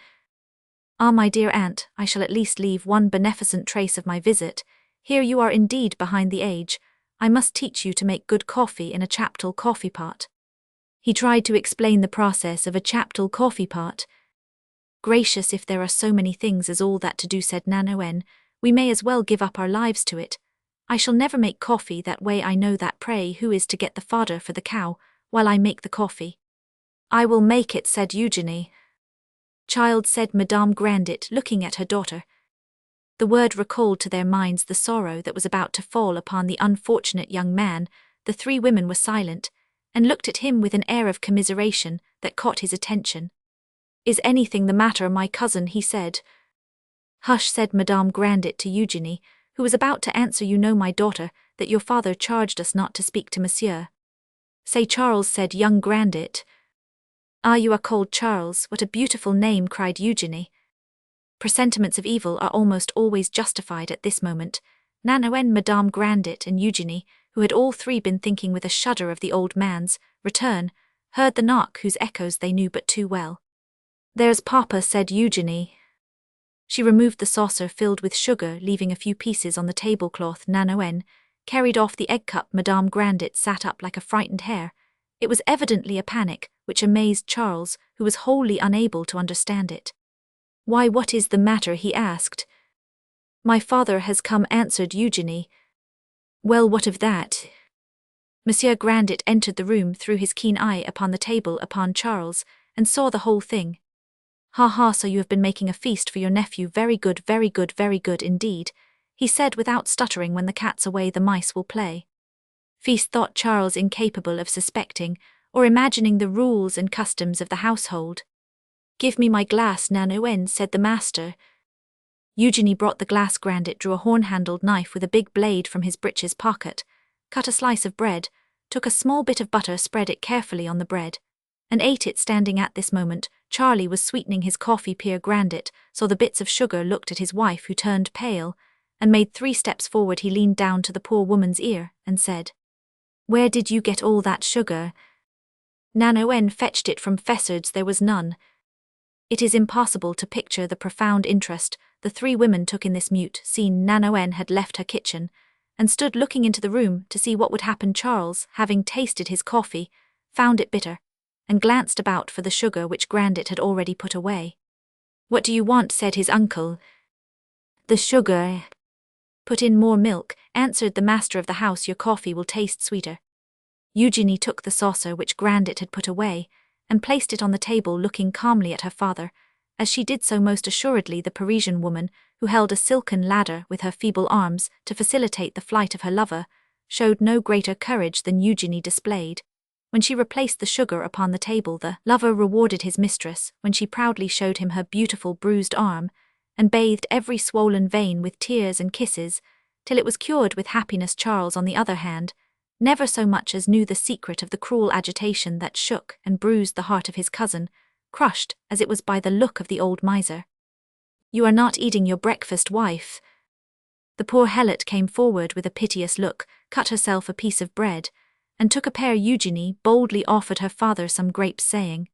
Ah, my dear aunt, I shall at least leave one beneficent trace of my visit. Here you are indeed behind the age. I must teach you to make good coffee in a chaptal coffee pot. He tried to explain the process of a chaptal coffee pot. Gracious, if there are so many things as all that to do, said Nanoen, we may as well give up our lives to it. I shall never make coffee that way. I know that. Pray, who is to get the fodder for the cow while I make the coffee? I will make it, said Eugenie. Child, said Madame Grandet, looking at her daughter. The word recalled to their minds the sorrow that was about to fall upon the unfortunate young man. The three women were silent, and looked at him with an air of commiseration that caught his attention. Is anything the matter, my cousin? He said. Hush, said Madame Grandet to Eugenie, who was about to answer. You know, my daughter, that your father charged us not to speak to Monsieur. Say Charles, said young Grandet. Ah, you are called Charles, what a beautiful name, cried Eugenie. Presentiments of evil are almost always justified at this moment. Nanoen, Madame Grandet, and Eugenie, who had all three been thinking with a shudder of the old man's return, heard the knock whose echoes they knew but too well. There's Papa, said Eugenie. She removed the saucer filled with sugar, leaving a few pieces on the tablecloth. Nanoen carried off the egg cup. Madame Grandet sat up like a frightened hare. It was evidently a panic, which amazed Charles, who was wholly unable to understand it. Why, what is the matter? He asked. My father has come, answered Eugenie. Well, what of that? Monsieur Grandet entered the room, threw his keen eye upon the table upon Charles, and saw the whole thing. Ha ha, so you have been making a feast for your nephew. Very good, very good, very good indeed, he said without stuttering. When the cat's away the mice will play. Feast, thought Charles, incapable of suspecting or imagining the rules and customs of the household. Give me my glass, Nanoen, said the master. Eugenie brought the glass. Grandet drew a horn-handled knife with a big blade from his breeches pocket, cut a slice of bread, took a small bit of butter, spread it carefully on the bread, and ate it standing. At this moment, Charlie was sweetening his coffee. Pierre Grandet saw the bits of sugar, looked at his wife, who turned pale, and made 3 steps forward. He leaned down to the poor woman's ear and said, Where did you get all that sugar? Nanoen fetched it from Fessard's. There was none. It is impossible to picture the profound interest the 3 women took in this mute scene. Nanoen had left her kitchen, and stood looking into the room to see what would happen. Charles, having tasted his coffee, found it bitter, and glanced about for the sugar which Grandet had already put away. What do you want? Said his uncle. The sugar. Put in more milk, answered the master of the house. Your coffee will taste sweeter. Eugenie took the saucer which Grandet had put away, and placed it on the table, looking calmly at her father. As she did so, most assuredly the Parisian woman, who held a silken ladder with her feeble arms to facilitate the flight of her lover, showed no greater courage than Eugenie displayed. When she replaced the sugar upon the table, the lover rewarded his mistress when she proudly showed him her beautiful bruised arm, and bathed every swollen vein with tears and kisses, till it was cured with happiness. Charles, on the other hand, never so much as knew the secret of the cruel agitation that shook and bruised the heart of his cousin, crushed as it was by the look of the old miser. You are not eating your breakfast, wife. The poor helot came forward with a piteous look, cut herself a piece of bread, and took a pear. Eugenie boldly offered her father some grapes, saying,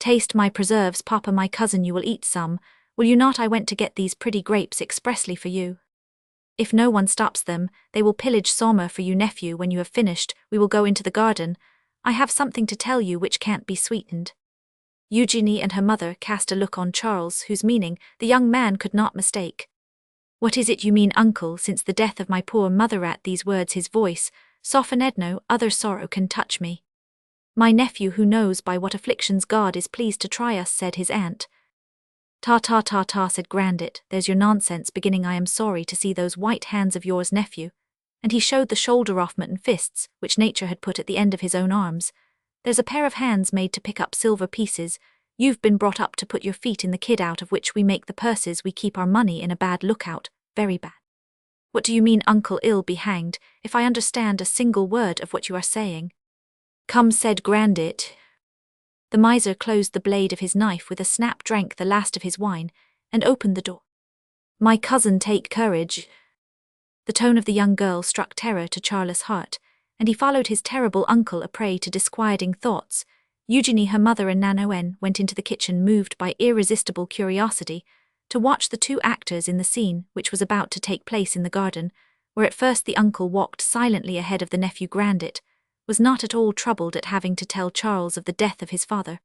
Taste my preserves, Papa, my cousin, you will eat some, will you not? I went to get these pretty grapes expressly for you. If no one stops them, they will pillage Saumur for you, nephew. When you have finished, we will go into the garden. I have something to tell you which can't be sweetened. Eugenie and her mother cast a look on Charles, whose meaning the young man could not mistake. What is it you mean, uncle? Since the death of my poor mother. At these words his voice softened. No other sorrow can touch me. My nephew who knows by what afflictions God is pleased to try us, said his aunt. Ta ta ta ta, said Grandet, there's your nonsense beginning. I am sorry to see those white hands of yours, nephew. And he showed the shoulder-offment and fists, which nature had put at the end of his own arms. There's a pair of hands made to pick up silver pieces. You've been brought up to put your feet in the kid out of which we make the purses we keep our money in. A bad lookout, very bad. What do you mean, uncle? Ill be hanged, if I understand a single word of what you are saying. Come, said Grandet. The miser closed the blade of his knife with a snap, drank the last of his wine, and opened the door. My cousin, take courage. The tone of the young girl struck terror to Charles' heart, and he followed his terrible uncle a prey to disquieting thoughts. Eugenie, her mother, and Nanoen went into the kitchen, moved by irresistible curiosity, to watch the two actors in the scene which was about to take place in the garden, where at first the uncle walked silently ahead of the nephew. Grandet was not at all troubled at having to tell Charles of the death of his father,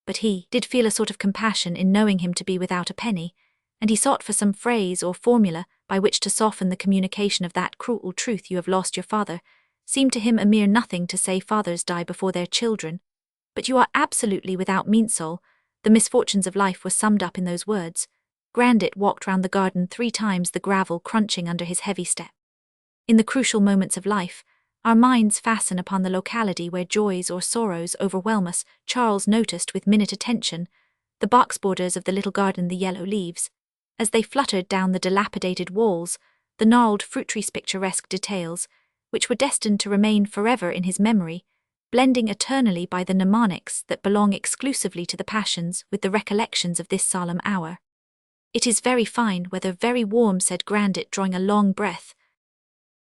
but he did feel a sort of compassion in knowing him to be without a penny, and he sought for some phrase or formula by which to soften the communication of that cruel truth. You have lost your father seemed to him a mere nothing to say. Fathers die before their children, but you are absolutely without meansole. The misfortunes of life were summed up in those words. Grandet walked round the garden 3 times, the gravel crunching under his heavy step. In the crucial moments of life, our minds fasten upon the locality where joys or sorrows overwhelm us. Charles noticed with minute attention the box borders of the little garden, the yellow leaves, as they fluttered down the dilapidated walls, the gnarled fruit trees, picturesque details, which were destined to remain forever in his memory, blending eternally by the mnemonics that belong exclusively to the passions with the recollections of this solemn hour. It is very fine weather, very warm, said Grandet, drawing a long breath.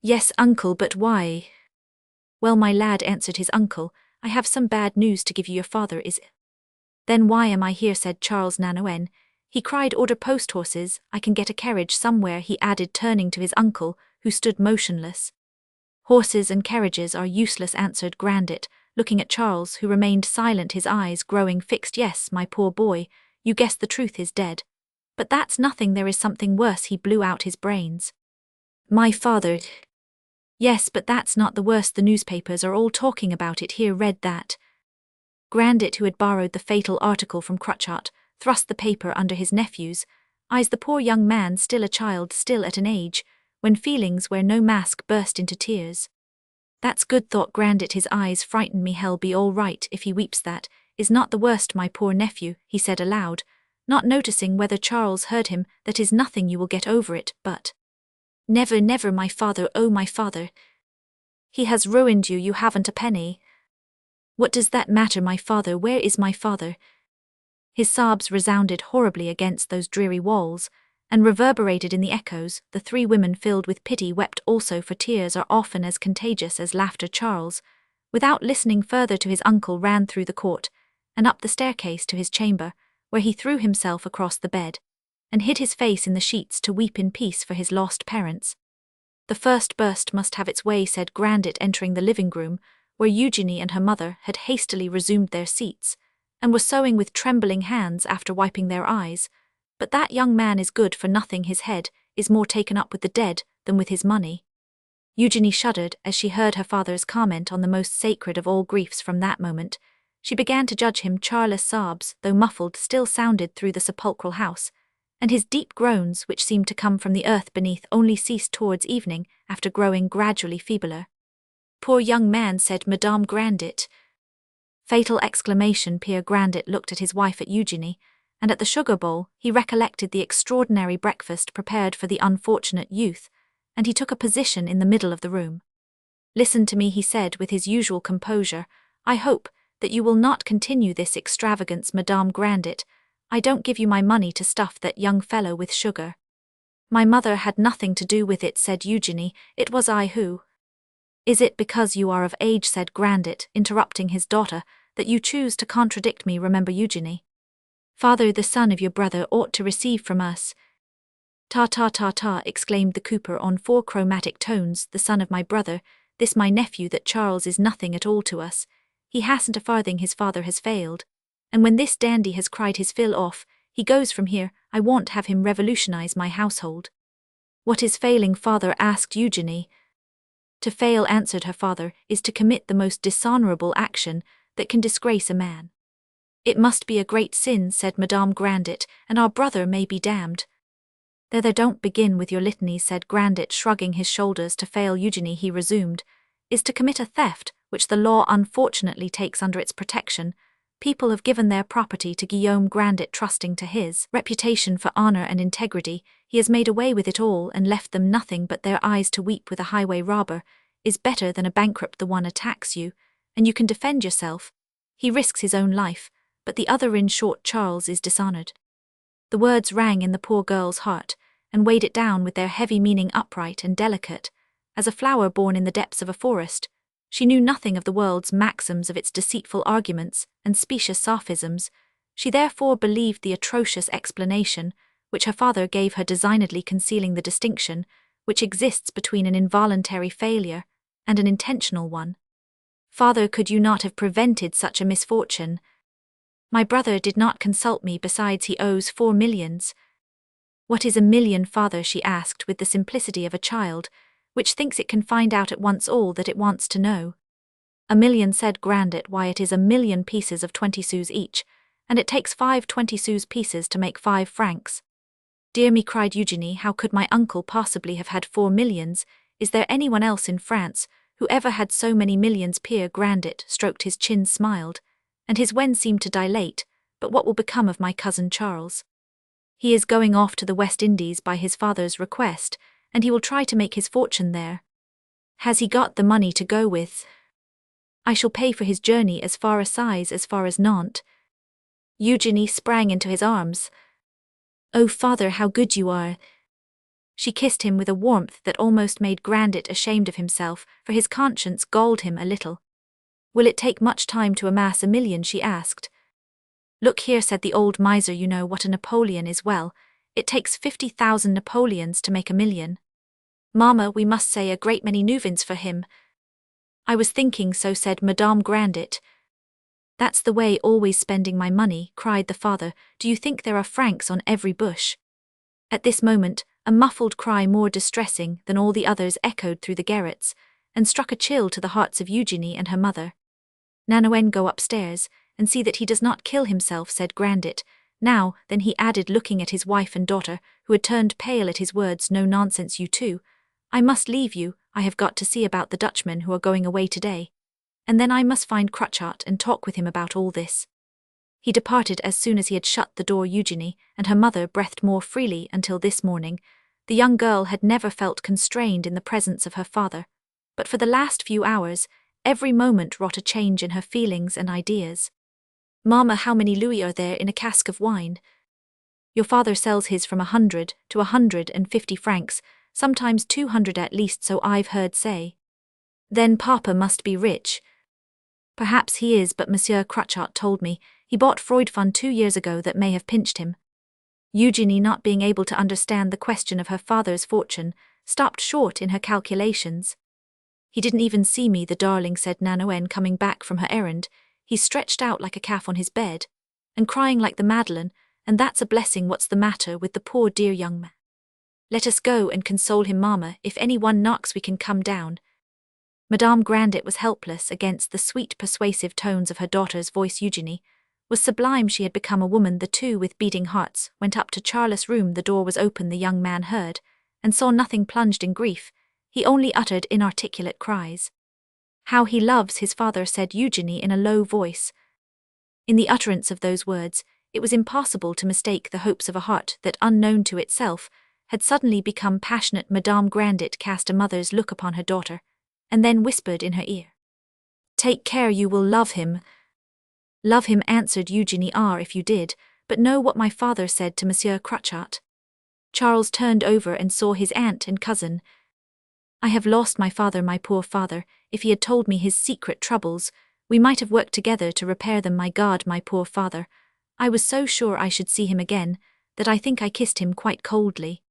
Yes, uncle, but why? Well, my lad, answered his uncle, I have some bad news to give you. Your father is ill. Then why am I here, said Charles. Nanoen, he cried, order post horses. I can get a carriage somewhere, he added, turning to his uncle, who stood motionless. Horses and carriages are useless, answered Grandet, looking at Charles, who remained silent, his eyes growing fixed. Yes, my poor boy, you guess the truth is dead. But that's nothing, there is something worse. He blew out his brains. My father. Yes, but that's not the worst. The newspapers are all talking about it. Here, read that. Grandet, who had borrowed the fatal article from Cruchot, thrust the paper under his nephew's eyes. The poor young man, still a child, still at an age when feelings wear no mask, burst into tears. That's good, thought Grandet, his eyes frighten me. Hell be all right if he weeps. That is not the worst, my poor nephew, he said aloud, not noticing whether Charles heard him. That is nothing, you will get over it, but… Never, never, my father, oh my father. He has ruined you, you haven't a penny. What does that matter, my father? Where is my father? His sobs resounded horribly against those dreary walls, and reverberated in the echoes. The 3 women, filled with pity, wept also, for tears are often as contagious as laughter. Charles, without listening further to his uncle, ran through the court, and up the staircase to his chamber, where he threw himself across the bed, and hid his face in the sheets to weep in peace for his lost parents. The first burst must have its way, said Grandet, entering the living room, where Eugenie and her mother had hastily resumed their seats, and were sewing with trembling hands after wiping their eyes. But that young man is good for nothing. His head is more taken up with the dead than with his money. Eugenie shuddered as she heard her father's comment on the most sacred of all griefs. From that moment, she began to judge him. Charles' sobs, though muffled, still sounded through the sepulchral house, and his deep groans, which seemed to come from the earth beneath, only ceased towards evening, after growing gradually feebler. Poor young man, said Madame Grandet. Fatal exclamation. Pierre Grandet looked at his wife, at Eugenie, and at the sugar bowl. He recollected the extraordinary breakfast prepared for the unfortunate youth, and he took a position in the middle of the room. Listen to me, he said with his usual composure. I hope that you will not continue this extravagance, Madame Grandet. I don't give you my money to stuff that young fellow with sugar. My mother had nothing to do with it, said Eugenie. It was I who… Is it because you are of age, said Grandet, interrupting his daughter, that you choose to contradict me? Remember, Eugenie, father, the son of your brother, ought to receive from us… Ta ta ta ta, exclaimed the cooper on 4 chromatic tones. The son of my brother, this my nephew, that Charles is nothing at all to us. He hasn't a farthing, his father has failed, and when this dandy has cried his fill off, he goes from here. I won't have him revolutionize my household. What is failing, father? asked Eugenie. To fail, answered her father, is to commit the most dishonorable action that can disgrace a man. It must be a great sin, said Madame Grandet, and our brother may be damned. There, don't begin with your litanies, said Grandet, shrugging his shoulders to fail Eugenie. He resumed, is to commit a theft, which the law unfortunately takes under its protection. People have given their property to Guillaume Grandet, trusting to his reputation for honor and integrity. He has made away with it all and left them nothing but their eyes to weep with. A highway robber is better than a bankrupt. The one attacks you, and you can defend yourself. He risks his own life, but the other, in short, Charles, is dishonored. The words rang in the poor girl's heart, and weighed it down with their heavy meaning, upright and delicate, as a flower born in the depths of a forest. She knew nothing of the world's maxims, of its deceitful arguments and specious sophisms. She therefore believed the atrocious explanation which her father gave her, designedly concealing the distinction which exists between an involuntary failure and an intentional one. Father, could you not have prevented such a misfortune? My brother did not consult me, besides he owes 4 millions. What is 1 million, father? She asked with the simplicity of a child, which thinks it can find out at once all that it wants to know. 1 million, said Grandet. Why, it is 1 million pieces of 20 sous each, and it takes 5 20-sous pieces to make 5 francs. Dear me, cried Eugenie, how could my uncle possibly have had 4 millions? Is there anyone else in France who ever had so many millions? Pierre Grandet stroked his chin, smiled, and his wen seemed to dilate. But what will become of my cousin Charles? He is going off to the West Indies by his father's request, and he will try to make his fortune there. Has he got the money to go with? I shall pay for his journey as far as Nantes. Eugenie sprang into his arms. Oh, father, how good you are! She kissed him with a warmth that almost made Grandet ashamed of himself, for his conscience galled him a little. Will it take much time to amass 1 million? She asked. Look here, said the old miser, you know what a Napoleon is. Well, it takes 50,000 Napoleons to make 1 million. Mamma, we must say a great many nouvins for him. I was thinking so, said Madame Grandet. That's the way, always spending my money, cried the father. Do you think there are francs on every bush? At this moment, a muffled cry more distressing than all the others echoed through the garrets, and struck a chill to the hearts of Eugenie and her mother. Nanoen, go upstairs, and see that he does not kill himself, said Grandet. Now, then, he added, looking at his wife and daughter, who had turned pale at his words. No nonsense, you two. I must leave you. I have got to see about the Dutchmen who are going away today. And then I must find Cruchot and talk with him about all this. He departed as soon as he had shut the door. Eugenie and her mother breathed more freely. Until this morning, the young girl had never felt constrained in the presence of her father, but for the last few hours, every moment wrought a change in her feelings and ideas. Mamma, how many louis are there in a cask of wine? Your father sells his from 100 to 150 francs, sometimes 200 at least, so I've heard say. Then Papa must be rich. Perhaps he is, but Monsieur Cruchot told me he bought Freudfund 2 years ago that may have pinched him. Eugenie, not being able to understand the question of her father's fortune, stopped short in her calculations. He didn't even see me, the darling, said Nanoen, coming back from her errand. He's stretched out like a calf on his bed, and crying like the Madeleine, and that's a blessing. What's the matter with the poor dear young man? Let us go and console him, Mamma. If any one knocks, we can come down. Madame Grandet was helpless against the sweet, persuasive tones of her daughter's voice. Eugenie was sublime. She had become a woman. The two, with beating hearts, went up to Charles' room. The door was open. The young man heard, and saw nothing. Plunged in grief, he only uttered inarticulate cries. How he loves his father, said Eugenie in a low voice. In the utterance of those words, it was impossible to mistake the hopes of a heart that, unknown to itself, had suddenly become passionate. Madame Grandet cast a mother's look upon her daughter, and then whispered in her ear. Take care, you will love him. Love him, answered Eugenie. Ah, if you did, but know what my father said to Monsieur Cruchot. Charles turned over and saw his aunt and cousin. I have lost my father, my poor father. If he had told me his secret troubles, we might have worked together to repair them. My God, my poor father. I was so sure I should see him again, that I think I kissed him quite coldly.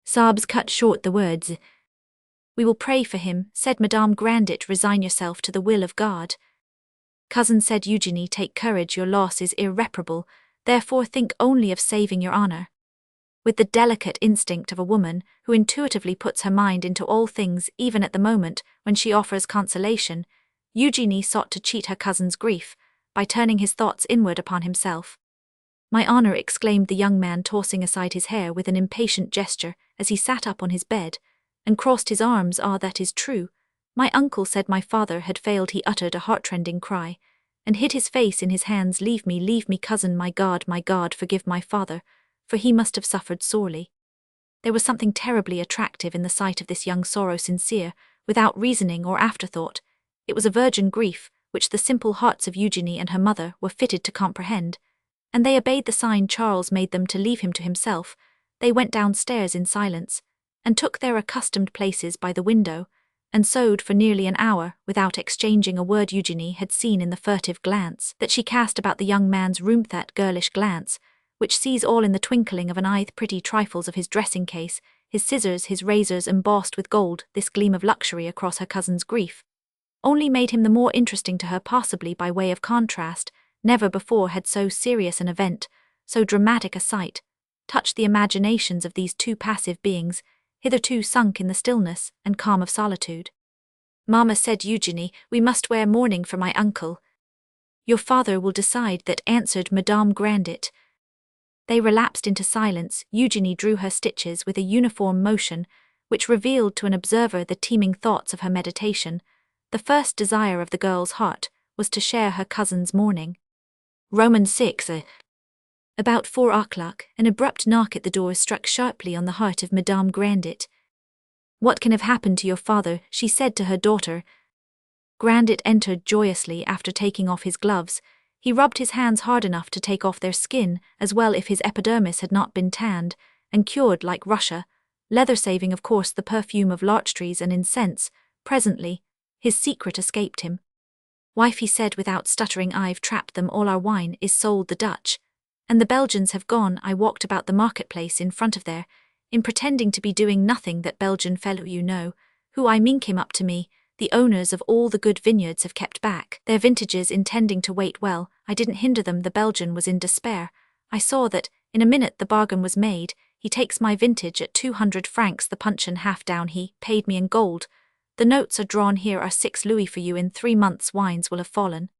Sobs cut short the words. We will pray for him, said Madame Grandet. Resign yourself to the will of God. Cousin, said Eugenie, take courage. Your loss is irreparable, therefore think only of saving your honor. With the delicate instinct of a woman who intuitively puts her mind into all things, even at the moment when she offers consolation, Eugenie sought to cheat her cousin's grief by turning his thoughts inward upon himself. "My honor," exclaimed the young man, tossing aside his hair with an impatient gesture as he sat up on his bed and crossed his arms. "Ah, that is true. My uncle said my father had failed." He uttered a heartrending cry and hid his face in his hands. Leave me, cousin. My God, forgive my father, for he must have suffered sorely." There was something terribly attractive in the sight of this young sorrow, sincere, without reasoning or afterthought. It was a virgin grief, which the simple hearts of Eugenie and her mother were fitted to comprehend, and they obeyed the sign Charles made them to leave him to himself. They went downstairs in silence, and took their accustomed places by the window, and sewed for nearly an hour without exchanging a word. Eugenie had seen in the furtive glance that she cast about the young man's room, that girlish glance which sees all in the twinkling of an eye, the pretty trifles of his dressing case, his scissors, his razors embossed with gold. This gleam of luxury across her cousin's grief only made him the more interesting to her, possibly by way of contrast. Never before had so serious an event, so dramatic a sight, touched the imaginations of these two passive beings, hitherto sunk in the stillness and calm of solitude. "Mamma," said Eugenie, "we must wear mourning for my uncle." "Your father will decide that," answered Madame Grandet. They relapsed into silence. Eugenie drew her stitches with a uniform motion, which revealed to an observer the teeming thoughts of her meditation. The first desire of the girl's heart was to share her cousin's mourning. Romans 6. About 4 o'clock, an abrupt knock at the door struck sharply on the heart of Madame Grandet. "What can have happened to your father?" she said to her daughter. Grandet entered joyously after taking off his gloves. He rubbed his hands hard enough to take off their skin, as well if his epidermis had not been tanned and cured like Russia, leather saving of course the perfume of larch trees and incense. Presently, his secret escaped him. "Wife," he said without stuttering, "I've trapped them all. Our wine is sold the Dutch, and the Belgians have gone." I walked about the marketplace in front of there, in pretending to be doing nothing. That Belgian fellow, you know, who I mean, came up to me. The owners of all the good vineyards have kept back their vintages, intending to wait. Well, I didn't hinder them. The Belgian was in despair. I saw that, in a minute the bargain was made. He takes my vintage at 200 francs the puncheon half down. He paid me in gold. The notes are drawn here are 6 louis for you. In 3 months wines will have fallen.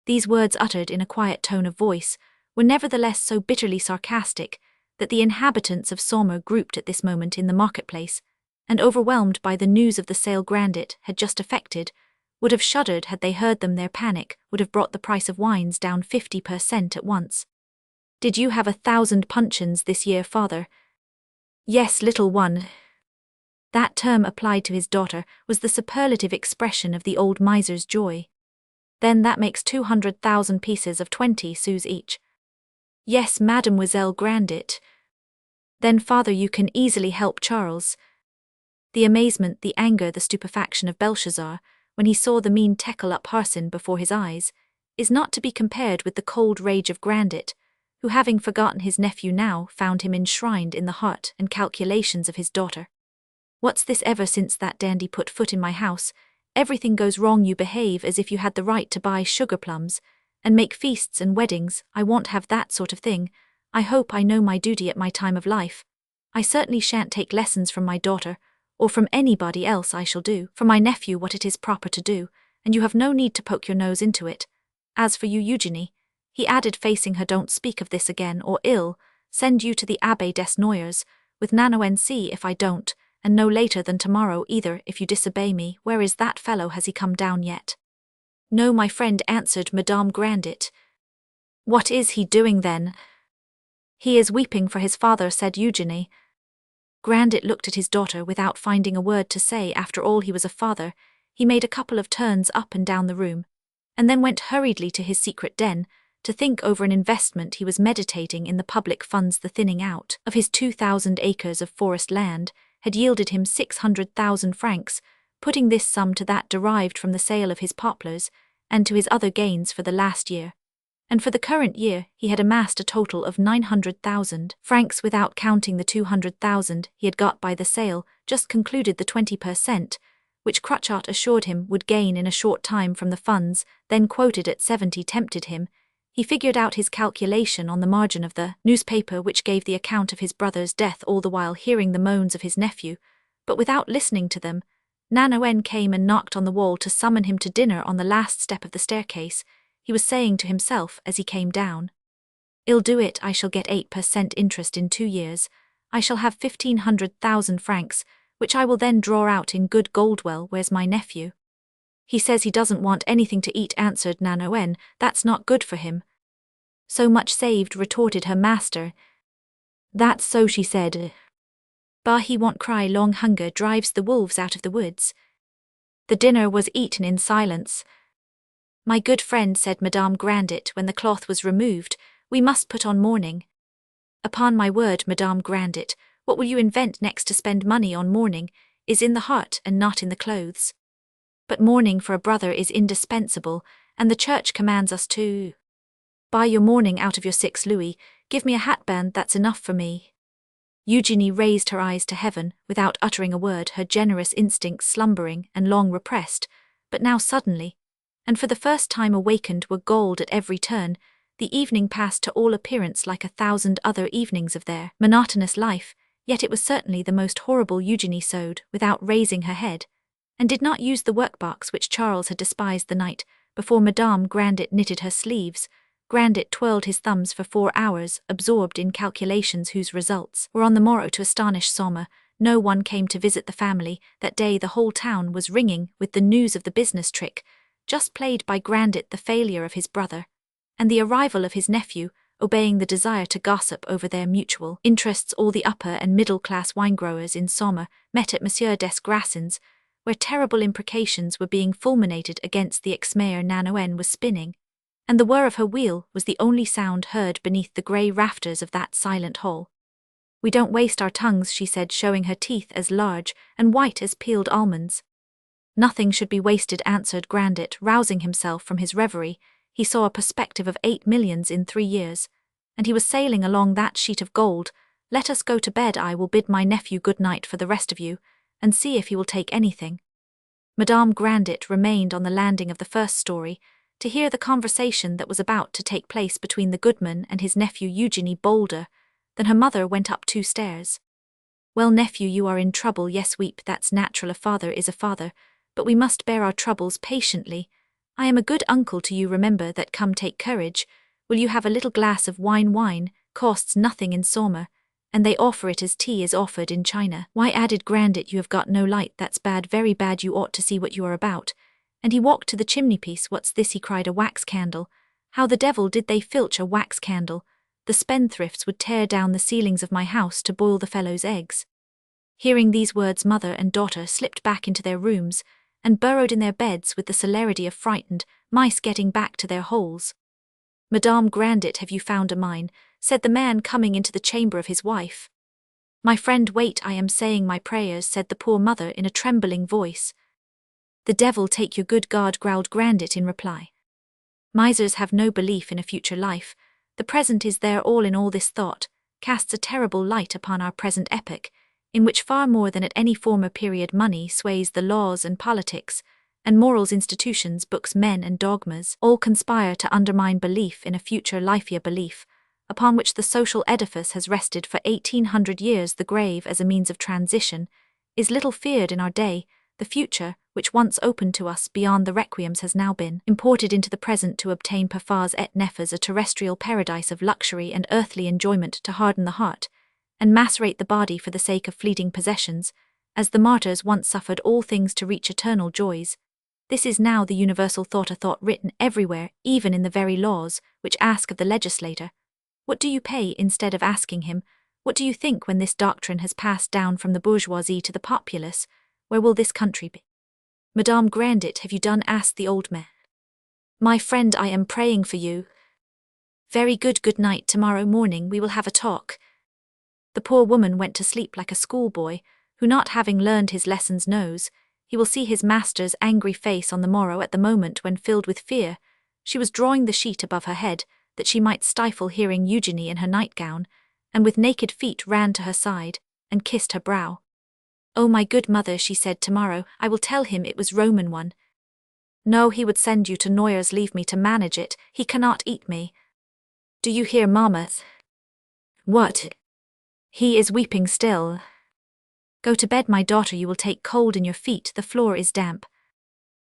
These words, uttered in a quiet tone of voice, were nevertheless so bitterly sarcastic that the inhabitants of Saumur, grouped at this moment in the marketplace, and overwhelmed by the news of the sale Grandet had just effected, would have shuddered had they heard them. Their panic would have brought the price of wines down 50% at once. "Did you have 1,000 puncheons this year, father?" "Yes, little one." That term, applied to his daughter, was the superlative expression of the old miser's joy. "Then that makes 200,000 pieces of 20 sous each." "Yes, Mademoiselle Grandet." "Then, father, you can easily help Charles." The amazement, the anger, the stupefaction of Belshazzar, when he saw the mean tekel upharsin before his eyes, is not to be compared with the cold rage of Grandet, who, having forgotten his nephew now, found him enshrined in the heart and calculations of his daughter. "What's this? Ever since that dandy put foot in my house, everything goes wrong. You behave as if you had the right to buy sugar plums and make feasts and weddings. I won't have that sort of thing. I hope I know my duty at my time of life. I certainly shan't take lessons from my daughter, or from anybody else. I shall do for my nephew what it is proper to do, and you have no need to poke your nose into it. As for you, Eugenie," he added, facing her, "don't speak of this again, or ill send you to the Abbé des Noyers with Nano and see if I don't, and no later than tomorrow either, if you disobey me. Where is that fellow? Has he come down yet?" "No, my friend," answered Madame Grandet. "What is he doing then?" "He is weeping for his father," said Eugenie. Grandet looked at his daughter without finding a word to say. After all, he was a father. He made a couple of turns up and down the room, and then went hurriedly to his secret den, to think over an investment he was meditating in the public funds. The thinning out of his 2,000 acres of forest land had yielded him 600,000 francs, putting this sum to that derived from the sale of his poplars, and to his other gains for the last year. And for the current year he had amassed a total of 900,000 francs, without counting the 200,000 he had got by the sale, just concluded. The 20%, which Crutchart assured him would gain in a short time from the funds, then quoted at 70, tempted him. He figured out his calculation on the margin of the newspaper which gave the account of his brother's death, all the while hearing the moans of his nephew, but without listening to them. Nanoen came and knocked on the wall to summon him to dinner on the last step of the staircase. He was saying to himself as he came down, "I'll do it, I shall get 8% interest in 2 years. I shall have 1,500,000 francs, which I will then draw out in good Goldwell. Where's my nephew?" "He says he doesn't want anything to eat," answered Nanoen. "That's not good for him." "So much saved," retorted her master. "That's so," she said. "Bah, he won't cry, long hunger drives the wolves out of the woods." The dinner was eaten in silence. "My good friend," said Madame Grandet when the cloth was removed, "we must put on mourning." "Upon my word, Madame Grandet, what will you invent next to spend money on mourning is in the heart and not in the clothes. But mourning for a brother is indispensable, and the church commands us to buy your mourning out of your 6 louis, give me a hatband, that's enough for me." Eugenie raised her eyes to heaven, without uttering a word, her generous instincts slumbering and long repressed, but now suddenly, and for the first time awakened, were gold at every turn. The evening passed to all appearance like 1,000 other evenings of their monotonous life, yet it was certainly the most horrible. Eugenie sewed, without raising her head, and did not use the workbox which Charles had despised the night before Madame Grandet knitted her sleeves. Grandet twirled his thumbs for 4 hours, absorbed in calculations whose results were on the morrow to astonish Saumur. No one came to visit the family. That day the whole town was ringing with the news of the business trick just played by Grandet, the failure of his brother, and the arrival of his nephew. Obeying the desire to gossip over their mutual interests, all the upper and middle-class wine-growers in Saumur met at Monsieur Desgrassin's, where terrible imprecations were being fulminated against the ex-mayor. Nanoen was spinning, and the whir of her wheel was the only sound heard beneath the grey rafters of that silent hall. "We don't waste our tongues," she said, showing her teeth as large and white as peeled almonds. "Nothing should be wasted," answered Grandet, rousing himself from his reverie. He saw a perspective of 8 millions in 3 years, and he was sailing along that sheet of gold. "Let us go to bed. I will bid my nephew good night for the rest of you, and see if he will take anything." Madame Grandet remained on the landing of the first story to hear the conversation that was about to take place between the goodman and his nephew Eugenie. Bolder than her mother went up 2 stairs. "Well, nephew, you are in trouble. Yes, weep, that's natural. A father is a father, but we must bear our troubles patiently. I am a good uncle to you, remember that. Come, take courage. Will you have a little glass of wine? Wine costs nothing in Saumur, and they offer it as tea is offered in China." "Why," added Grandet, "you have got no light. That's bad, very bad. You ought to see what you are about." And he walked to the chimney-piece. "What's this?" he cried. "A wax candle. How the devil did they filch a wax candle? The spendthrifts would tear down the ceilings of my house to boil the fellow's eggs." Hearing these words, mother and daughter slipped back into their rooms and burrowed in their beds with the celerity of frightened mice getting back to their holes. "Madame Grandet, have you found a mine?" said the man, coming into the chamber of his wife. "My friend, wait, I am saying my prayers," said the poor mother in a trembling voice. "The devil take your good God," growled Grandet in reply. Misers have no belief in a future life. The present is their all in all. This thought casts a terrible light upon our present epoch, in which far more than at any former period money sways the laws and politics, and morals, institutions, books, men and dogmas all conspire to undermine belief in a future life, a belief upon which the social edifice has rested for 1800 years. The grave as a means of transition is little feared in our day. The future, which once opened to us beyond the requiems, has now been imported into the present to obtain parfums et nefas, a terrestrial paradise of luxury and earthly enjoyment, to harden the heart and macerate the body for the sake of fleeting possessions, as the martyrs once suffered all things to reach eternal joys. This is now the universal thought, a thought written everywhere, even in the very laws, which ask of the legislator, "What do you pay?" instead of asking him, "What do you think?" When this doctrine has passed down from the bourgeoisie to the populace, where will this country be? "Madame Grandet, have you done?" asked the old man. "My friend, I am praying for you." "Very good. Good night. Tomorrow morning we will have a talk." The poor woman went to sleep like a schoolboy, who, not having learned his lessons, knows he will see his master's angry face on the morrow. At the moment when, filled with fear, she was drawing the sheet above her head, that she might stifle hearing Eugenie in her nightgown, and with naked feet ran to her side and kissed her brow. "Oh, my good mother," she said, "tomorrow I will tell him it was Roman one." "No, he would send you to Noyers. Leave me to manage it. He cannot eat me." "Do you hear, mamma?" "What?" "He is weeping still." Go to bed, my daughter, you will take cold in your feet, the floor is damp.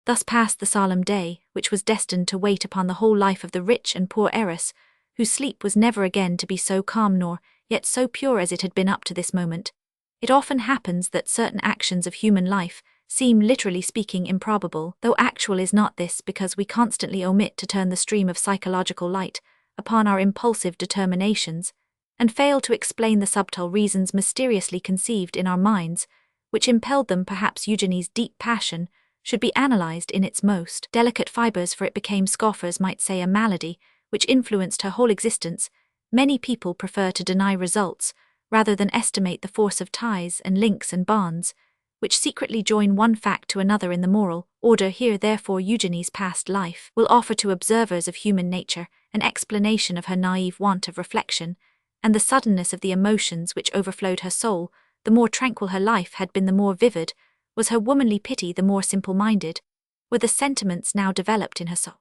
Thus passed the solemn day, which was destined to wait upon the whole life of the rich and poor heiress, whose sleep was never again to be so calm nor yet so pure as it had been up to this moment. It often happens that certain actions of human life seem, literally speaking, improbable, though actual is not this because we constantly omit to turn the stream of psychological light upon our impulsive determinations, and fail to explain the subtle reasons mysteriously conceived in our minds, which impelled them. Perhaps Eugenie's deep passion should be analyzed in its most delicate fibers, for it became, scoffers might say, a malady, which influenced her whole existence. Many people prefer to deny results, rather than estimate the force of ties and links and bonds, which secretly join one fact to another in the moral order. Here, therefore, Eugenie's past life will offer to observers of human nature an explanation of her naïve want of reflection, and the suddenness of the emotions which overflowed her soul. The more tranquil her life had been, the more vivid was her womanly pity, the more simple-minded were the sentiments now developed in her soul.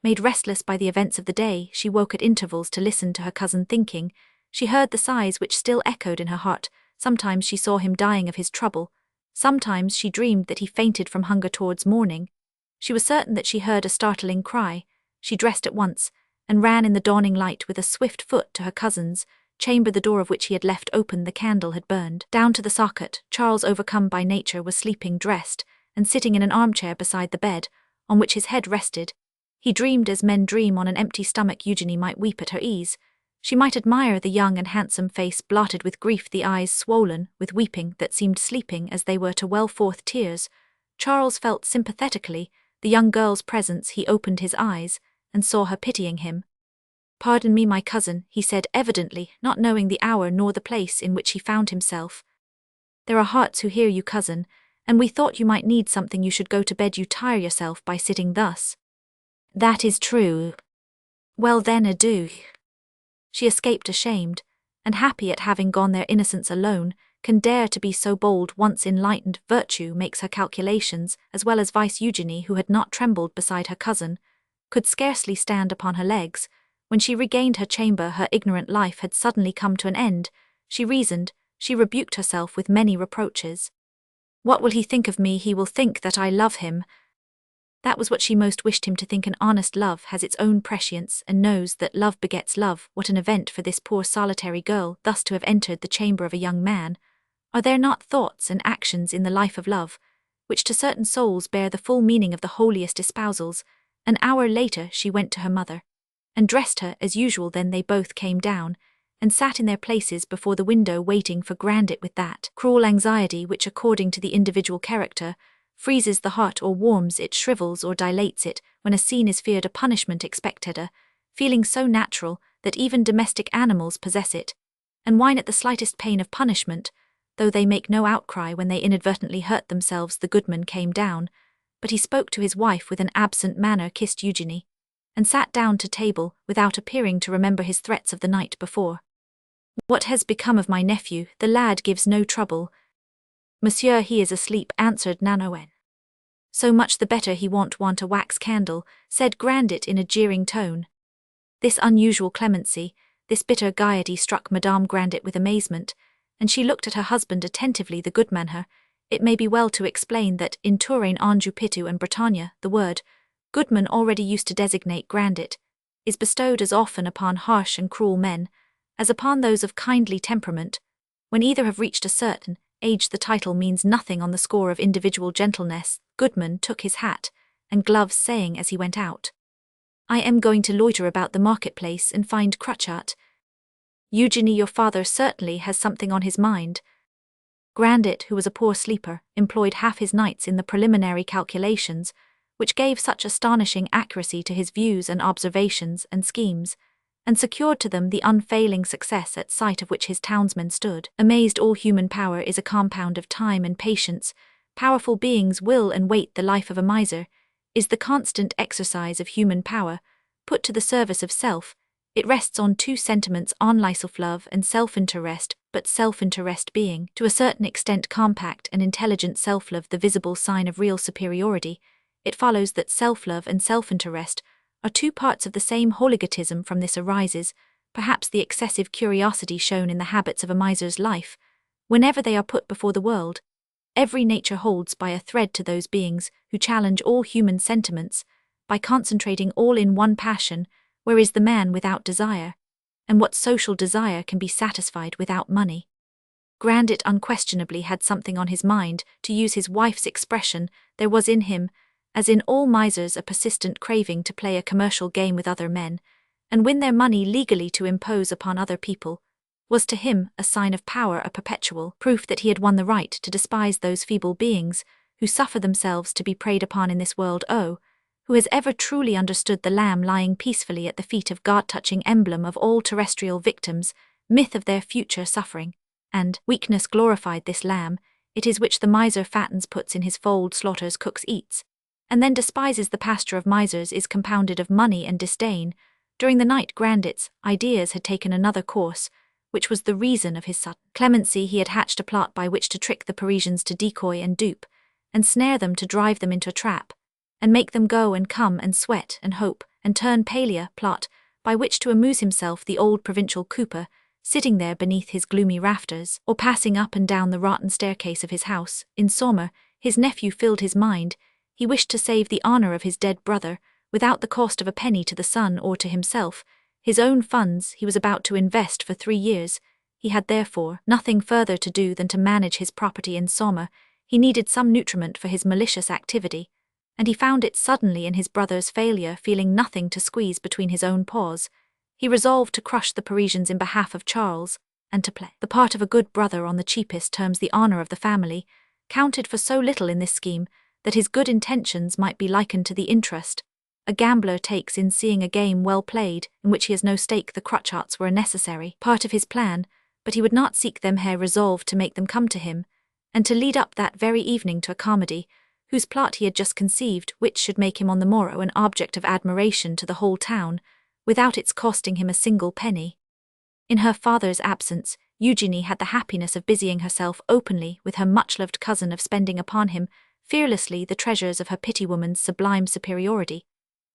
Made restless by the events of the day, she woke at intervals to listen to her cousin thinking. She heard the sighs which still echoed in her heart. Sometimes she saw him dying of his trouble. Sometimes she dreamed that he fainted from hunger towards morning. She was certain that she heard a startling cry. She dressed at once, and ran in the dawning light with a swift foot to her cousin's chamber, the door of which he had left open. The candle had burned down to the socket. Charles, overcome by nature, was sleeping, dressed, and sitting in an armchair beside the bed, on which his head rested. He dreamed as men dream on an empty stomach. Eugenie might weep at her ease. She might admire the young and handsome face blotted with grief, the eyes swollen with weeping that seemed sleeping as they were to well forth tears. Charles felt sympathetically the young girl's presence. He opened his eyes and saw her pitying him. "Pardon me, my cousin," he said, evidently not knowing the hour nor the place in which he found himself. "There are hearts who hear you, cousin, and we thought you might need something. You should go to bed. You tire yourself by sitting thus." "That is true." "Well then, adieu." She escaped, ashamed and happy at having gone there. Innocence alone can dare to be so bold. Once enlightened, virtue makes her calculations as well as vice. Eugenie, who had not trembled beside her cousin, could scarcely stand upon her legs. When she regained her chamber, her ignorant life had suddenly come to an end. She reasoned, she rebuked herself with many reproaches. "What will he think of me? He will think that I love him." That was what she most wished him to think. An honest love has its own prescience and knows that love begets love. What an event for this poor solitary girl, thus to have entered the chamber of a young man. Are there not thoughts and actions in the life of love, which to certain souls bear the full meaning of the holiest espousals? An hour later she went to her mother, and dressed her as usual. Then they both came down, and sat in their places before the window waiting for Grandet with that cruel anxiety which, according to the individual character, freezes the heart or warms it, shrivels or dilates it, when a scene is feared, a punishment expected, a feeling so natural that even domestic animals possess it, and whine at the slightest pain of punishment, though they make no outcry when they inadvertently hurt themselves. The goodman came down, but he spoke to his wife with an absent manner, kissed Eugenie, and sat down to table without appearing to remember his threats of the night before. "What has become of my nephew? The lad gives no trouble." "Monsieur, he is asleep," answered Nanoen. "So much the better. He won't want a wax candle," said Grandet in a jeering tone. This unusual clemency, this bitter gaiety struck Madame Grandet with amazement, and she looked at her husband attentively. The goodman her. It may be well to explain that in Touraine, Anjou, Pitou and Bretagne, the word goodman, already used to designate Grandet, is bestowed as often upon harsh and cruel men as upon those of kindly temperament. When either have reached a certain age, the title means nothing on the score of individual gentleness. Goodman took his hat and gloves, saying as he went out, "I am going to loiter about the marketplace and find Cruchot. Eugenie, your father certainly has something on his mind." Grandet, who was a poor sleeper, employed half his nights in the preliminary calculations, which gave such astonishing accuracy to his views and observations and schemes, and secured to them the unfailing success at sight of which his townsmen stood amazed. All human power is a compound of time and patience. Powerful beings will and wait. The life of a miser is the constant exercise of human power, put to the service of self. It rests on two sentiments, on self-love and self-interest, but self-interest being, to a certain extent, compact and intelligent self-love, the visible sign of real superiority, it follows that self-love and self-interest are two parts of the same hooligatism. From this arises, perhaps, the excessive curiosity shown in the habits of a miser's life, Whenever they are put before the world, every nature holds by a thread to those beings who challenge all human sentiments, by concentrating all in one passion, where is the man without desire, and what social desire can be satisfied without money. Grandet unquestionably had something on his mind. To use his wife's expression, there was in him, as in all misers, a persistent craving to play a commercial game with other men, and win their money legally to impose upon other people, was to him a sign of power, a perpetual proof that he had won the right to despise those feeble beings who suffer themselves to be preyed upon in this world. Oh, who has ever truly understood the lamb lying peacefully at the feet of God, touching emblem of all terrestrial victims, myth of their future suffering, and weakness glorified this lamb, it is which the miser fattens, puts in his fold, slaughters, cooks, eats, and then despises. The pasture of misers is compounded of money and disdain. During the night Grandet's ideas had taken another course, which was the reason of his sudden clemency. He had hatched a plot by which to trick the Parisians, to decoy and dupe, and snare them, to drive them into a trap, and make them go and come and sweat and hope and turn paler. Plot by which to amuse himself, the old provincial cooper, sitting there beneath his gloomy rafters, or passing up and down the rotten staircase of his house in Saumur. His nephew filled his mind. He wished to save the honor of his dead brother, without the cost of a penny to the son or to himself. His own funds he was about to invest for 3 years. He had therefore nothing further to do than to manage his property in Saumur. He needed some nutriment for his malicious activity, and he found it suddenly in his brother's failure. Feeling nothing to squeeze between his own paws, he resolved to crush the Parisians in behalf of Charles, and to play the part of a good brother on the cheapest terms. The honor of the family counted for so little in this scheme that his good intentions might be likened to the interest a gambler takes in seeing a game well played, in which he has no stake. The crotchets were a necessary part of his plan, but he would not seek them. He resolved to make them come to him, and to lead up that very evening to a comedy, whose plot he had just conceived, which should make him on the morrow an object of admiration to the whole town, without its costing him a single penny. In her father's absence, Eugenie had the happiness of busying herself openly with her much-loved cousin, of spending upon him fearlessly the treasures of her pity-woman's sublime superiority.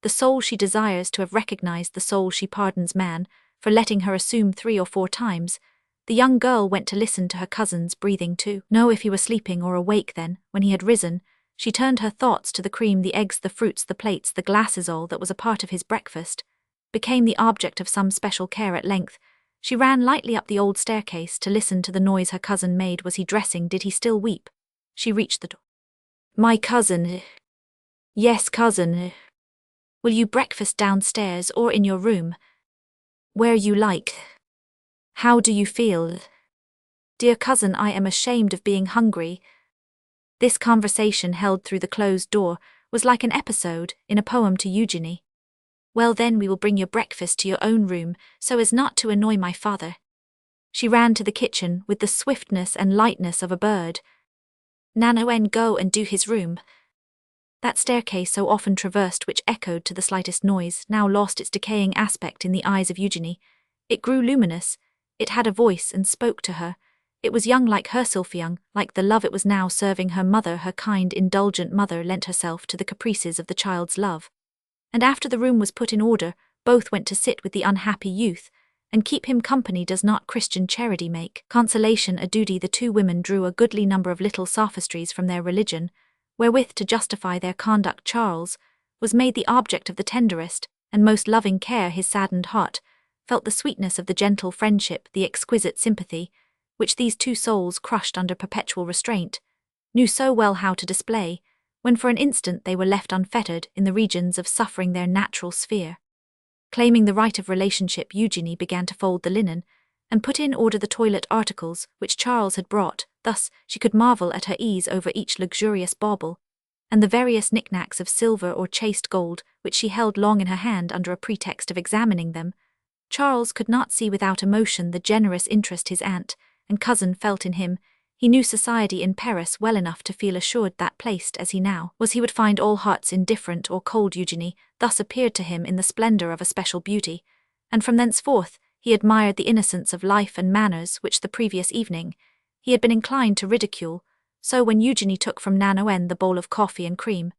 The soul she desires to have recognized, the soul she pardons man for letting her assume 3 or 4 times. The young girl went to listen to her cousin's breathing, to know if he were sleeping or awake. Then, when he had risen, she turned her thoughts to the cream, the eggs, the fruits, the plates, the glasses. All that was a part of his breakfast became the object of some special care. At length, she ran lightly up the old staircase to listen to the noise her cousin made. Was he dressing? Did he still weep? She reached the door. "My cousin." "Yes, cousin." "Will you breakfast downstairs or in your room?" "Where you like." "How do you feel?" "Dear cousin, I am ashamed of being hungry." This conversation, held through the closed door, was like an episode in a poem to Eugenie. "Well then, we will bring your breakfast to your own room, so as not to annoy my father." She ran to the kitchen with the swiftness and lightness of a bird. "Nanoen, go and do his room." That staircase, so often traversed, which echoed to the slightest noise, now lost its decaying aspect in the eyes of Eugenie. It grew luminous. It had a voice and spoke to her. It was young, like herself young, like the love it was now serving her mother. Her kind, indulgent mother lent herself to the caprices of the child's love. And after the room was put in order, both went to sit with the unhappy youth, and keep him company. Does not Christian charity make consolation a duty? The 2 women drew a goodly number of little sophistries from their religion, wherewith to justify their conduct. Charles was made the object of the tenderest and most loving care. His saddened heart felt the sweetness of the gentle friendship, the exquisite sympathy, which these 2 souls, crushed under perpetual restraint, knew so well how to display, when for an instant they were left unfettered in the regions of suffering, their natural sphere. Claiming the right of relationship, Eugenie began to fold the linen, and put in order the toilet articles which Charles had brought. Thus she could marvel at her ease over each luxurious bauble, and the various knickknacks of silver or chased gold which she held long in her hand under a pretext of examining them. Charles could not see without emotion the generous interest his aunt and cousin felt in him. He knew society in Paris well enough to feel assured that, placed as he now was, he would find all hearts indifferent or cold. Eugenie thus appeared to him in the splendor of a special beauty, and from thenceforth he admired the innocence of life and manners which the previous evening he had been inclined to ridicule. So when Eugenie took from Nanoen the bowl of coffee and cream,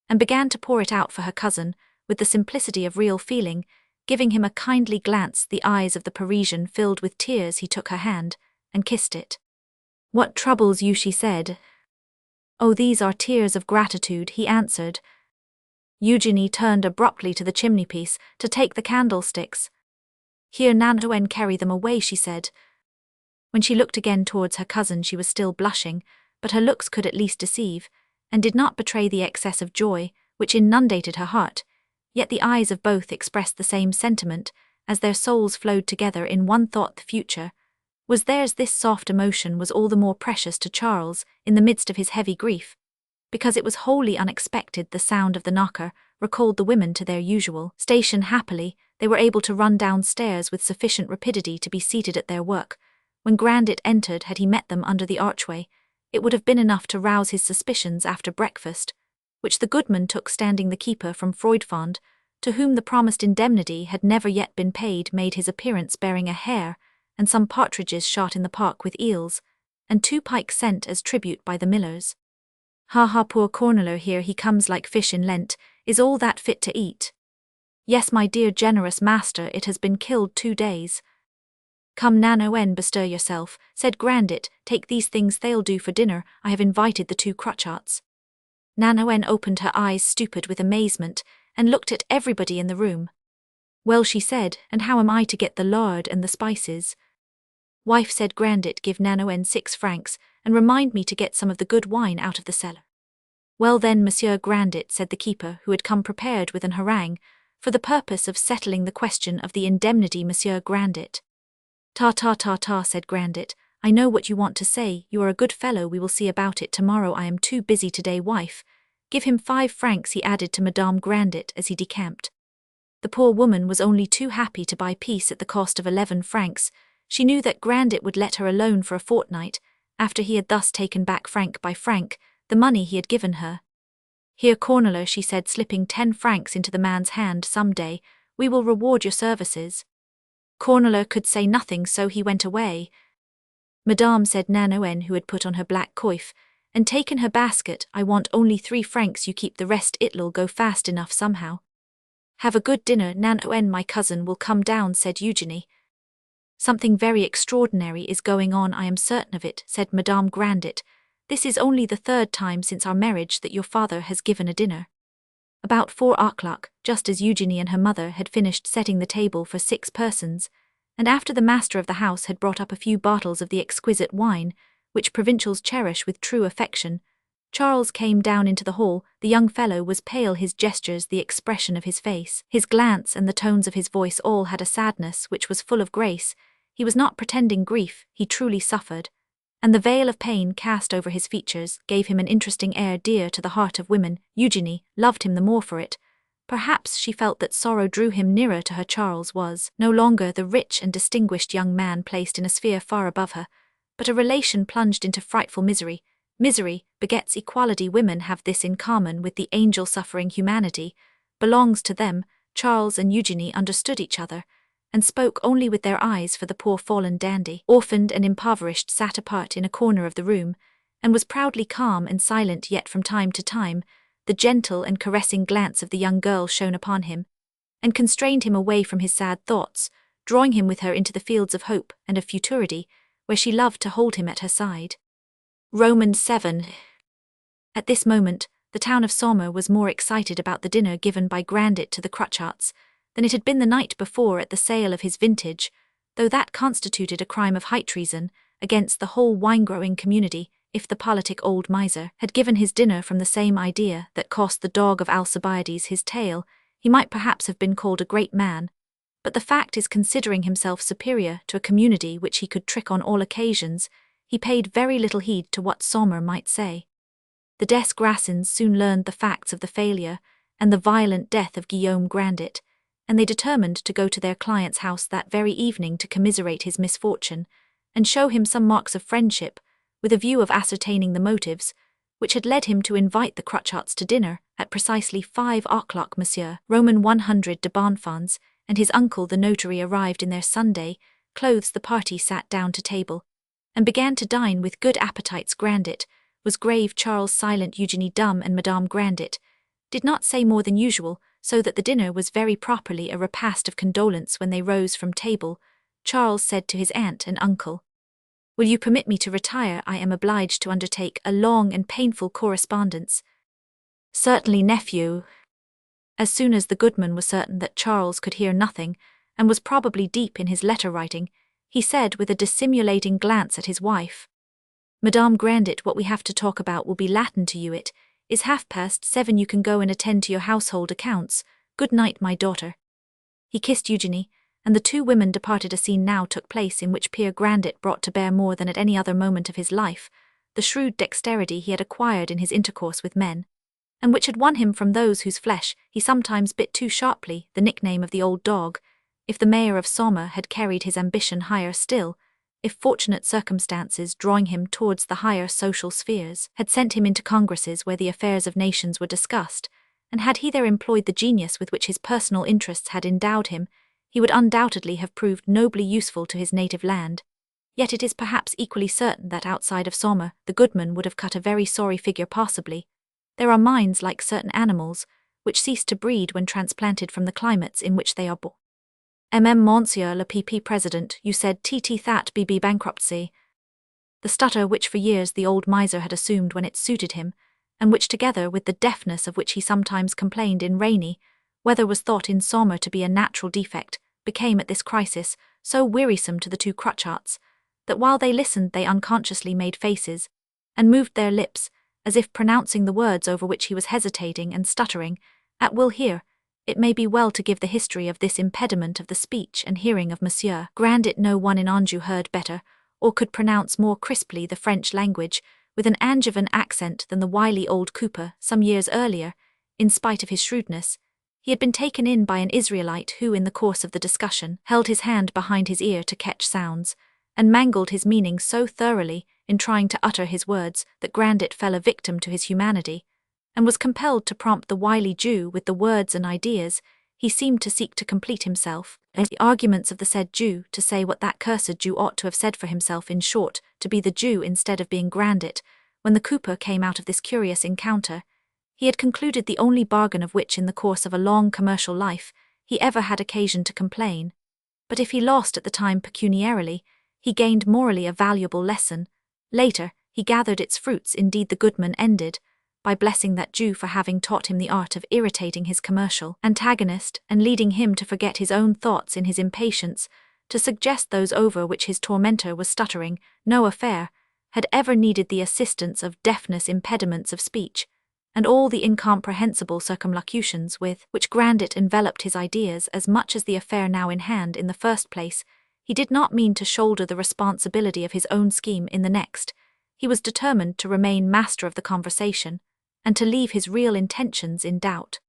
and began to pour it out for her cousin, with the simplicity of real feeling, giving him a kindly glance, the eyes of the Parisian filled with tears. He took her hand and kissed it. What troubles you, she said. Oh, these are tears of gratitude, he answered. Eugenie turned abruptly to the chimney-piece to take the candlesticks. Here, Nanoen, carry them away, she said. When she looked again towards her cousin she was still blushing, but her looks could at least deceive, and did not betray the excess of joy which inundated her heart, yet the eyes of both expressed the same sentiment, as their souls flowed together in one thought: the future. Was theirs. This soft emotion was all the more precious to Charles in the midst of his heavy grief, because it was wholly unexpected. The sound of the knocker recalled the women to their usual station. Happily, they were able to run downstairs with sufficient rapidity to be seated at their work. When Grandet entered, had he met them under the archway, it would have been enough to rouse his suspicions after breakfast, which the goodman took, standing the keeper from Freudfond, to whom the promised indemnity had never yet been paid, made his appearance bearing a hare, and some partridges shot in the park with eels, and 2 pikes sent as tribute by the millers. Ha ha, poor Corneler, here he comes like fish in Lent. Is all that fit to eat? Yes, my dear generous master, it has been killed 2 days. Come, Nanoen, bestir yourself, said Grandet, take these things, they'll do for dinner. I have invited the 2 crotchets. Nanoen opened her eyes stupid with amazement, and looked at everybody in the room. Well, she said, and how am I to get the lard and the spices? Wife, said Grandet, give Nanoen 6 francs, and remind me to get some of the good wine out of the cellar. Well then, Monsieur Grandet, said the keeper, who had come prepared with an harangue, for the purpose of settling the question of the indemnity. Monsieur Grandet. Ta ta ta ta, said Grandet, I know what you want to say. You are a good fellow, we will see about it tomorrow. I am too busy today. Wife, give him 5 francs, he added to Madame Grandet as he decamped. The poor woman was only too happy to buy peace at the cost of 11 francs. She knew that Grandet would let her alone for a fortnight, after he had thus taken back franc by franc the money he had given her. Here, Corneler, she said, slipping 10 francs into the man's hand, some day we will reward your services. Corneler could say nothing, so he went away. Madame, said Nanoen, who had put on her black coif and taken her basket, I want only 3 francs, you keep the rest, it'll go fast enough somehow. Have a good dinner, Nanoen, my cousin will come down, said Eugenie. Something very extraordinary is going on, I am certain of it, said Madame Grandet. This is only the 3rd time since our marriage that your father has given a dinner. About 4 o'clock, just as Eugenie and her mother had finished setting the table for 6 persons, and after the master of the house had brought up a few bottles of the exquisite wine, which provincials cherish with true affection, Charles came down into the hall. The young fellow was pale, his gestures, the expression of his face, his glance and the tones of his voice all had a sadness which was full of grace. He was not pretending grief, he truly suffered, and the veil of pain cast over his features gave him an interesting air dear to the heart of women. Eugenie loved him the more for it. Perhaps she felt that sorrow drew him nearer to her. Charles was no longer the rich and distinguished young man placed in a sphere far above her, but a relation plunged into frightful misery. Misery begets equality. Women have this in common with the angel-suffering humanity, belongs to them. Charles and Eugenie understood each other, and spoke only with their eyes, for the poor fallen dandy, orphaned and impoverished, sat apart in a corner of the room, and was proudly calm and silent, yet from time to time the gentle and caressing glance of the young girl shone upon him, and constrained him away from his sad thoughts, drawing him with her into the fields of hope and of futurity, where she loved to hold him at her side. Romans 7. At this moment, the town of Saumur was more excited about the dinner given by Grandet to the crotchets than it had been the night before at the sale of his vintage, though that constituted a crime of high treason against the whole wine-growing community. If the politic old miser had given his dinner from the same idea that cost the dog of Alcibiades his tail, he might perhaps have been called a great man, but the fact is, considering himself superior to a community which he could trick on all occasions, he paid very little heed to what Saumur might say. The des Grassins soon learned the facts of the failure and the violent death of Guillaume Grandet, and they determined to go to their client's house that very evening to commiserate his misfortune, and show him some marks of friendship, with a view of ascertaining the motives which had led him to invite the crotchets to dinner at precisely 5 o'clock. Monsieur Roman 100 de Bonfons and his uncle the notary arrived in their Sunday clothes. The party sat down to table, and began to dine with good appetites. Grandet was grave, Charles silent, Eugenie dumb, and Madame Grandet did not say more than usual, so that the dinner was very properly a repast of condolence. When they rose from table, Charles said to his aunt and uncle, Will you permit me to retire? I am obliged to undertake a long and painful correspondence. Certainly, nephew. As soon as the goodman was certain that Charles could hear nothing, and was probably deep in his letter-writing, he said with a dissimulating glance at his wife, Madame Grandet, what we have to talk about will be Latin to you. It is 7:30. You can go and attend to your household accounts. Good night, my daughter. He kissed Eugenie, and the two women departed. A scene now took place in which Pierre Grandet brought to bear more than at any other moment of his life the shrewd dexterity he had acquired in his intercourse with men, and which had won him from those whose flesh he sometimes bit too sharply, the nickname of the old dog. If the mayor of Saumur had carried his ambition higher still, if fortunate circumstances drawing him towards the higher social spheres had sent him into congresses where the affairs of nations were discussed, and had he there employed the genius with which his personal interests had endowed him, he would undoubtedly have proved nobly useful to his native land. Yet it is perhaps equally certain that outside of Saumur the goodman would have cut a very sorry figure possibly. There are minds like certain animals, which cease to breed when transplanted from the climates in which they are born. Monsieur le PP President, you said that BB bankruptcy. The stutter which for years the old miser had assumed when it suited him, and which together with the deafness of which he sometimes complained in rainy weather was thought in Saumur to be a natural defect, became at this crisis so wearisome to the two crutcharts, that while they listened they unconsciously made faces, and moved their lips, as if pronouncing the words over which he was hesitating and stuttering, at will here. It may be well to give the history of this impediment of the speech and hearing of Monsieur Grandet. No one in Anjou heard better, or could pronounce more crisply the French language, with an Angevin accent than the wily old cooper. Some years earlier, in spite of his shrewdness, he had been taken in by an Israelite who in the course of the discussion held his hand behind his ear to catch sounds, and mangled his meaning so thoroughly in trying to utter his words that Grandet fell a victim to his humanity, and was compelled to prompt the wily Jew with the words and ideas he seemed to seek to complete himself, and the arguments of the said Jew to say what that cursed Jew ought to have said for himself, in short, to be the Jew instead of being Grandet. When the cooper came out of this curious encounter, he had concluded the only bargain of which in the course of a long commercial life he ever had occasion to complain. But if he lost at the time pecuniarily, he gained morally a valuable lesson. Later, he gathered its fruits. Indeed, the goodman ended by blessing that Jew for having taught him the art of irritating his commercial antagonist and leading him to forget his own thoughts in his impatience, to suggest those over which his tormentor was stuttering. No affair had ever needed the assistance of deafness impediments of speech, and all the incomprehensible circumlocutions with which Grandet enveloped his ideas, as much as the affair now in hand. In the first place, he did not mean to shoulder the responsibility of his own scheme. In the next, he was determined to remain master of the conversation, and to leave his real intentions in doubt.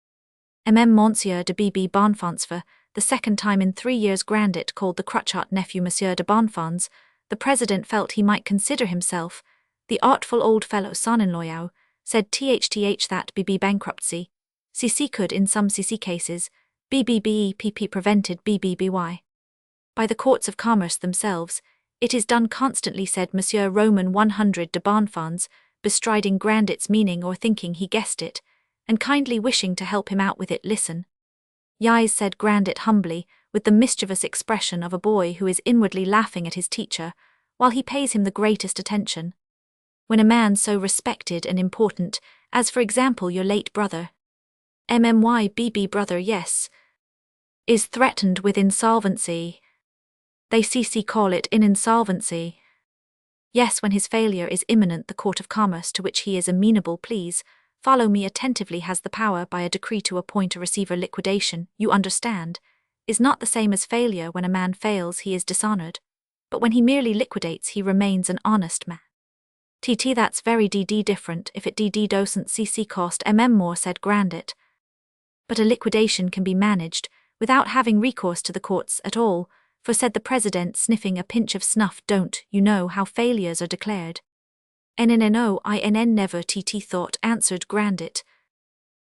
Monsieur de B.B. Bonfances, the second time in 3 years Grandet called the crutchart nephew Monsieur de Bonfances. The president felt he might consider himself the artful old fellow son-in-law said that BB bankruptcy. CC could in some CC cases, BBBEPP prevented BBBY. By the courts of commerce themselves, it is done constantly, said Monsieur Roman 100 de Bonfances, bestriding Grandet's meaning or thinking he guessed it, and kindly wishing to help him out with it. Listen. Yis, said Grandet humbly, with the mischievous expression of a boy who is inwardly laughing at his teacher, while he pays him the greatest attention. When a man so respected and important, as for example your late brother, BB brother, yes, is threatened with insolvency. They CC call it in insolvency. Yes, when his failure is imminent, the court of commerce to which he is amenable, please follow me attentively, has the power by a decree to appoint a receiver. Liquidation, you understand, is not the same as failure. When a man fails he is dishonored, but when he merely liquidates he remains an honest man. That's very different. If it doesn't CC cost more, said Grandet. But a liquidation can be managed without having recourse to the courts at all, for, said the president, sniffing a pinch of snuff, don't you know how failures are declared? Never thought, answered Grandet.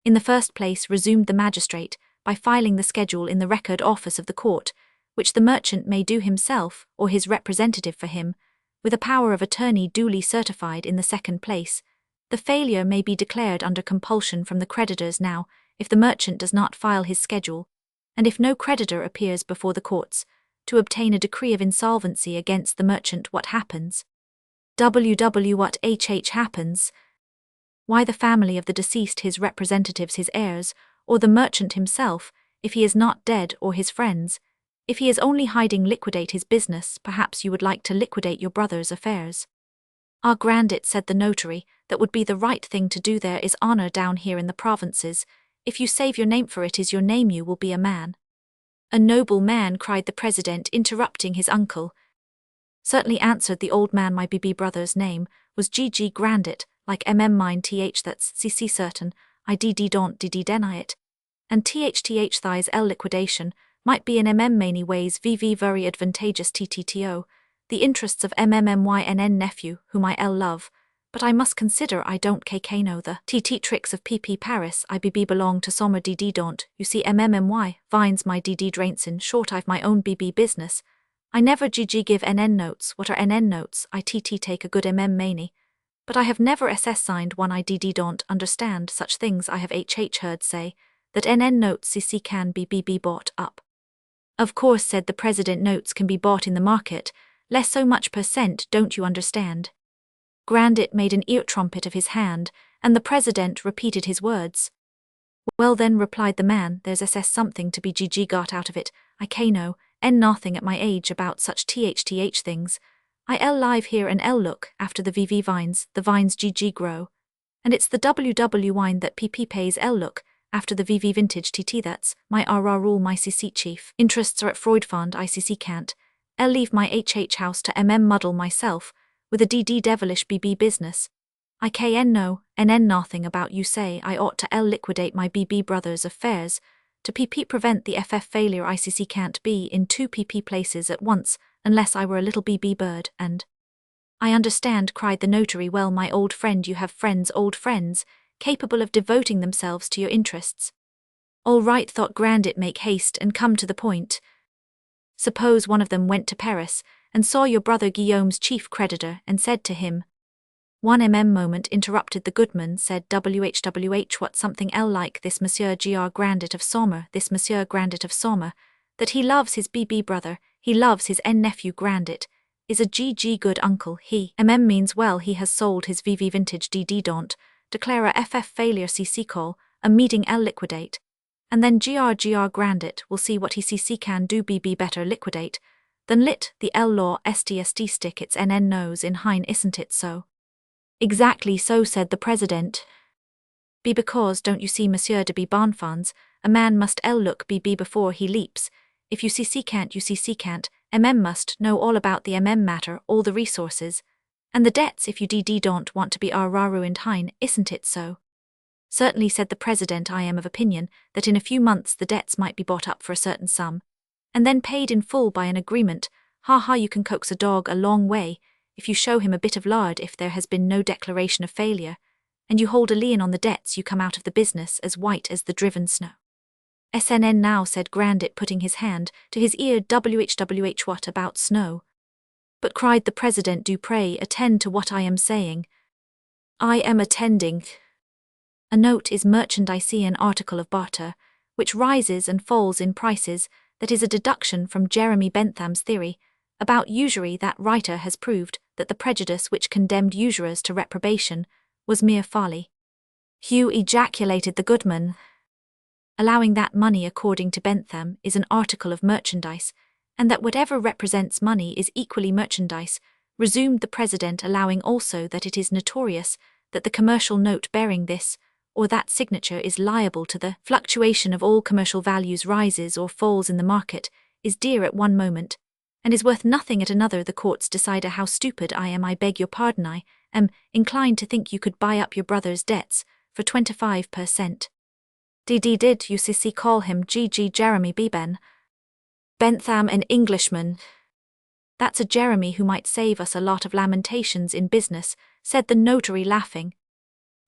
In the first place, resumed the magistrate, by filing the schedule in the record office of the court, which the merchant may do himself or his representative for him, with a power of attorney duly certified. In the second place, the failure may be declared under compulsion from the creditors. Now, if the merchant does not file his schedule, and if no creditor appears before the courts, to obtain a decree of insolvency against the merchant. What happens? What happens? Why, the family of the deceased, his representatives, his heirs, or the merchant himself, if he is not dead, or his friends. If he is only hiding, liquidate his business. Perhaps you would like to liquidate your brother's affairs. Ah, Grandet, said the notary, that would be the right thing to do. There is honor down here in the provinces. If you save your name, for it is your name, you will be a man. A noble man, cried the president, interrupting his uncle. Certainly, answered the old man, my brother's name was G. Grandet, like mine th, that's cc certain, I don't deny it. And th thighs l liquidation, might be in many ways very advantageous tto, the interests of mmynn nephew, whom I love, but I must consider I don't know the tricks of pp Paris. I belong to Saumur don't, you see mmmy, vines my drains. In short, I've my own business. I never give nn notes. What are nn notes? I take a good many. But I have never signed one. I don't understand such things. I have heard say that nn notes cc can be bought up. Of course, said the president, notes can be bought in the market, less so much per cent, don't you understand? Grandet made an ear trumpet of his hand, and the president repeated his words. Well then, replied the man, there's something to be got out of it. I know nothing at my age about such th things. I live here and look after the vines, the vines grow. And it's the ww wine that pp pays look after the vintage tt, that's my rule, my cc chief. Interests are at Freud fund, icc can't. Leave my house to muddle myself, with a devilish business. I know nothing about, you say I ought to liquidate my brother's affairs, to prevent the failure. ICC can't be in two places at once, unless I were a little bird, and... I understand, cried the notary. Well, my old friend, you have friends, old friends, capable of devoting themselves to your interests. All right, thought Grandet, make haste and come to the point. Suppose one of them went to Paris, and saw your brother Guillaume's chief creditor, and said to him, one moment, interrupted the goodman, said what something like this Monsieur Grandet of Saumur, this Monsieur Grandet of Saumur, that he loves his brother, he loves his nephew Grandet, is a good uncle. He means well, he has sold his vintage don't, declare a failure cc call, a meeting liquidate, and then Grandet will see what he cc can do better liquidate, than lit the law stsd stick its nn nose in hine, isn't it so? Exactly so, said the president. Because, don't you see, Monsieur de Bonfons, a man must look before he leaps. If you cc can't, you cc can't. Must know all about the matter, all the resources, and the debts, if you don't want to be ruined hine, isn't it so? Certainly, said the president. I am of opinion that in a few months the debts might be bought up for a certain sum, and then paid in full by an agreement. You can coax a dog a long way, if you show him a bit of lard. If there has been no declaration of failure, and you hold a lien on the debts, you come out of the business as white as the driven snow. SNN now, said Grandet, putting his hand to his ear. What about snow? But, cried the president, do pray attend to what I am saying. I am attending. A note is merchandise, an article of barter, which rises and falls in prices. That is a deduction from Jeremy Bentham's theory about usury. That writer has proved that the prejudice which condemned usurers to reprobation was mere folly. Hugh, ejaculated the goodman. Allowing that money, according to Bentham, is an article of merchandise, and that whatever represents money is equally merchandise, resumed the president, allowing also that it is notorious that the commercial note bearing this or that signature is liable to the fluctuation of all commercial values, rises or falls in the market, is dear at one moment, and is worth nothing at another. The courts decider. How stupid I am, I beg your pardon. I am inclined to think you could buy up your brother's debts for 25%. Did you cc call him Jeremy Bentham, an Englishman? That's a Jeremy who might save us a lot of lamentations in business, said the notary, laughing.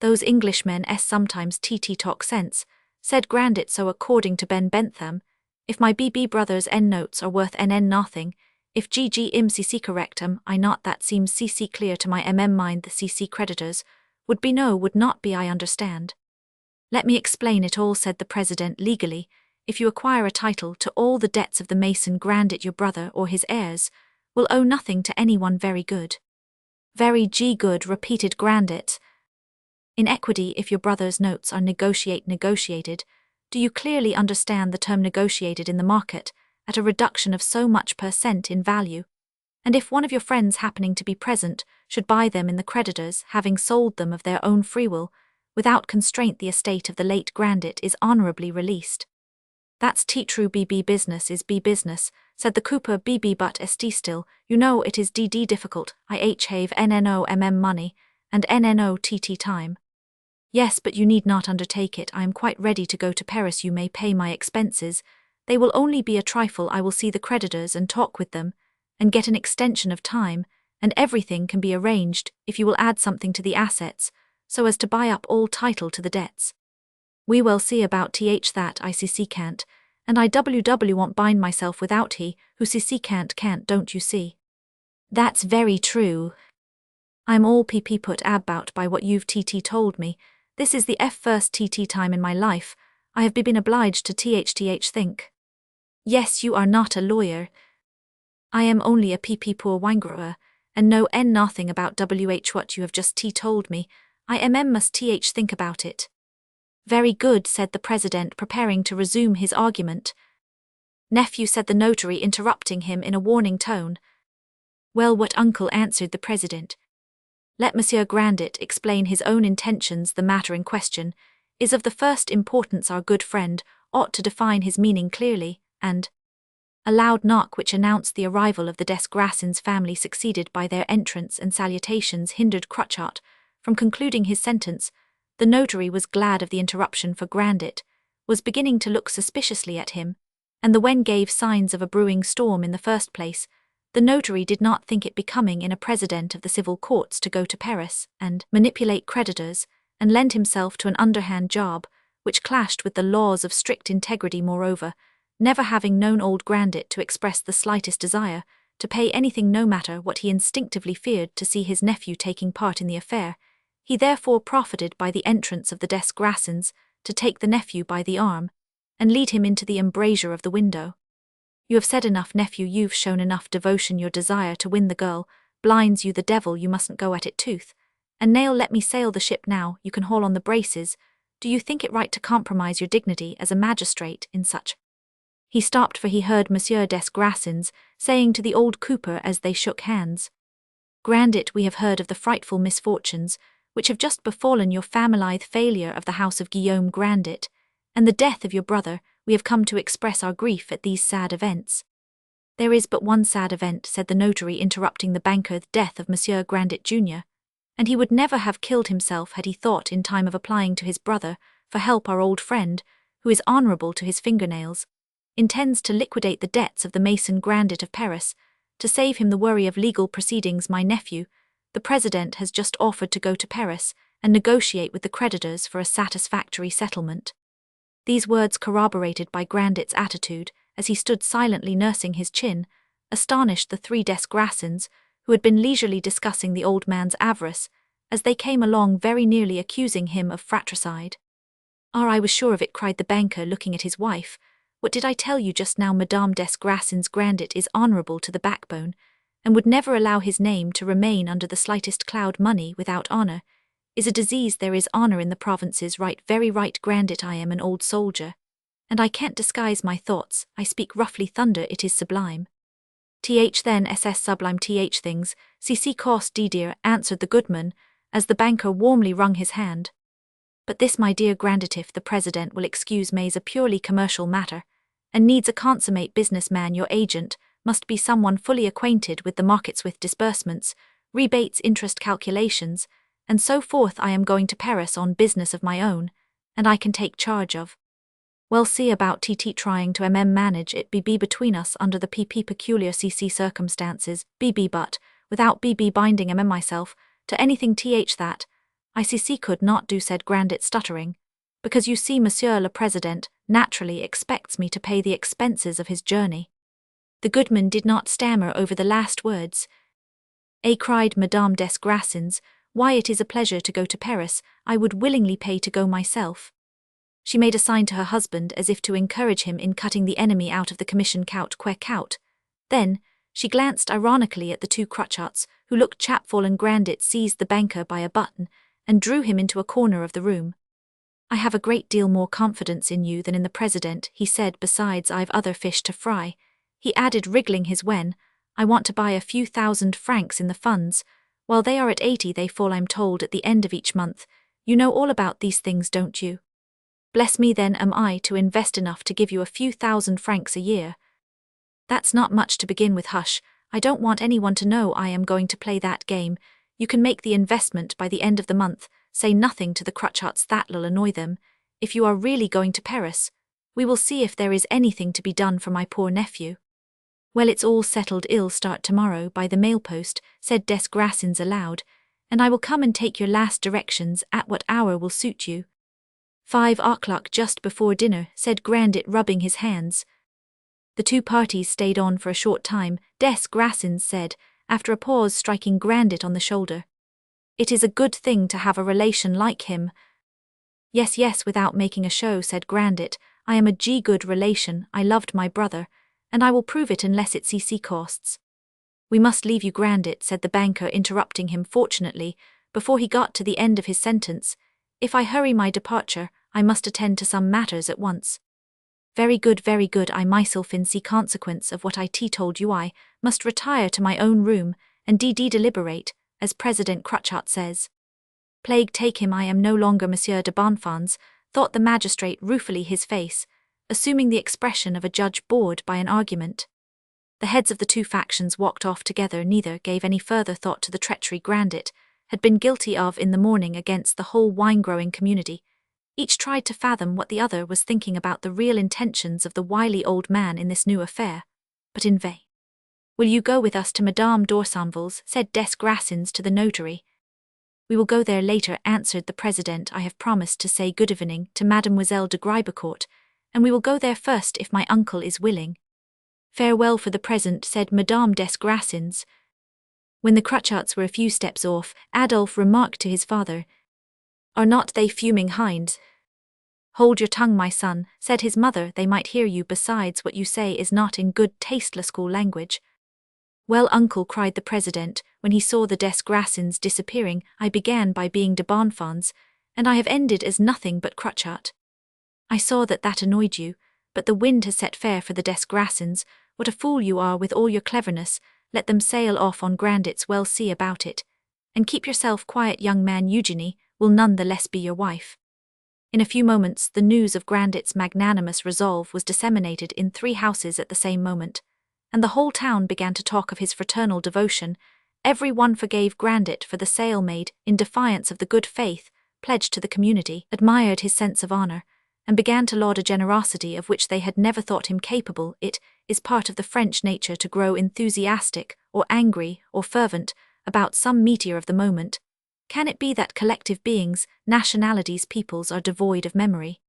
Those Englishmen sometimes talk sense, said Grandet. So according to Bentham, if my brother's notes are worth nothing, if cc correctum, I not that seems cc clear to my mind. The cc creditors would be no, would not be, I understand. Let me explain it all, said the president, legally. if you acquire a title to all the debts of the mason Grandet your brother or his heirs, will owe nothing to anyone. Very good. Very good, repeated Grandet. In equity, if your brother's notes are negotiated, do you clearly understand the term negotiated in the market, at a reduction of so much per cent in value? And if one of your friends happening to be present should buy them in the creditors, having sold them of their own free will, without constraint, the estate of the late Grandet is honourably released. That's true. Business is business, said the cooper. But still, you know it is difficult. I have nnomm money, and nnott time. Yes, but you need not undertake it. I am quite ready to go to Paris. You may pay my expenses. They will only be a trifle. I will see the creditors and talk with them, and get an extension of time, and everything can be arranged if you will add something to the assets, so as to buy up all title to the debts. We will see about that. I can't, and I won't bind myself without he, who can't, don't you see? That's very true. I'm all put about by what you've told me. This is the first time in my life I have been obliged to think. Yes, you are not a lawyer. I am only a poor winegrower, and know nothing about what you have just told me. I must think about it. Very good, said the president, preparing to resume his argument. Nephew, said the notary, interrupting him in a warning tone. Well, what, uncle, answered the president. Let Monsieur Grandet explain his own intentions. The matter in question is of the first importance. Our good friend ought to define his meaning clearly, and a loud knock which announced the arrival of the Desgrassins family, succeeded by their entrance and salutations, hindered Cruchot from concluding his sentence. The notary was glad of the interruption, for Grandet was beginning to look suspiciously at him, and the wen gave signs of a brewing storm. In the first place, the notary did not think it becoming in a president of the civil courts to go to Paris and manipulate creditors, and lend himself to an underhand job which clashed with the laws of strict integrity. Moreover, never having known old Grandet to express the slightest desire to pay anything, no matter what, he instinctively feared to see his nephew taking part in the affair. He therefore profited by the entrance of the Desgrassins to take the nephew by the arm and lead him into the embrasure of the window. You have said enough, nephew, you've shown enough devotion. Your desire to win the girl blinds you. The devil, you mustn't go at it tooth and nail. Let me sail the ship now. You can haul on the braces. Do you think it right to compromise your dignity as a magistrate in such? He stopped, for he heard Monsieur Desgrassins saying to the old cooper as they shook hands, Grandet, we have heard of the frightful misfortunes which have just befallen your family, the failure of the house of Guillaume Grandet, and the death of your brother. We have come to express our grief at these sad events. There is but one sad event, said the notary, interrupting the banker, the death of Monsieur Grandet Jr., and he would never have killed himself had he thought in time of applying to his brother for help. Our old friend, who is honourable to his fingernails, intends to liquidate the debts of the mason Grandet of Paris, to save him the worry of legal proceedings. My nephew, the president, has just offered to go to Paris and negotiate with the creditors for a satisfactory settlement. These words, corroborated by Grandet's attitude as he stood silently nursing his chin, astonished the three Desgrassins, who had been leisurely discussing the old man's avarice, as they came along, very nearly accusing him of fratricide. Ah, I was sure of it, cried the banker, looking at his wife. What did I tell you just now? Madame Desgrassins Grandet is honourable to the backbone, and would never allow his name to remain under the slightest cloud. Money without honour is a disease. There is honour in the provinces. Right, very right, Grandet. I am an old soldier, and I can't disguise my thoughts. I speak roughly. Thunder, it is sublime. Then ss sublime things, cost dear, answered the goodman, as the banker warmly wrung his hand. But this, my dear Grandet, if the president will excuse me, is a purely commercial matter, and needs a consummate businessman. Your agent must be someone fully acquainted with the markets, with disbursements, rebates, interest calculations, and so forth. I am going to Paris on business of my own, and I can take charge of. Well, see about trying to manage it between us under the peculiar circumstances, but without binding myself to anything that I could not do, said Grandet, stuttering, because you see, Monsieur le President naturally expects me to pay the expenses of his journey. The goodman did not stammer over the last words. Cried Madame Desgrassins, why, it is a pleasure to go to Paris. I would willingly pay to go myself. She made a sign to her husband as if to encourage him in cutting the enemy out of the commission cout que cout. Then, she glanced ironically at the two Crutcharts, who looked chapfallen. Grandet seized the banker by a button and drew him into a corner of the room. "I have a great deal more confidence in you than in the president," he said. "Besides, I've other fish to fry," he added, wriggling his wen. "I want to buy a few £1,000 in the funds. While they are at 80 they fall, I'm told, at the end of each month. You know all about these things, don't you? Bless me, then am I to invest enough to give you a few £1,000 a year? That's not much to begin with. Hush, I don't want anyone to know I am going to play that game. You can make the investment by the end of the month. Say nothing to the Crutcharts, that'll annoy them. If you are really going to Paris, we will see if there is anything to be done for my poor nephew." "Well, it's all settled. I'll start tomorrow by the mail post," said des Grassins aloud, "and I will come and take your last directions. At what hour will suit you?" 5 o'clock, just before dinner," said Grandet, rubbing his hands. The two parties stayed on for a short time. Des Grassins said, after a pause, striking Grandet on the shoulder, "It is a good thing to have a relation like him." Yes, yes, without making a show," said Grandet. "I am a good relation. I loved my brother, and I will prove it unless it CC costs." "We must leave you, Grandet," said the banker, interrupting him. "Fortunately, before he got to the end of his sentence, if I hurry my departure, I must attend to some matters at once." Very good, I myself, in consequence of what I told you, I must retire to my own room, and deliberate, as President Crutchart says." "Plague take him, I am no longer Monsieur de Bonfons," thought the magistrate ruefully, his face assuming the expression of a judge bored by an argument. The heads of the two factions walked off together. Neither gave any further thought to the treachery Grandet had been guilty of in the morning against the whole wine-growing community. Each tried to fathom what the other was thinking about the real intentions of the wily old man in this new affair, but in vain. "Will you go with us to Madame d'Orsonville's?" said des Grassins to the notary. "We will go there later," answered the president. "I have promised to say good evening to Mademoiselle de Gribecourt, and we will go there first if my uncle is willing." "Farewell for the present," said Madame des Grassins. When the Crutcharts were a few steps off, Adolphe remarked to his father, "Are not they fuming hinds?" "Hold your tongue, my son," said his mother. "They might hear you. Besides, what you say is not in good tasteless school language." "Well, uncle," cried the president, when he saw the des Grassins disappearing, "I began by being de Bonfons, and I have ended as nothing but Crutchart. I saw that annoyed you, but the wind has set fair for the des Grassins. What a fool you are with all your cleverness. Let them sail off on Grandet's well, see about it. And keep yourself quiet, young man. Eugenie will none the less be your wife." In a few moments the news of Grandet's magnanimous resolve was disseminated in 3 houses at the same moment, and the whole town began to talk of his fraternal devotion. Every one forgave Grandet for the sale made in defiance of the good faith pledged to the community, admired his sense of honor, and began to laud a generosity of which they had never thought him capable. It is part of the French nature to grow enthusiastic, or angry, or fervent, about some meteor of the moment. Can it be that collective beings, nationalities, peoples are devoid of memory?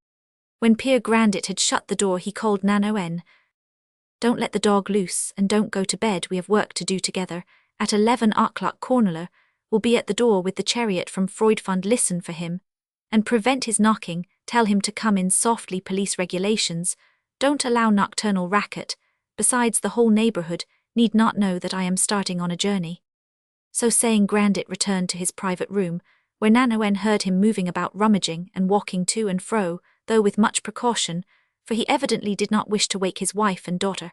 When Pierre Grandet had shut the door, he called Nanoen. "Don't let the dog loose, and don't go to bed. We have work to do together. At 11 o'clock Corneler will be at the door with the chariot from Freudfund. Listen for him, and prevent his knocking. Tell him to come in softly. Police regulations. Don't allow nocturnal racket. Besides, the whole neighborhood need not know that I am starting on a journey." So saying, Grandet returned to his private room, where Nanoen heard him moving about, rummaging and walking to and fro, though with much precaution, for he evidently did not wish to wake his wife and daughter,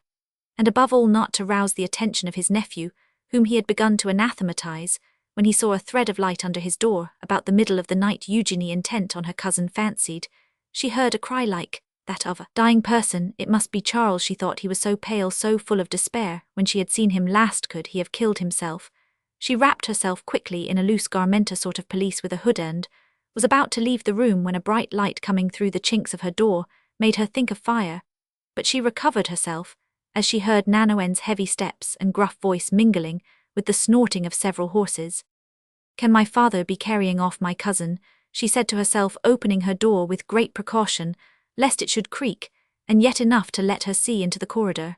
and above all not to rouse the attention of his nephew, whom he had begun to anathematize, when he saw a thread of light under his door. About the middle of the night, Eugenie, intent on her cousin, fancied she heard a cry like that of a dying person. It must be Charles, she thought. He was so pale, so full of despair. When she had seen him last, could he have killed himself? She wrapped herself quickly in a loose garment, a sort of pelisse with a hood, and was about to leave the room when a bright light coming through the chinks of her door made her think of fire. But she recovered herself as she heard Nanoen's heavy steps and gruff voice mingling with the snorting of several horses. "Can my father be carrying off my cousin?" she said to herself, opening her door with great precaution, lest it should creak, and yet enough to let her see into the corridor.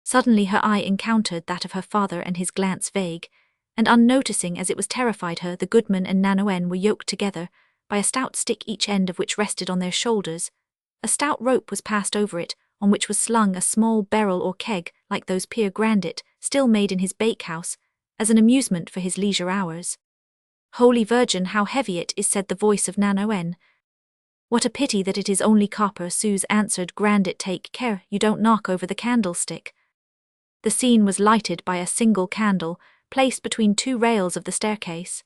Suddenly her eye encountered that of her father, and his glance, vague and unnoticing as it was, terrified her. The goodman and Nanoen were yoked together, by a stout stick each end of which rested on their shoulders. A stout rope was passed over it, on which was slung a small barrel or keg, like those Pierre Grandet still made in his bakehouse, as an amusement for his leisure hours. "Holy Virgin, how heavy it is," said the voice of Nanoen. "What a pity that it is only copper," Suze answered. "Grandet, take care you don't knock over the candlestick." The scene was lighted by a single candle, placed between two rails of the staircase.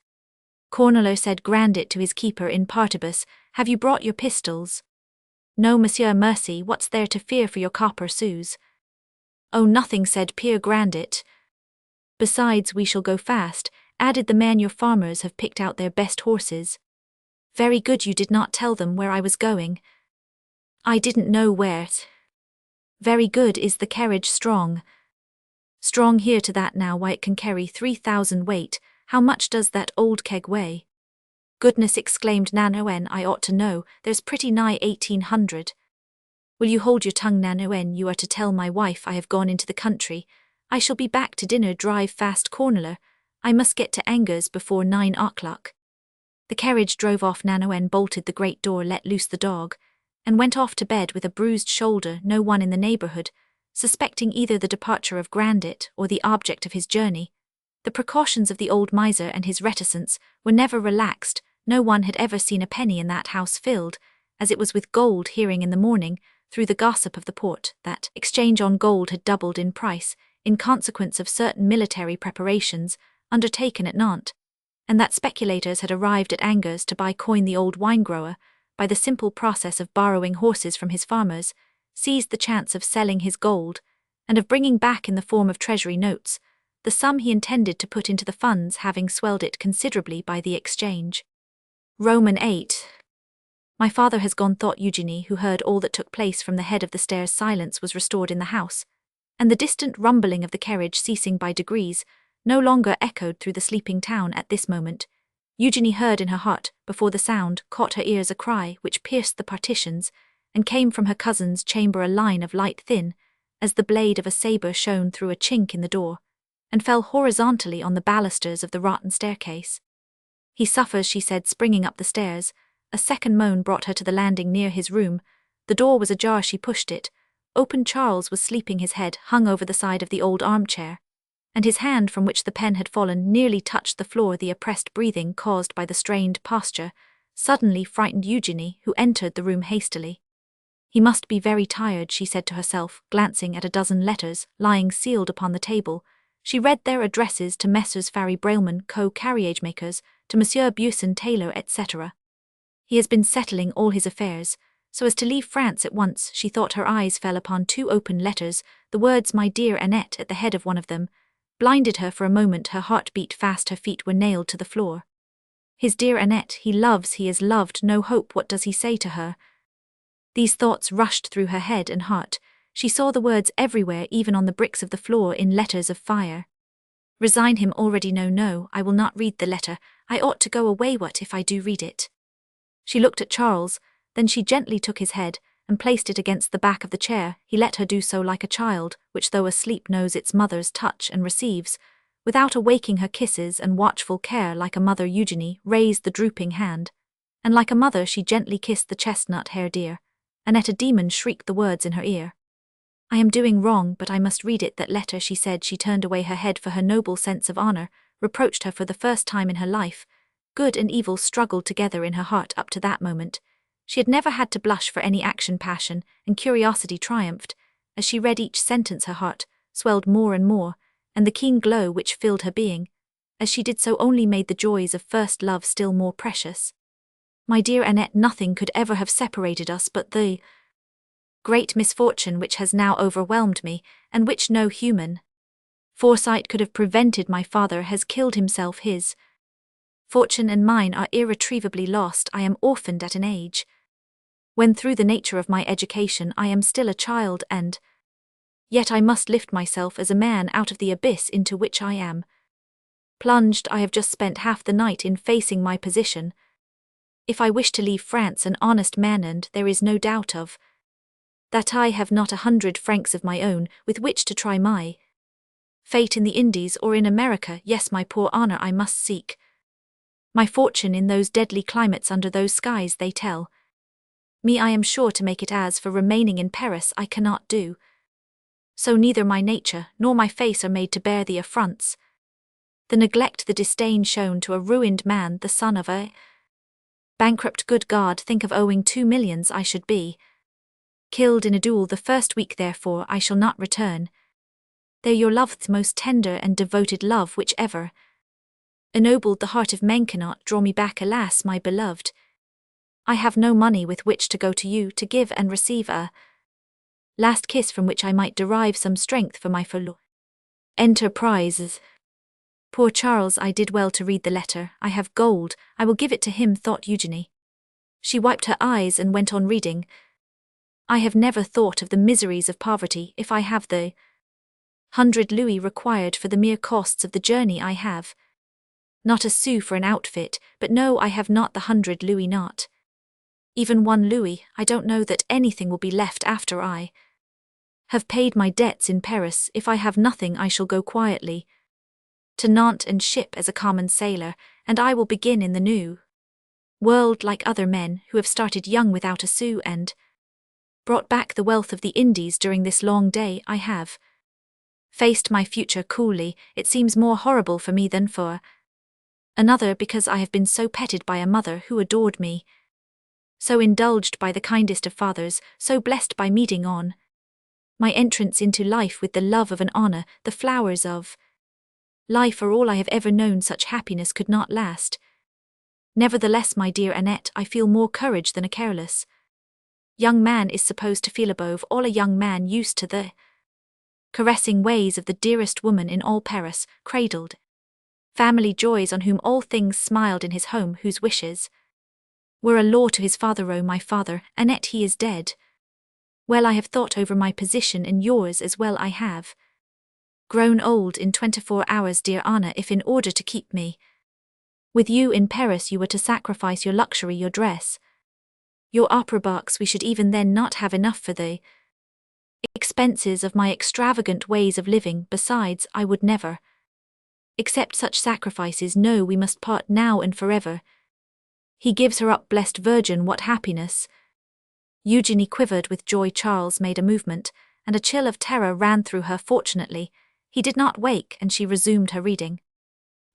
Corneler said Grandet to his keeper in partibus, "Have you brought your pistols?" "No, Monsieur, mercy, what's there to fear for your copper, Suze?" "Oh, nothing," said Pierre Grandet. "Besides, we shall go fast," added the man. "Your farmers have picked out their best horses." "Very good, you did not tell them where I was going." "I didn't know where." "Very good, is the carriage strong?" "Strong here to that now, why it can carry 3,000 weight. How much does that old keg weigh?" "Goodness," exclaimed Nanoen, "I ought to know, there's pretty nigh 1,800. "Will you hold your tongue, Nanoen, you are to tell my wife I have gone into the country. I shall be back to dinner. Drive fast, Corneler. I must get to Angers before 9 o'clock. The carriage drove off. Nanoen bolted the great door, let loose the dog, and went off to bed with a bruised shoulder. No one in the neighbourhood, suspecting either the departure of Grandet or the object of his journey. The precautions of the old miser and his reticence were never relaxed. No one had ever seen a penny in that house filled, as it was with gold, hearing in the morning, through the gossip of the port, that exchange on gold had doubled in price, in consequence of certain military preparations undertaken at Nantes, and that speculators had arrived at Angers to buy coin. The old wine-grower, by the simple process of borrowing horses from his farmers, seized the chance of selling his gold, and of bringing back in the form of treasury notes the sum he intended to put into the funds, having swelled it considerably by the exchange. Roman 8. "My father has gone," thought Eugenie, who heard all that took place from the head of the stairs. Silence was restored in the house, and the distant rumbling of the carriage, ceasing by degrees, no longer echoed through the sleeping town. At this moment, Eugenie heard in her heart, before the sound caught her ears, a cry which pierced the partitions, and came from her cousin's chamber. A line of light, thin as the blade of a sabre, shone through a chink in the door, and fell horizontally on the balusters of the rotten staircase. "He suffers," she said, springing up the stairs. A second moan brought her to the landing near his room. The door was ajar. She pushed it open. Charles was sleeping. His head hung over the side of the old armchair, and his hand, from which the pen had fallen, nearly touched the floor. The oppressed breathing caused by the strained posture suddenly frightened Eugenie, who entered the room hastily. "He must be very tired," she said to herself, glancing at a dozen letters lying sealed upon the table. She read their addresses to Messrs. Farry Brailman, co-carriage makers, to Monsieur Buisson Taylor, etc. "He has been settling all his affairs, so as to leave France at once," she thought. Her eyes fell upon two open letters. The words "My dear Annette" at the head of one of them blinded her for a moment. Her heart beat fast. Her feet were nailed to the floor. His dear Annette, he loves, he is loved, no hope. What does he say to her? These thoughts rushed through her head and heart. She saw the words everywhere, even on the bricks of the floor, in letters of fire. "Resign him already. No, no, I will not read the letter. I ought to go away. What if I do read it?" She looked at Charles, then she gently took his head and placed it against the back of the chair. He let her do so, like a child, which though asleep knows its mother's touch and receives, without awaking, her kisses and watchful care. Like a mother, Eugenie raised the drooping hand, and like a mother she gently kissed the chestnut hair. "Dear Annette," a demon shrieked the words in her ear. "I am doing wrong, but I must read it, that letter," she said. She turned away her head, for her noble sense of honor reproached her for the first time in her life. Good and evil struggled together in her heart. Up to that moment she had never had to blush for any action. Passion and curiosity triumphed. As she read each sentence, her heart swelled more and more, and the keen glow which filled her being as she did so only made the joys of first love still more precious. "My dear Annette, nothing could ever have separated us but the great misfortune which has now overwhelmed me, and which no human foresight could have prevented. My father has killed himself. His fortune and mine are irretrievably lost. I am orphaned at an age when, through the nature of my education, I am still a child, and yet I must lift myself as a man out of the abyss into which I am plunged. I have just spent half the night in facing my position. If I wish to leave France an honest man, and there is no doubt of that, I have not 100 francs of my own with which to try my fate in the Indies or in America. Yes, my poor honor I must seek My fortune in those deadly climates under those skies, they tell me I am sure to make it, as for remaining in Paris I cannot do. So neither my nature nor my face are made to bear the affronts, the neglect, the disdain shown to a ruined man, the son of a bankrupt. Good God, think of owing 2 millions! I should be killed in a duel the first week, therefore I shall not return. There your love's most tender and devoted love, which ever ennobled the heart of men, cannot draw me back, alas, my beloved. I have no money with which to go to you to give and receive a last kiss from which I might derive some strength for my forlorn enterprises. Poor Charles, I did well to read the letter. I have gold, I will give it to him, thought Eugenie. She wiped her eyes and went on reading. I have never thought of the miseries of poverty. If I have the 100 louis required for the mere costs of the journey, I have not a sou for an outfit, but no, I have not the 100 louis, not even 1 louis. I don't know that anything will be left after I have paid my debts in Paris. If I have nothing, I shall go quietly to Nantes and ship as a common sailor, and I will begin in the new world like other men who have started young without a sou and brought back the wealth of the Indies. During this long day I have faced my future coolly. It seems more horrible for me than for another, because I have been so petted by a mother who adored me, so indulged by the kindest of fathers, so blessed by meeting on my entrance into life with the love of an honor, the flowers of life are all I have ever known. Such happiness could not last. Nevertheless, my dear Annette, I feel more courage than a careless young man is supposed to feel. Above all, a young man used to the caressing ways of the dearest woman in all Paris, cradled family joys, on whom all things smiled, in his home whose wishes were a law to his father. Oh, my father, Annette, he is dead. Well, I have thought over my position and yours as well. I have grown old in 24 hours, dear Anna. If in order to keep me with you in Paris you were to sacrifice your luxury, your dress, your opera box, we should even then not have enough for the expenses of my extravagant ways of living. Besides, I would never accept such sacrifices. No, we must part now and forever. He gives her up, blessed Virgin, what happiness! Eugenie quivered with joy. Charles made a movement, and a chill of terror ran through her. Fortunately, he did not wake, and she resumed her reading.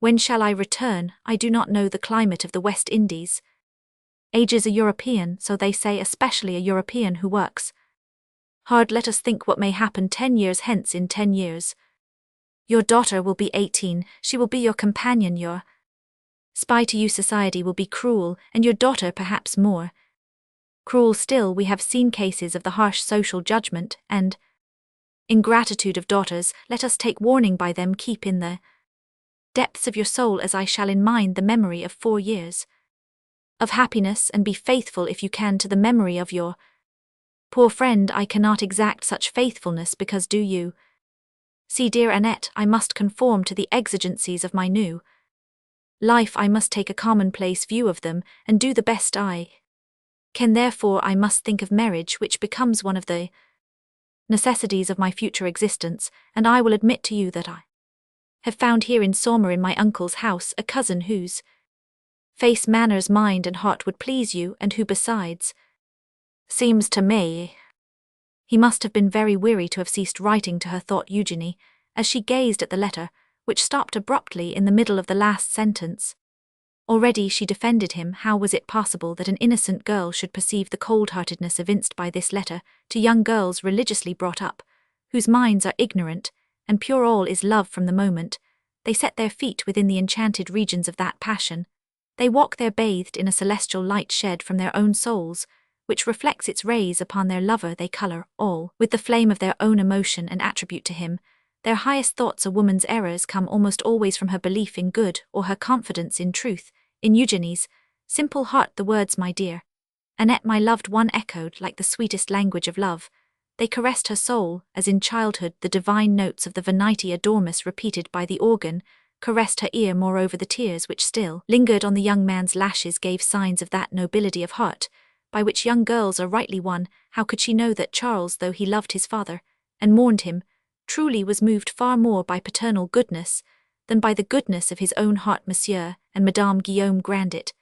When shall I return? I do not know the climate of the West Indies. Age is a European, so they say, especially a European who works hard. Let us think what may happen 10 years hence. In 10 years, your daughter will be 18, she will be your companion, your spy to you. Society will be cruel, and your daughter perhaps more cruel still. We have seen cases of the harsh social judgment and ingratitude of daughters. Let us take warning by them. Keep in the depths of your soul, as I shall in mine, the memory of 4 years of happiness, and be faithful if you can to the memory of your poor friend. I cannot exact such faithfulness, because do you see, dear Annette, I must conform to the exigencies of my new life. I must take a commonplace view of them, and do the best I can. Therefore I must think of marriage, which becomes one of the necessities of my future existence, and I will admit to you that I have found here in Saumur, in my uncle's house, a cousin whose face, manners, mind and heart would please you, and who besides seems to me. He must have been very weary to have ceased writing to her, thought Eugenie, as she gazed at the letter, which stopped abruptly in the middle of the last sentence. Already she defended him. How was it possible that an innocent girl should perceive the cold-heartedness evinced by this letter to young girls religiously brought up, whose minds are ignorant, and pure all is love from the moment they set their feet within the enchanted regions of that passion? They walk there bathed in a celestial light shed from their own souls, which reflects its rays upon their lover. They colour all with the flame of their own emotion and attribute to him their highest thoughts. A woman's errors come almost always from her belief in good, or her confidence in truth. In Eugenie's simple heart the words "my dear Annette, my loved one" echoed like the sweetest language of love. They caressed her soul, as in childhood the divine notes of the Venite Adoremus repeated by the organ caressed her ear. Moreover, the tears which still lingered on the young man's lashes gave signs of that nobility of heart by which young girls are rightly won. How could she know that Charles, though he loved his father and mourned him, truly was moved far more by paternal goodness than by the goodness of his own heart. Monsieur and Madame Guillaume Grandet,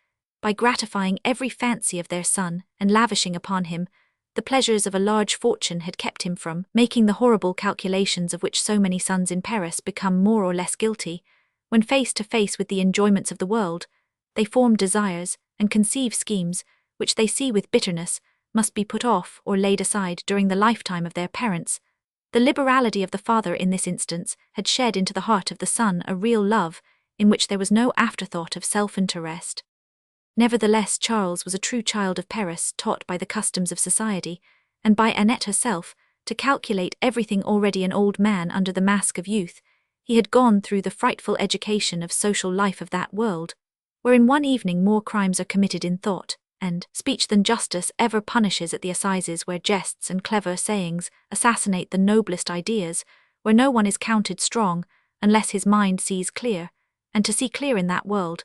by gratifying every fancy of their son and lavishing upon him the pleasures of a large fortune, had kept him from making the horrible calculations of which so many sons in Paris become more or less guilty. When face to face with the enjoyments of the world, they form desires and conceive schemes which they see with bitterness must be put off or laid aside during the lifetime of their parents. The liberality of the father in this instance had shed into the heart of the son a real love, in which there was no afterthought of self-interest. Nevertheless, Charles was a true child of Paris, taught by the customs of society, and by Annette herself, to calculate everything. Already an old man under the mask of youth, he had gone through the frightful education of social life of that world, where in one evening more crimes are committed in thought and speech than justice ever punishes at the assizes, where jests and clever sayings assassinate the noblest ideas, where no one is counted strong unless his mind sees clear, and to see clear in that world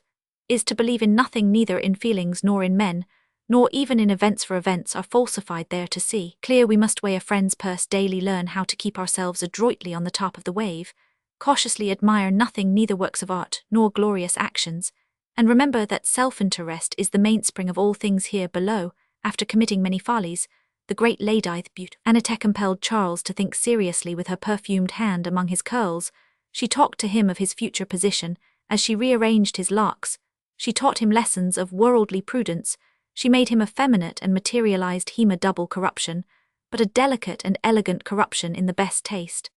is to believe in nothing, neither in feelings nor in men, nor even in events, for events are falsified there. To see clear we must weigh a friend's purse daily, learn how to keep ourselves adroitly on the top of the wave, cautiously admire nothing, neither works of art nor glorious actions, and remember that self-interest is the mainspring of all things here below. After committing many follies, the great lady Annette compelled Charles to think seriously. With her perfumed hand among his curls, she talked to him of his future position. As she rearranged his locks, she taught him lessons of worldly prudence. She made him effeminate and materialized him a double corruption, but a delicate and elegant corruption in the best taste.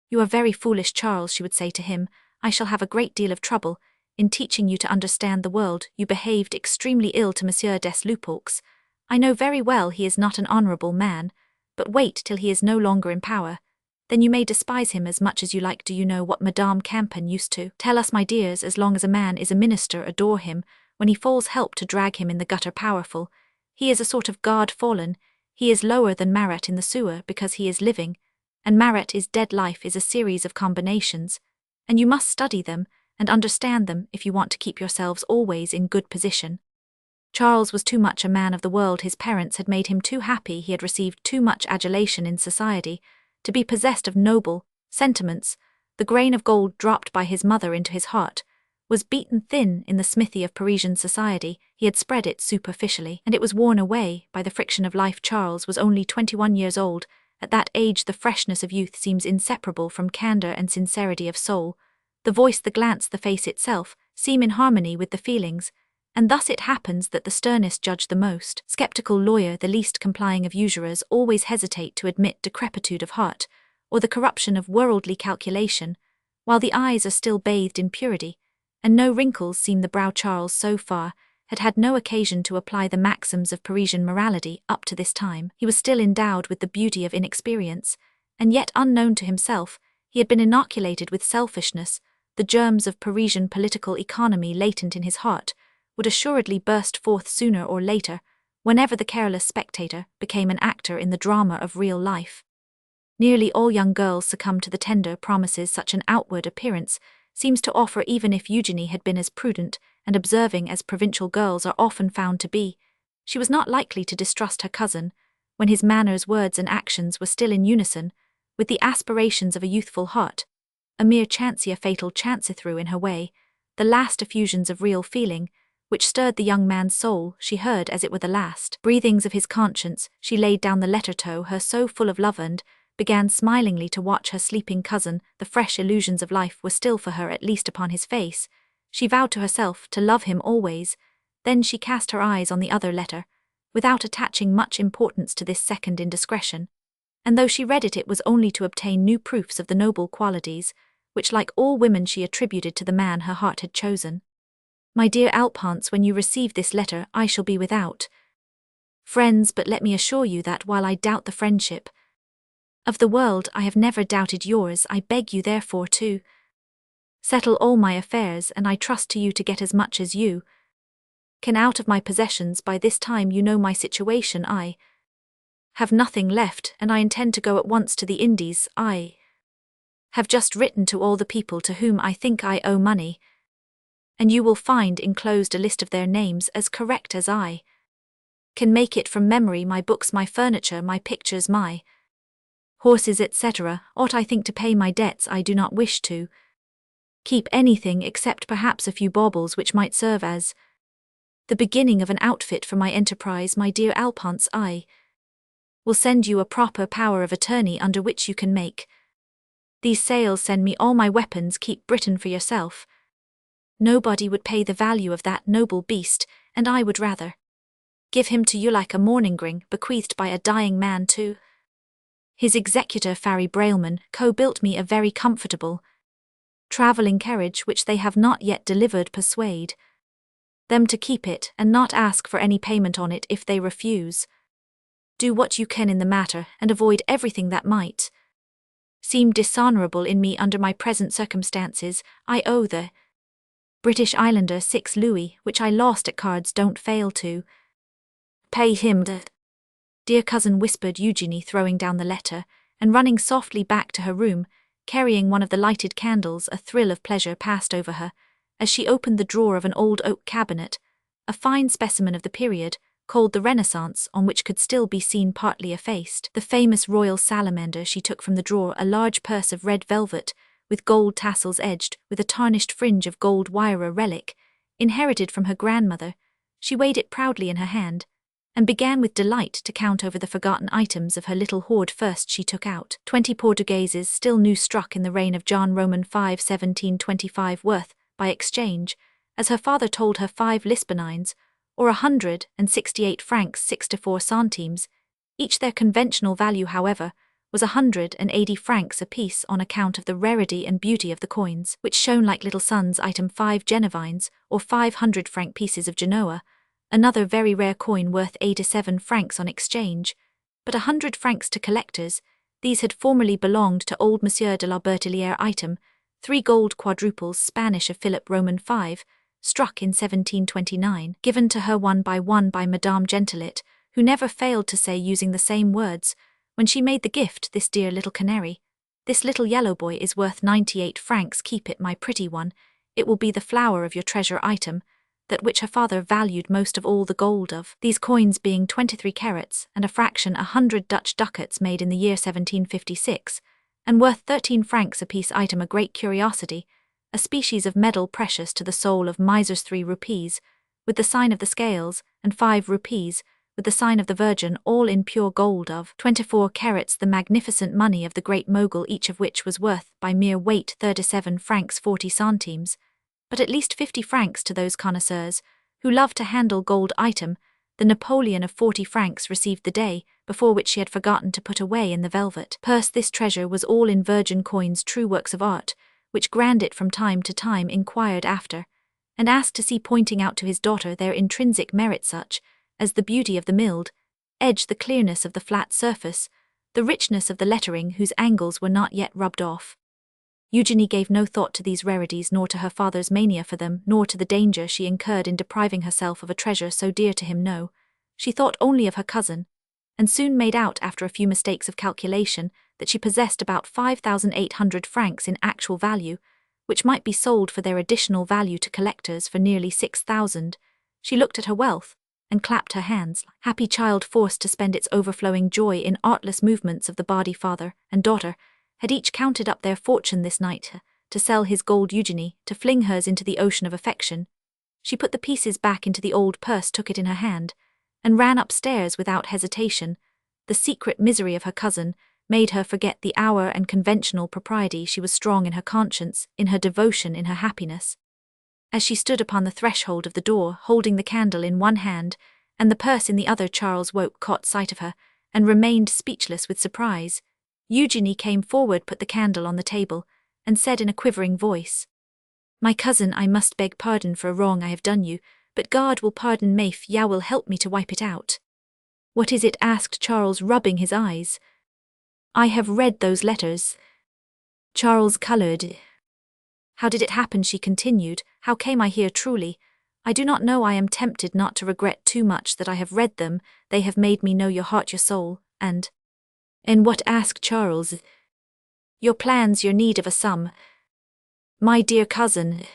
"You are very foolish, Charles," she would say to him. "I shall have a great deal of trouble in teaching you to understand the world. You behaved extremely ill to Monsieur des Lupeaulx. I know very well he is not an honorable man, but wait till he is no longer in power. Then you may despise him as much as you like. Do you know what Madame Campan used to tell us, my dears? As long as a man is a minister, adore him. When he falls, help to drag him in the gutter. Powerful, he is a sort of God fallen. He is lower than Marat in the sewer because he is living, and Marat is dead. Life is a series of combinations, and you must study them and understand them if you want to keep yourselves always in good position." Charles was too much a man of the world. His parents had made him too happy. He had received too much adulation in society to be possessed of noble sentiments. The grain of gold dropped by his mother into his heart was beaten thin in the smithy of Parisian society. He had spread it superficially, and it was worn away by the friction of life. Charles was only 21 years old. At that age the freshness of youth seems inseparable from candor and sincerity of soul. The voice, the glance, the face itself seem in harmony with the feelings, and thus it happens that the sternest judge, the most skeptical lawyer, the least complying of usurers, always hesitate to admit decrepitude of heart or the corruption of worldly calculation, while the eyes are still bathed in purity, and no wrinkles seam the brow. Charles so far had had no occasion to apply the maxims of Parisian morality up to this time. He was still endowed with the beauty of inexperience, and yet unknown to himself, he had been inoculated with selfishness. The germs of Parisian political economy latent in his heart would assuredly burst forth sooner or later, whenever the careless spectator became an actor in the drama of real life. Nearly all young girls succumb to the tender promises such an outward appearance seems to offer. Even if Eugenie had been as prudent and observing as provincial girls are often found to be, she was not likely to distrust her cousin, when his manners, words, and actions were still in unison with the aspirations of a youthful heart. A mere chancey, a fatal chance threw in her way the last effusions of real feeling which stirred the young man's soul. She heard, as it were, the last breathings of his conscience. She laid down the letter to her, so full of love, and began smilingly to watch her sleeping cousin. The fresh illusions of life were still for her, at least upon his face. She vowed to herself to love him always. Then she cast her eyes on the other letter, without attaching much importance to this second indiscretion, and though she read it, it was only to obtain new proofs of the noble qualities which, like all women, she attributed to the man her heart had chosen. "My dear Alphonse, when you receive this letter I shall be without friends, but let me assure you that while I doubt the friendship of the world, I have never doubted yours. I beg you therefore to settle all my affairs, and I trust to you to get as much as you can out of my possessions. By this time you know my situation. I have nothing left, and I intend to go at once to the Indies. I have just written to all the people to whom I think I owe money, and you will find enclosed a list of their names as correct as I can make it from memory. My books, my furniture, my pictures, my horses, etc. Ought I think to pay my debts? I do not wish to Keep anything except perhaps a few baubles which might serve as the beginning of an outfit for my enterprise, my dear Alphonse. I will send you a proper power of attorney under which you can make these sales. Send me all my weapons. Keep Britain for yourself. Nobody would pay the value of that noble beast, and I would rather give him to you like a mourning ring bequeathed by a dying man to his executor. Farry Brailman co-built me a very comfortable travelling carriage which they have not yet delivered. Persuade them to keep it and not ask for any payment on it if they refuse. Do what you can in the matter and avoid everything that might seem dishonourable in me under my present circumstances. I owe the British Islander 6 louis, which I lost at cards. Don't fail to pay him. The dear cousin, whispered Eugenie, throwing down the letter and running softly back to her room, carrying one of the lighted candles. A thrill of pleasure passed over her as she opened the drawer of an old oak cabinet, a fine specimen of the period, called the Renaissance, on which could still be seen, partly effaced, the famous royal salamander. She took from the drawer a large purse of red velvet, with gold tassels edged with a tarnished fringe of gold wire, a relic inherited from her grandmother. She weighed it proudly in her hand, and began with delight to count over the forgotten items of her little hoard. First she took out 20 Portugueses, still new, struck in the reign of John Roman V 1725, worth, by exchange, as her father told her, 5 Lisbonines, or 168 francs 64 centimes, each. Their conventional value, however, was 180 francs apiece on account of the rarity and beauty of the coins, which shone like little suns. Item 5 Genevines, or 500-franc pieces of Genoa, another very rare coin worth 87 francs on exchange, but 100 francs to collectors. These had formerly belonged to old Monsieur de la Bertellière. Item 3 gold quadruples, Spanish, of Philip Roman V, struck in 1729, given to her one by Madame Gentillet, who never failed to say, using the same words, when she made the gift, this dear little canary, this little yellow boy, is worth 98 francs. Keep it, my pretty one. It will be the flower of your treasure. Item that which her father valued most of all, the gold of these coins being 23 carats and a fraction, 100 Dutch ducats, made in the year 1756, and worth 13 francs apiece. Item a great curiosity, a species of medal precious to the soul of misers, 3 rupees, with the sign of the scales, and 5 rupees, with the sign of the Virgin, all in pure gold of 24 carats, the magnificent money of the great Mogul, each of which was worth, by mere weight, 37 francs 40 centimes, but at least 50 francs to those connoisseurs who love to handle gold. Item the Napoleon of 40 francs, received the day before, which she had forgotten to put away in the velvet purse. This treasure was all in virgin coins, true works of art, which Grandet from time to time inquired after, and asked to see, pointing out to his daughter their intrinsic merit, such as the beauty of the milled edge, the clearness of the flat surface, the richness of the lettering whose angles were not yet rubbed off. Eugenie gave no thought to these rarities, nor to her father's mania for them, nor to the danger she incurred in depriving herself of a treasure so dear to him. No, she thought only of her cousin, and soon made out, after a few mistakes of calculation, that she possessed about 5,800 francs in actual value, which might be sold for their additional value to collectors for nearly 6,000. She looked at her wealth, and clapped her hands, happy child, forced to spend its overflowing joy in artless movements of the body. Father and daughter had each counted up their fortune this night, to sell his gold. Eugenie, to fling hers into the ocean of affection. She put the pieces back into the old purse, took it in her hand, and ran upstairs without hesitation. The secret misery of her cousin made her forget the hour and conventional propriety. She was strong in her conscience, in her devotion, in her happiness. As she stood upon the threshold of the door, holding the candle in one hand and the purse in the other, Charles woke, caught sight of her, and remained speechless with surprise. Eugenie came forward, put the candle on the table, and said in a quivering voice, "My cousin, I must beg pardon for a wrong I have done you, but God will pardon me if Yah will help me to wipe it out." "What is it?" asked Charles, rubbing his eyes. "I have read those letters." Charles coloured. "How did it happen?" she continued. "How came I here? Truly, I do not know. I am tempted not to regret too much that I have read them. They have made me know your heart, your soul, and—" "And what?" asked Charles. "Your plans, your need of a sum." "My dear cousin—"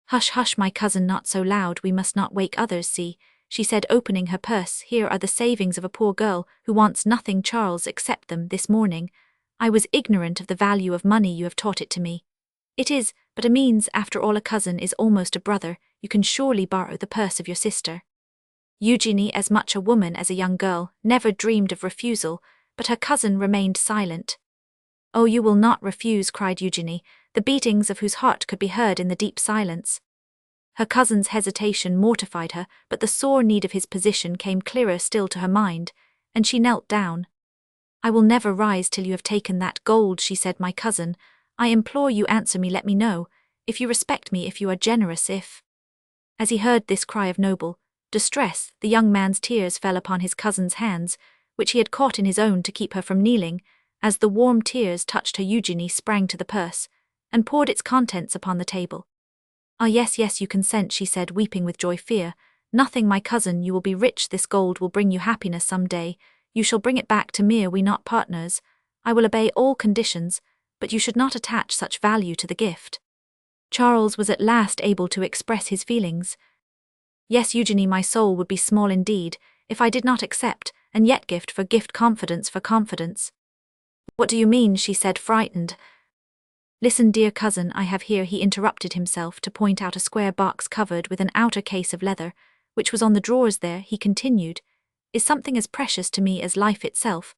"Hush, hush, my cousin, not so loud, we must not wake others. See," she said, opening her purse, "here are the savings of a poor girl who wants nothing, Charles, except them. This morning I was ignorant of the value of money. You have taught it to me. It is but a means, after all. A cousin is almost a brother. You can surely borrow the purse of your sister. Eugenie, as much a woman as a young girl, never dreamed of refusal, but her cousin remained silent. "Oh, you will not refuse," cried Eugenie, the beatings of whose heart could be heard in the deep silence. Her cousin's hesitation mortified her, but the sore need of his position came clearer still to her mind, and she knelt down. "I will never rise till you have taken that gold," she said. "My cousin, I implore you, answer me, let me know, if you respect me, if you are generous, if—" As he heard this cry of noble distress, the young man's tears fell upon his cousin's hands, which he had caught in his own to keep her from kneeling. As the warm tears touched her, Eugenie sprang to the purse, and poured its contents upon the table. "Ah, yes, yes, you consent," she said, weeping with joy. "Fear nothing, my cousin, you will be rich. This gold will bring you happiness some day. You shall bring it back to me. Are we not partners? I will obey all conditions, but you should not attach such value to the gift." Charles was at last able to express his feelings. "Yes, Eugenie, my soul would be small indeed, if I did not accept, and yet gift for gift, confidence for confidence." "What do you mean?" she said, frightened. "Listen, dear cousin, I have here," he interrupted himself to point out a square box covered with an outer case of leather, which was on the drawers there. He continued, "is something as precious to me as life itself.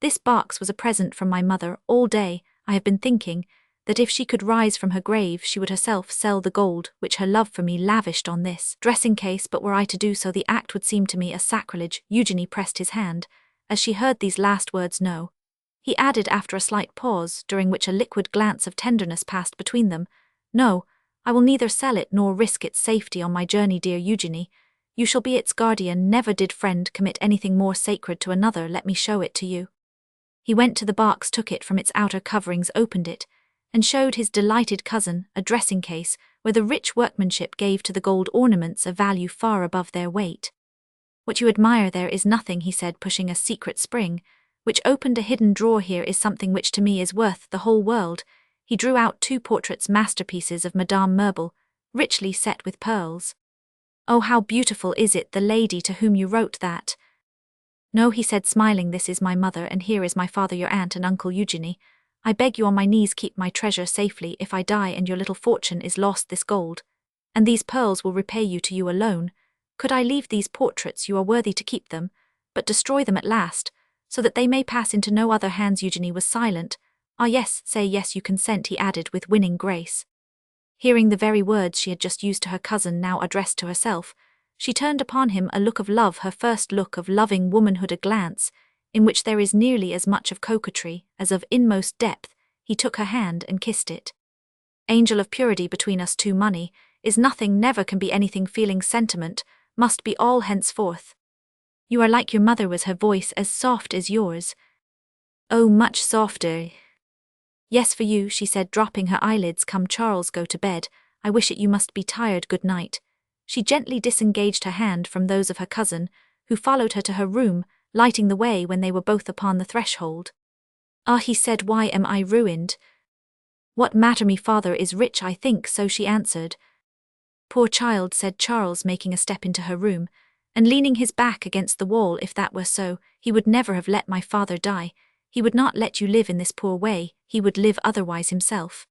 This box was a present from my mother. All day I have been thinking that if she could rise from her grave she would herself sell the gold which her love for me lavished on this dressing case, but were I to do so the act would seem to me a sacrilege." Eugenie pressed his hand as she heard these last words. "No," he added after a slight pause, during which a liquid glance of tenderness passed between them, "no, I will neither sell it nor risk its safety on my journey, dear Eugenie. You shall be its guardian. Never did friend commit anything more sacred to another. Let me show it to you." He went to the box, took it from its outer coverings, opened it, and showed his delighted cousin a dressing case where the rich workmanship gave to the gold ornaments a value far above their weight. "What you admire there is nothing," he said, pushing a secret spring, which opened a hidden drawer. "Here is something which to me is worth the whole world." He drew out 2 portraits, masterpieces of Madame Merble, richly set with pearls. "Oh, how beautiful is it, the lady to whom you wrote that?" "No," he said, smiling, "this is my mother, and here is my father, your aunt and uncle. Eugenie, I beg you on my knees, keep my treasure safely. If I die and your little fortune is lost, this gold and these pearls will repay you to you alone. Could I leave these portraits, you are worthy to keep them, but destroy them at last, so that they may pass into no other hands." Eugenie was silent. "Ah, yes, say yes, you consent," he added with winning grace. Hearing the very words she had just used to her cousin, now addressed to herself, she turned upon him a look of love, her first look of loving womanhood, a glance in which there is nearly as much of coquetry as of inmost depth. He took her hand and kissed it. "Angel of purity, between us two money is nothing, never can be anything. Feeling, sentiment, must be all henceforth. You are like your mother. Was her voice as soft as yours?" "Oh, much softer." "Yes, for you," she said, dropping her eyelids. "Come, Charles, go to bed. I wish it, you must be tired. Good night." She gently disengaged her hand from those of her cousin, who followed her to her room, lighting the way when they were both upon the threshold. "Ah," he said, "why am I ruined?" "What matter, me father is rich, I think so," she answered. "Poor child," said Charles, making a step into her room, and leaning his back against the wall. "If that were so, he would never have let my father die. He would not let you live in this poor way. He would live otherwise himself."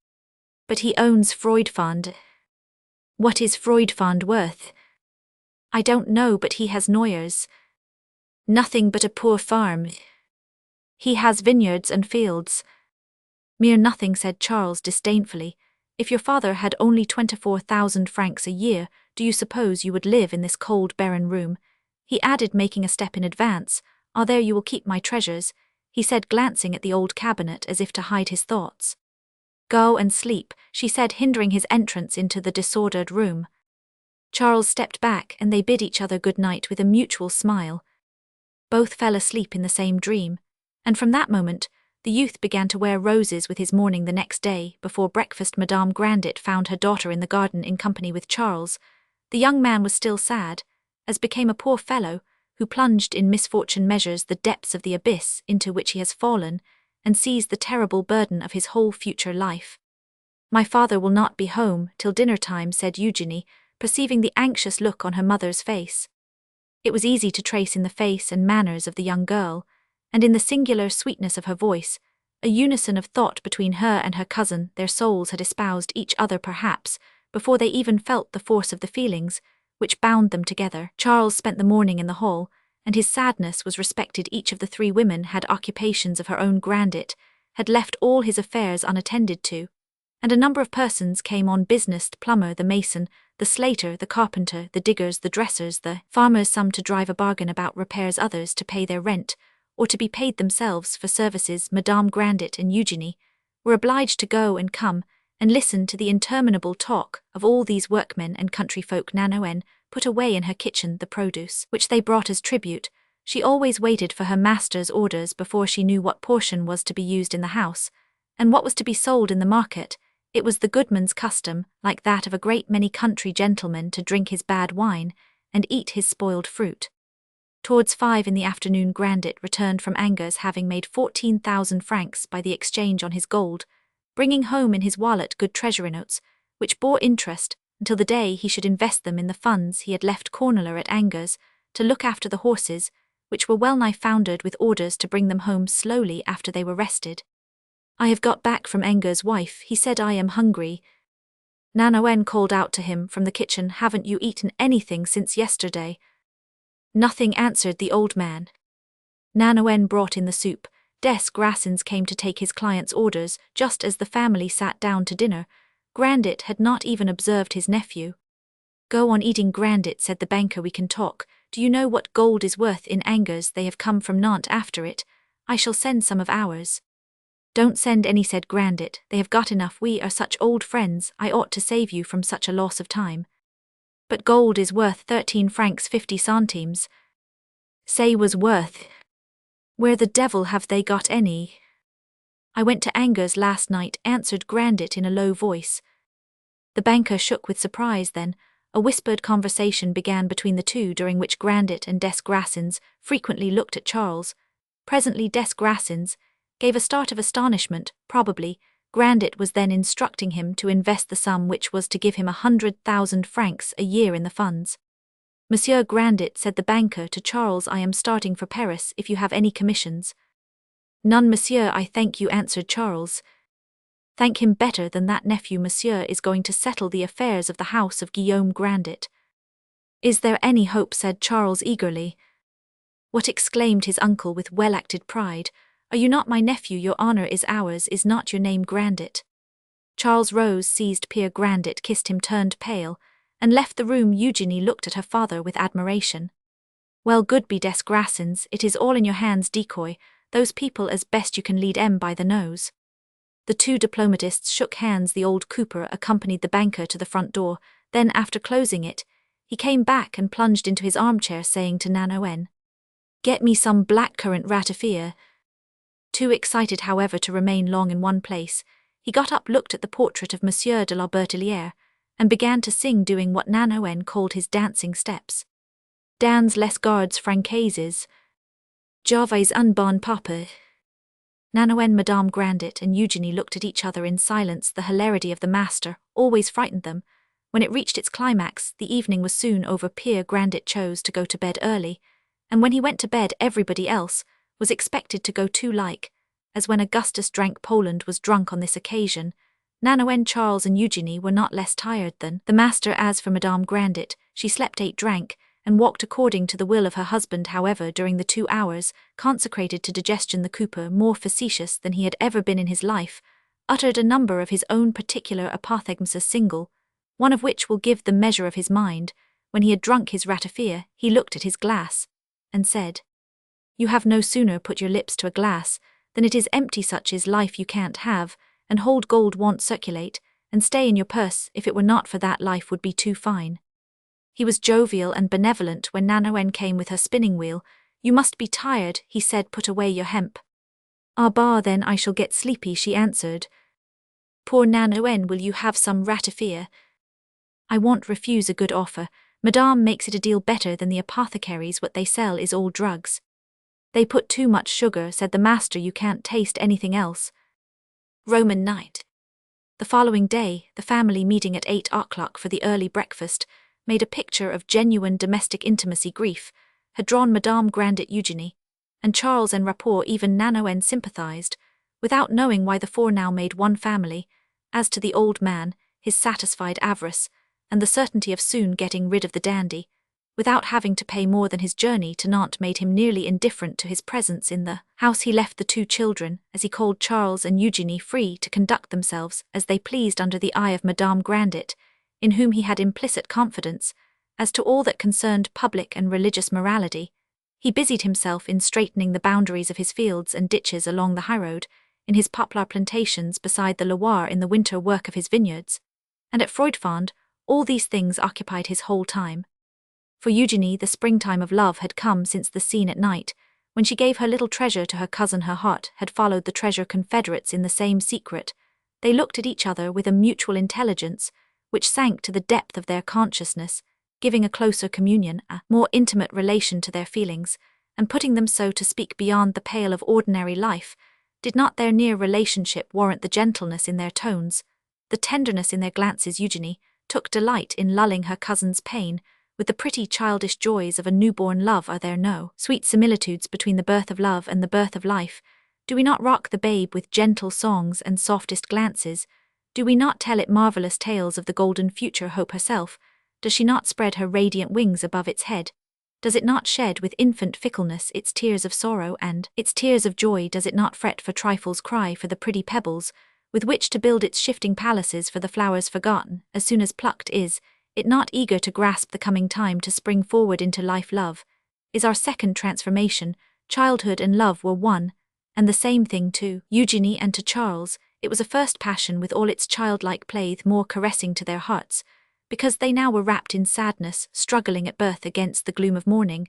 "But he owns Freudfund." "What is Freudfund worth?" "I don't know, but he has Noyers." "Nothing but a poor farm." "He has vineyards and fields." "Mere nothing," said Charles disdainfully. "If your father had only 24,000 francs a year, do you suppose you would live in this cold, barren room?" He added, making a step in advance. "Ah, there you will keep my treasures," he said, glancing at the old cabinet as if to hide his thoughts. "Go and sleep," she said, hindering his entrance into the disordered room. Charles stepped back, and they bid each other good night with a mutual smile. Both fell asleep in the same dream, and from that moment the youth began to wear roses with his mourning. The next day, before breakfast, Madame Grandet found her daughter in the garden in company with Charles. The young man was still sad, as became a poor fellow who, plunged in misfortune, measures the depths of the abyss into which he has fallen, and sees the terrible burden of his whole future life. "My father will not be home till dinner-time," said Eugenie, perceiving the anxious look on her mother's face. It was easy to trace in the face and manners of the young girl, and in the singular sweetness of her voice, a unison of thought between her and her cousin. Their souls had espoused each other perhaps, before they even felt the force of the feelings which bound them together. Charles spent the morning in the hall, and his sadness was respected. Each of the three women had occupations of her own. Grandet had left all his affairs unattended to, and a number of persons came on business: the plumber, the mason, the slater, the carpenter, the diggers, the dressers, the farmers, some to drive a bargain about repairs, others to pay their rent, or to be paid themselves for services. Madame Grandet and Eugenie were obliged to go and come and listen to the interminable talk of all these workmen and country folk. Nanoen put away in her kitchen the produce which they brought as tribute. She always waited for her master's orders before she knew what portion was to be used in the house, and what was to be sold in the market. It was the goodman's custom, like that of a great many country gentlemen, to drink his bad wine and eat his spoiled fruit. Towards 5 in the afternoon Grandet returned from Angers, having made 14,000 francs by the exchange on his gold, bringing home in his wallet good treasury notes, which bore interest until the day he should invest them in the funds he had left Corneler at Angers to look after the horses, which were well nigh foundered, with orders to bring them home slowly after they were rested. "I have got back from Angers, wife," he said. "I am hungry." Nanoen called out to him from the kitchen, "Haven't you eaten anything since yesterday?" "Nothing," answered the old man. Nanoen brought in the soup. Des Grassins came to take his client's orders just as the family sat down to dinner. Grandet had not even observed his nephew. "Go on eating, Grandet," said the banker. "We can talk. Do you know what gold is worth in Angers? They have come from Nantes after it. I shall send some of ours." "Don't send any," said Grandet. "They have got enough. We are such old friends. I ought to save you from such a loss of time." "But gold is worth 13 francs 50 centimes. Say was worth. Where the devil have they got any?" "I went to Angers last night," answered Grandet in a low voice. The banker shook with surprise. Then a whispered conversation began between the two, during which Grandet and Des Grassins frequently looked at Charles. Presently Des Grassins gave a start of astonishment. Probably Grandet was then instructing him to invest the sum which was to give him 100,000 francs a year in the funds. "Monsieur Grandet," said the banker to Charles, "I am starting for Paris. If you have any commissions." "None, monsieur, I thank you," answered Charles. "Thank him better than that, nephew. Monsieur is going to settle the affairs of the house of Guillaume Grandet." "Is there any hope?" said Charles eagerly. "What?" exclaimed his uncle with well-acted pride. "Are you not my nephew? Your honor is ours. Is not your name Grandet?" Charles rose, seized Pierre Grandet, kissed him, turned pale, and left the room. Eugenie looked at her father with admiration. "Well, good be Des Grassins, it is all in your hands. Decoy those people as best you can. Lead 'em by the nose." The two diplomatists shook hands. The old cooper accompanied the banker to the front door. Then, after closing it, he came back and plunged into his armchair, saying to Nanoen, "Get me some blackcurrant ratafia." Too excited, however, to remain long in one place, he got up, looked at the portrait of Monsieur de la Bertellière, and began to sing, doing what Nanoen called his dancing steps. "Dans les gardes francaises, j'avais un bon papa." Nanoen, Madame Grandet, and Eugenie looked at each other in silence. The hilarity of the master always frightened them. When it reached its climax, the evening was soon over. Pierre Grandet chose to go to bed early, and when he went to bed everybody else was expected to go too, like as when Augustus drank Poland was drunk on this occasion. Nanoen, Charles, and Eugenie were not less tired than the master. As for Madame Grandet, she slept, ate, drank, and walked according to the will of her husband. However, during the 2 hours consecrated to digestion, the cooper, more facetious than he had ever been in his life, uttered a number of his own particular apothegms, a single one of which will give the measure of his mind. When he had drunk his ratafia, he looked at his glass and said, "You have no sooner put your lips to a glass than it is empty. Such is life you can't have, and hold gold won't circulate, and stay in your purse. If it were not for that, life would be too fine." He was jovial and benevolent when Nanoen came with her spinning wheel. "You must be tired," he said. "Put away your hemp." "Ah bah, then I shall get sleepy," she answered. "Poor Nanoen, will you have some ratafia?" "I won't refuse a good offer. Madame makes it a deal better than the apothecaries. What they sell is all drugs." "They put too much sugar," said the master. "You can't taste anything else." Roman night. The following day, the family meeting at 8 o'clock for the early breakfast made a picture of genuine domestic intimacy. Grief had drawn Madame Grandet, Eugenie, and Charles en rapport. Even Nanoen sympathized without knowing why the four now made one family. As to the old man, his satisfied avarice, and the certainty of soon getting rid of the dandy, without having to pay more than his journey to Nantes, made him nearly indifferent to his presence in the house. He left the two children, as he called Charles and Eugenie, free to conduct themselves as they pleased under the eye of Madame Grandet, in whom he had implicit confidence. As to all that concerned public and religious morality, he busied himself in straightening the boundaries of his fields and ditches along the highroad, in his poplar plantations beside the Loire, in the winter work of his vineyards, and at Froidfond. All these things occupied his whole time. For Eugenie, the springtime of love had come since the scene at night, when she gave her little treasure to her cousin. Her heart had followed the treasure confederates in the same secret. They looked at each other with a mutual intelligence, which sank to the depth of their consciousness, giving a closer communion, a more intimate relation to their feelings, and putting them, so to speak, beyond the pale of ordinary life. Did not their near relationship warrant the gentleness in their tones, the tenderness in their glances? Eugenie took delight in lulling her cousin's pain with the pretty childish joys of a newborn love. Are there no sweet similitudes between the birth of love and the birth of life? Do we not rock the babe with gentle songs and softest glances? Do we not tell it marvelous tales of the golden future? Hope herself, does she not spread her radiant wings above its head? Does it not shed with infant fickleness its tears of sorrow and its tears of joy? Does it not fret for trifles, cry for the pretty pebbles with which to build its shifting palaces, for the flowers forgotten as soon as plucked? Is it not eager to grasp the coming time, to spring forward into life? Love is our second transformation. Childhood and love were one and the same thing to Eugenie and to Charles. It was a first passion with all its childlike play, more caressing to their hearts, because they now were wrapped in sadness, struggling at birth against the gloom of morning.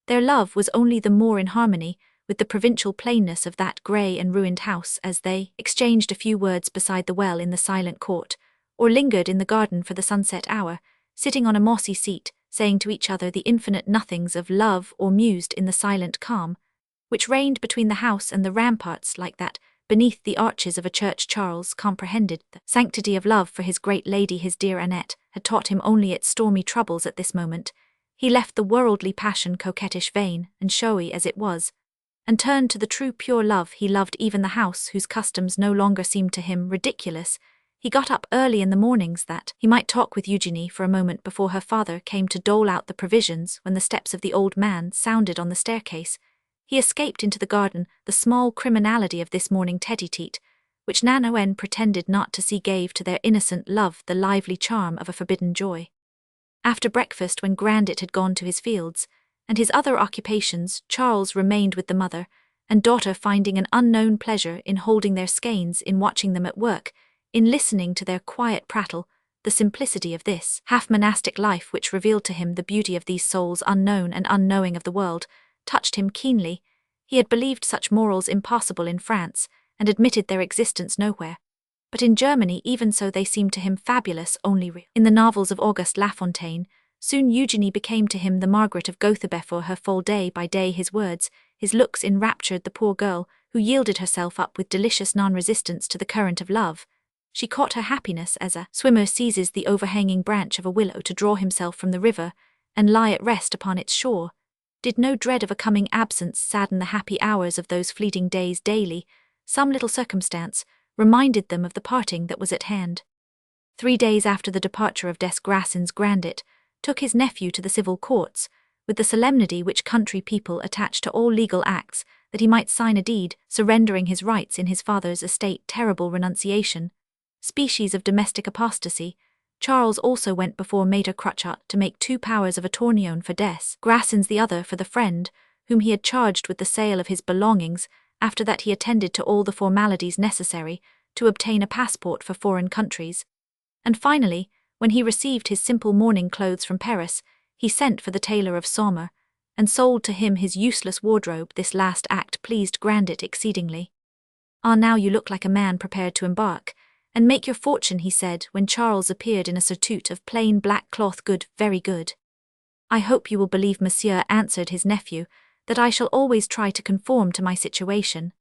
Their love was only the more in harmony with the provincial plainness of that grey and ruined house, as they exchanged a few words beside the well in the silent court, or lingered in the garden for the sunset hour, sitting on a mossy seat, saying to each other the infinite nothings of love, or mused in the silent calm which reigned between the house and the ramparts, like that beneath the arches of a church. Charles comprehended the sanctity of love for his great lady. His dear Annette had taught him only its stormy troubles. At this moment he left the worldly passion, coquettish, vain, and showy as it was, and turned to the true pure love. He loved even the house, whose customs no longer seemed to him ridiculous. He got up early in the mornings that he might talk with Eugenie for a moment before her father came to dole out the provisions. When the steps of the old man sounded on the staircase, he escaped into the garden. The small criminality of this morning tete-a-tete, which Nanoen pretended not to see, gave to their innocent love the lively charm of a forbidden joy. After breakfast, when Grandet had gone to his fields and his other occupations, Charles remained with the mother and daughter, finding an unknown pleasure in holding their skeins, in watching them at work, in listening to their quiet prattle. The simplicity of this half-monastic life, which revealed to him the beauty of these souls unknown and unknowing of the world, touched him keenly. He had believed such morals impossible in France, and admitted their existence nowhere. But in Germany, even so, they seemed to him fabulous, only real. In the novels of Auguste Lafontaine, soon Eugenie became to him the Margaret of Gotha. For her fall day by day, his words, his looks enraptured the poor girl, who yielded herself up with delicious non-resistance to the current of love. She caught her happiness as a swimmer seizes the overhanging branch of a willow to draw himself from the river and lie at rest upon its shore. Did no dread of a coming absence sadden the happy hours of those fleeting days? Daily some little circumstance reminded them of the parting that was at hand. 3 days after the departure of des Grassins, Grandet took his nephew to the civil courts, with the solemnity which country people attach to all legal acts, that he might sign a deed surrendering his rights in his father's estate. Terrible renunciation, species of domestic apostasy. Charles also went before Maître Crotchat to make 2 powers of attornion for des Grassins, the other for the friend whom he had charged with the sale of his belongings. After that he attended to all the formalities necessary to obtain a passport for foreign countries. And finally, when he received his simple mourning clothes from Paris, he sent for the tailor of Saumur, and sold to him his useless wardrobe. This last act pleased Grandet exceedingly. "Ah, now you look like a man prepared to embark and make your fortune," he said, when Charles appeared in a surtout of plain black cloth. "Good, very good." "I hope you will believe, monsieur," answered his nephew, "that I shall always try to conform to my situation."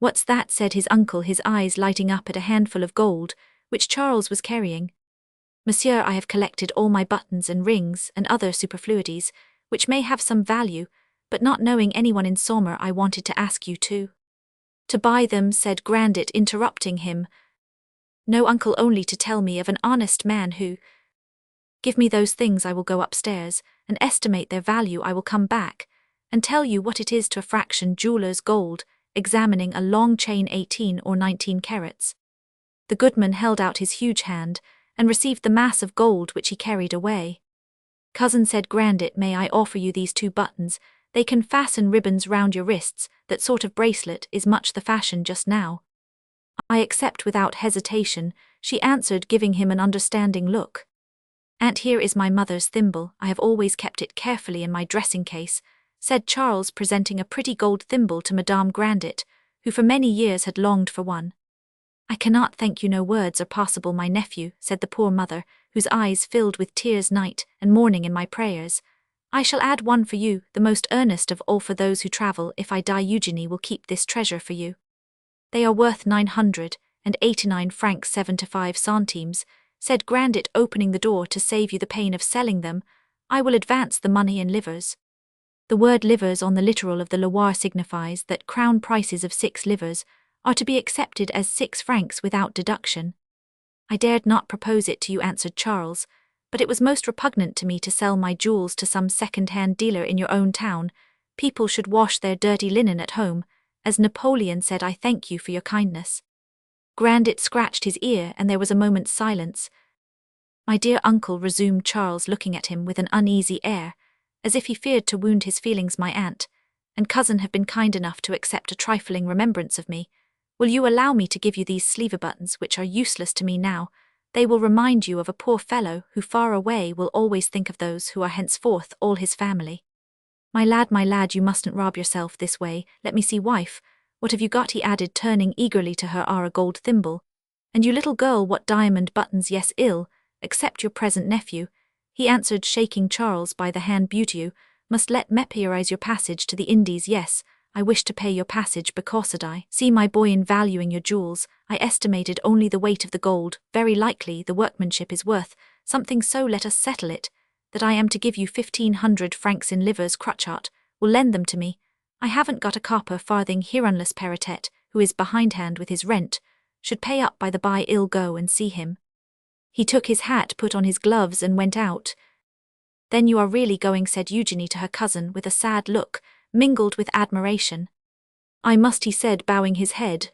"What's that?" said his uncle, his eyes lighting up at a handful of gold which Charles was carrying. "Monsieur, I have collected all my buttons and rings and other superfluities, which may have some value, but not knowing anyone in Saumur, I wanted to ask you to To buy them, said Grandet, interrupting him. No, uncle, only to tell me of an honest man who— Give me those things, I will go upstairs, and estimate their value. I will come back, and tell you what it is to a fraction jeweller's gold, examining a long chain 18 or 19 carats. The goodman held out his huge hand, and received the mass of gold which he carried away. Cousin, said Grandet, may I offer you these 2 buttons? They can fasten ribbons round your wrists. That sort of bracelet is much the fashion just now. I accept without hesitation, she answered, giving him an understanding look. And here is my mother's thimble. I have always kept it carefully in my dressing case, said Charles, presenting a pretty gold thimble to Madame Grandet, who for many years had longed for one. I cannot thank you, no words are possible, my nephew, said the poor mother, whose eyes filled with tears night and morning in my prayers. I shall add one for you, the most earnest of all for those who travel. If I die, Eugenie will keep this treasure for you. They are worth 989 francs 75 centimes, said Grandet, opening the door to save you the pain of selling them. I will advance the money in livres. The word livres on the literal of the Loire signifies that crown prices of 6 livres are to be accepted as 6 francs without deduction. I dared not propose it to you, answered Charles, but it was most repugnant to me to sell my jewels to some second-hand dealer in your own town. People should wash their dirty linen at home. As Napoleon said, I thank you for your kindness. Grandet scratched his ear, and there was a moment's silence. My dear uncle, resumed Charles, looking at him with an uneasy air, as if he feared to wound his feelings, my aunt and cousin have been kind enough to accept a trifling remembrance of me. Will you allow me to give you these sleeve buttons, which are useless to me now? They will remind you of a poor fellow who far away will always think of those who are henceforth all his family. My lad, you mustn't rob yourself this way. Let me see, wife, what have you got? He added, turning eagerly to her. A gold thimble. And you little girl, what diamond buttons? Yes, ill, except your present nephew, he answered, shaking Charles by the hand. Beauty, you must let me priorize your passage to the Indies. Yes, I wish to pay your passage because I see, my boy, in valuing your jewels, I estimated only the weight of the gold. Very likely the workmanship is worth something, so let us settle it, that I am to give you 1,500 francs in livres. Crutchart will lend them to me. I haven't got a copper farthing here unless Perrottet, who is behindhand with his rent, should pay up. By the by, I'll go and see him. He took his hat, put on his gloves, and went out. Then you are really going, said Eugenie to her cousin with a sad look, mingled with admiration. I must, he said, bowing his head.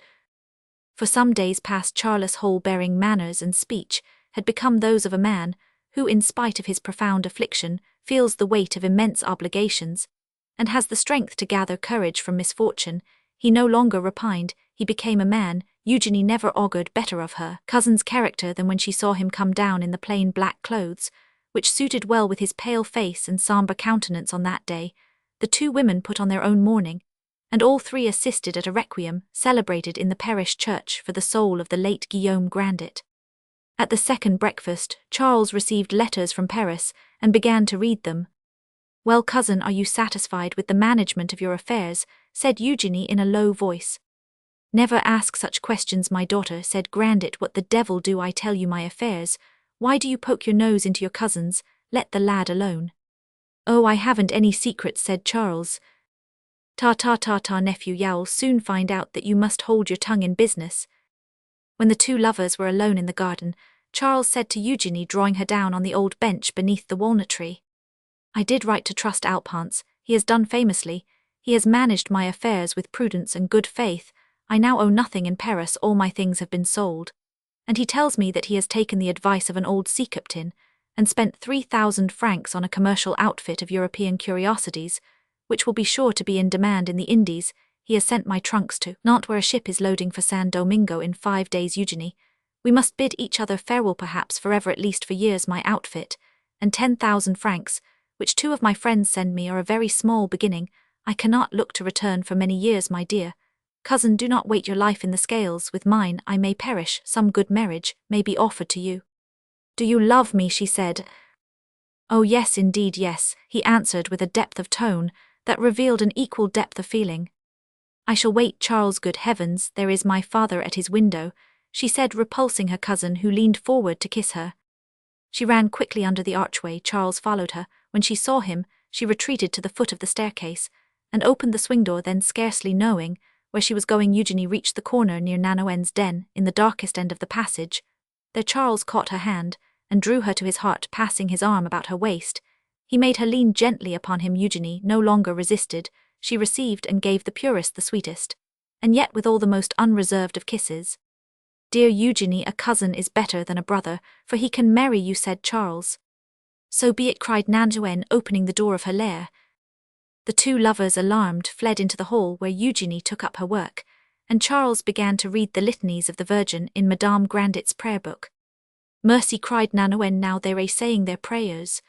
For some days past Charles' whole bearing, manners, and speech had become those of a man who, in spite of his profound affliction, feels the weight of immense obligations, and has the strength to gather courage from misfortune. He no longer repined, he became a man. Eugenie never augured better of her cousin's character than when she saw him come down in the plain black clothes, which suited well with his pale face and sombre countenance on that day. The 2 women put on their own mourning, and all 3 assisted at a requiem celebrated in the parish church for the soul of the late Guillaume Grandet. At the second breakfast, Charles received letters from Paris and began to read them. Well, cousin, are you satisfied with the management of your affairs? Said Eugenie in a low voice. Never ask such questions, my daughter, said Grandet. What the devil do I tell you my affairs? Why do you poke your nose into your cousin's? Let the lad alone. Oh, I haven't any secrets, said Charles. Ta, nephew, you'll soon find out that you must hold your tongue in business. When the 2 lovers were alone in the garden, Charles said to Eugenie, drawing her down on the old bench beneath the walnut tree, I did right to trust Alphonse. He has done famously. He has managed my affairs with prudence and good faith. I now owe nothing in Paris, all my things have been sold. And he tells me that he has taken the advice of an old sea captain, and spent 3,000 francs on a commercial outfit of European curiosities, which will be sure to be in demand in the Indies. He has sent my trunks to Nantes, where a ship is loading for San Domingo in 5 days. Eugenie, we must bid each other farewell, perhaps forever, at least for years. My outfit, and 10,000 francs, which 2 of my friends send me, are a very small beginning. I cannot look to return for many years, my dear cousin. Do not weight your life in the scales with mine. I may perish. Some good marriage may be offered to you. Do you love me? She said. Oh yes, indeed yes, he answered with a depth of tone that revealed an equal depth of feeling. I shall wait, Charles. Good heavens, there is my father at his window, she said, repulsing her cousin, who leaned forward to kiss her. She ran quickly under the archway. Charles followed her. When she saw him, she retreated to the foot of the staircase, and opened the swing door. Then, scarcely knowing where she was going, Eugenie reached the corner near Nanoen's den, in the darkest end of the passage. There Charles caught her hand, and drew her to his heart, passing his arm about her waist. He made her lean gently upon him. Eugenie no longer resisted, she received and gave the purest, the sweetest, and yet with all the most unreserved of kisses. "Dear Eugenie, a cousin is better than a brother, for he can marry you," said Charles. "So be it," cried Nanoen, opening the door of her lair. The two lovers, alarmed, fled into the hall, where Eugenie took up her work, and Charles began to read the litanies of the Virgin in Madame Grandet's prayer book. "Mercy," cried Nanoen, "now they're saying their prayers."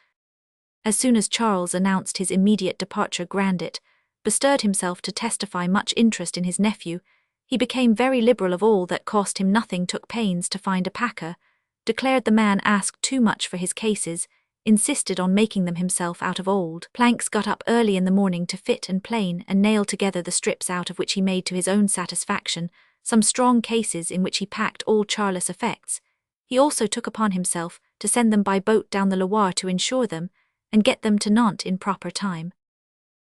As soon as Charles announced his immediate departure, Grandet bestirred himself to testify much interest in his nephew. He became very liberal of all that cost him nothing, took pains to find a packer, declared the man asked too much for his cases, insisted on making them himself out of old planks, got up early in the morning to fit and plane and nail together the strips, out of which he made to his own satisfaction some strong cases in which he packed all Charles' effects. He also took upon himself to send them by boat down the Loire to insure them, and get them to Nantes in proper time.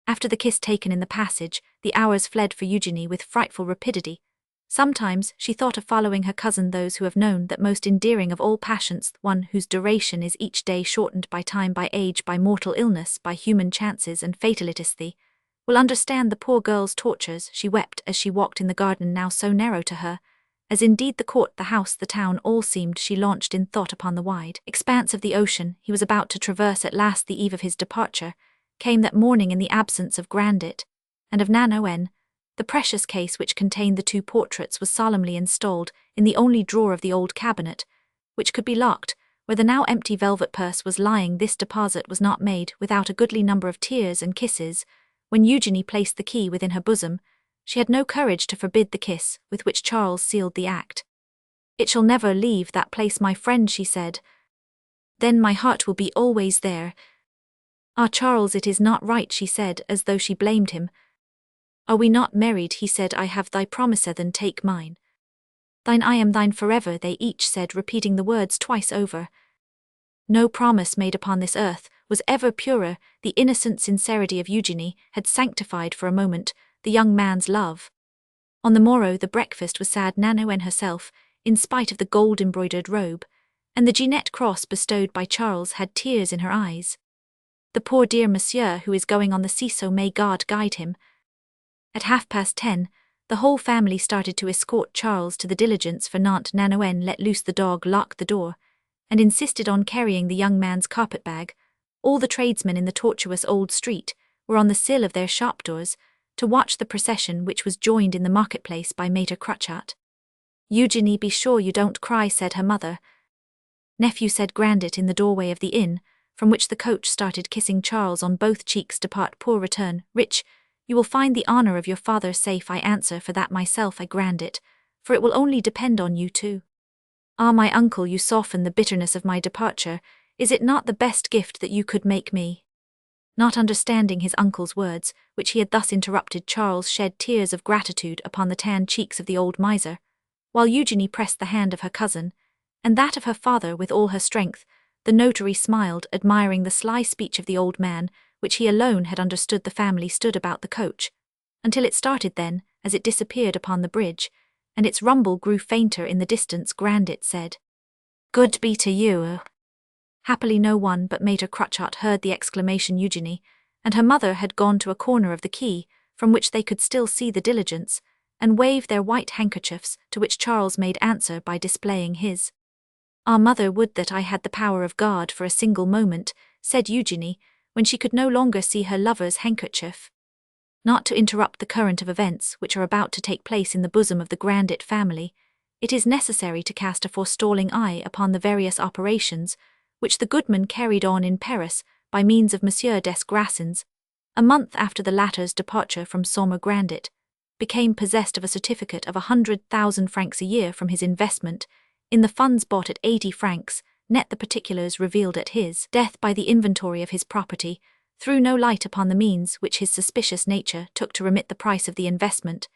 After the kiss taken in the passage, the hours fled for Eugenie with frightful rapidity. Sometimes she thought of following her cousin. Those who have known that most endearing of all passions, one whose duration is each day shortened by time, by age, by mortal illness, by human chances and fatalitesty, will understand the poor girl's tortures. She wept as she walked in the garden, now so narrow to her, as indeed the court, the house, the town, all seemed. She launched in thought upon the wide expanse of the ocean he was about to traverse. At last the eve of his departure came that morning, in the absence of Grandet and of Nanoen. The precious case which contained the two portraits was solemnly installed in the only drawer of the old cabinet, which could be locked, where the now empty velvet purse was lying. This deposit was not made without a goodly number of tears and kisses. When Eugenie placed the key within her bosom, she had no courage to forbid the kiss with which Charles sealed the act. "It shall never leave that place, my friend," she said. "Then my heart will be always there." "Ah, Charles, it is not right," she said, as though she blamed him. "Are we not married?" he said. "I have thy promise, then take mine." "Thine, I am thine forever," they each said, repeating the words twice over. No promise made upon this earth was ever purer. The innocent sincerity of Eugenie had sanctified for a moment the young man's love. On the morrow the breakfast was sad. Nanoen herself, in spite of the gold-embroidered robe, and the Jeanette cross bestowed by Charles, had tears in her eyes. "The poor dear monsieur who is going on the sea, so may God guide him." At 10:30, the whole family started to escort Charles to the diligence for Nantes. Nanoen let loose the dog, locked the door, and insisted on carrying the young man's carpet-bag. All the tradesmen in the tortuous old street were on the sill of their shop doors to watch the procession, which was joined in the marketplace by Maître Crotchat. "Eugenie, be sure you don't cry," said her mother. "Nephew," said Grandet in the doorway of the inn, from which the coach started, kissing Charles on both cheeks. "Depart, poor, return rich. You will find the honor of your father safe. I answer for that myself, I Grandet, for it will only depend on you too. Ah, my uncle, you soften the bitterness of my departure. Is it not the best gift that you could make me?" Not understanding his uncle's words, which he had thus interrupted, Charles shed tears of gratitude upon the tanned cheeks of the old miser, while Eugenie pressed the hand of her cousin, and that of her father with all her strength. The notary smiled, admiring the sly speech of the old man, which he alone had understood. The family stood about the coach until it started. Then, as it disappeared upon the bridge, and its rumble grew fainter in the distance, Grandet said, "Good be to you." Happily no one but Maître Crotchat heard the exclamation. Eugenie and her mother had gone to a corner of the quay, from which they could still see the diligence, and waved their white handkerchiefs, to which Charles made answer by displaying his. "Our mother, would that I had the power of God for a single moment," said Eugenie, when she could no longer see her lover's handkerchief. Not to interrupt the current of events which are about to take place in the bosom of the Grandet family, it is necessary to cast a forestalling eye upon the various operations which the goodman carried on in Paris by means of Monsieur des Grassins. A month after the latter's departure from Saumur, Grandet became possessed of a certificate of 100,000 francs a year from his investment in the funds bought at 80 francs net. The particulars revealed at his death by the inventory of his property threw no light upon the means which his suspicious nature took to remit the price of the investment,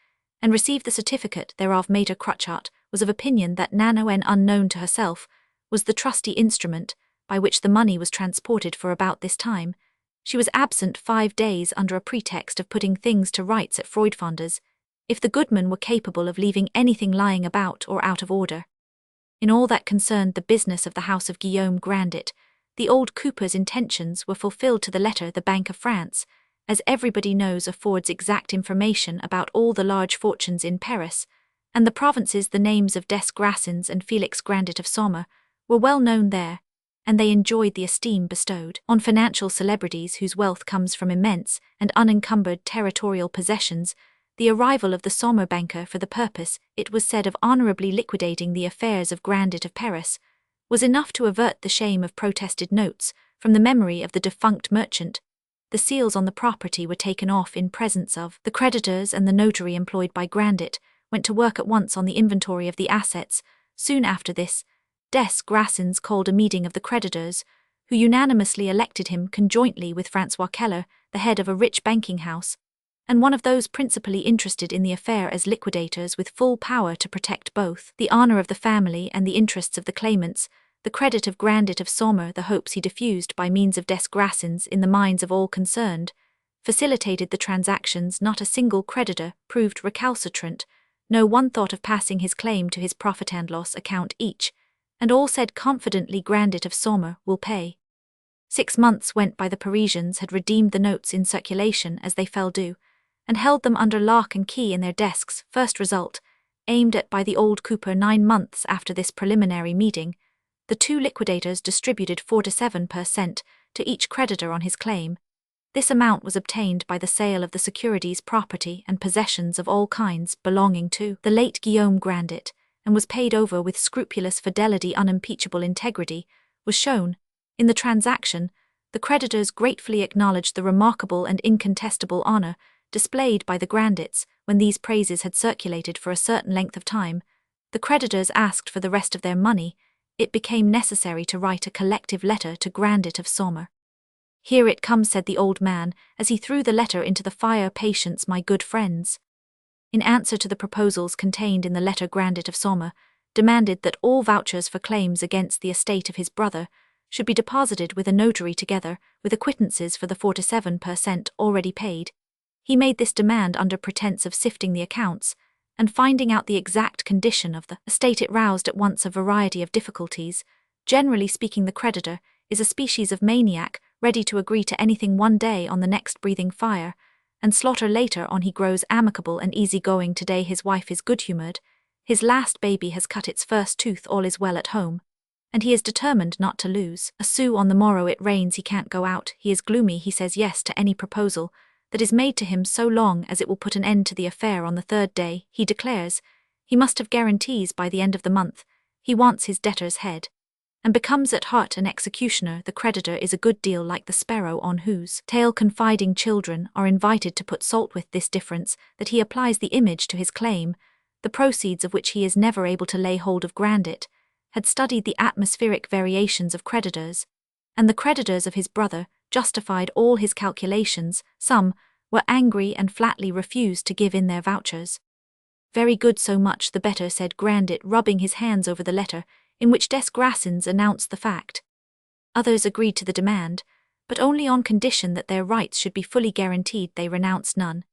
and receive the certificate thereof. Maître Crotchat was of opinion that Nanoen, unknown to herself, was the trusty instrument by which the money was transported. For about this time she was absent 5 days under a pretext of putting things to rights at Freudfonder's, if the goodman were capable of leaving anything lying about or out of order. In all that concerned the business of the house of Guillaume Grandet, the old cooper's intentions were fulfilled to the letter. The Bank of France, as everybody knows, affords exact information about all the large fortunes in Paris, and the provinces. The names of Des Grassins and Félix Grandet of Saumur were well known there, and they enjoyed the esteem bestowed on financial celebrities whose wealth comes from immense and unencumbered territorial possessions. The arrival of the Saumur banker for the purpose, it was said, of honorably liquidating the affairs of Grandet of Paris, was enough to avert the shame of protested notes from the memory of the defunct merchant. The seals on the property were taken off in presence of the creditors, and the notary employed by Grandet went to work at once on the inventory of the assets. Soon after this, Des Grassins called a meeting of the creditors, who unanimously elected him conjointly with Francois Keller, the head of a rich banking house, and one of those principally interested in the affair, as liquidators with full power to protect both the honor of the family and the interests of the claimants, the credit of Grandet of Saumur. The hopes he diffused by means of Des Grassins in the minds of all concerned facilitated the transactions. Not a single creditor proved recalcitrant, no one thought of passing his claim to his profit and loss account each, and all said confidently, Grandet of Saumur will pay. 6 months went by. The Parisians had redeemed the notes in circulation as they fell due, and held them under lock and key in their desks. First result, aimed at by the old cooper. 9 months after this preliminary meeting, the two liquidators distributed 47% to each creditor on his claim. This amount was obtained by the sale of the securities, property, and possessions of all kinds belonging to the late Guillaume Grandet, and was paid over with scrupulous fidelity. Unimpeachable integrity was shown in the transaction. The creditors gratefully acknowledged the remarkable and incontestable honor displayed by the Grandets. When these praises had circulated for a certain length of time, the creditors asked for the rest of their money. It became necessary to write a collective letter to Grandet of Saumur. "Here it comes," said the old man, as he threw the letter into the fire. "Patience, my good friends." In answer to the proposals contained in the letter, Grandet of Saumur demanded that all vouchers for claims against the estate of his brother should be deposited with a notary, together with acquittances for the 47% already paid. He made this demand under pretense of sifting the accounts, and finding out the exact condition of the estate, it roused at once a variety of difficulties. Generally speaking, the creditor is a species of maniac, ready to agree to anything one day, on the next breathing fire and slaughter later on. He grows amicable and easygoing today, his wife is good-humored, his last baby has cut its first tooth, all is well at home, and he is determined not to lose a sou. On the morrow it rains, he can't go out, he is gloomy, he says yes to any proposal that is made to him so long as it will put an end to the affair. On the third day, he declares he must have guarantees by the end of the month. He wants his debtor's head, and becomes at heart an executioner. The creditor is a good deal like the sparrow on whose tail confiding children are invited to put salt, with this difference that he applies the image to his claim, the proceeds of which he is never able to lay hold of. Grandet had studied the atmospheric variations of creditors, and the creditors of his brother justified all his calculations. Some were angry and flatly refused to give in their vouchers. "Very good, so much the better," said Grandet, rubbing his hands over the letter in which Des Grassins announced the fact. Others agreed to the demand, but only on condition that their rights should be fully guaranteed. They renounced none,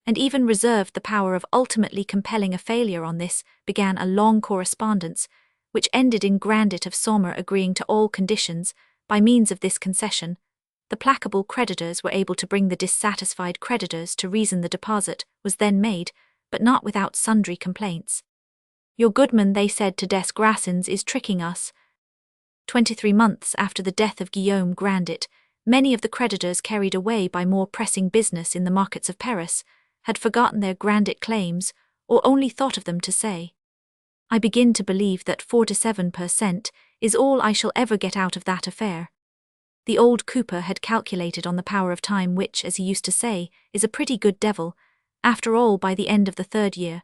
and even reserved the power of ultimately compelling a failure. On this began a long correspondence, which ended in Grandet of Saumur agreeing to all conditions. By means of this concession, the placable creditors were able to bring the dissatisfied creditors to reason. The deposit was then made, but not without sundry complaints. "Your goodman," they said to Des Grassins, "is tricking us." 23 months after the death of Guillaume Grandet, many of the creditors, carried away by more pressing business in the markets of Paris, had forgotten their Grandet claims, or only thought of them to say, "I begin to believe that 47% is all I shall ever get out of that affair." The old cooper had calculated on the power of time, which, as he used to say, is a pretty good devil. After all, by the end of the 3rd year,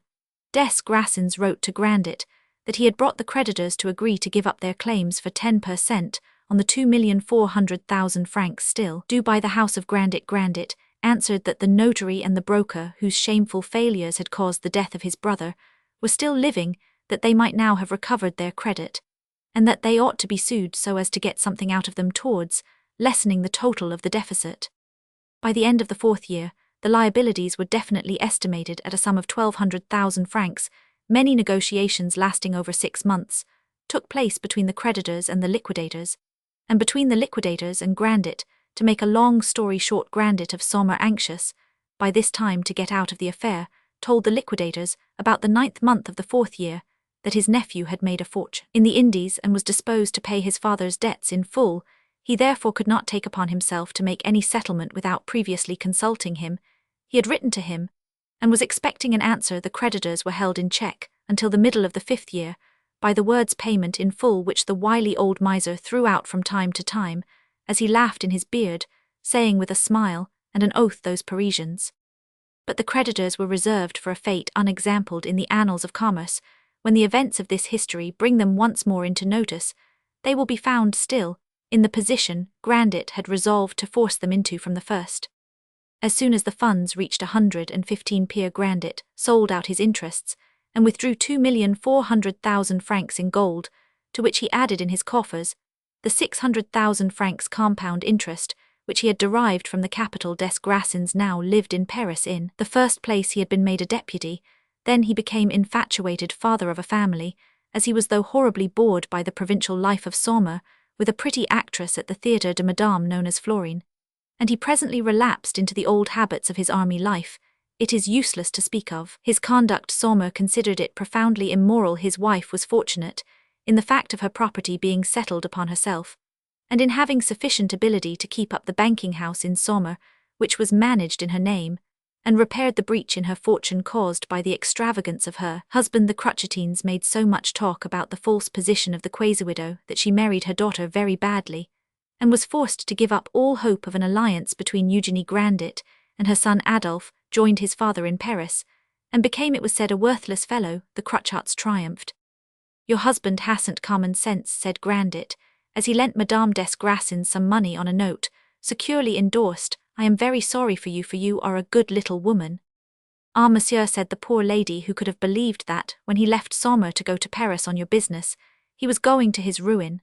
Des Grassins wrote to Grandet that he had brought the creditors to agree to give up their claims for 10% on the 2,400,000 francs still due by the house of Grandet. Grandet answered that the notary and the broker, whose shameful failures had caused the death of his brother, were still living, that they might now have recovered their credit, and that they ought to be sued so as to get something out of them towards lessening the total of the deficit. By the end of the 4th year, the liabilities were definitely estimated at a sum of 1,200,000 francs. Many negotiations lasting over 6 months took place between the creditors and the liquidators, and between the liquidators and Grandet. To make a long story short, Grandet of Saumur, anxious by this time to get out of the affair, told the liquidators, about the 9th month of the 4th year, that his nephew had made a fortune in the Indies and was disposed to pay his father's debts in full. He therefore could not take upon himself to make any settlement without previously consulting him. He had written to him, and was expecting an answer. The creditors were held in check until the middle of the 5th year, by the words payment in full, which the wily old miser threw out from time to time, as he laughed in his beard, saying with a smile and an oath, those Parisians. But the creditors were reserved for a fate unexampled in the annals of commerce. When the events of this history bring them once more into notice, they will be found still in the position Grandet had resolved to force them into from the first. As soon as the funds reached 115 Pierre Grandet sold out his interests, and withdrew 2,400,000 francs in gold, to which he added in his coffers the 600,000 francs compound interest which he had derived from the capital. Des Grassins now lived in Paris. In the first place he had been made a deputy, then he became infatuated father of a family, as he was though horribly bored by the provincial life of Saumur, with a pretty actress at the Théâtre de Madame known as Florine, and he presently relapsed into the old habits of his army life. It is useless to speak of his conduct. Saumur considered it profoundly immoral. His wife was fortunate in the fact of her property being settled upon herself, and in having sufficient ability to keep up the banking house in Saumur, which was managed in her name, and repaired the breach in her fortune caused by the extravagance of her husband. The Cruchotines made so much talk about the false position of the quasi-widow that she married her daughter very badly, and was forced to give up all hope of an alliance between Eugénie Grandet and her son Adolphe, joined his father in Paris, and became, it was said, a worthless fellow. The Cruchots triumphed. "Your husband hasn't common sense," said Grandet, as he lent Madame des Grassins some money on a note, securely endorsed. "I am very sorry for you are a good little woman." "Ah, monsieur," said the poor lady, who could have believed that, when he left Saumur to go to Paris on your business, he was going to his ruin.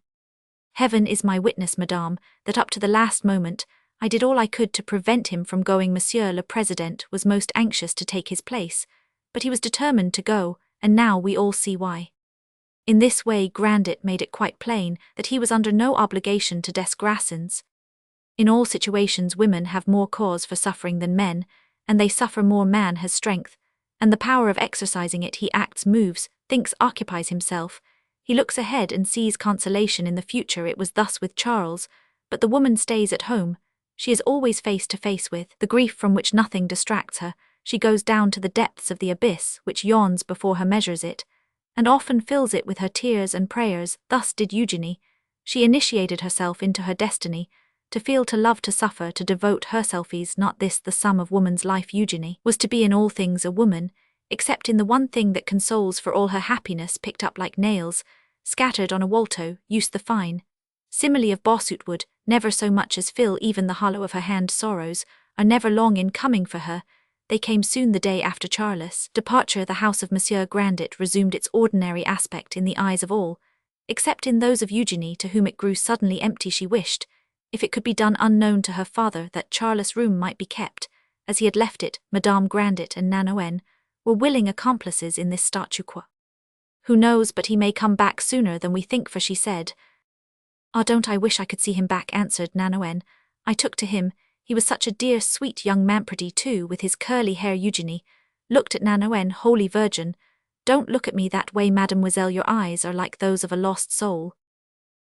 "Heaven is my witness, madame, that up to the last moment, I did all I could to prevent him from going. Monsieur le Président was most anxious to take his place, but he was determined to go, and now we all see why." In this way Grandet made it quite plain that he was under no obligation to des Grassins. In all situations women have more cause for suffering than men, and they suffer more. Man has strength, and the power of exercising it. He acts, moves, thinks, occupies himself. He looks ahead and sees consolation in the future. It was thus with Charles, but the woman stays at home. She is always face to face with the grief from which nothing distracts her. She goes down to the depths of the abyss which yawns before her, measures it, and often fills it with her tears and prayers. Thus did Eugenie. She initiated herself into her destiny, to feel, to love, to suffer, to devote herself. Is not this the sum of woman's life? Eugenie was to be in all things a woman, except in the one thing that consoles, for all her happiness picked up like nails, scattered on a walto, use the fine simile of bossoot wood, never so much as fill even the hollow of her hand. Sorrows are never long in coming for her. They came soon. The day after Charles' departure, the house of Monsieur Grandet resumed its ordinary aspect in the eyes of all, except in those of Eugenie, to whom it grew suddenly empty. She wished, if it could be done unknown to her father, that Charles' room might be kept as he had left it. Madame Grandet and Nanoën were willing accomplices in this statu quo. "Who knows but he may come back sooner than we think," for she said. "Ah, don't I wish I could see him back," answered Nanoën. "I took to him, he was such a dear sweet young man, pretty too, with his curly hair." Eugenie looked at Nanoën. "Holy Virgin, don't look at me that way, mademoiselle, your eyes are like those of a lost soul."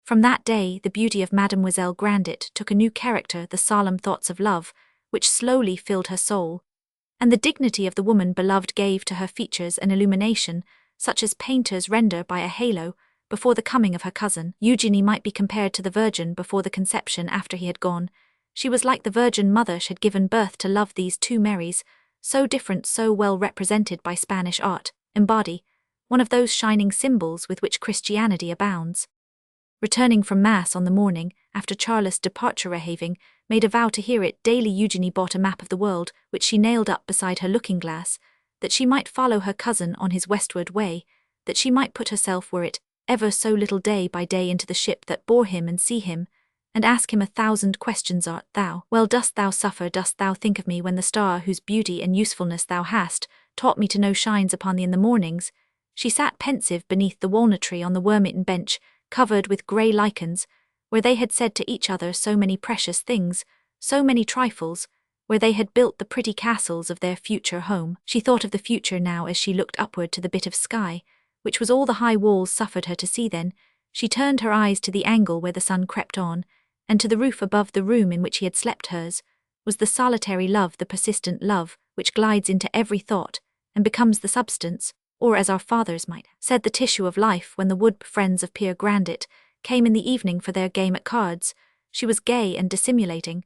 From that day the beauty of Mademoiselle Grandet took a new character, the solemn thoughts of love, which slowly filled her soul, and the dignity of the woman beloved gave to her features an illumination, such as painters render by a halo, before the coming of her cousin. Eugenie might be compared to the Virgin before the conception. After he had gone, she was like the Virgin Mother. She had given birth to love. These two Marys, so different, so well represented by Spanish art, embody one of those shining symbols with which Christianity abounds. Returning from Mass on the morning after Charles' departure, having made a vow to hear it daily, Eugenie bought a map of the world, which she nailed up beside her looking-glass, that she might follow her cousin on his westward way, that she might put herself, were it ever so little, day by day into the ship that bore him, and see him, and ask him 1,000 questions. Art thou well? Dost thou suffer? Dost thou think of me when the star whose beauty and usefulness thou hast taught me to know shines upon thee in the mornings? She sat pensive beneath the walnut tree on the worm-eaten bench, covered with grey lichens, where they had said to each other so many precious things, so many trifles, where they had built the pretty castles of their future home. She thought of the future now as she looked upward to the bit of sky, which was all the high walls suffered her to see. Then she turned her eyes to the angle where the sun crept on, and to the roof above the room in which he had slept. Hers was the solitary love, the persistent love, which glides into every thought, and becomes the substance, or as our fathers might have said, the tissue of life. When the wood friends of Pierre Grandet came in the evening for their game at cards, she was gay and dissimulating,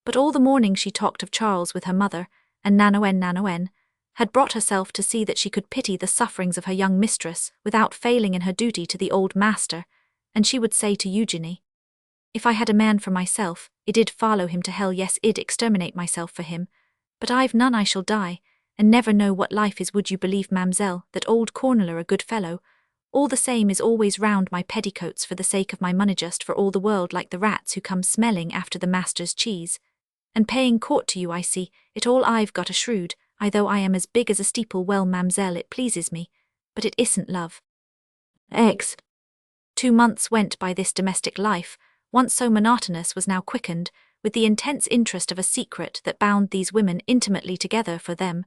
but all the morning she talked of Charles with her mother, and Nanoen had brought herself to see that she could pity the sufferings of her young mistress without failing in her duty to the old master, and she would say to Eugenie, "If I had a man for myself, id'd follow him to hell, yes, id'd exterminate myself for him, but I've none. I shall die, and never know what life is. Would you believe, ma'amselle, that old Corneler, a good fellow, all the same, is always round my petticoats for the sake of my money, just for all the world like the rats who come smelling after the master's cheese, and paying court to you. I see it all. I've got a shrewd eye, though I am as big as a steeple. Well, ma'amselle, it pleases me, but it isn't love. X. 2 months went by. This domestic life, once so monotonous, was now quickened with the intense interest of a secret that bound these women intimately together. For them,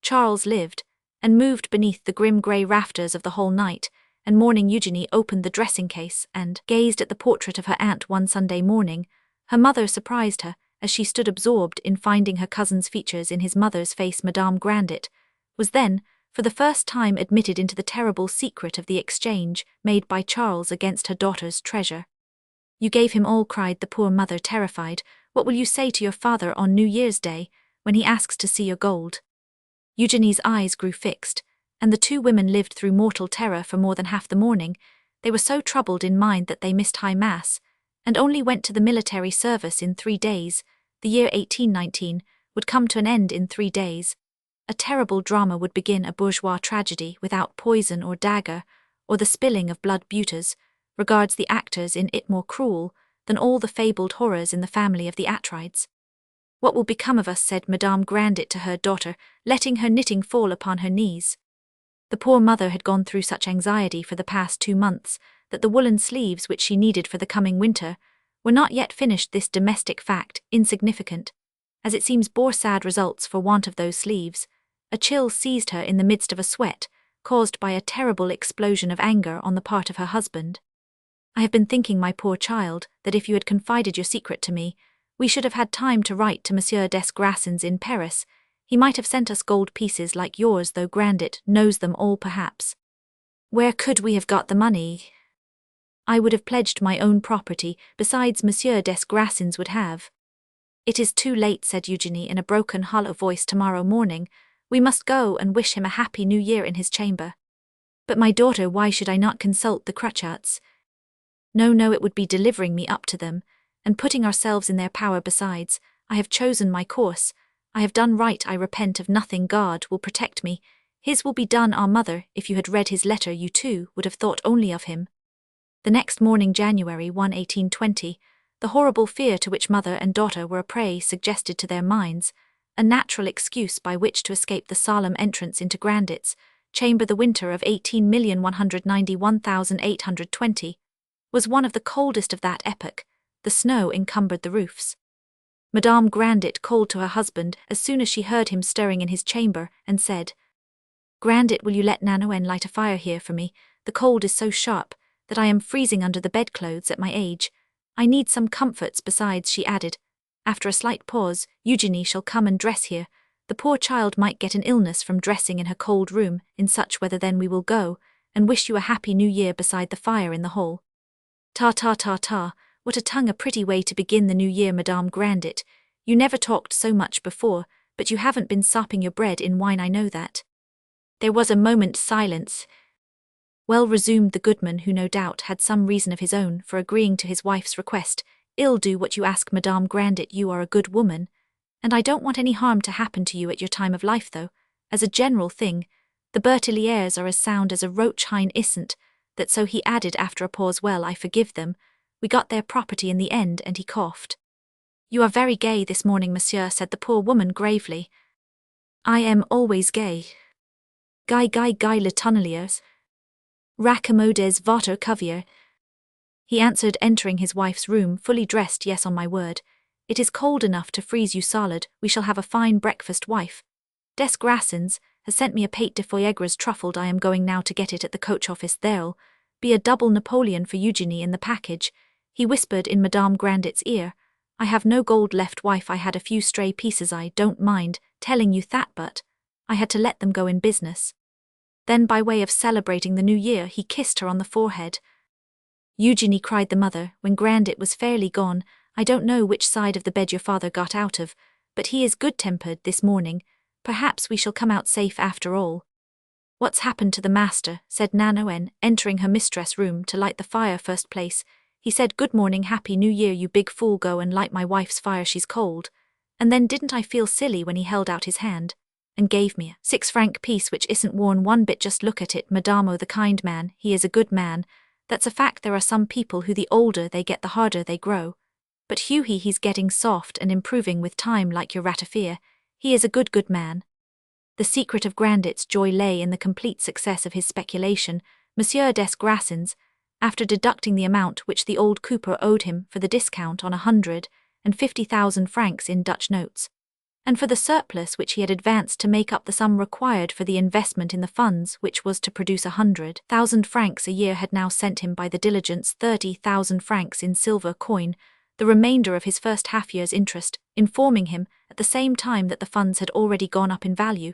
Charles lived and moved beneath the grim grey rafters of the whole night and morning. Eugenie opened the dressing case and gazed at the portrait of her aunt one Sunday morning. Her mother surprised her as she stood absorbed in finding her cousin's features in his mother's face. Madame Grandet was then, for the first time, admitted into the terrible secret of the exchange made by Charles against her daughter's treasure. "You gave him all," cried the poor mother, terrified. "What will you say to your father on New Year's Day, when he asks to see your gold?" Eugenie's eyes grew fixed, and the two women lived through mortal terror for more than half the morning. They were so troubled in mind that they missed High Mass, and only went to the military service in 3 days. The year 1819 would come to an end in 3 days. A terrible drama would begin, a bourgeois tragedy without poison or dagger, or the spilling of blood. Butters regards the actors in it more cruel than all the fabled horrors in the family of the Atrides. "What will become of us?" said Madame Grandet to her daughter, letting her knitting fall upon her knees. The poor mother had gone through such anxiety for the past 2 months that the woolen sleeves which she needed for the coming winter were not yet finished. This domestic fact, insignificant as it seems, bore sad results for want of those sleeves. A chill seized her in the midst of a sweat, caused by a terrible explosion of anger on the part of her husband. "I have been thinking, my poor child, that if you had confided your secret to me, we should have had time to write to Monsieur des Grassins in Paris. He might have sent us gold pieces like yours, though Grandet knows them all perhaps. Where could we have got the money? I would have pledged my own property, besides Monsieur des Grassins would have." "It is too late," said Eugenie in a broken, hollow voice. "Tomorrow morning we must go and wish him a happy new year in his chamber." "But my daughter, why should I not consult the Cruchats?" No, it would be delivering me up to them, and putting ourselves in their power. Besides, I have chosen my course. I have done right. I repent of nothing. God will protect me. His will be done. Our mother, if you had read his letter, you too would have thought only of him." The next morning, January 1, 1820, the horrible fear to which mother and daughter were a prey suggested to their minds a natural excuse by which to escape the solemn entrance into Grandet's chamber. The winter of 18,191,820 was one of the coldest of that epoch. The snow encumbered the roofs. Madame Grandet called to her husband as soon as she heard him stirring in his chamber, and said, "Grandet, will you let Nanoen light a fire here for me? The cold is so sharp that I am freezing under the bedclothes at my age. I need some comforts. Besides," she added, after a slight pause, "Eugenie shall come and dress here. The poor child might get an illness from dressing in her cold room in such weather. Then we will go and wish you a happy new year beside the fire in the hall." "Ta ta ta ta, what a tongue, a pretty way to begin the new year, Madame Grandet. You never talked so much before, but you haven't been sopping your bread in wine, I know that." There was a moment's silence. "Well," resumed the goodman, who no doubt had some reason of his own for agreeing to his wife's request, "I'll do what you ask, Madame Grandet. You are a good woman, and I don't want any harm to happen to you at your time of life, though, as a general thing, the Bertilliers are as sound as a roach hine isn't that." So he added after a pause, "Well, I forgive them, We got their property in the end, and he coughed. You are very gay this morning, monsieur, said the poor woman gravely. I am always gay. Guy le tonneliers. Raccommodez votre covier. He answered, entering his wife's room, fully dressed. Yes, on my word. It is cold enough to freeze you solid. We shall have a fine breakfast, wife. Des Grassins has sent me a pate de foiegras truffled. I am going now to get it at the coach office. There'll be a double Napoleon for Eugenie in the package, he whispered in Madame Grandet's ear. I have no gold left, wife. I had a few stray pieces. I don't mind telling you that, but I had to let them go in business. Then, by way of celebrating the new year, he kissed her on the forehead. Eugenie, cried the mother, when Grandet was fairly gone, I don't know which side of the bed your father got out of, but he is good-tempered this morning. Perhaps we shall come out safe after all. What's happened to the master? Said Nanoen, entering her mistress' room to light the fire first place. He said, Good morning, Happy New Year, you big fool, go and light my wife's fire, she's cold. And then didn't I feel silly when he held out his hand and gave me a 6-franc piece which isn't worn one bit. Just look at it, Madame, the kind man, he is a good man. That's a fact. There are some people who the older they get the harder they grow. But Hughie, he's getting soft and improving with time like your Ratafia. He is a good man. The secret of Grandet's joy lay in the complete success of his speculation. Monsieur des Grassins, after deducting the amount which the old cooper owed him for the discount on 150,000 francs in Dutch notes, and for the surplus which he had advanced to make up the sum required for the investment in the funds which was to produce 100,000 francs a year, had now sent him by the diligence 30,000 francs in silver coin, the remainder of his first half-year's interest, informing him at the same time that the funds had already gone up in value.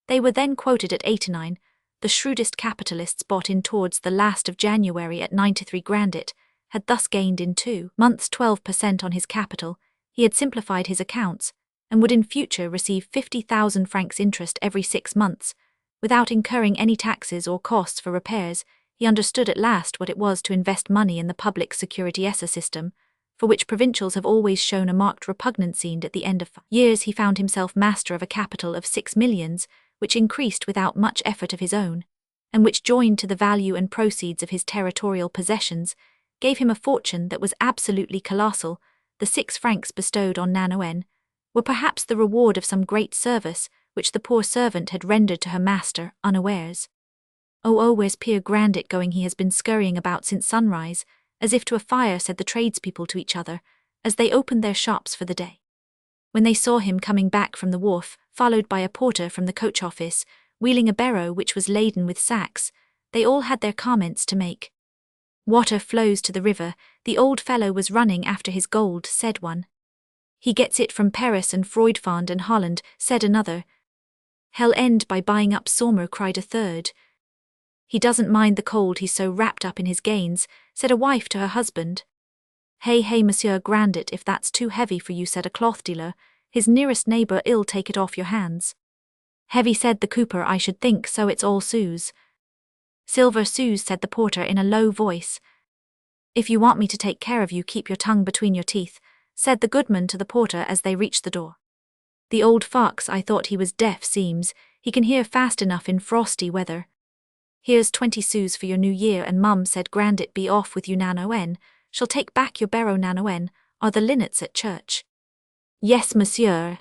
They were then quoted at 89. The shrewdest capitalists bought in towards the last of January at 93. Grandet had thus gained in 2 months 12% on his capital. He had simplified his accounts, and would in future receive 50,000 francs interest every 6 months, without incurring any taxes or costs for repairs. He understood at last what it was to invest money in the public securities system, for which provincials have always shown a marked repugnancy, and at the end of years he found himself master of a capital of 6 millions, which increased without much effort of his own, and which, joined to the value and proceeds of his territorial possessions, gave him a fortune that was absolutely colossal. The 6 francs bestowed on Nanoen were perhaps the reward of some great service which the poor servant had rendered to her master, unawares. Oh, where's Pierre Grandet going? He has been scurrying about since sunrise, as if to a fire, said the tradespeople to each other, as they opened their shops for the day. When they saw him coming back from the wharf, followed by a porter from the coach office, wheeling a barrow which was laden with sacks, they all had their comments to make. Water flows to the river, the old fellow was running after his gold, said one. He gets it from Paris and Freudfond and Holland, said another. He'll end by buying up Saumur, cried a third. He doesn't mind the cold, he's so wrapped up in his gains, said a wife to her husband. Hey, Monsieur Grandet, if that's too heavy for you, said a cloth dealer, his nearest neighbour, ill take it off your hands. Heavy, said the cooper, I should think so, it's all sous. Silver sous, said the porter in a low voice. If you want me to take care of you, keep your tongue between your teeth, said the goodman to the porter as they reached the door. The old fox, I thought he was deaf, seems, he can hear fast enough in frosty weather. Here's 20 sous for your new year, and mum, said Grandet, be off with you, Nanoen. Shall take back your barrow, Nanoen. Are the linnets at church? Yes, monsieur.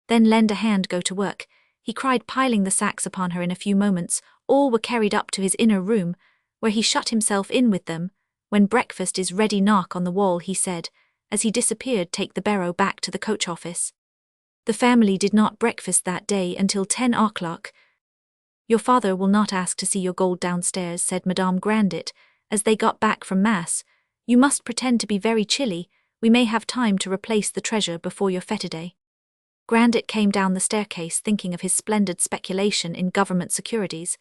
Then lend a hand, go to work, he cried, piling the sacks upon her in a few moments. All were carried up to his inner room, where he shut himself in with them. When breakfast is ready, knock on the wall, he said, as he disappeared. Take the barrow back to the coach office. The family did not breakfast that day until 10 o'clock. Your father will not ask to see your gold downstairs, said Madame Grandet, as they got back from Mass. You must pretend to be very chilly, we may have time to replace the treasure before your fete day. Grandet came down the staircase thinking of his splendid speculation in government securities,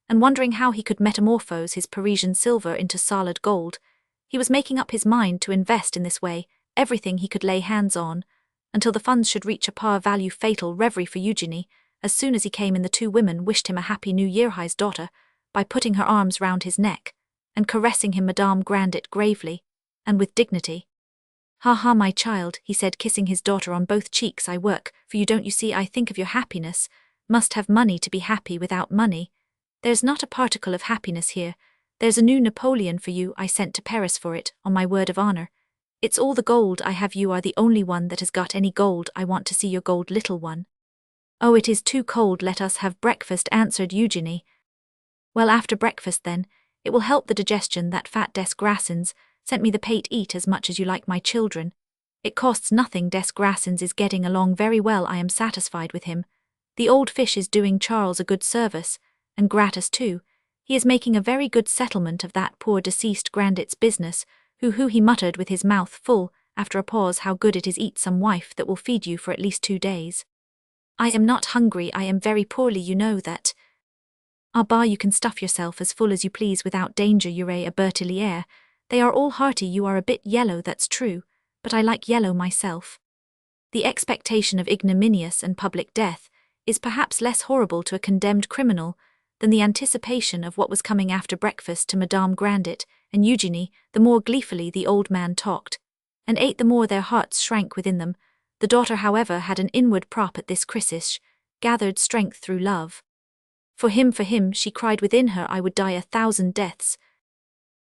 and wondering how he could metamorphose his Parisian silver into solid gold. He was making up his mind to invest in this way everything he could lay hands on, until the funds should reach a par value. Fatal reverie for Eugenie. As soon as he came in, the 2 women wished him a happy new year. His daughter, by putting her arms round his neck, and caressing him. Madame Grandet gravely, and with dignity. Ha, my child, he said, kissing his daughter on both cheeks. I work for you, don't you see? I think of your happiness. Must have money to be happy. Without money, there's not a particle of happiness here. There's a new Napoleon for you, I sent to Paris for it, on my word of honor. It's all the gold I have. You are the only one that has got any gold. I want to see your gold, little one. Oh, it is too cold, let us have breakfast, answered Eugenie. Well, after breakfast then, it will help the digestion. That fat des Grassins sent me the pate. Eat as much as you like, my children. It costs nothing. Des Grassins is getting along very well. I am satisfied with him. The old fish is doing Charles a good service, and gratis too. He is making a very good settlement of that poor deceased Grandet's business, who he muttered with his mouth full, after a pause. How good it is. Eat some wife that will feed you for at least 2 days. I am not hungry. I am very poorly, you know that. Ah bah, you can stuff yourself as full as you please without danger. You're a Bertilliere. They are all hearty. You are a bit yellow, that's true, but I like yellow myself. The expectation of ignominious and public death is perhaps less horrible to a condemned criminal than the anticipation of what was coming after breakfast to Madame Grandet and Eugenie. The more gleefully the old man talked and ate, the more their hearts shrank within them. The daughter, however, had an inward prop at this crisis, gathered strength through love. For him, she cried within her, I would die 1,000 deaths.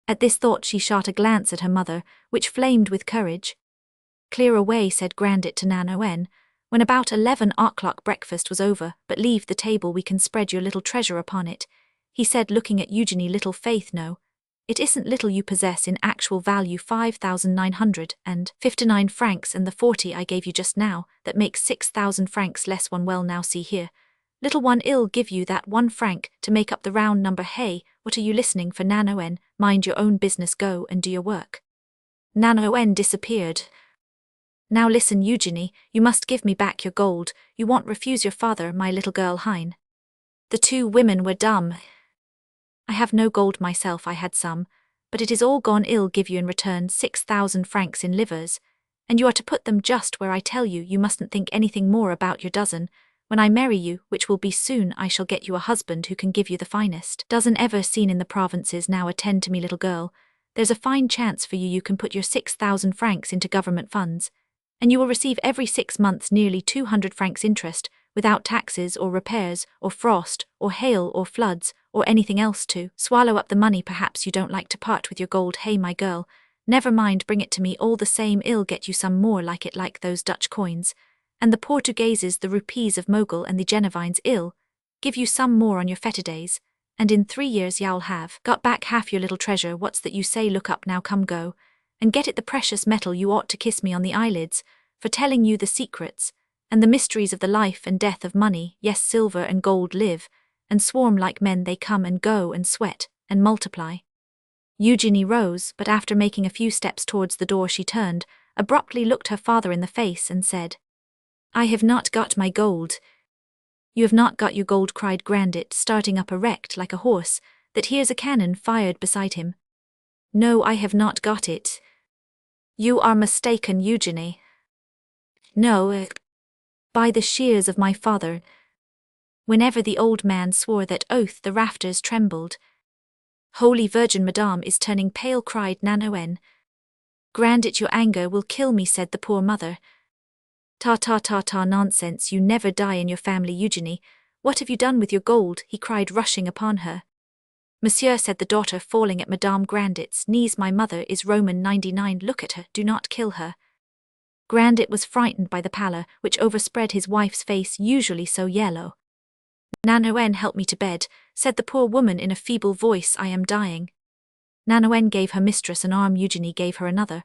At this thought she shot a glance at her mother, which flamed with courage. Clear away, said Grandet to Nanoen, when about 11 o'clock breakfast was over, but leave the table, we can spread your little treasure upon it, he said, looking at Eugenie. Little faith, no. It isn't little. You possess in actual value 5,959 francs, and the 40 I gave you just now, that makes 6,000 francs less one. Well, now see here. Little one, I'll give you that 1 franc to make up the round number. Hey, what are you listening for, Nanoen? Mind your own business, go and do your work. Nanoen disappeared. Now listen, Eugenie, you must give me back your gold. You won't refuse your father, my little girl Hein. The 2 women were dumb. I have no gold myself. I had some, but it is all gone. I'll give you in return 6,000 francs in livers, and you are to put them just where I tell you. You mustn't think anything more about your dozen. When I marry you, which will be soon, I shall get you a husband who can give you the finest dozen ever seen in the provinces. Now attend to me, little girl. There's a fine chance for you. You can put your 6,000 francs into government funds, and you will receive every 6 months nearly 200 francs interest, without taxes or repairs or frost or hail or floods or anything else to swallow up the money. Perhaps you don't like to part with your gold. Hey, my girl, never mind, bring it to me all the same. I'll get you some more like it, like those Dutch coins, and the Portugueses, the rupees of Mogul, and the Genevines. I'll give you some more on your fete days, and in 3 years you'll have got back half your little treasure. What's that you say? Look up now, come, go and get it, the precious metal. You ought to kiss me on the eyelids for telling you the secrets and the mysteries of the life and death of money. Yes, silver and gold live and swarm like men. They come and go and sweat and multiply. Eugenie rose, but after making a few steps towards the door she turned, abruptly looked her father in the face and said, I have not got my gold. You have not got your gold, cried Grandet, starting up erect like a horse that hears a cannon fired beside him. No, I have not got it. You are mistaken, Eugenie. No, by the shears of my father. Whenever the old man swore that oath, the rafters trembled. Holy Virgin, Madame is turning pale, cried Nanoen. Grandet, your anger will kill me, said the poor mother. Ta ta ta ta, nonsense, you never die in your family, Eugenie. What have you done with your gold? He cried, rushing upon her. Monsieur, said the daughter, falling at Madame Grandet's knees, my mother is Roman 99. Look at her, do not kill her. Grandet was frightened by the pallor which overspread his wife's face, usually so yellow. Nanoen, help me to bed, said the poor woman in a feeble voice. I am dying. Nanoen gave her mistress an arm. Eugenie gave her another,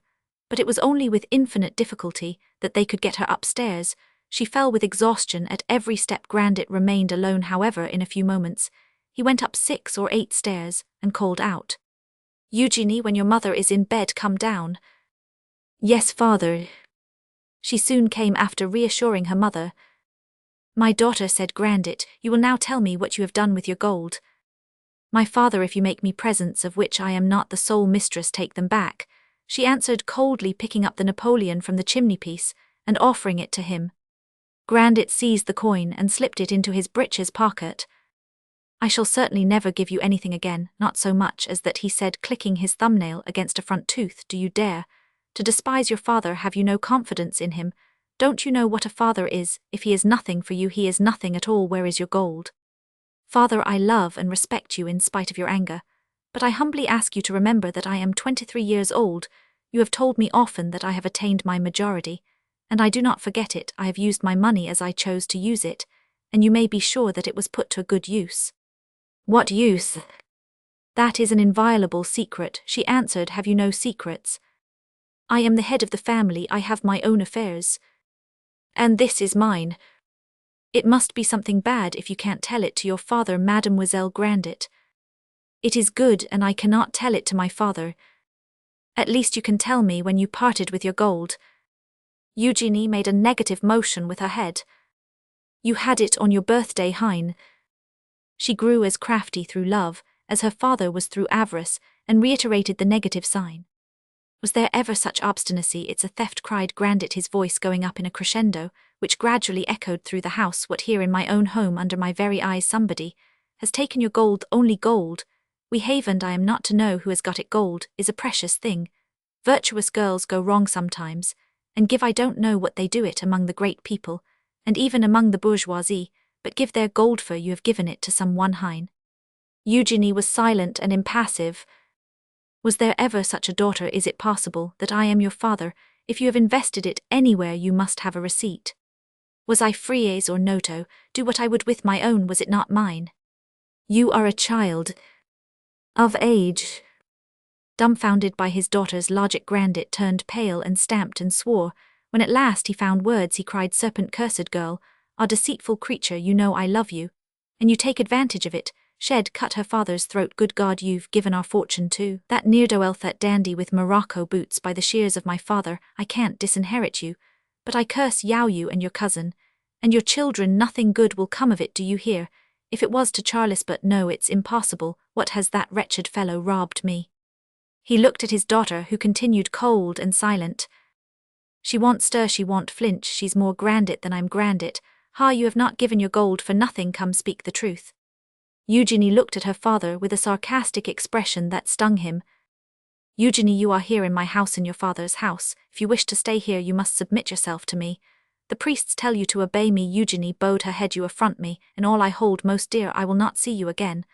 but it was only with infinite difficulty that they could get her upstairs. She fell with exhaustion at every step. Grandet remained alone, however. In a few moments he went up 6 or 8 stairs and called out, Eugenie, when your mother is in bed, come down. Yes, father. She soon came after, reassuring her mother. My daughter, said Grandet, you will now tell me what you have done with your gold. My father, if you make me presents of which I am not the sole mistress, take them back, she answered coldly, picking up the Napoleon from the chimney-piece and offering it to him. Grandet seized the coin and slipped it into his breeches pocket. I shall certainly never give you anything again, not so much as that, he said, clicking his thumbnail against a front tooth. Do you dare to despise your father? Have you no confidence in him? Don't you know what a father is? If he is nothing for you, he is nothing at all. Where is your gold? Father, I love and respect you in spite of your anger, But I humbly ask you to remember that I am 23 years old. You have told me often that I have attained my majority, and I do not forget it. I have used my money as I chose to use it, and you may be sure that it was put to a good use." "What use?" "That is an inviolable secret," she answered. "Have you no secrets? I am the head of the family. I have my own affairs. And this is mine. It must be something bad if you can't tell it to your father, Mademoiselle Grandet." "It is good, and I cannot tell it to my father." "At least you can tell me when you parted with your gold." Eugenie made a negative motion with her head. "You had it on your birthday, Hein." She grew as crafty through love as her father was through avarice, and reiterated the negative sign. "Was there ever such obstinacy? It's a theft," cried Grandet, his voice going up in a crescendo, which gradually echoed through the house. "What, here in my own home, under my very eyes, somebody has taken your gold, only gold? We haven't. I am not to know who has got it. Gold is a precious thing. Virtuous girls go wrong sometimes, and give I don't know what they do it among the great people, and even among the bourgeoisie, but give their gold for you have given it to some one Hein." Eugenie was silent and impassive. "Was there ever such a daughter? Is it possible that I am your father? If you have invested it anywhere you must have a receipt. Was I frieze or noto? Do what I would with my own, was it not mine? You are a child of age." Dumbfounded by his daughter's logic, Grandet turned pale and stamped and swore. When at last he found words, he cried, "Serpent, cursed girl, ah, deceitful creature, you know I love you, and you take advantage of it. Cut her father's throat. Good God, you've given our fortune to that ne'er-do-well, that dandy with Morocco boots. By the shears of my father, I can't disinherit you, but I curse you and your cousin, and your children. Nothing good will come of it, do you hear? If it was to Charles, but no, it's impossible. What has that wretched fellow robbed me?" He looked at his daughter, who continued cold and silent. "She won't stir, she won't flinch. She's more Grandet than I'm Grandet. Ha, you have not given your gold for nothing. Come, speak the truth." Eugenie looked at her father with a sarcastic expression that stung him. "Eugenie, you are here in my house, in your father's house. If you wish to stay here, you must submit yourself to me. The priests tell you to obey me." Eugenie bowed her head. "You affront me, and all I hold most dear. I will not see you again.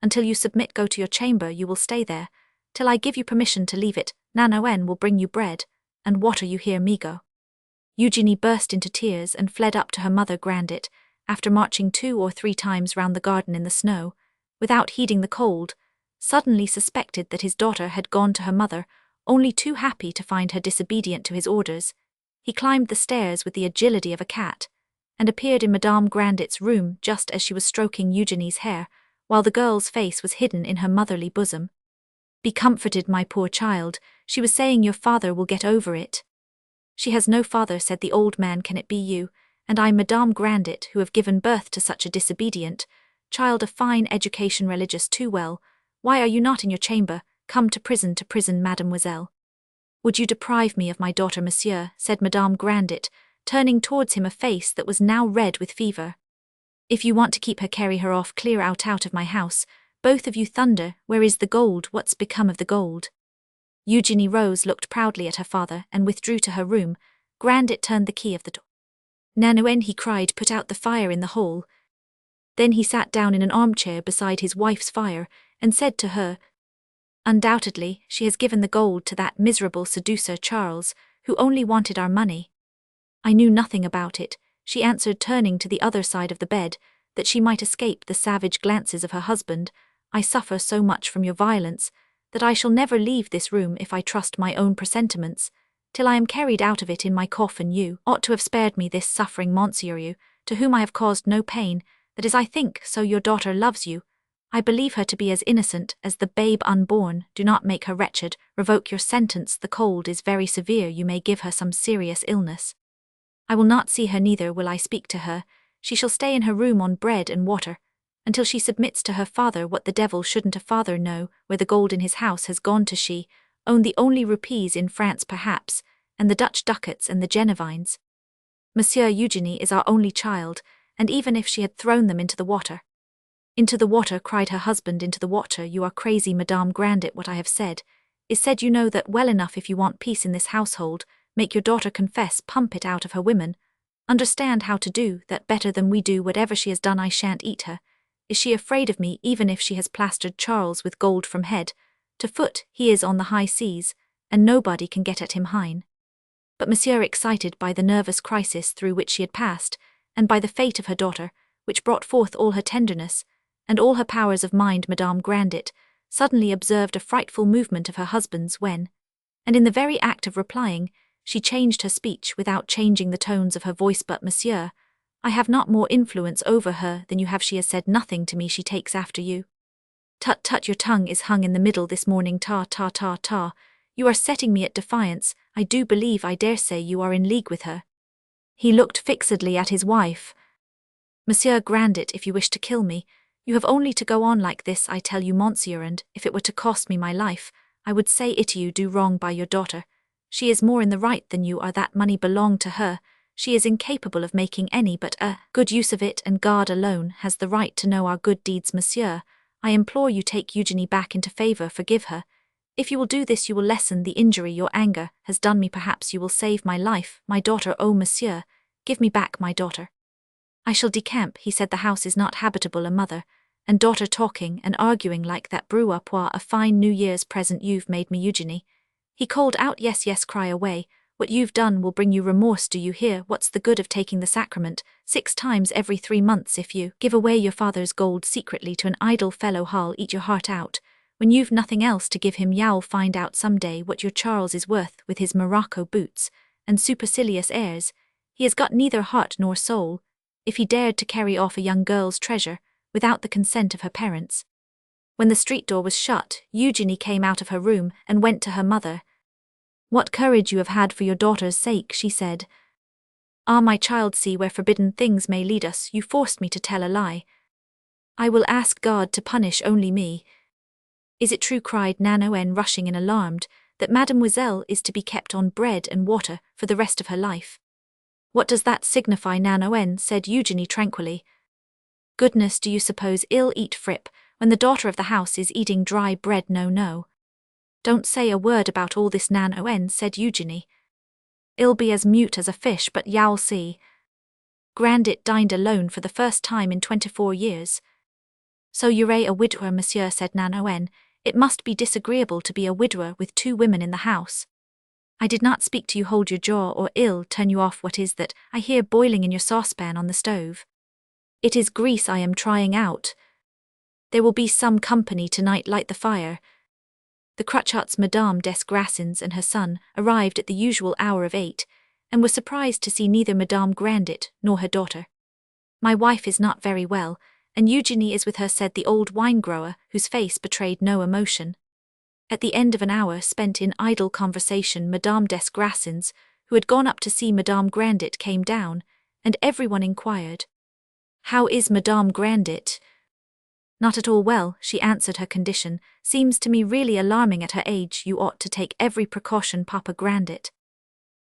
Until you submit, go to your chamber. You will stay there till I give you permission to leave it. Nanoen will bring you bread and water. You hear me, go." Eugenie burst into tears and fled up to her mother. Grandet, after marching 2 or 3 times round the garden in the snow, without heeding the cold, suddenly suspected that his daughter had gone to her mother, only too happy to find her disobedient to his orders. He climbed the stairs with the agility of a cat, and appeared in Madame Grandet's room just as she was stroking Eugenie's hair, while the girl's face was hidden in her motherly bosom. "Be comforted, my poor child," she was saying. "Your father will get over it." "She has no father," said the old man. "Can it be you? And I, Madame Grandet, who have given birth to such a disobedient child, a fine education, religious too well. Why are you not in your chamber? Come to prison, mademoiselle." "Would you deprive me of my daughter, monsieur?" said Madame Grandet, turning towards him a face that was now red with fever. "If you want to keep her, carry her off, clear out of my house. Both of you. Thunder, where is the gold? What's become of the gold?" Eugenie rose, looked proudly at her father, and withdrew to her room. Grandet turned the key of the door. "Nanoen," he cried, "put out the fire in the hall." Then he sat down in an armchair beside his wife's fire, and said to her, "Undoubtedly, she has given the gold to that miserable seducer Charles, who only wanted our money." "I knew nothing about it," she answered, turning to the other side of the bed, that she might escape the savage glances of her husband. "I suffer so much from your violence, that I shall never leave this room, if I trust my own presentiments, till I am carried out of it in my coffin. You ought to have spared me this suffering, monsieur, you, to whom I have caused no pain. That is, I think, so your daughter loves you. I believe her to be as innocent as the babe unborn. Do not make her wretched. Revoke your sentence. The cold is very severe. You may give her some serious illness. I will not see her, neither will I speak to her. She shall stay in her room on bread and water, until she submits to her father. What the devil shouldn't a father know where the gold in his house has gone to? She owned the only rupees in France, perhaps, and the Dutch ducats and the Genevines. Monsieur, Eugenie is our only child, and even if she had thrown them into the water—" "Into the water," cried her husband, "into the water. You are crazy, Madame Grandet. What I have said is said. You know that well enough. If you want peace in this household, make your daughter confess, pump it out of her women. Understand how to do that better than we do. Whatever she has done, I shan't eat her. Is she afraid of me even if she has plastered Charles with gold from head to foot? He is on the high seas, and nobody can get at him hine. But Monsieur, excited by the nervous crisis through which she had passed, and by the fate of her daughter, which brought forth all her tenderness, and all her powers of mind, Madame Grandet suddenly observed a frightful movement of her husband's when, and in the very act of replying, she changed her speech without changing the tones of her voice. But Monsieur, I have not more influence over her than you have. She has said nothing to me. She takes after you. Tut tut, your tongue is hung in the middle this morning. Ta ta ta ta. You are setting me at defiance. I do believe, I dare say you are in league with her. He looked fixedly at his wife. Monsieur Grandet, if you wish to kill me, you have only to go on like this, I tell you, Monsieur, and if it were to cost me my life, I would say it. You do wrong by your daughter. She is more in the right than you are. That money belonged to her. She is incapable of making any but a good use of it, and God alone has the right to know our good deeds. Monsieur, I implore you, take Eugenie back into favor. Forgive her. If you will do this, you will lessen the injury your anger has done me. Perhaps you will save my life, my daughter. Oh, Monsieur, give me back my daughter. I shall decamp, he said. The house is not habitable. A mother and daughter talking and arguing like that. Brew up a fine New Year's present you've made me, Eugenie. He called out. Yes, yes, cry away. What you've done will bring you remorse. Do you hear? What's the good of taking the sacrament 6 times every 3 months if you give away your father's gold secretly to an idle fellow? Who'll eat your heart out when you've nothing else to give him. You'll find out some day what your Charles is worth with his Morocco boots and supercilious airs. He has got neither heart nor soul. If he dared to carry off a young girl's treasure without the consent of her parents. When the street door was shut, Eugenie came out of her room and went to her mother. What courage you have had for your daughter's sake, she said. Ah, my child, see where forbidden things may lead us. You forced me to tell a lie. I will ask God to punish only me. Is it true, cried Nanoen, rushing in alarmed, that Mademoiselle is to be kept on bread and water for the rest of her life? What does that signify, Nanoen? Said Eugenie tranquilly. Goodness, do you suppose ill eat Fripp when the daughter of the house is eating dry bread? No, no. Don't say a word about all this, Nanoen, said Eugenie. I'll be as mute as a fish, but you'll see. Grandet dined alone for the first time in 24 years. So you're a widower, Monsieur, said Nanoen. It must be disagreeable to be a widower with 2 women in the house. I did not speak to you. Hold your jaw, or I'll turn you off. What is that I hear boiling in your saucepan on the stove? It is grease I am trying out. There will be some company tonight. Light the fire. The Crutchots, Madame des Grassins and her son, arrived at the usual hour of 8, and were surprised to see neither Madame Grandet nor her daughter. My wife is not very well, and Eugenie is with her, said the old wine-grower, whose face betrayed no emotion. At the end of an hour spent in idle conversation, Madame des Grassins, who had gone up to see Madame Grandet, came down, and everyone inquired, How is Madame Grandet? Not at all well, she answered. Her condition seems to me really alarming at her age. You ought to take every precaution, Papa Grandet.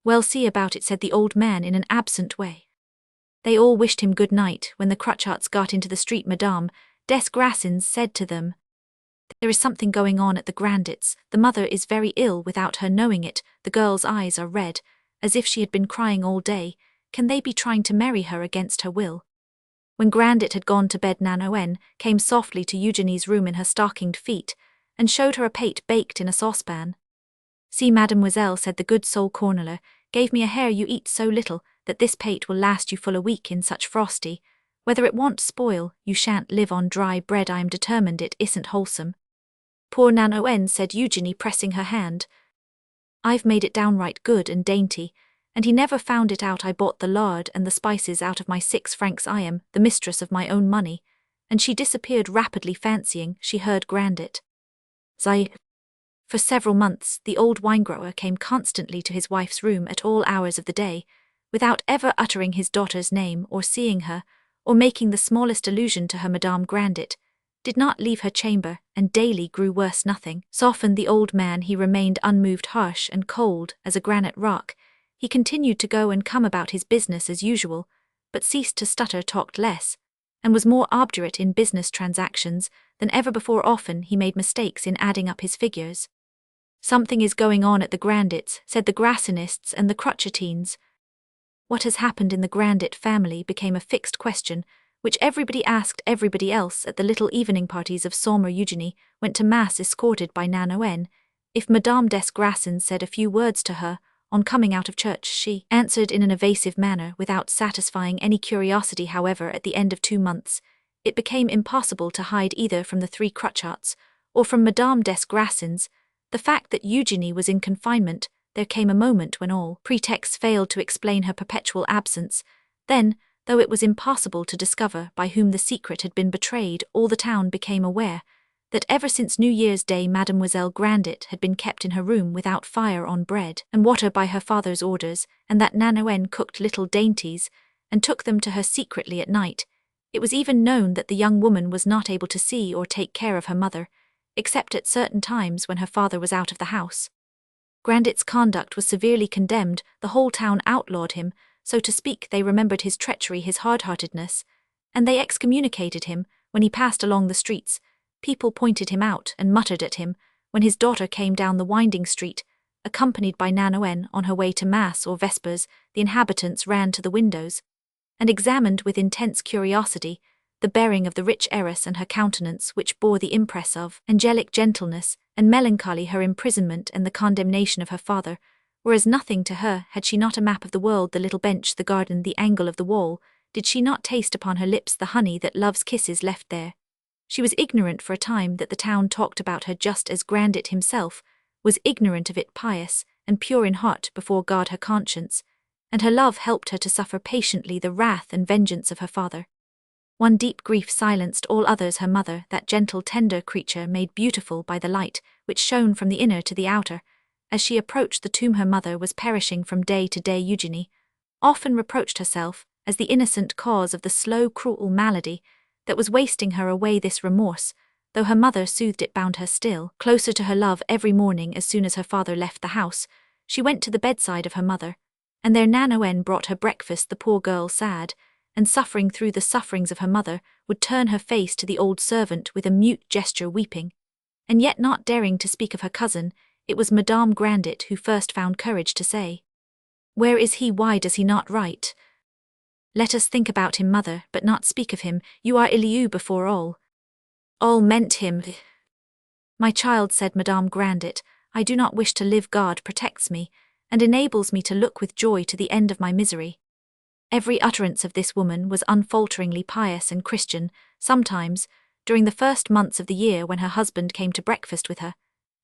Well, see about it, said the old man in an absent way. They all wished him good night. When the Crutchots got into the street, Madame des Grassins said to them, There is something going on at the Grandets. The mother is very ill without her knowing it. The girl's eyes are red, as if she had been crying all day. Can they be trying to marry her against her will? When Grandet had gone to bed, Nanoen came softly to Eugenie's room in her stockinged feet, and showed her a pate baked in a saucepan. See, Mademoiselle, said the good soul Corneler, gave me a hare. You eat so little that this pate will last you full a week in such frosty. Whether it won't spoil, you shan't live on dry bread. I am determined it isn't wholesome. Poor Nanoen, said Eugenie, pressing her hand. I've made it downright good and dainty, and he never found it out. I bought the lard and the spices out of my 6 francs. I am the mistress of my own money. And she disappeared rapidly, fancying she heard Grandet. Zai. For several months, the old wine-grower came constantly to his wife's room at all hours of the day, without ever uttering his daughter's name or seeing her, or making the smallest allusion to her. Madame Grandet did not leave her chamber, and daily grew worse. Nothing softened the old man. He remained unmoved, harsh and cold as a granite rock. He continued to go and come about his business as usual, but ceased to stutter, talked less, and was more obdurate in business transactions than ever before. Often he made mistakes in adding up his figures. Something is going on at the Grandets, said the Grassinists and the Crutchotines. What has happened in the Grandet family became a fixed question which everybody asked everybody else at the little evening parties of Saumur. Eugenie went to mass escorted by Nanoen. If Madame des Grassins said a few words to her, on coming out of church she answered in an evasive manner without satisfying any curiosity. However, at the end of 2 months, it became impossible to hide either from the 3 Cruchots or from Madame des Grassins the fact that Eugenie was in confinement. There came a moment when all pretexts failed to explain her perpetual absence. Then, though it was impossible to discover by whom the secret had been betrayed, all the town became aware that ever since New Year's Day Mademoiselle Grandet had been kept in her room without fire on bread and water by her father's orders, and that Nanoen cooked little dainties and took them to her secretly at night. It was even known that the young woman was not able to see or take care of her mother, except at certain times when her father was out of the house. Grandet's conduct was severely condemned. The whole town outlawed him, so to speak. They remembered his treachery, his hard-heartedness, and they excommunicated him. When he passed along the streets, people pointed him out and muttered at him. When his daughter came down the winding street, accompanied by Nanoen on her way to Mass or Vespers, the inhabitants ran to the windows and examined with intense curiosity the bearing of the rich heiress and her countenance, which bore the impress of angelic gentleness and melancholy. Her imprisonment and the condemnation of her father were as nothing to her. Had she not a map of the world, the little bench, the garden, the angle of the wall? Did she not taste upon her lips the honey that love's kisses left there? She was ignorant for a time that the town talked about her, just as Grandet himself was ignorant of it. Pious and pure in heart before God, her conscience and her love helped her to suffer patiently the wrath and vengeance of her father. One deep grief silenced all others. Her mother, that gentle, tender creature made beautiful by the light which shone from the inner to the outer. As she approached the tomb, her mother was perishing from day to day. Eugenie often reproached herself as the innocent cause of the slow, cruel malady that was wasting her away. This remorse, though her mother soothed it, bound her still closer to her love. Every morning, as soon as her father left the house, she went to the bedside of her mother, and there Nanoen brought her breakfast. The poor girl, sad and suffering through the sufferings of her mother, would turn her face to the old servant with a mute gesture, weeping, and yet not daring to speak of her cousin. It was Madame Grandet who first found courage to say, "Where is he? Why does he not write? Let us think about him, mother, but not speak of him. You are Elieu before all. All meant him." "My child," said Madame Grandet, "I do not wish to live. God protects me, and enables me to look with joy to the end of my misery." Every utterance of this woman was unfalteringly pious and Christian. Sometimes, during the first months of the year, when her husband came to breakfast with her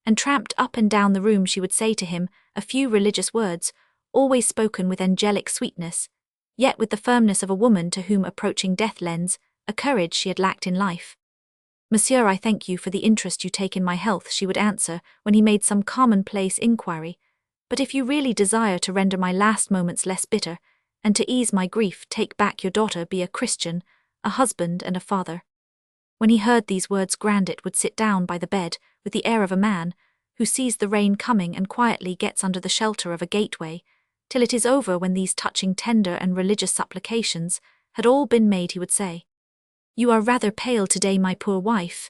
and tramped up and down the room, she would say to him a few religious words, always spoken with angelic sweetness, yet with the firmness of a woman to whom approaching death lends a courage she had lacked in life. "Monsieur, I thank you for the interest you take in my health," she would answer when he made some commonplace inquiry, "but if you really desire to render my last moments less bitter, and to ease my grief, take back your daughter, be a Christian, a husband and a father." When he heard these words, Grandet would sit down by the bed with the air of a man who sees the rain coming and quietly gets under the shelter of a gateway, till it is over. When these touching, tender and religious supplications had all been made, he would say, "You are rather pale today, my poor wife."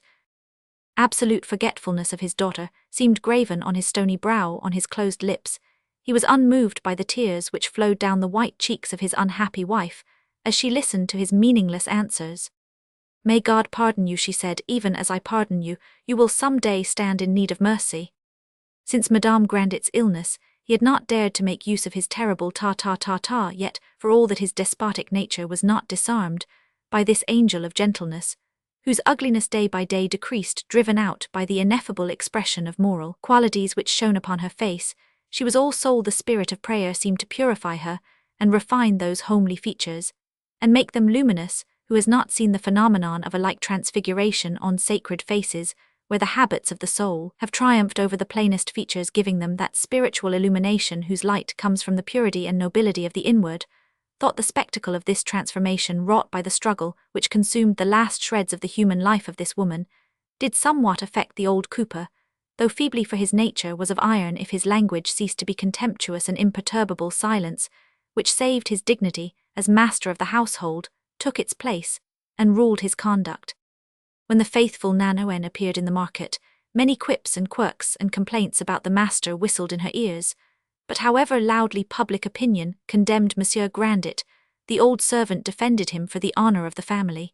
Absolute forgetfulness of his daughter seemed graven on his stony brow, on his closed lips. He was unmoved by the tears which flowed down the white cheeks of his unhappy wife as she listened to his meaningless answers. "May God pardon you," she said, "even as I pardon you. You will some day stand in need of mercy." Since Madame Grandet's illness, he had not dared to make use of his terrible ta-ta-ta-ta, yet, for all that his despotic nature was not disarmed by this angel of gentleness, whose ugliness day by day decreased, driven out by the ineffable expression of moral qualities which shone upon her face, she was all soul. The spirit of prayer seemed to purify her and refine those homely features, and make them luminous. Who has not seen the phenomenon of a like transfiguration on sacred faces, where the habits of the soul have triumphed over the plainest features, giving them that spiritual illumination whose light comes from the purity and nobility of the inward thought? The spectacle of this transformation, wrought by the struggle which consumed the last shreds of the human life of this woman, did somewhat affect the old cooper, though feebly, for his nature was of iron. If his language ceased to be contemptuous, and imperturbable silence, which saved his dignity as master of the household, took its place and ruled his conduct. When the faithful Nanoen appeared in the market, many quips and quirks and complaints about the master whistled in her ears, but however loudly public opinion condemned Monsieur Grandet, The old servant defended him for the honor of the family.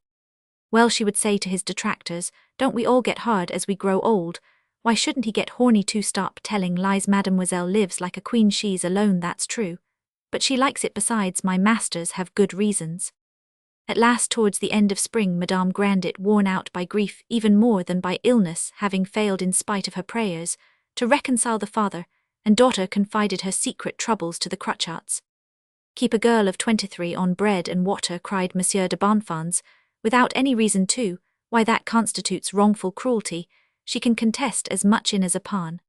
Well, she would say to his detractors, don't we all get hard as we grow old? Why shouldn't he get horny too? Stop telling lies. Mademoiselle lives like a queen, she's alone, that's true. But she likes it. Besides, my masters have good reasons. At last, towards the end of spring, Madame Grandet, worn out by grief even more than by illness, having failed in spite of her prayers to reconcile the father and daughter, confided her secret troubles to the Crotchats. Keep a girl of 23 on bread and water, cried Monsieur de Bonfons, without any reason too. Why, that constitutes wrongful cruelty. She can contest as much in as upon.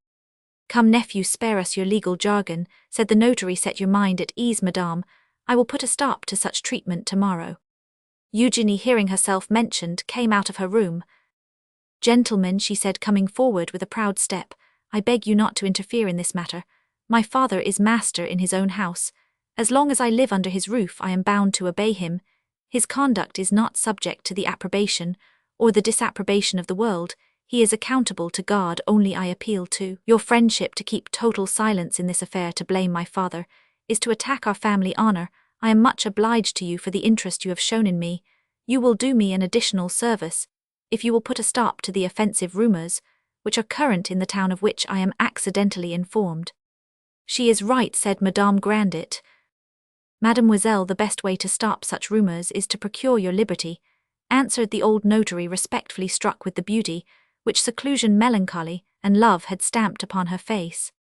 Come, nephew, spare us your legal jargon, said the notary. Set your mind at ease, madame. I will put a stop to such treatment tomorrow. Eugenie, hearing herself mentioned, came out of her room. Gentlemen, she said, coming forward with a proud step, I beg you not to interfere in this matter. My father is master in his own house. As long as I live under his roof, I am bound to obey him. His conduct is not subject to the approbation or the disapprobation of the world. He is accountable to God. Only I appeal to your friendship to keep total silence in this affair. To blame my father is to attack our family honor. I am much obliged to you for the interest you have shown in me. You will do me an additional service if you will put a stop to the offensive rumors which are current in the town, of which I am accidentally informed. She is right, said Madame Grandet. Mademoiselle, the best way to stop such rumors is to procure your liberty, answered the old notary, respectfully struck with the beauty which seclusion, melancholy, and love had stamped upon her face.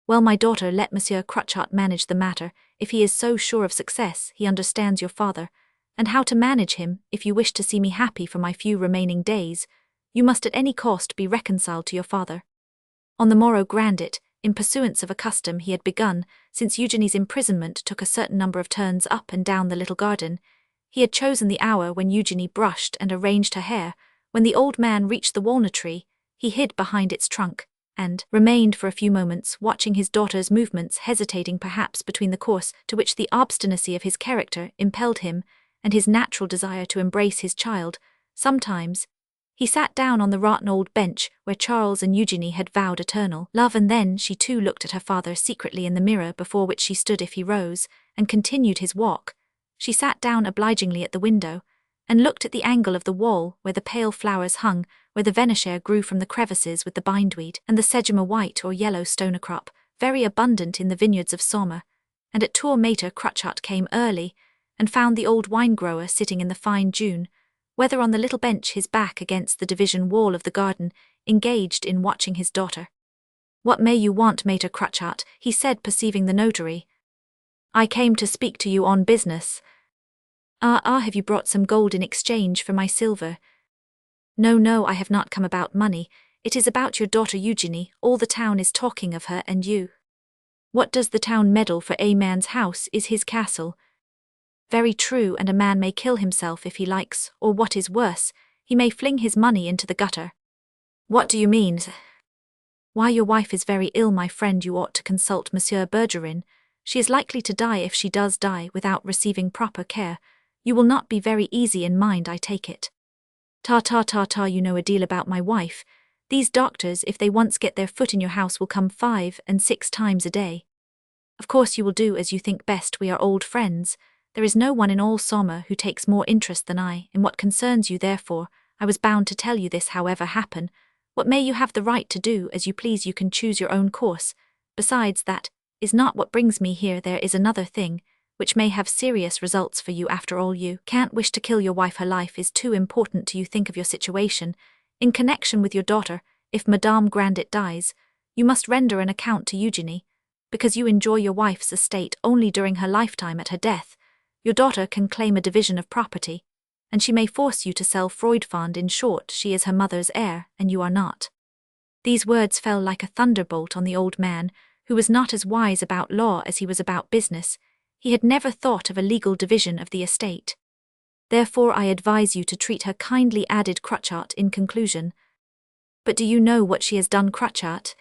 Well, my daughter, let Monsieur Crotchat manage the matter. If he is so sure of success, he understands your father, and how to manage him. If you wish to see me happy for my few remaining days, you must at any cost be reconciled to your father. On the morrow, Grandet, in pursuance of a custom he had begun since Eugenie's imprisonment, took a certain number of turns up and down the little garden. He had chosen the hour when Eugenie brushed and arranged her hair. When the old man reached the walnut tree, he hid behind its trunk, and remained for a few moments watching his daughter's movements, hesitating perhaps between the course to which the obstinacy of his character impelled him and his natural desire to embrace his child. Sometimes he sat down on the rotten old bench where Charles and Eugenie had vowed eternal love, and then she too looked at her father secretly in the mirror before which she stood. If he rose and continued his walk, she sat down obligingly at the window and looked at the angle of the wall where the pale flowers hung, where the venachère grew from the crevices with the bindweed and the sedgemoor, white or yellow stonecrop, very abundant in the vineyards of Saumur. And at Tour Mater, Crotchat came early and found the old wine-grower sitting in the fine June weather on the little bench, his back against the division wall of the garden, engaged in watching his daughter. What may you want, Mater Crotchat? He said, perceiving the notary. I came to speak to you on business. Have you brought some gold in exchange for my silver? No, I have not come about money. It is about your daughter Eugenie. All the town is talking of her and you. What does the town meddle for? A man's house is his castle. Very true, and a man may kill himself if he likes, or what is worse, he may fling his money into the gutter. What do you mean? Why, your wife is very ill, my friend. You ought to consult Monsieur Bergerin. She is likely to die. If she does die without receiving proper care, you will not be very easy in mind, I take it. Ta, you know a deal about my wife. These doctors, if they once get their foot in your house, will come 5 and 6 times a day. Of course you will do as you think best. We are old friends. There is no one in all Saumur who takes more interest than I in what concerns you. Therefore, I was bound to tell you this. However happen what may, you have the right to do as you please. You can choose your own course. Besides, that is not what brings me here. There is another thing which may have serious results for you. After all, you can't wish to kill your wife. Her life is too important to you. Think of your situation in connection with your daughter. If Madame Grandet dies, you must render an account to Eugenie, because you enjoy your wife's estate only during her lifetime. At her death, your daughter can claim a division of property, and she may force you to sell Freudfond. In short, she is her mother's heir, and you are not. These words fell like a thunderbolt on the old man, who was not as wise about law as he was about business. He had never thought of a legal division of the estate. Therefore I advise you to treat her kindly, added Crotchat in conclusion. But do you know what she has done, Crotchat?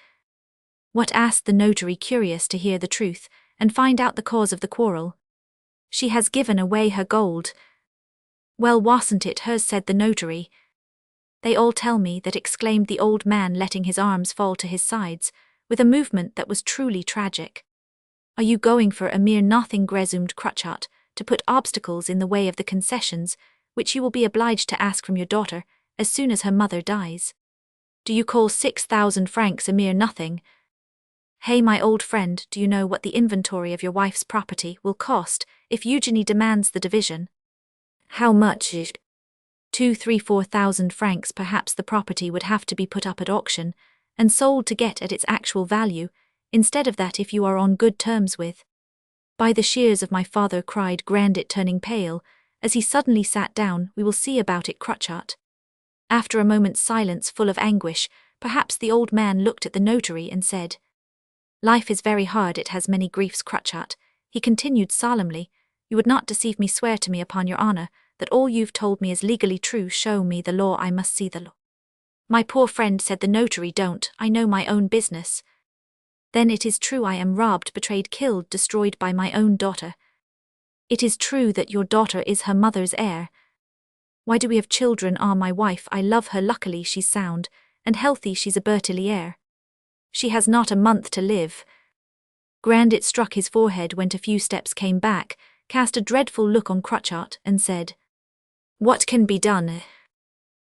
What? Asked the notary, curious to hear the truth and find out the cause of the quarrel. She has given away her gold. Well, wasn't it hers? Said the notary. They all tell me that, exclaimed the old man, letting his arms fall to his sides with a movement that was truly tragic. Are you going for a mere nothing? Resumed Crotchat, to put obstacles in the way of the concessions, which you will be obliged to ask from your daughter as soon as her mother dies. Do you call 6,000 francs a mere nothing? Hey, my old friend, do you know what the inventory of your wife's property will cost if Eugenie demands the division? How much? 2, 3, 4,000 francs. Perhaps the property would have to be put up at auction and sold to get at its actual value, instead of that if you are on good terms with. By the shears of my father, cried Grandet, turning pale, as he suddenly sat down. We will see about it, Crutchart. After a moment's silence full of anguish, perhaps the old man looked at the notary and said, Life is very hard, it has many griefs, Crutchart. He continued solemnly, You would not deceive me, swear to me upon your honour that all you've told me is legally true. Show me the law, I must see the law. My poor friend, said the notary, don't, I know my own business. Then it is true I am robbed, betrayed, killed, destroyed by my own daughter. It is true that your daughter is her mother's heir. Why do we have children? Ah, my wife, I love her, luckily she's sound and healthy, she's a Bertelier. She has not a month to live. Grandet struck his forehead, went a few steps, came back, cast a dreadful look on Crutchart, and said, What can be done?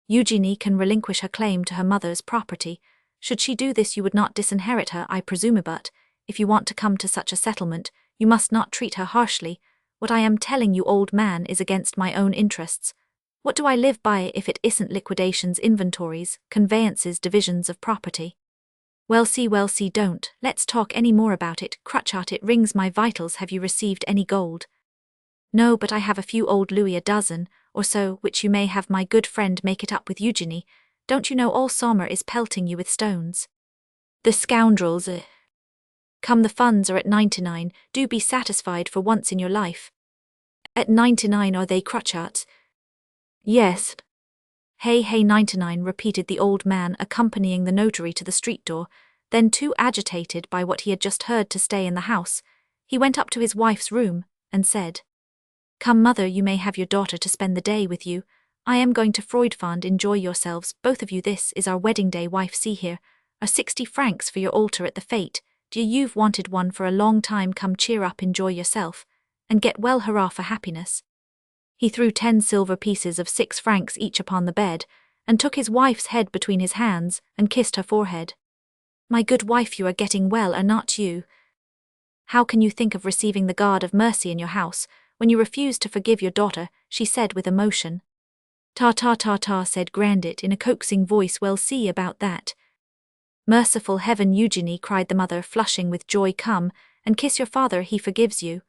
Eugenie can relinquish her claim to her mother's property. Should she do this, you would not disinherit her, I presume, but if you want to come to such a settlement, you must not treat her harshly. What I am telling you, old man, is against my own interests. What do I live by if it isn't liquidations, inventories, conveyances, divisions of property? Well, see, don't let's talk any more about it, Crutchart, it rings my vitals. Have you received any gold? No, but I have a few old louis, a dozen or so, which you may have my good friend make it up with. Eugenie, don't you know all Saumur is pelting you with stones? The scoundrels! Come, the funds are at 99, do be satisfied for once in your life. At 99 are they, Crutchart? Yes. Hey, 99, repeated the old man, accompanying the notary to the street door. Then, too agitated by what he had just heard to stay in the house, he went up to his wife's room and said, Come, mother, you may have your daughter to spend the day with you. I am going to Freudfund. Enjoy yourselves, both of you. This is our wedding day, wife. See here, are 60 francs for your altar at the fete. You've wanted one for a long time. Come, cheer up, enjoy yourself, and get well. Hurrah for happiness. He threw 10 silver pieces of 6 francs each upon the bed, and took his wife's head between his hands, and kissed her forehead. My good wife, you are getting well, are not you? How can you think of receiving the God of mercy in your house, when you refuse to forgive your daughter? She said with emotion. Ta, said Grandet in a coaxing voice. Well, see about that. Merciful heaven, Eugenie, cried the mother, flushing with joy. Come, and kiss your father, he forgives you.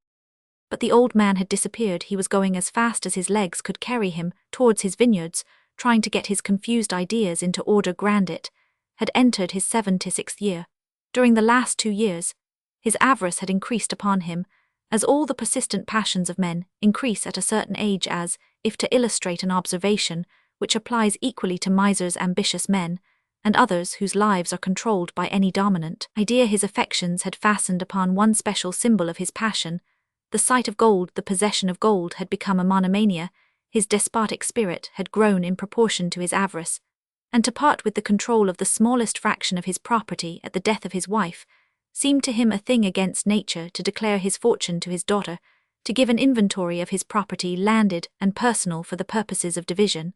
But the old man had disappeared. He was going as fast as his legs could carry him towards his vineyards, trying to get his confused ideas into order. Grandet had entered his 76th year. During the last 2 years, his avarice had increased upon him, as all the persistent passions of men increase at a certain age, as if to illustrate an observation which applies equally to misers, ambitious men, and others whose lives are controlled by any dominant idea. His affections had fastened upon one special symbol of his passion. The sight of gold, the possession of gold, had become a monomania. His despotic spirit had grown in proportion to his avarice, and to part with the control of the smallest fraction of his property at the death of his wife seemed to him a thing against nature. To declare his fortune to his daughter, to give an inventory of his property, landed and personal, for the purposes of division.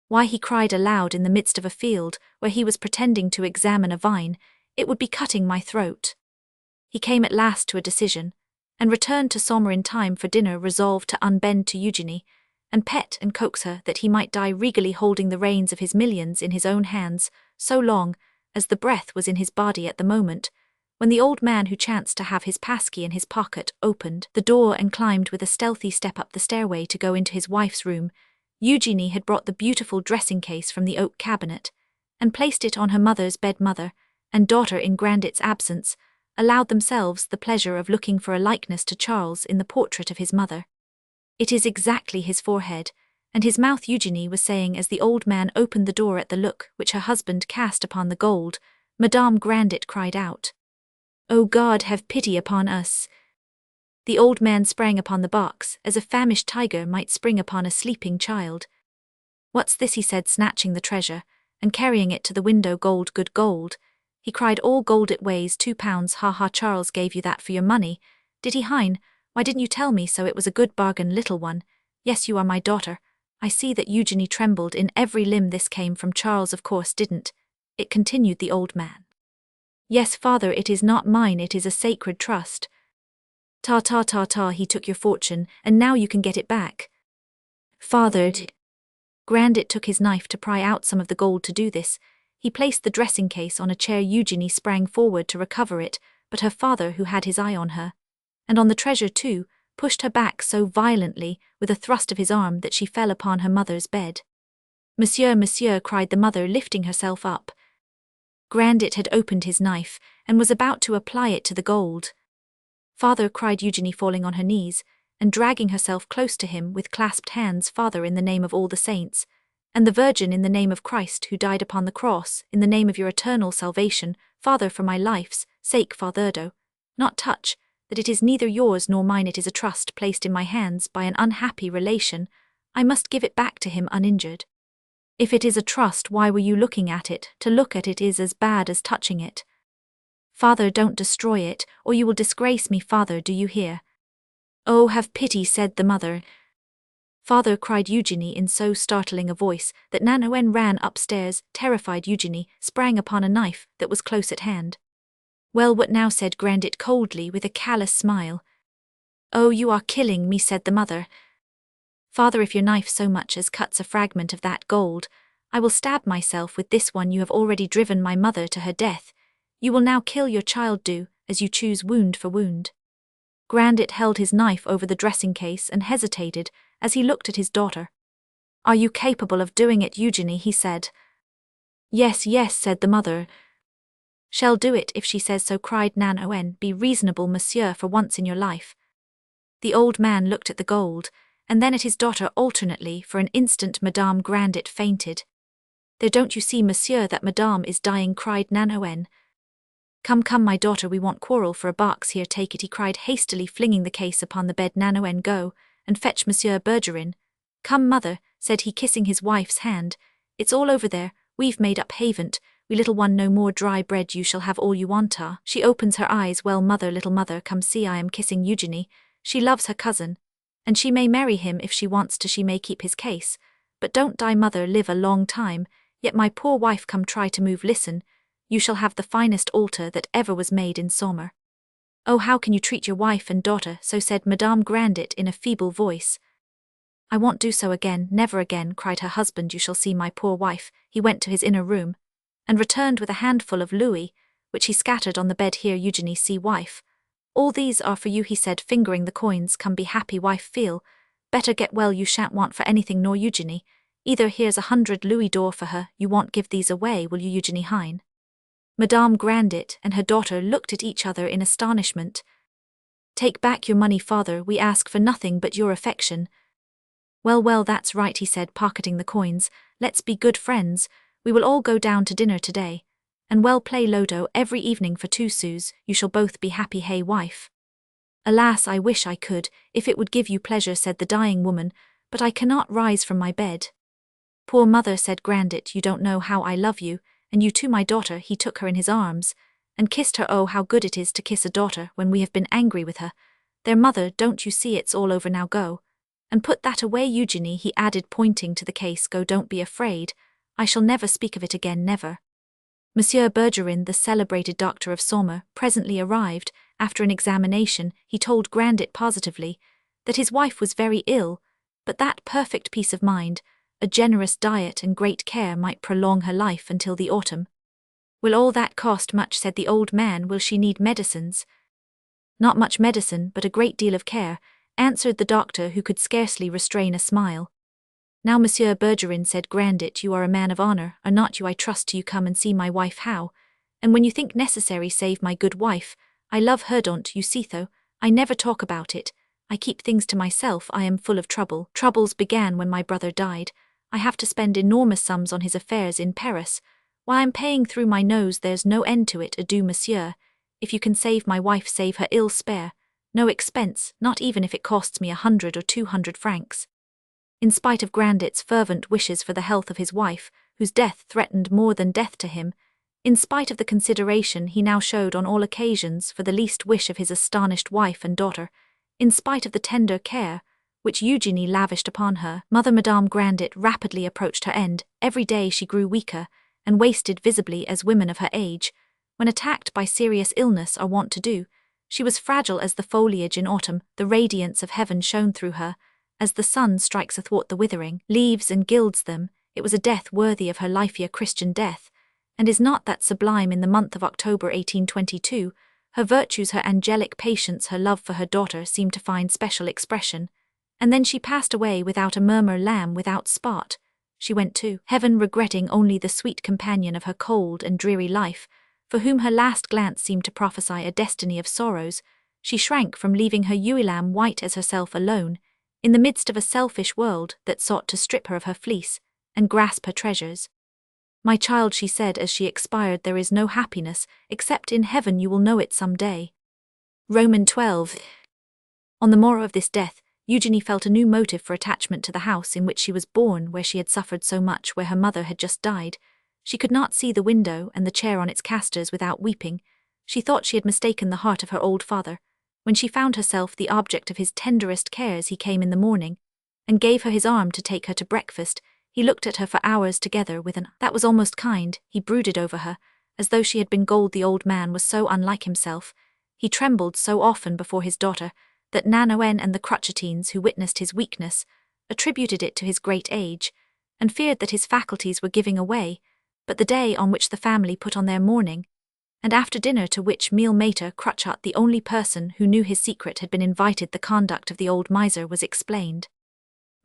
Why, he cried aloud in the midst of a field where he was pretending to examine a vine, it would be cutting my throat. He came at last to a decision, and returned to Saumur in time for dinner, resolved to unbend to Eugenie, and pet and coax her that he might die regally holding the reins of his millions in his own hands, so long as the breath was in his body. At the moment when the old man, who chanced to have his passkey in his pocket, opened the door and climbed with a stealthy step up the stairway to go into his wife's room, Eugenie had brought the beautiful dressing-case from the oak cabinet, and placed it on her mother's bed. Mother and daughter, in Grandet's absence, allowed themselves the pleasure of looking for a likeness to Charles in the portrait of his mother. It is exactly his forehead, and his mouth, Eugenie was saying as the old man opened the door at the look which her husband cast upon the gold. Madame Grandet cried out, "O God, have pity upon us!" The old man sprang upon the box as a famished tiger might spring upon a sleeping child. "What's this?" he said, snatching the treasure and carrying it to the window. "Gold, good gold," he cried, "all gold. It weighs 2 pounds. Ha ha, Charles gave you that for your money, did he, Hein? Why didn't you tell me so? It was a good bargain, little one. Yes, you are my daughter. I see that Eugenie trembled in every limb. This came from Charles, of course, didn't it? Continued the old man. Yes, father, it is not mine, it is a sacred trust. Ta ta ta ta, he took your fortune, and now you can get it back. Father, Grandet took his knife to pry out some of the gold. To do this, he placed the dressing case on a chair. Eugenie sprang forward to recover it, but her father, who had his eye on her, and on the treasure too, pushed her back so violently with a thrust of his arm that she fell upon her mother's bed. Monsieur, monsieur, cried the mother, lifting herself up. Grandet had opened his knife, and was about to apply it to the gold. Father, cried Eugenie, falling on her knees, and dragging herself close to him with clasped hands. Father, in the name of all the saints, and the Virgin, in the name of Christ who died upon the cross, in the name of your eternal salvation, Father, for my life's sake, Father, do not touch, that it is neither yours nor mine, it is a trust placed in my hands by an unhappy relation. I must give it back to him uninjured. If it is a trust, why were you looking at it? To look at it is as bad as touching it. Father, don't destroy it, or you will disgrace me. Father, do you hear? Oh, have pity, said the mother. Father, cried Eugenie in so startling a voice that Nanoen ran upstairs. Terrified, Eugenie sprang upon a knife that was close at hand. Well, what now? Said Grandet coldly with a callous smile. Oh, you are killing me, said the mother. Father, if your knife so much as cuts a fragment of that gold, I will stab myself with this one. You have already driven my mother to her death. You will now kill your child. Do as you choose, wound for wound. Grandet held his knife over the dressing case and hesitated as he looked at his daughter. Are you capable of doing it, Eugenie? He said. Yes, yes, said the mother. Shall do it if she says so, cried Nanoen. Be reasonable, monsieur, for once in your life. The old man looked at the gold, and then at his daughter alternately. For an instant Madame Grandet fainted. There, don't you see, monsieur, that Madame is dying, cried Nanoen. Come, come, my daughter, we won't quarrel for a box. Here, take it, he cried hastily, flinging the case upon the bed. Nanoen, go and fetch Monsieur Bergerin. Come, mother, said he, kissing his wife's hand. It's all over there, we've made up havent. We little one, no more dry bread, you shall have all you want. Ah. She opens her eyes. Well, mother, little mother, come see, I am kissing Eugenie. She loves her cousin, and she may marry him if she wants to. She may keep his case, but don't die, mother, live a long time. Yet my poor wife, come, try to move, listen. You shall have the finest altar that ever was made in Saumur. Oh, how can you treat your wife and daughter so, said Madame Grandet in a feeble voice. I won't do so again, never again, cried her husband. You shall see my poor wife. He went to his inner room, and returned with a handful of louis, which he scattered on the bed. Here, Eugenie, see, wife. All these are for you, he said, fingering the coins. Come, be happy, wife, feel better, get well, you shan't want for anything, nor Eugenie either. Here's 100 louis d'or for her. You won't give these away, will you, Eugenie Hine? Madame Grandet and her daughter looked at each other in astonishment. Take back your money, father, we ask for nothing but your affection. Well, well, that's right, he said, pocketing the coins. Let's be good friends. We will all go down to dinner today, and well play Lodo every evening for 2 sous. You shall both be happy, hey, wife? Alas, I wish I could, if it would give you pleasure, said the dying woman, but I cannot rise from my bed. Poor mother, said Grandet, you don't know how I love you, and you too, my daughter. He took her in his arms, and kissed her. Oh, how good it is to kiss a daughter when we have been angry with her. There, mother, don't you see it's all over now? Go and put that away, Eugenie, he added, pointing to the case. Go, don't be afraid. I shall never speak of it again, never. Monsieur Bergerin, the celebrated doctor of Saumur, presently arrived. After an examination, he told Grandet positively that his wife was very ill, but that perfect peace of mind, a generous diet and great care might prolong her life until the autumn. Will all that cost much? Said the old man. Will she need medicines? Not much medicine, but a great deal of care, answered the doctor, who could scarcely restrain a smile. Now, Monsieur Bergerin, said Grandet, you are a man of honor, are not you? I trust to you. Come and see my wife how, and when you think necessary, save my good wife. I love her, don't you see, though I never talk about it. I keep things to myself. I am full of trouble. Troubles began when my brother died. I have to spend enormous sums on his affairs in Paris. While I'm paying through my nose, there's no end to it. Adieu, monsieur. If you can save my wife, save her. Ill spare no expense, not even if it costs me 100 or 200 francs. In spite of Grandet's fervent wishes for the health of his wife, whose death threatened more than death to him, in spite of the consideration he now showed on all occasions for the least wish of his astonished wife and daughter, In spite of the tender care which Eugenie lavished upon her, Mother Madame Grandet rapidly approached her end. Every day she grew weaker, and wasted visibly as women of her age, when attacked by serious illness, are wont to do. She was fragile as the foliage in autumn. The radiance of heaven shone through her, as the sun strikes athwart the withering leaves and gilds them. It was a death worthy of her livelier Christian death, and is not that sublime in the month of October 1822, her virtues, her angelic patience, her love for her daughter seemed to find special expression. And then she passed away without a murmur, lamb without spot. She went to heaven, regretting only the sweet companion of her cold and dreary life, for whom her last glance seemed to prophesy a destiny of sorrows. She shrank from leaving her ewe lamb white as herself alone, in the midst of a selfish world that sought to strip her of her fleece and grasp her treasures. "My child," she said as she expired, "there is no happiness except in heaven. You will know it some day." Roman 12. On the morrow of this death, Eugenie felt a new motive for attachment to the house in which she was born, where she had suffered so much, where her mother had just died. She could not see the window and the chair on its casters without weeping. She thought she had mistaken the heart of her old father. When she found herself the object of his tenderest cares, he came in the morning, and gave her his arm to take her to breakfast. He looked at her for hours together with an that was almost kind. He brooded over her, as though she had been gold. The old man was so unlike himself. He trembled so often before his daughter, that Nanoen and the Crutchetines, who witnessed his weakness, attributed it to his great age, and feared that his faculties were giving away. But the day on which the family put on their mourning, and after dinner, to which meal Mater Crutchet, the only person who knew his secret, had been invited, the conduct of the old miser was explained.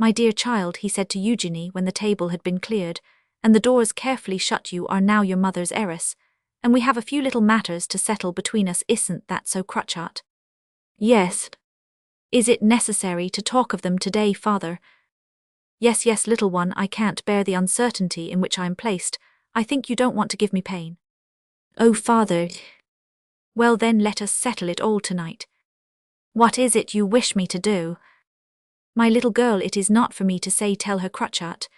"My dear child," he said to Eugenie when the table had been cleared, and the doors carefully shut, "you are now your mother's heiress, and we have a few little matters to settle between us. Isn't that so, Crutchet?" "Yes." "Is it necessary to talk of them today, father?" "Yes, yes, little one, I can't bear the uncertainty in which I am placed. I think you don't want to give me pain." "Oh, father." "Well then, let us settle it all tonight. What is it you wish me to do?" "My little girl, it is not for me to say. Tell her, Crutchet.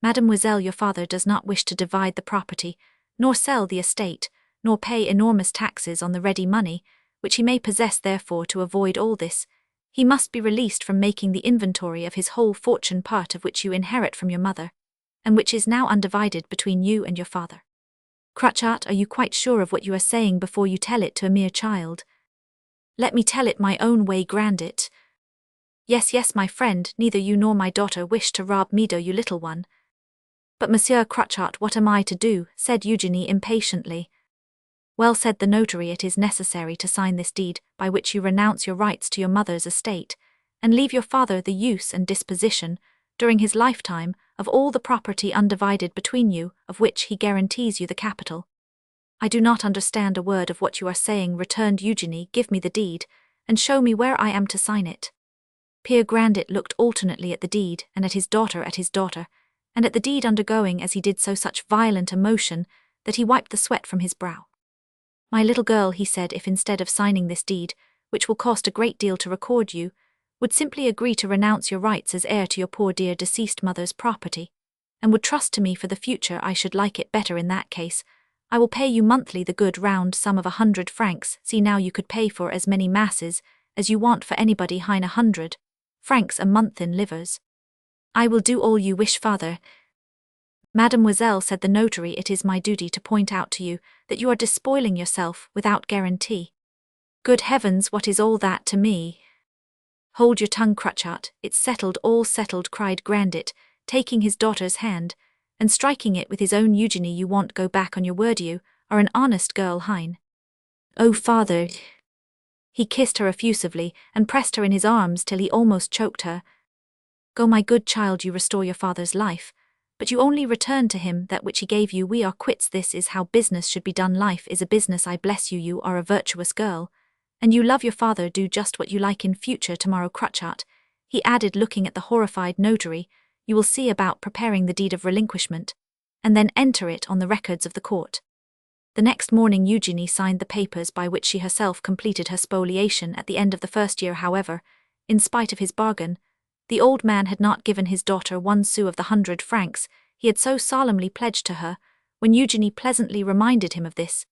Mademoiselle, your father does not wish to divide the property, nor sell the estate, nor pay enormous taxes on the ready money, which he may possess. Therefore, to avoid all this, he must be released from making the inventory of his whole fortune, part of which you inherit from your mother, and which is now undivided between you and your father." "Crutchet, are you quite sure of what you are saying before you tell it to a mere child?" "Let me tell it my own way, Grandet." "Yes, yes, my friend, neither you nor my daughter wish to rob me, do you, little one?" "But Monsieur Crutchet, what am I to do?" said Eugenie impatiently. "Well," said the notary, "it is necessary to sign this deed, by which you renounce your rights to your mother's estate, and leave your father the use and disposition, during his lifetime, of all the property undivided between you, of which he guarantees you the capital." "I do not understand a word of what you are saying," returned Eugenie. "Give me the deed, and show me where I am to sign it." Pierre Grandet looked alternately at the deed, and at his daughter, and at the deed, undergoing as he did so such violent emotion that he wiped the sweat from his brow. "My little girl," he said, "if instead of signing this deed, which will cost a great deal to record, you would simply agree to renounce your rights as heir to your poor dear deceased mother's property, and would trust to me for the future, I should like it better. In that case, I will pay you monthly the good round sum of 100 francs. See now, you could pay for as many masses as you want for anybody, hein, 100 francs a month in livers." "I will do all you wish, father." "Mademoiselle," said the notary, "it is my duty to point out to you that you are despoiling yourself without guarantee." "Good heavens, what is all that to me?" "Hold your tongue, Crutchet, it's settled, all settled," cried Grandet, taking his daughter's hand, and striking it with his own. "Eugenie, you won't go back on your word. You are an honest girl, hein?" "Oh, father." He kissed her effusively, and pressed her in his arms till he almost choked her. "Go, my good child, you restore your father's life, but you only return to him that which he gave you. We are quits. This is how business should be done. Life is a business. I bless you, you are a virtuous girl, and you love your father. Do just what you like in future. Tomorrow, Crutchet," he added, looking at the horrified notary, "you will see about preparing the deed of relinquishment, and then enter it on the records of the court." The next morning Eugenie signed the papers by which she herself completed her spoliation. At the end of the first year, however, in spite of his bargain, the old man had not given his daughter 1 sou of the 100 francs he had so solemnly pledged to her. When Eugenie pleasantly reminded him of this,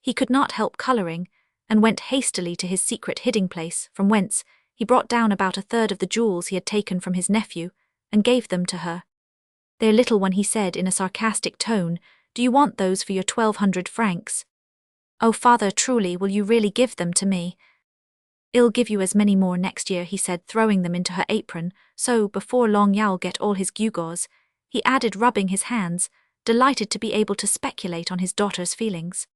he could not help colouring, and went hastily to his secret hiding place, from whence he brought down about a third of the jewels he had taken from his nephew, and gave them to her. "Dear little one," he said in a sarcastic tone, "do you want those for your 1,200 francs? Oh, father, truly, will you really give them to me?" "I'll give you as many more next year," he said, throwing them into her apron, "so, before long you'll get all his gewgaws," he added, rubbing his hands, delighted to be able to speculate on his daughter's feelings.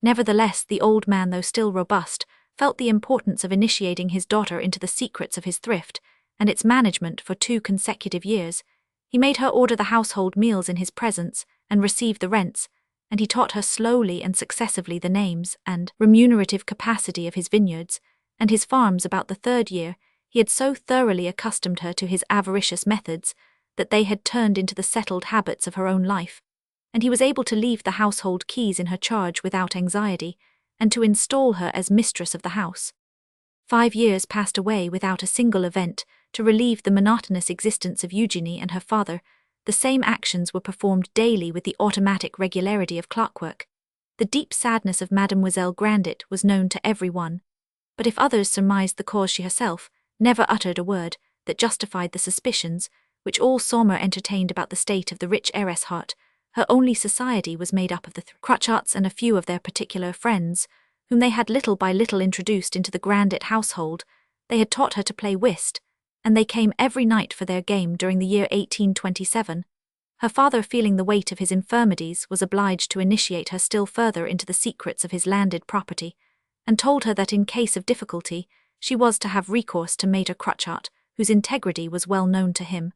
Nevertheless, the old man, though still robust, felt the importance of initiating his daughter into the secrets of his thrift and its management for 2 consecutive years. He made her order the household meals in his presence and receive the rents, and he taught her slowly and successively the names and remunerative capacity of his vineyards and his farms. About the 3rd year, he had so thoroughly accustomed her to his avaricious methods that they had turned into the settled habits of her own life, and he was able to leave the household keys in her charge without anxiety, and to install her as mistress of the house. 5 years passed away without a single event to relieve the monotonous existence of Eugenie and her father. The same actions were performed daily with the automatic regularity of clockwork. The deep sadness of Mademoiselle Grandet was known to every one, but if others surmised the cause, she herself never uttered a word that justified the suspicions which all Saumur entertained about the state of the rich heiress' heart. Her only society was made up of the Cruchots and a few of their particular friends, whom they had little by little introduced into the Grandet household. They had taught her to play whist, and they came every night for their game during the year 1827. Her father, feeling the weight of his infirmities, was obliged to initiate her still further into the secrets of his landed property, and told her that in case of difficulty she was to have recourse to Maître Cruchot, whose integrity was well known to him.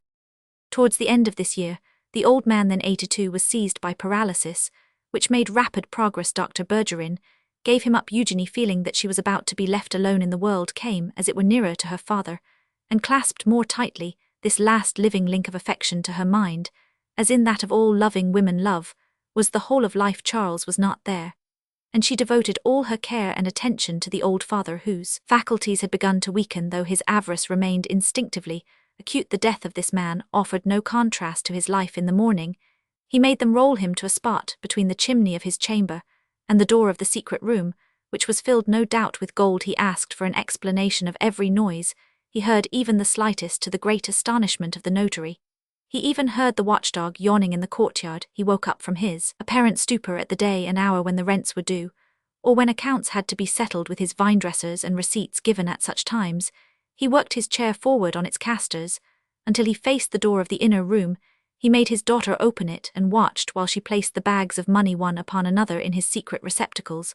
Towards the end of this year, the old man, then 82, was seized by paralysis, which made rapid progress. Dr. Bergerin gave him up. Eugenie, feeling that she was about to be left alone in the world, came, as it were, nearer to her father, and clasped more tightly this last living link of affection to her mind, as in that of all loving women love was the whole of life. Charles was not there, and she devoted all her care and attention to the old father, whose faculties had begun to weaken though his avarice remained instinctively acute. The death of this man offered no contrast to his life in the morning. He made them roll him to a spot between the chimney of his chamber and the door of the secret room, which was filled no doubt with gold. He asked for an explanation of every noise he heard, even the slightest, to the great astonishment of the notary. He even heard the watchdog yawning in the courtyard. He woke up from his apparent stupor at the day and hour when the rents were due, or when accounts had to be settled with his vinedressers and receipts given at such times. He worked his chair forward on its casters until he faced the door of the inner room. He made his daughter open it and watched while she placed the bags of money one upon another in his secret receptacles,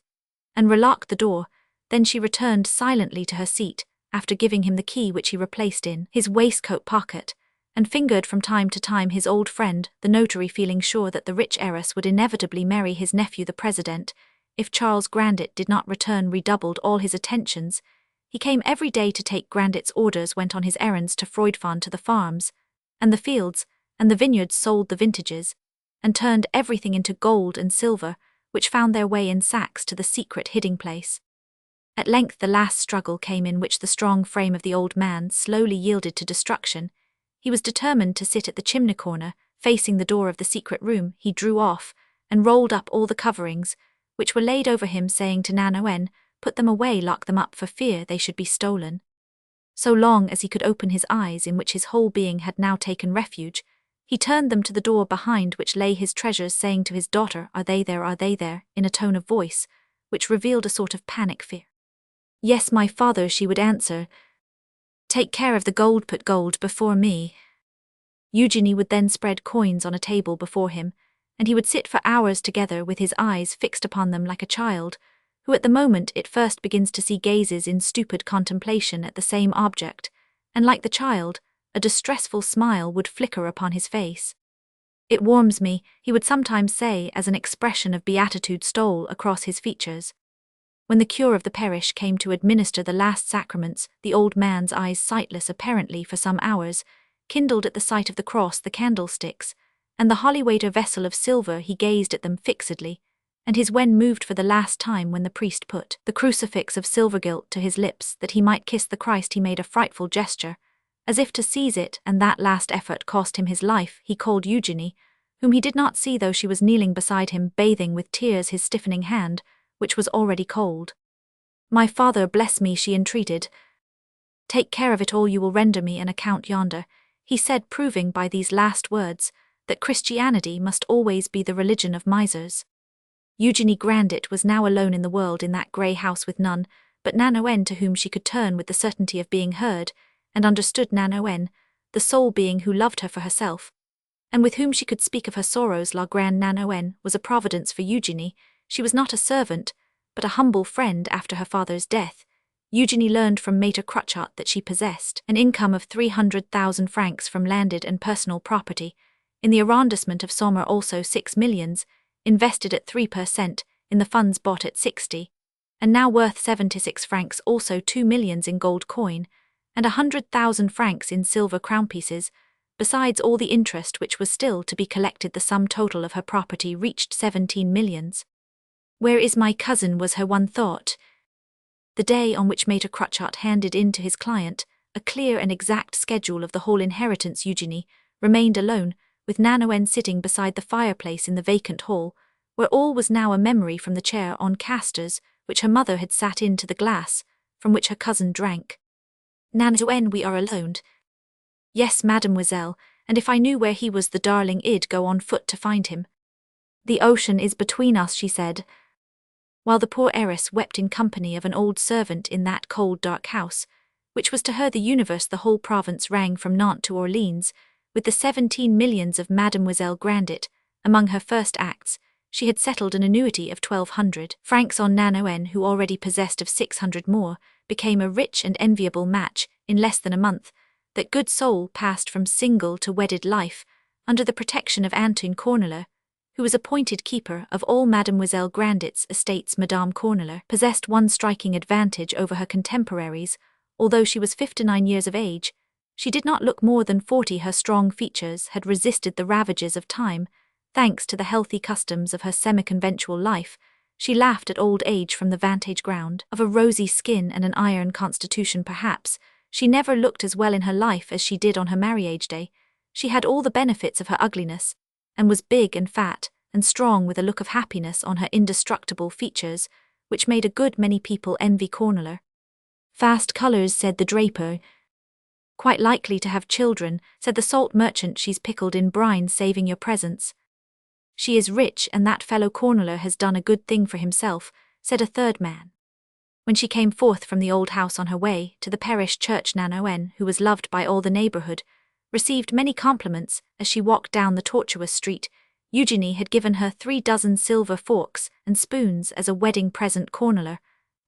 and relocked the door. Then she returned silently to her seat, after giving him the key, which he replaced in his waistcoat pocket, and fingered from time to time his old friend, the notary, feeling sure that the rich heiress would inevitably marry his nephew the president if Charles Grandet did not return. Redoubled all his attentions. He came every day to take Grandet's orders, went on his errands to Froidfond, to the farms and the fields and the vineyards, sold the vintages, and turned everything into gold and silver, which found their way in sacks to the secret hiding place. At length the last struggle came, in which the strong frame of the old man slowly yielded to destruction. He was determined to sit at the chimney corner, facing the door of the secret room. He drew off and rolled up all the coverings, which were laid over him, saying to Nanoen, "Put them away, lock them up, for fear they should be stolen." So long as he could open his eyes, in which his whole being had now taken refuge, he turned them to the door behind which lay his treasures, saying to his daughter, "Are they there? Are they there?" in a tone of voice which revealed a sort of panic fear. "Yes, my father," she would answer. "Take care of the gold, put gold before me." Eugenie would then spread coins on a table before him, and he would sit for hours together with his eyes fixed upon them, like a child who at the moment it first begins to see gazes in stupid contemplation at the same object, and like the child, a distressful smile would flicker upon his face. "It warms me," he would sometimes say, as an expression of beatitude stole across his features. When the cure of the parish came to administer the last sacraments, the old man's eyes, sightless apparently for some hours, kindled at the sight of the cross, the candlesticks, and the holy-water vessel of silver. He gazed at them fixedly, and his wen moved for the last time when the priest put the crucifix of silver gilt to his lips that he might kiss the Christ. He made a frightful gesture, as if to seize it, and that last effort cost him his life. He called Eugenie, whom he did not see though she was kneeling beside him, bathing with tears his stiffening hand, which was already cold. "My father, bless me," she entreated. Take care of it all, you will render me an account yonder, he said, proving by these last words that Christianity must always be the religion of misers. Eugénie Grandet was now alone in the world in that grey house with none but Nanoen to whom she could turn with the certainty of being heard and understood. Nanoen, the sole being who loved her for herself, and with whom she could speak of her sorrows. La Grande Nanoen was a providence for Eugénie. She was not a servant, but a humble friend. After her father's death, Eugénie learned from Maître Crotchat that she possessed an income of 300,000 francs from landed and personal property, in the arrondissement of Saumur, also 6 millions, invested at 3% in the funds bought at 60, and now worth 76 francs, also 2 millions in gold coin, and 100,000 francs in silver crown pieces, besides all the interest which was still to be collected. The sum total of her property reached 17 millions. Where is my cousin, was her one thought. The day on which Maître Crotchat handed in to his client a clear and exact schedule of the whole inheritance, Eugénie remained alone, with Nanoen sitting beside the fireplace in the vacant hall, where all was now a memory from the chair on casters which her mother had sat in to the glass from which her cousin drank. Nanoen, we are alone. Yes, mademoiselle, and if I knew where he was, the darling, I'd go on foot to find him. The ocean is between us, she said, while the poor heiress wept in company of an old servant in that cold dark house, which was to her the universe. The whole province rang from Nantes to Orleans with the 17 millions of Mademoiselle Grandet. Among her first acts, she had settled an annuity of 1,200 francs on Nanoen, who, already possessed of 600 more, became a rich and enviable match in less than a month. That good soul passed from single to wedded life under the protection of Antoine Corneler, who was appointed keeper of all Mademoiselle Grandet's estates. Madame Corneler possessed one striking advantage over her contemporaries. Although she was 59 years of age, she did not look more than 40. Her strong features had resisted the ravages of time, thanks to the healthy customs of her semi-conventual life. She laughed at old age from the vantage ground of a rosy skin and an iron constitution. Perhaps she never looked as well in her life as she did on her marriage day. She had all the benefits of her ugliness, and was big and fat and strong, with a look of happiness on her indestructible features, which made a good many people envy Corneler. Fast colours, said the draper. Quite likely to have children, said the salt merchant. She's pickled in brine, saving your presence. She is rich, and that fellow Corneler has done a good thing for himself, said a third man. When she came forth from the old house on her way to the parish church, Nanoen, who was loved by all the neighbourhood, received many compliments as she walked down the tortuous street. Eugénie had given her 3 dozen silver forks and spoons as a wedding present. Corneler,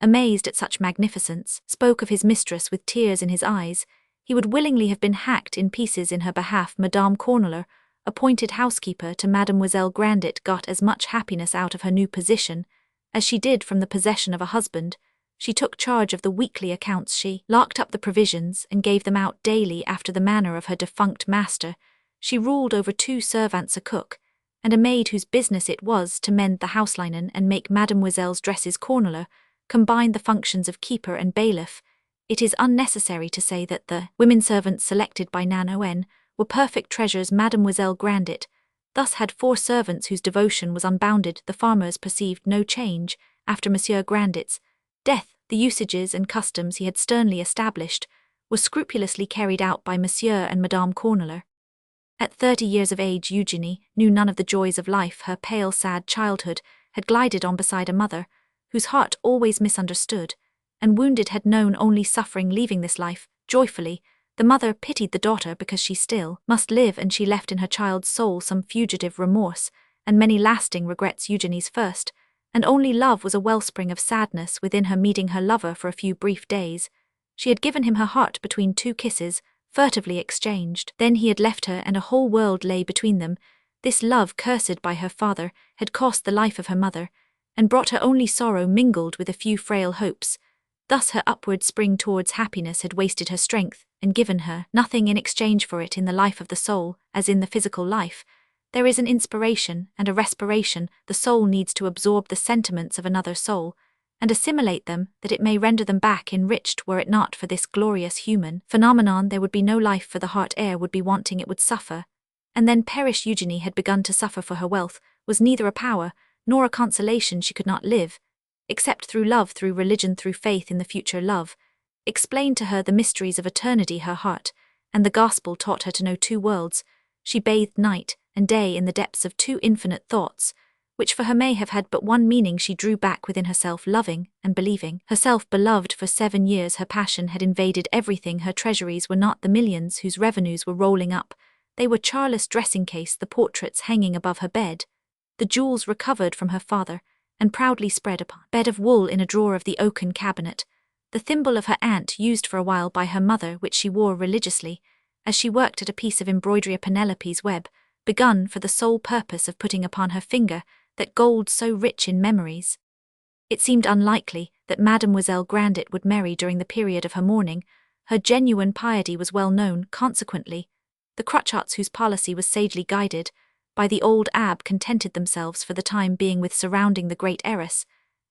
amazed at such magnificence, spoke of his mistress with tears in his eyes. He would willingly have been hacked in pieces in her behalf. Madame Corneler, appointed housekeeper to Mademoiselle Grandet, got as much happiness out of her new position as she did from the possession of a husband. She took charge of the weekly accounts, she locked up the provisions and gave them out daily after the manner of her defunct master. She ruled over 2 servants, a cook, and a maid whose business it was to mend the houselinen and make Mademoiselle's dresses. Corneler combined the functions of keeper and bailiff. It is unnecessary to say that the women servants selected by Nanoen were perfect treasures. Mademoiselle Grandet thus had 4 servants whose devotion was unbounded. The farmers perceived no change after Monsieur Grandet's death. The usages and customs he had sternly established were scrupulously carried out by Monsieur and Madame Corneler. At 30 years of age, Eugénie knew none of the joys of life. Her pale, sad childhood had glided on beside a mother whose heart, always misunderstood and wounded, had known only suffering. Leaving this life joyfully, the mother pitied the daughter because she still must live, and she left in her child's soul some fugitive remorse and many lasting regrets. Eugénie's first and only love was a wellspring of sadness within her. Meeting her lover for a few brief days, she had given him her heart between 2 kisses, furtively exchanged. Then he had left her, and a whole world lay between them. This love, cursed by her father, had cost the life of her mother, and brought her only sorrow mingled with a few frail hopes. Thus her upward spring towards happiness had wasted her strength, and given her nothing in exchange for it. In the life of the soul, as in the physical life, there is an inspiration and a respiration. The soul needs to absorb the sentiments of another soul, and assimilate them, that it may render them back enriched. Were it not for this glorious human phenomenon, there would be no life, for the heart air would be wanting, it would suffer, and then perish. Eugénie had begun to suffer, for her wealth was neither a power nor a consolation. She could not live, except through love, through religion, through faith in the future love, explained to her the mysteries of eternity her heart, and the gospel taught her to know two worlds. She bathed night and day in the depths of two infinite thoughts, which for her may have had but one meaning. She drew back within herself, loving and believing. Herself beloved for 7 years, her passion had invaded everything. Her treasuries were not the millions whose revenues were rolling up. They were Charles' dressing case, the portraits hanging above her bed, the jewels recovered from her father, and proudly spread upon a bed of wool in a drawer of the oaken cabinet, the thimble of her aunt used for a while by her mother, which she wore religiously, as she worked at a piece of embroidery, a Penelope's web, begun for the sole purpose of putting upon her finger that gold so rich in memories. It seemed unlikely that Mademoiselle Grandet would marry during the period of her mourning. Her genuine piety was well known. Consequently, the Crotchats, whose policy was sagely guided by the old abbe, contented themselves for the time being with surrounding the great heiress,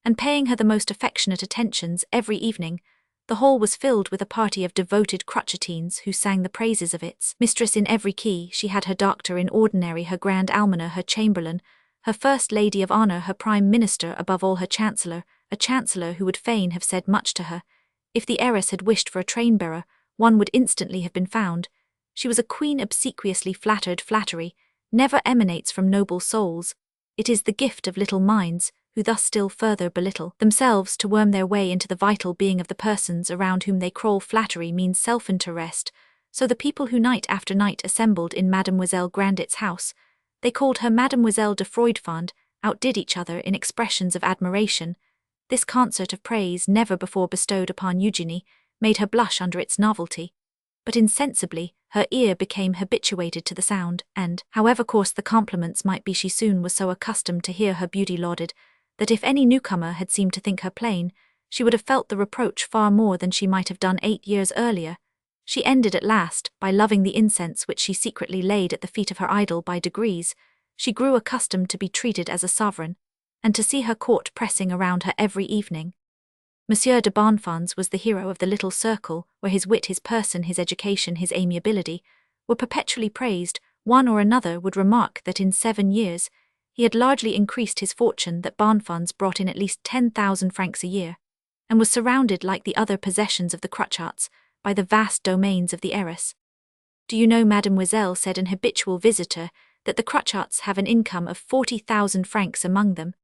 and paying her the most affectionate attentions every evening. The hall was filled with a party of devoted Crotchatines who sang the praises of its mistress in every key. She had her doctor in ordinary, her grand almoner, her chamberlain, her first lady of honour, her prime minister, above all her chancellor, a chancellor who would fain have said much to her. If the heiress had wished for a train-bearer, one would instantly have been found. She was a queen obsequiously flattered. Flattery never emanates from noble souls. It is the gift of little minds, who thus still further belittle themselves to worm their way into the vital being of the persons around whom they crawl. Flattery means self-interest, so the people who night after night assembled in Mademoiselle Grandet's house, they called her Mademoiselle de Froidfond, outdid each other in expressions of admiration. This concert of praise, never before bestowed upon Eugenie, made her blush under its novelty, but insensibly her ear became habituated to the sound, and, however coarse the compliments might be, she soon was so accustomed to hear her beauty lauded, that if any newcomer had seemed to think her plain, she would have felt the reproach far more than she might have done 8 years earlier. She ended at last by loving the incense which she secretly laid at the feet of her idol. By degrees, she grew accustomed to be treated as a sovereign, and to see her court pressing around her every evening. Monsieur de Bonfons was the hero of the little circle, where his wit, his person, his education, his amiability were perpetually praised. One or another would remark that in 7 years he had largely increased his fortune, that Bonfons brought in at least 10,000 francs a year, and was surrounded, like the other possessions of the Crotchats, by the vast domains of the heiress. "Do you know, mademoiselle," said an habitual visitor, "that the Crotchats have an income of 40,000 francs among them?"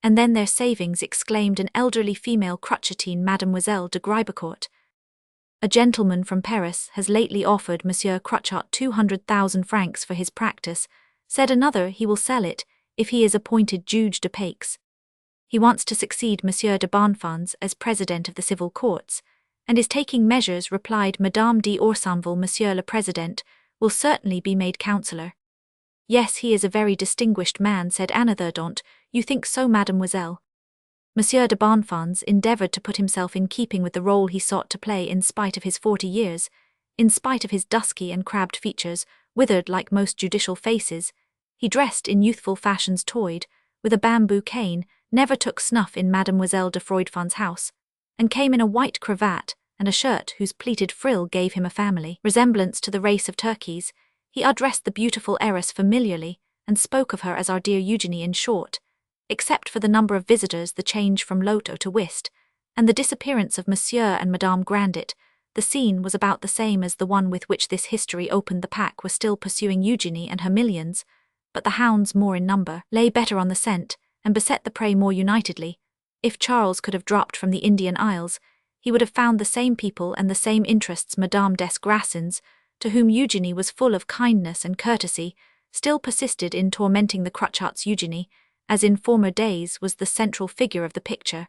"And then their savings," exclaimed an elderly female Crotchatine, Mademoiselle de Gribecourt. "A gentleman from Paris has lately offered Monsieur Crotchat 200,000 francs for his practice," said another. "He will sell it if he is appointed juge de paix. He wants to succeed Monsieur de Bonfons as president of the civil courts, and is taking measures," replied Madame d'Orsanville. "Monsieur le Président will certainly be made councillor." "Yes, he is a very distinguished man," said another. "Don't you think so, mademoiselle?" Monsieur de Bonfons endeavoured to put himself in keeping with the role he sought to play, in spite of his 40 years, in spite of his dusky and crabbed features, withered like most judicial faces. He dressed in youthful fashions, toyed with a bamboo cane, never took snuff in Mademoiselle de Froidfond's house, and came in a white cravat and a shirt whose pleated frill gave him a family resemblance to the race of turkeys. He addressed the beautiful heiress familiarly, and spoke of her as "our dear Eugenie." In short, except for the number of visitors, the change from loto to whist, and the disappearance of Monsieur and Madame Grandet, the scene was about the same as the one with which this history opened. The pack were still pursuing Eugenie and her millions, but the hounds, more in number, lay better on the scent, and beset the prey more unitedly. If Charles could have dropped from the Indian Isles, he would have found the same people and the same interests. Madame des Grassins, to whom Eugenie was full of kindness and courtesy, still persisted in tormenting the Crotchats. Eugenie, as in former days, was the central figure of the picture,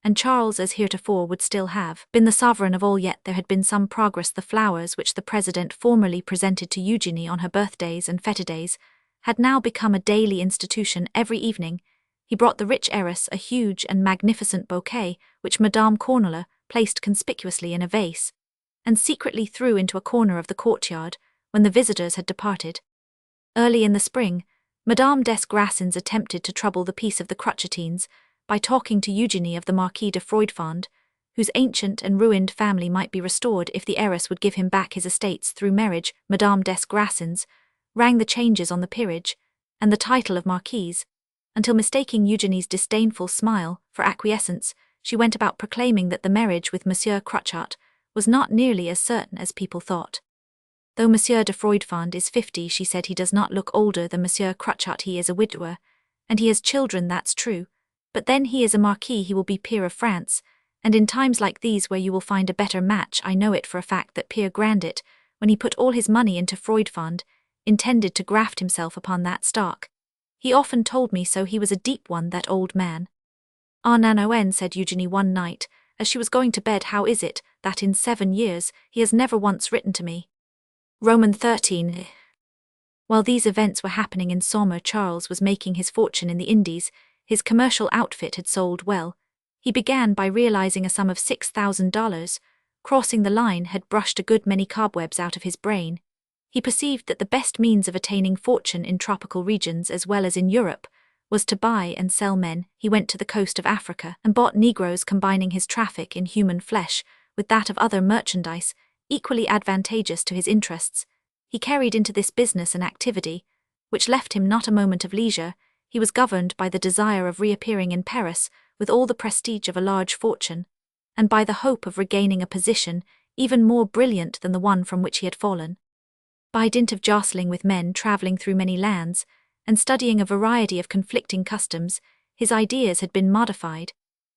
and Charles, as heretofore, would still have been the sovereign of all. Yet there had been some progress. The flowers which the president formerly presented to Eugenie on her birthdays and fête days had now become a daily institution. Every evening he brought the rich heiress a huge and magnificent bouquet, which Madame Cornelia placed conspicuously in a vase, and secretly threw into a corner of the courtyard when the visitors had departed. Early in the spring, Madame des Grassins attempted to trouble the peace of the Crotchatines by talking to Eugenie of the Marquis de Froidfond, whose ancient and ruined family might be restored if the heiress would give him back his estates through marriage. Madame des Grassins rang the changes on the peerage and the title of Marquise, until, mistaking Eugenie's disdainful smile for acquiescence, she went about proclaiming that the marriage with Monsieur Crotchat was not nearly as certain as people thought. Though Monsieur de Freudfond is 50, she said, he does not look older than Monsieur Cruchot. He is a widower, and he has children, that's true, but then he is a marquis, he will be peer of France, and in times like these where you will find a better match, I know it for a fact that Pierre Grandet, when he put all his money into Freudfond, intended to graft himself upon that stock. He often told me so. He was a deep one, that old man. Ah, Nanoen, said Eugenie one night, as she was going to bed, how is it that in 7 years he has never once written to me? Roman 13. While these events were happening in Saumur, Charles was making his fortune in the Indies. His commercial outfit had sold well. He began by realizing a sum of $6,000. Crossing the line had brushed a good many cobwebs out of his brain. He perceived that the best means of attaining fortune in tropical regions as well as in Europe was to buy and sell men. He went to the coast of Africa and bought Negroes, combining his traffic in human flesh with that of other merchandise, equally advantageous to his interests. He carried into this business an activity which left him not a moment of leisure. He was governed by the desire of reappearing in Paris with all the prestige of a large fortune, and by the hope of regaining a position even more brilliant than the one from which he had fallen. By dint of jostling with men, travelling through many lands, and studying a variety of conflicting customs, his ideas had been modified,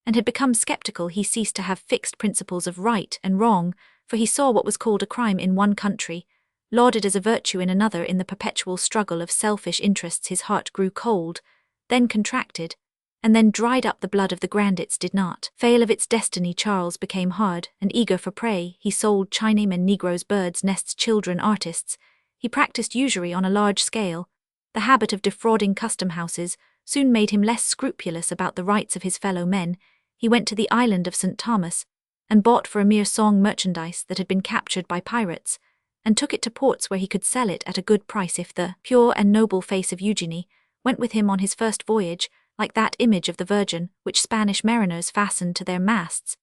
and had become sceptical. He ceased to have fixed principles of right and wrong, for he saw what was called a crime in one country, lauded as a virtue in another. In the perpetual struggle of selfish interests his heart grew cold, then contracted, and then dried up. The blood of the Grandets did not fail of its destiny. Charles became hard and eager for prey. He sold Chinamen, Negroes, birds' nests, children, artists. He practiced usury on a large scale. The habit of defrauding custom houses soon made him less scrupulous about the rights of his fellow men. He went to the island of St. Thomas, and bought for a mere song merchandise that had been captured by pirates, and took it to ports where he could sell it at a good price. If the pure and noble face of Eugenie went with him on his first voyage, like that image of the Virgin which Spanish mariners fastened to their masts,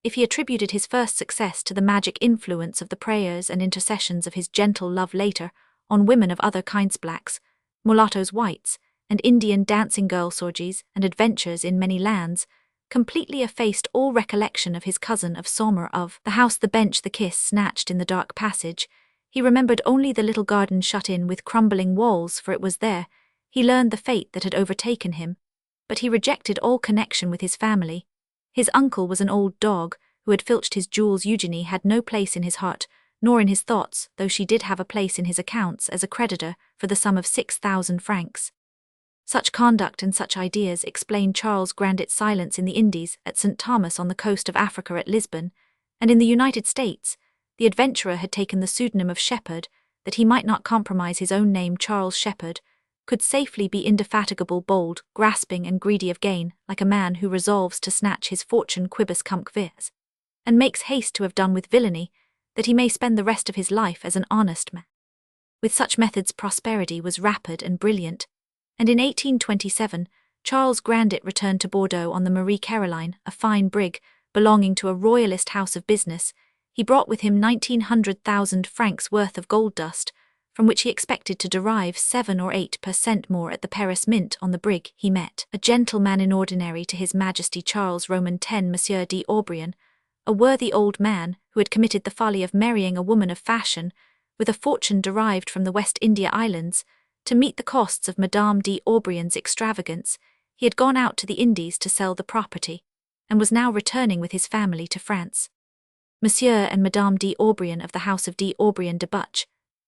if he attributed his first success to the magic influence of the prayers and intercessions of his gentle love later on women of other kinds, blacks, mulattoes, whites, and Indian dancing girls, orgies and adventures in many lands, completely effaced all recollection of his cousin of Saumur, of the house, the bench, the kiss snatched in the dark passage. He remembered only the little garden shut in with crumbling walls, for it was there he learned the fate that had overtaken him, but he rejected all connection with his family. His uncle was an old dog who had filched his jewels. Eugenie had no place in his heart, nor in his thoughts, though she did have a place in his accounts as a creditor for the sum of 6,000 francs. Such conduct and such ideas explained Charles Grandet's silence in the Indies, at St. Thomas on the coast of Africa, at Lisbon, and in the United States. The adventurer had taken the pseudonym of Shepherd, that he might not compromise his own name. Charles Shepherd could safely be indefatigable, bold, grasping, and greedy of gain, like a man who resolves to snatch his fortune quibus cum vis, and makes haste to have done with villainy, that he may spend the rest of his life as an honest man. With such methods prosperity was rapid and brilliant, and in 1827 Charles Grandet returned to Bordeaux on the Marie Caroline, a fine brig belonging to a royalist house of business. He brought with him 1,900,000 francs worth of gold dust, from which he expected to derive 7 or 8% more at the Paris mint. On the brig he met a gentleman in ordinary to his Majesty Charles Roman 10, Monsieur d'Aubrion, a worthy old man who had committed the folly of marrying a woman of fashion, with a fortune derived from the West India Islands. To meet the costs of Madame d'Aubrion's extravagance, he had gone out to the Indies to sell the property, and was now returning with his family to France. Monsieur and Madame d'Aubrion of the house of d'Aubrion de Butch,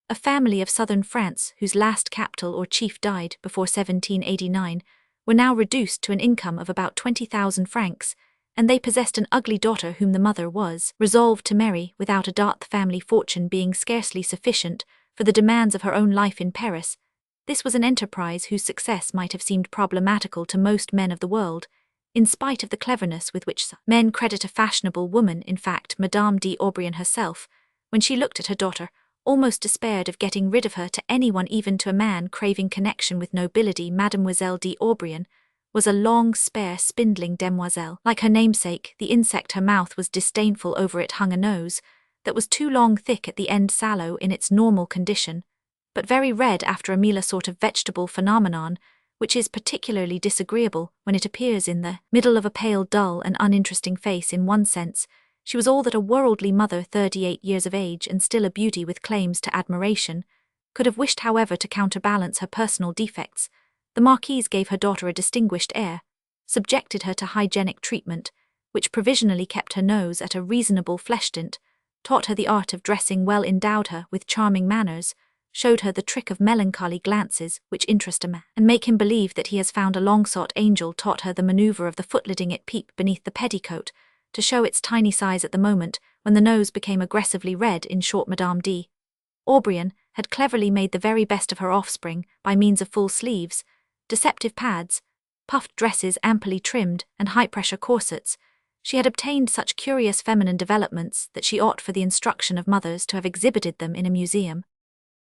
a family of southern France whose last capital or chief died before 1789, were now reduced to an income of about 20,000 francs, and they possessed an ugly daughter whom the mother was resolved to marry without a doubt, the family fortune being scarcely sufficient for the demands of her own life in Paris. This was an enterprise whose success might have seemed problematical to most men of the world, in spite of the cleverness with which men credit a fashionable woman. In fact, Madame d'Aubrion herself, when she looked at her daughter, almost despaired of getting rid of her to anyone, even to a man craving connection with nobility. Mademoiselle d'Aubrion was a long, spare, spindling demoiselle. Like her namesake, the insect, her mouth was disdainful, over it hung a nose that was too long, thick at the end, sallow in its normal condition, but very red after a meal, a sort of vegetable phenomenon, which is particularly disagreeable when it appears in the middle of a pale, dull, and uninteresting face. In one sense, She was all that a worldly mother, 38 years of age and still a beauty with claims to admiration, could have wished. However, to counterbalance her personal defects, the Marquise gave her daughter a distinguished air, subjected her to hygienic treatment, which provisionally kept her nose at a reasonable flesh tint, taught her the art of dressing well, endowed her with charming manners, showed her the trick of melancholy glances which interest a man and make him believe that he has found a long-sought angel, taught her the maneuver of the foot, letting it peep beneath the petticoat to show its tiny size at the moment when the nose became aggressively red. In short, Madame d'Aubrion had cleverly made the very best of her offspring by means of full sleeves, deceptive pads, puffed dresses amply trimmed, and high-pressure corsets. She had obtained such curious feminine developments that she ought, for the instruction of mothers, to have exhibited them in a museum.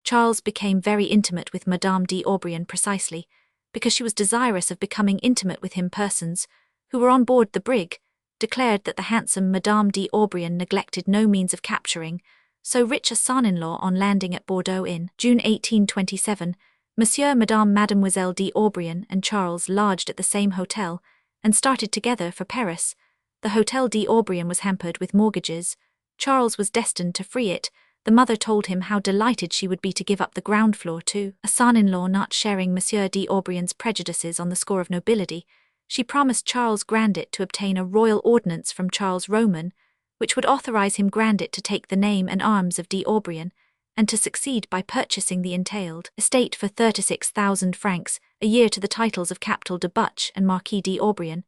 Charles became very intimate with Madame d'Aubrion precisely because she was desirous of becoming intimate with him. Persons who were on board the brig declared that the handsome Madame d'Aubrion neglected no means of capturing so rich a son-in-law. On landing at Bordeaux in June 1827, Monsieur, Madame, Mademoiselle d'Aubrion and Charles lodged at the same hotel and started together for Paris. The Hotel d'Aubrion was hampered with mortgages. Charles was destined to free it. The mother told him how delighted she would be to give up the ground floor to a son-in-law. Not sharing Monsieur d'Aubrion's prejudices on the score of nobility, she promised Charles Grandet to obtain a royal ordinance from Charles Roman, which would authorize him, Grandet, to take the name and arms of d'Aubrion, and to succeed by purchasing the entailed estate for 36,000 francs a year to the titles of Captal de Butch and Marquis d'Aubrion.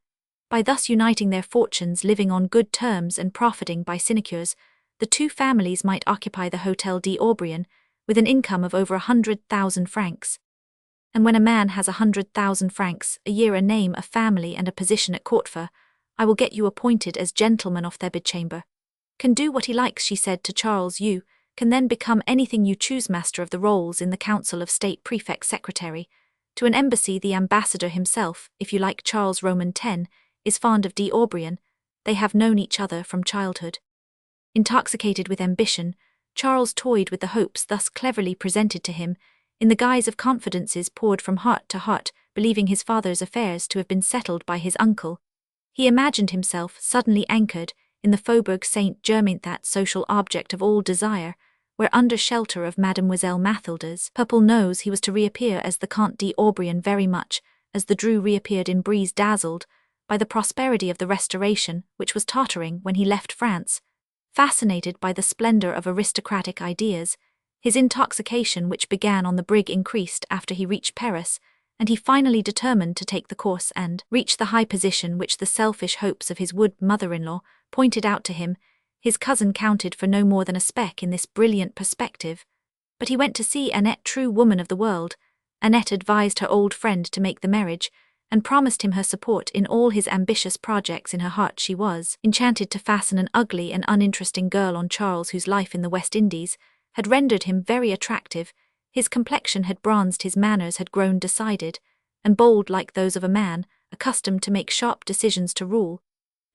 By thus uniting their fortunes, living on good terms and profiting by sinecures, the two families might occupy the Hotel d'Aubrion with an income of over 100,000 francs. And when a man has 100,000 francs a year, a name, a family, and a position at court, for I will get you appointed as gentleman of their bedchamber. Can do what he likes, she said to Charles. You can then become anything you choose, master of the rolls in the Council of State, prefect, secretary, to an embassy, the ambassador himself, if you like. Charles Roman 10 is fond of d'Aubrion. They have known each other from childhood. Intoxicated with ambition, Charles toyed with the hopes thus cleverly presented to him, in the guise of confidences poured from heart to heart, believing his father's affairs to have been settled by his uncle. He imagined himself suddenly anchored in the Faubourg Saint-Germain, that social object of all desire, where under shelter of Mademoiselle Mathilde's purple nose he was to reappear as the Comte d'Aubrion, very much as the Drew reappeared in Brise, dazzled by the prosperity of the Restoration, which was tottering when he left France. Fascinated by the splendor of aristocratic ideas, his intoxication, which began on the brig, increased after he reached Paris, and he finally determined to take the course and reach the high position which the selfish hopes of his would mother-in-law pointed out to him. His cousin counted for no more than a speck in this brilliant perspective, but he went to see Annette, true woman of the world. Annette advised her old friend to make the marriage, and promised him her support in all his ambitious projects. In her heart she was enchanted to fasten an ugly and uninteresting girl on Charles, whose life in the West Indies had rendered him very attractive. His complexion had bronzed, his manners had grown decided and bold like those of a man accustomed to make sharp decisions, to rule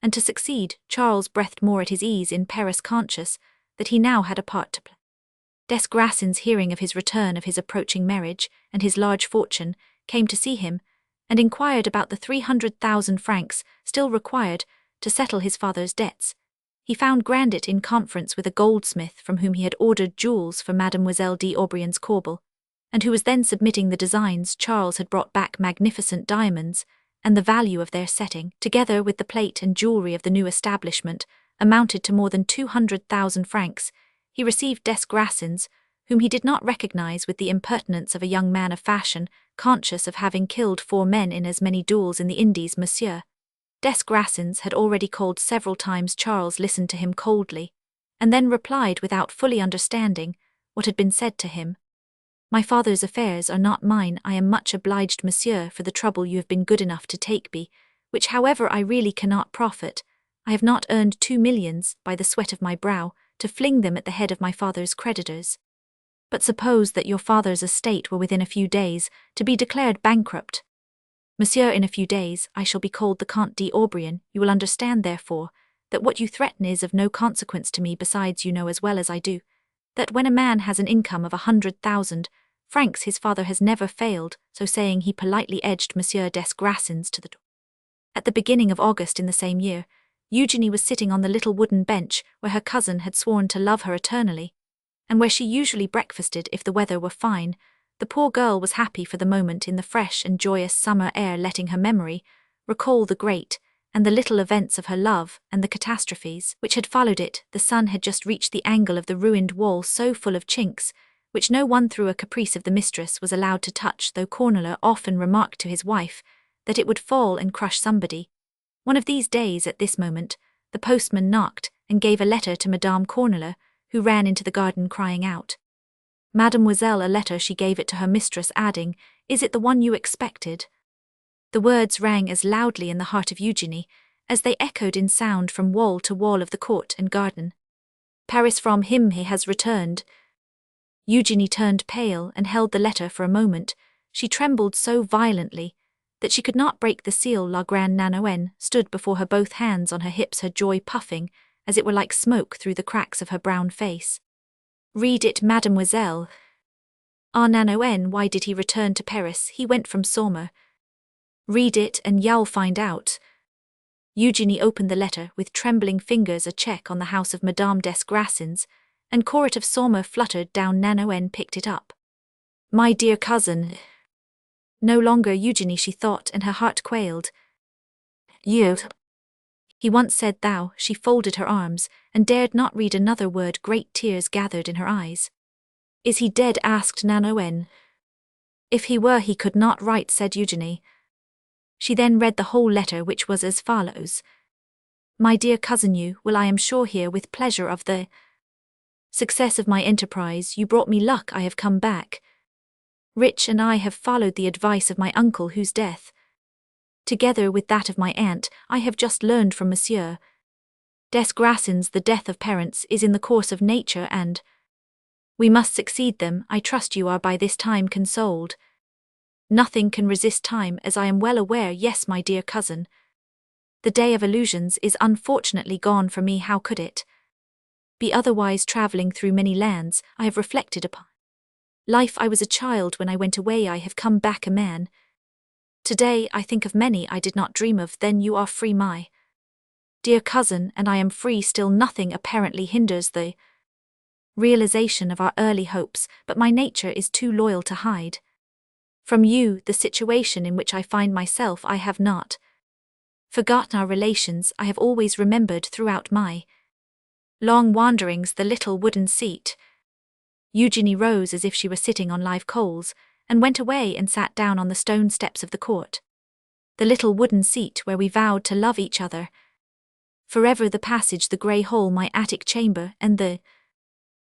and to succeed. Charles breathed more at his ease in Paris, conscious that he now had a part to play. Desgrassins, hearing of his return, of his approaching marriage and his large fortune, came to see him and inquired about the 300,000 francs still required to settle his father's debts. He found Grandet in conference with a goldsmith from whom he had ordered jewels for Mademoiselle d'Aubrion's corbel, and who was then submitting the designs. Charles had brought back magnificent diamonds, and the value of their setting, together with the plate and jewellery of the new establishment, amounted to more than 200,000 francs. He received Desgrassins, whom he did not recognize, with the impertinence of a young man of fashion, conscious of having killed 4 men in as many duels in the Indies. Monsieur Desgrassins had already called several times. Charles listened to him coldly, and then replied without fully understanding what had been said to him. My father's affairs are not mine. I am much obliged, monsieur, for the trouble you have been good enough to take me, which however I really cannot profit. I have not earned 2 millions by the sweat of my brow to fling them at the head of my father's creditors. But suppose that your father's estate were within a few days to be declared bankrupt. Monsieur, in a few days I shall be called the Comte d'Aubrion. You will understand, therefore, that what you threaten is of no consequence to me. Besides, you know as well as I do that when a man has an income of 100,000 francs his father has never failed. So saying, he politely edged Monsieur Desgrassins to the door. At the beginning of August in the same year, Eugenie was sitting on the little wooden bench where her cousin had sworn to love her eternally, and where she usually breakfasted if the weather were fine. The poor girl was happy for the moment in the fresh and joyous summer air, letting her memory recall the great and the little events of her love and the catastrophes which had followed it. The sun had just reached the angle of the ruined wall, so full of chinks, which no one through a caprice of the mistress was allowed to touch, though Cornelia often remarked to his wife that it would fall and crush somebody. One of these days, at this moment, the postman knocked and gave a letter to Madame Cornelia, who ran into the garden crying out, "Mademoiselle, a letter." She gave it to her mistress, adding, "Is it the one you expected?" The words rang as loudly in the heart of Eugenie as they echoed in sound from wall to wall of the court and garden. "Paris, from him he has returned." Eugenie turned pale and held the letter for a moment. She trembled so violently that she could not break the seal. La Grande Nanoen stood before her, both hands on her hips, her joy puffing, as it were, like smoke through the cracks of her brown face. "Read it, mademoiselle." "Ah, Nanoen, why did he return to Paris? He went from Saumur." "Read it, and you'll find out." Eugenie opened the letter with trembling fingers. A check on the house of Madame Desgrassins and Court of Saumur fluttered down. Nanoen picked it up. "My dear cousin." No longer Eugenie, she thought, and her heart quailed. "You." He once said thou. She folded her arms and dared not read another word. Great tears gathered in her eyes. "Is he dead?" asked Nanoen. "If he were, he could not write," said Eugenie. She then read the whole letter, which was as follows. "My dear cousin, you will, I am sure, hear with pleasure of the success of my enterprise. You brought me luck. I have come back rich, and I have followed the advice of my uncle, whose death, together with that of my aunt, I have just learned from Monsieur Desgrassins. The death of parents is in the course of nature, and we must succeed them. I trust you are by this time consoled. Nothing can resist time, as I am well aware. Yes, my dear cousin, the day of illusions is unfortunately gone for me. How could it be otherwise? Travelling through many lands, I have reflected upon life. I was a child when I went away. I have come back a man. Today I think of many I did not dream of then. You are free, my dear cousin, and I am free still. Nothing apparently hinders the realization of our early hopes, but my nature is too loyal to hide from you the situation in which I find myself. I have not forgotten our relations. I have always remembered throughout my long wanderings the little wooden seat. Eugenie rose as if she were sitting on live coals, and went away and sat down on the stone steps of the court. The little wooden seat where we vowed to love each other forever, the passage, the grey hole, my attic chamber, and the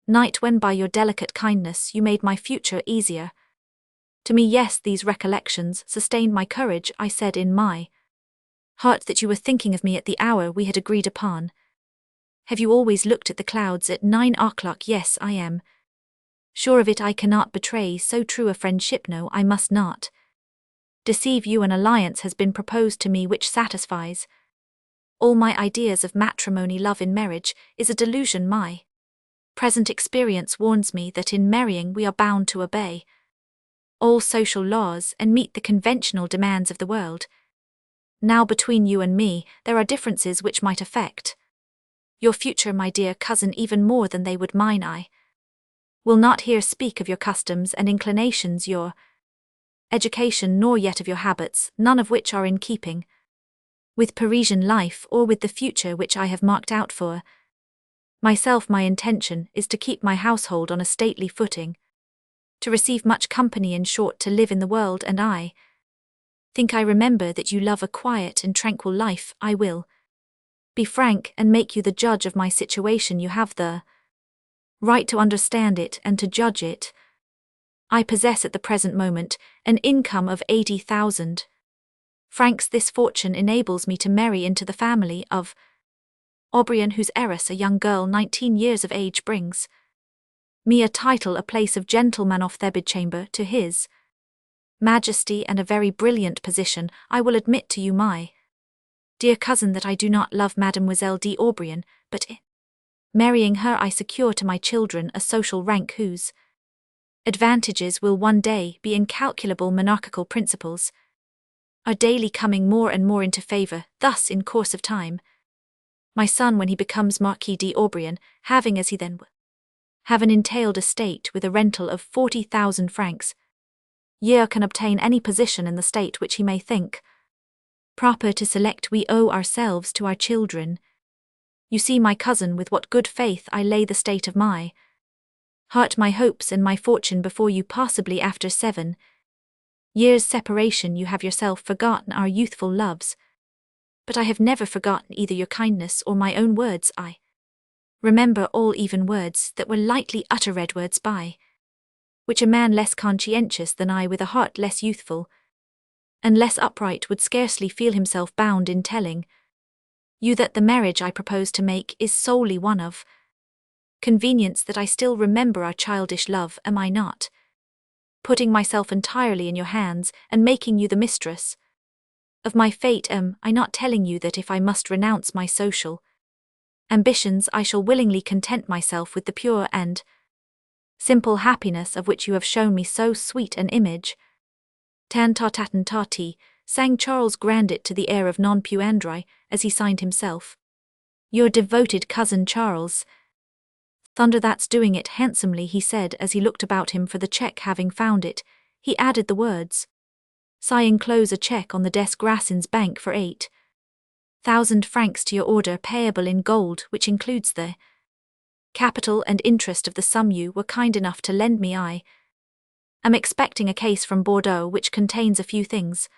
night when by your delicate kindness you made my future easier to me. Yes, these recollections sustained my courage. I said in my heart that you were thinking of me at the hour we had agreed upon. Have you always looked at the clouds at 9 o'clock? Yes, I am sure of it. I cannot betray so true a friendship. No, I must not deceive you. An alliance has been proposed to me which satisfies all my ideas of matrimony. Love in marriage is a delusion. My present experience warns me that in marrying we are bound to obey all social laws and meet the conventional demands of the world. Now between you and me there are differences which might affect your future, my dear cousin, even more than they would mine. I will not here speak of your customs and inclinations, your education, nor yet of your habits, none of which are in keeping with Parisian life or with the future which I have marked out for myself. My intention is to keep my household on a stately footing, to receive much company, in short, to live in the world, and I think I remember that you love a quiet and tranquil life. I will be frank and make you the judge of my situation. You have the right to understand it and to judge it. I possess at the present moment an income of 80,000 francs. This fortune enables me to marry into the family of Aubryon, whose heiress, a young girl 19 years of age, brings me a title, a place of gentleman of the bedchamber to his Majesty, and a very brilliant position. I will admit to you, my dear cousin, that I do not love Mademoiselle d'Aubryon, but in marrying her I secure to my children a social rank whose advantages will one day be incalculable. Monarchical principles are daily coming more and more into favor. Thus, in course of time, My son, when he becomes Marquis d'Aubrion, having, as he then will, have an entailed estate with a rental of 40,000 francs, year, can obtain any position in the state which he may think proper to select. We owe ourselves to our children. You see, my cousin, with what good faith I lay the state of my heart, my hopes, and my fortune before you. Possibly after 7 years' separation you have yourself forgotten our youthful loves, but I have never forgotten either your kindness or my own words. I remember all, even words that were lightly uttered, words by which a man less conscientious than I, with a heart less youthful and less upright, would scarcely feel himself bound in telling you that the marriage I propose to make is solely one of convenience, that I still remember our childish love. Am I not putting myself entirely in your hands and making you the mistress of my fate? Am I not telling you that if I must renounce my social ambitions, I shall willingly content myself with the pure and simple happiness of which you have shown me so sweet an image? Tan-ta-ta-tan-ta-ti, sang Charles Grandet to the air of Non più andrai, as he signed himself, your devoted cousin Charles. Thunder, that's doing it handsomely, he said as he looked about him for the cheque. Having found it, he added the words, "I enclose a cheque on the desk Grassin's bank for 8,000 francs to your order, payable in gold, which includes the capital and interest of the sum you were kind enough to lend me. I am expecting a case from Bordeaux which contains a few things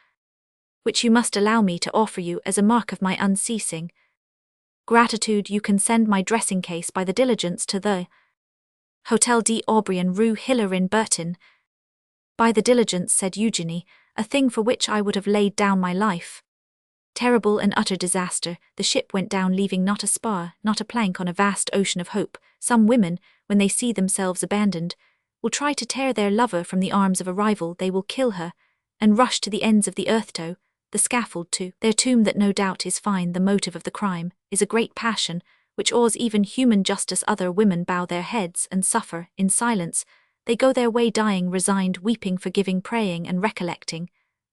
which you must allow me to offer you as a mark of my unceasing gratitude. You can send my dressing case by the diligence to the Hotel d'Aubrion, Rue Hillerin, Burton." "By the diligence," said Eugenie, "a thing for which I would have laid down my life." Terrible and utter disaster, the ship went down, leaving not a spar, not a plank on a vast ocean of hope. Some women, when they see themselves abandoned, will try to tear their lover from the arms of a rival. They will kill her, and rush to the ends of the earth, to the scaffold, to their tomb. That no doubt is fine. The motive of the crime is a great passion, which awes even human justice. Other women bow their heads and suffer in silence. They go their way dying, resigned, weeping, forgiving, praying, and recollecting,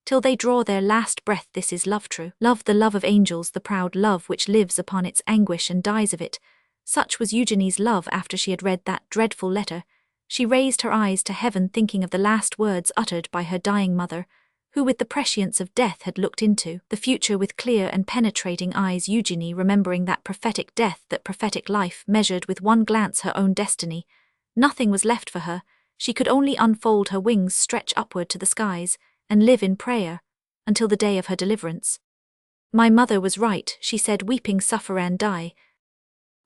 till they draw their last breath. This is love, true love, the love of angels, the proud love which lives upon its anguish and dies of it. Such was Eugenie's love. After she had read that dreadful letter, she raised her eyes to heaven, thinking of the last words uttered by her dying mother, who with the prescience of death had looked into the future with clear and penetrating eyes. Eugenie, remembering that prophetic death, that prophetic life, measured with one glance her own destiny. Nothing was left for her. She could only unfold her wings, stretch upward to the skies, and live in prayer until the day of her deliverance. "My mother was right," she said, weeping, "suffer and die."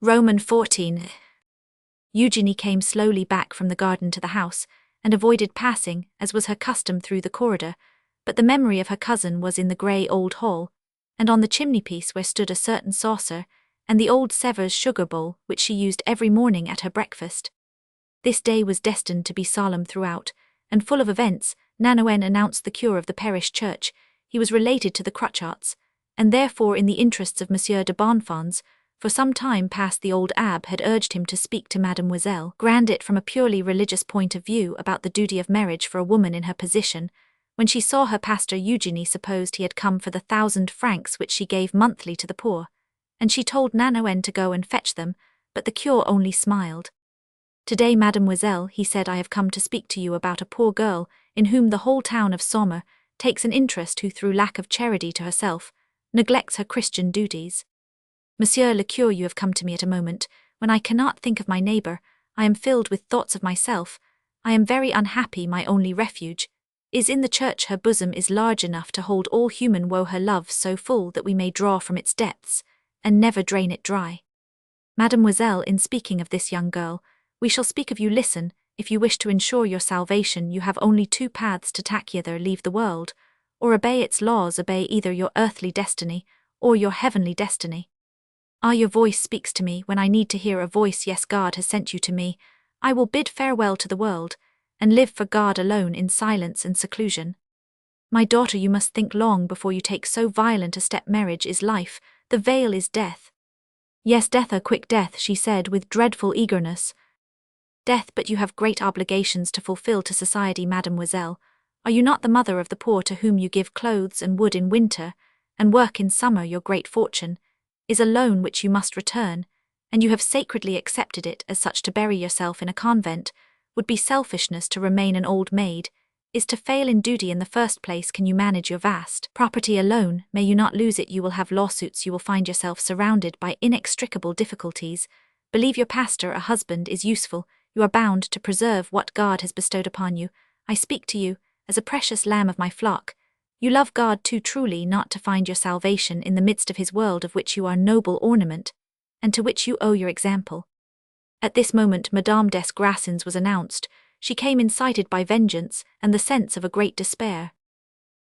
Roman 14. Eugenie came slowly back from the garden to the house, and avoided passing, as was her custom, through the corridor, but the memory of her cousin was in the grey old hall, and on the chimney-piece where stood a certain saucer, and the old Sevres sugar bowl which she used every morning at her breakfast. This day was destined to be solemn throughout, and full of events. Nanoen announced the cure of the parish church. He was related to the Crutcharts, and therefore, in the interests of Monsieur de Bonfons, for some time past the old abbe had urged him to speak to Mademoiselle Grandet from a purely religious point of view about the duty of marriage for a woman in her position. When she saw her pastor, Eugenie supposed he had come for the 1,000 francs which she gave monthly to the poor, and she told Nanoen to go and fetch them, but the cure only smiled. "Today, Mademoiselle," he said, "I have come to speak to you about a poor girl in whom the whole town of Saumur takes an interest, who through lack of charity to herself neglects her Christian duties. Monsieur le Curé, you have come to me at a moment when I cannot think of my neighbor. I am filled with thoughts of myself. I am very unhappy. My only refuge is in the church. Her bosom is large enough to hold all human woe, her love so full that we may draw from its depths and never drain it dry. Mademoiselle, in speaking of this young girl, we shall speak of you. Listen, if you wish to ensure your salvation, you have only 2 paths to take: either leave the world, or obey its laws. Obey either your earthly destiny or your heavenly destiny. Your voice speaks to me when I need to hear a voice. Yes, God has sent you to me. I will bid farewell to the world, and live for God alone in silence and seclusion. My daughter, you must think long before you take so violent a step. Marriage is life, the veil is death." "Yes, death, a quick death," she said with dreadful eagerness. "Death, but you have great obligations to fulfill to society, Mademoiselle. Are you not the mother of the poor, to whom you give clothes and wood in winter, and work in summer? Your great fortune is a loan which you must return, and you have sacredly accepted it as such. To bury yourself in a convent would be selfishness. To remain an old maid is to fail in duty in the first place. Can you manage your vast property alone? May you not lose it. You will have lawsuits. You will find yourself surrounded by inextricable difficulties. Believe your pastor a husband is useful. You are bound to preserve what God has bestowed upon you. I speak to you as a precious lamb of my flock. You love God too truly not to find your salvation in the midst of his world, of which you are noble ornament, and to which you owe your example. At this moment Madame des Grassins was announced. She came incited by vengeance and the sense of a great despair.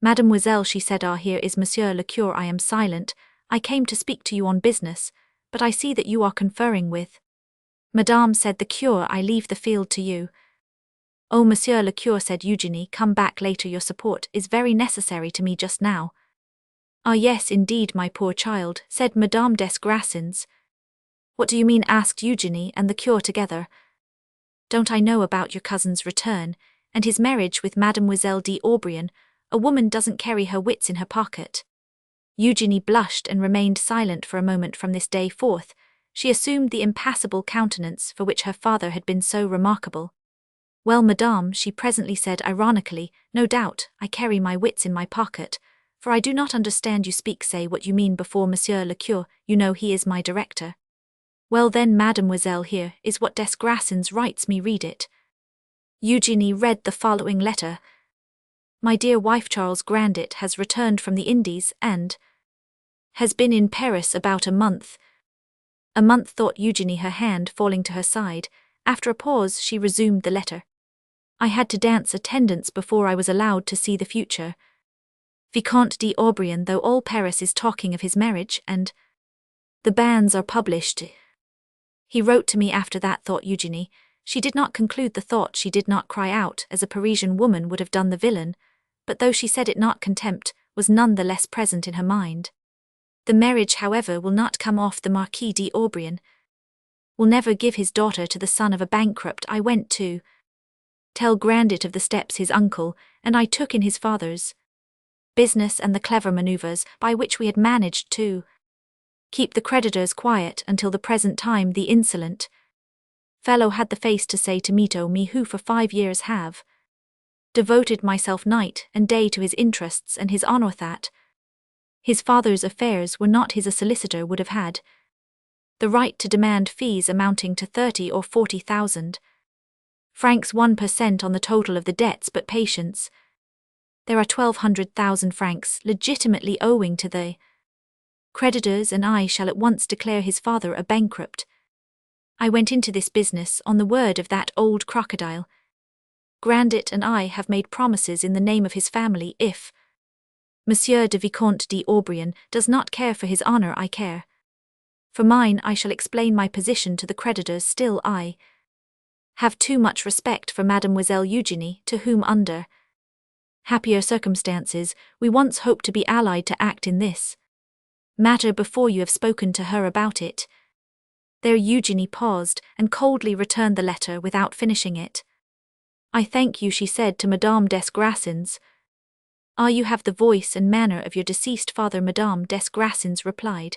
Mademoiselle, she said, here is Monsieur le Curé. I am silent. I came to speak to you on business, but I see that you are conferring with. Madame, said the Curé, I leave the field to you. Oh, Monsieur le Curé, said Eugenie, come back later. Your support is very necessary to me just now. Ah yes, indeed, my poor child, said Madame des Grassins. What do you mean? Asked Eugenie and the Curé together. Don't I know about your cousin's return, and his marriage with Mademoiselle d'Aubrion? A woman doesn't carry her wits in her pocket. Eugenie blushed and remained silent for a moment. From this day forth, she assumed the impassible countenance for which her father had been so remarkable. Well, madame, she presently said ironically, no doubt I carry my wits in my pocket, for I do not understand you speak. Say what you mean before Monsieur le Curé. You know he is my director. Well then, mademoiselle, here is what des Grassins writes me. Read it. Eugenie read the following letter. My dear wife, Charles Grandet has returned from the Indies and has been in Paris about a month. A month, thought Eugenie, her hand falling to her side. After a pause she resumed the letter. I had to dance attendance before I was allowed to see the future Vicomte d'Aubrion, though all Paris is talking of his marriage, and the banns are published. He wrote to me after that, thought Eugenie. She did not conclude the thought. She did not cry out, as a Parisian woman would have done, the villain, but though she said it not, contempt was none the less present in her mind. The marriage, however, will not come off. The Marquis d'Aubrion will never give his daughter to the son of a bankrupt. I went to tell Grandet of the steps his uncle and I took in his father's business and the clever manoeuvres by which we had managed to keep the creditors quiet until the present time. The insolent fellow had the face to say to me, who for 5 years have devoted myself night and day to his interests and his honor, that his father's affairs were not his, a solicitor would have had the right to demand fees amounting to 30 or 40,000 francs, 1% on the total of the debts. But patience, there are 1,200,000 francs legitimately owing to the creditors, and I shall at once declare his father a bankrupt. I went into this business on the word of that old crocodile. Grandet and I have made promises in the name of his family. If Monsieur de Vicomte d'Aubrion does not care for his honor, I care for mine. I shall explain my position to the creditors. Still, I have too much respect for Mademoiselle Eugenie, to whom, under happier circumstances, we once hoped to be allied, to act in this matter before you have spoken to her about it. There Eugenie paused and coldly returned the letter without finishing it. I thank you, she said to Madame des Grassins. Ah, you have the voice and manner of your deceased father. Madame des Grassins replied.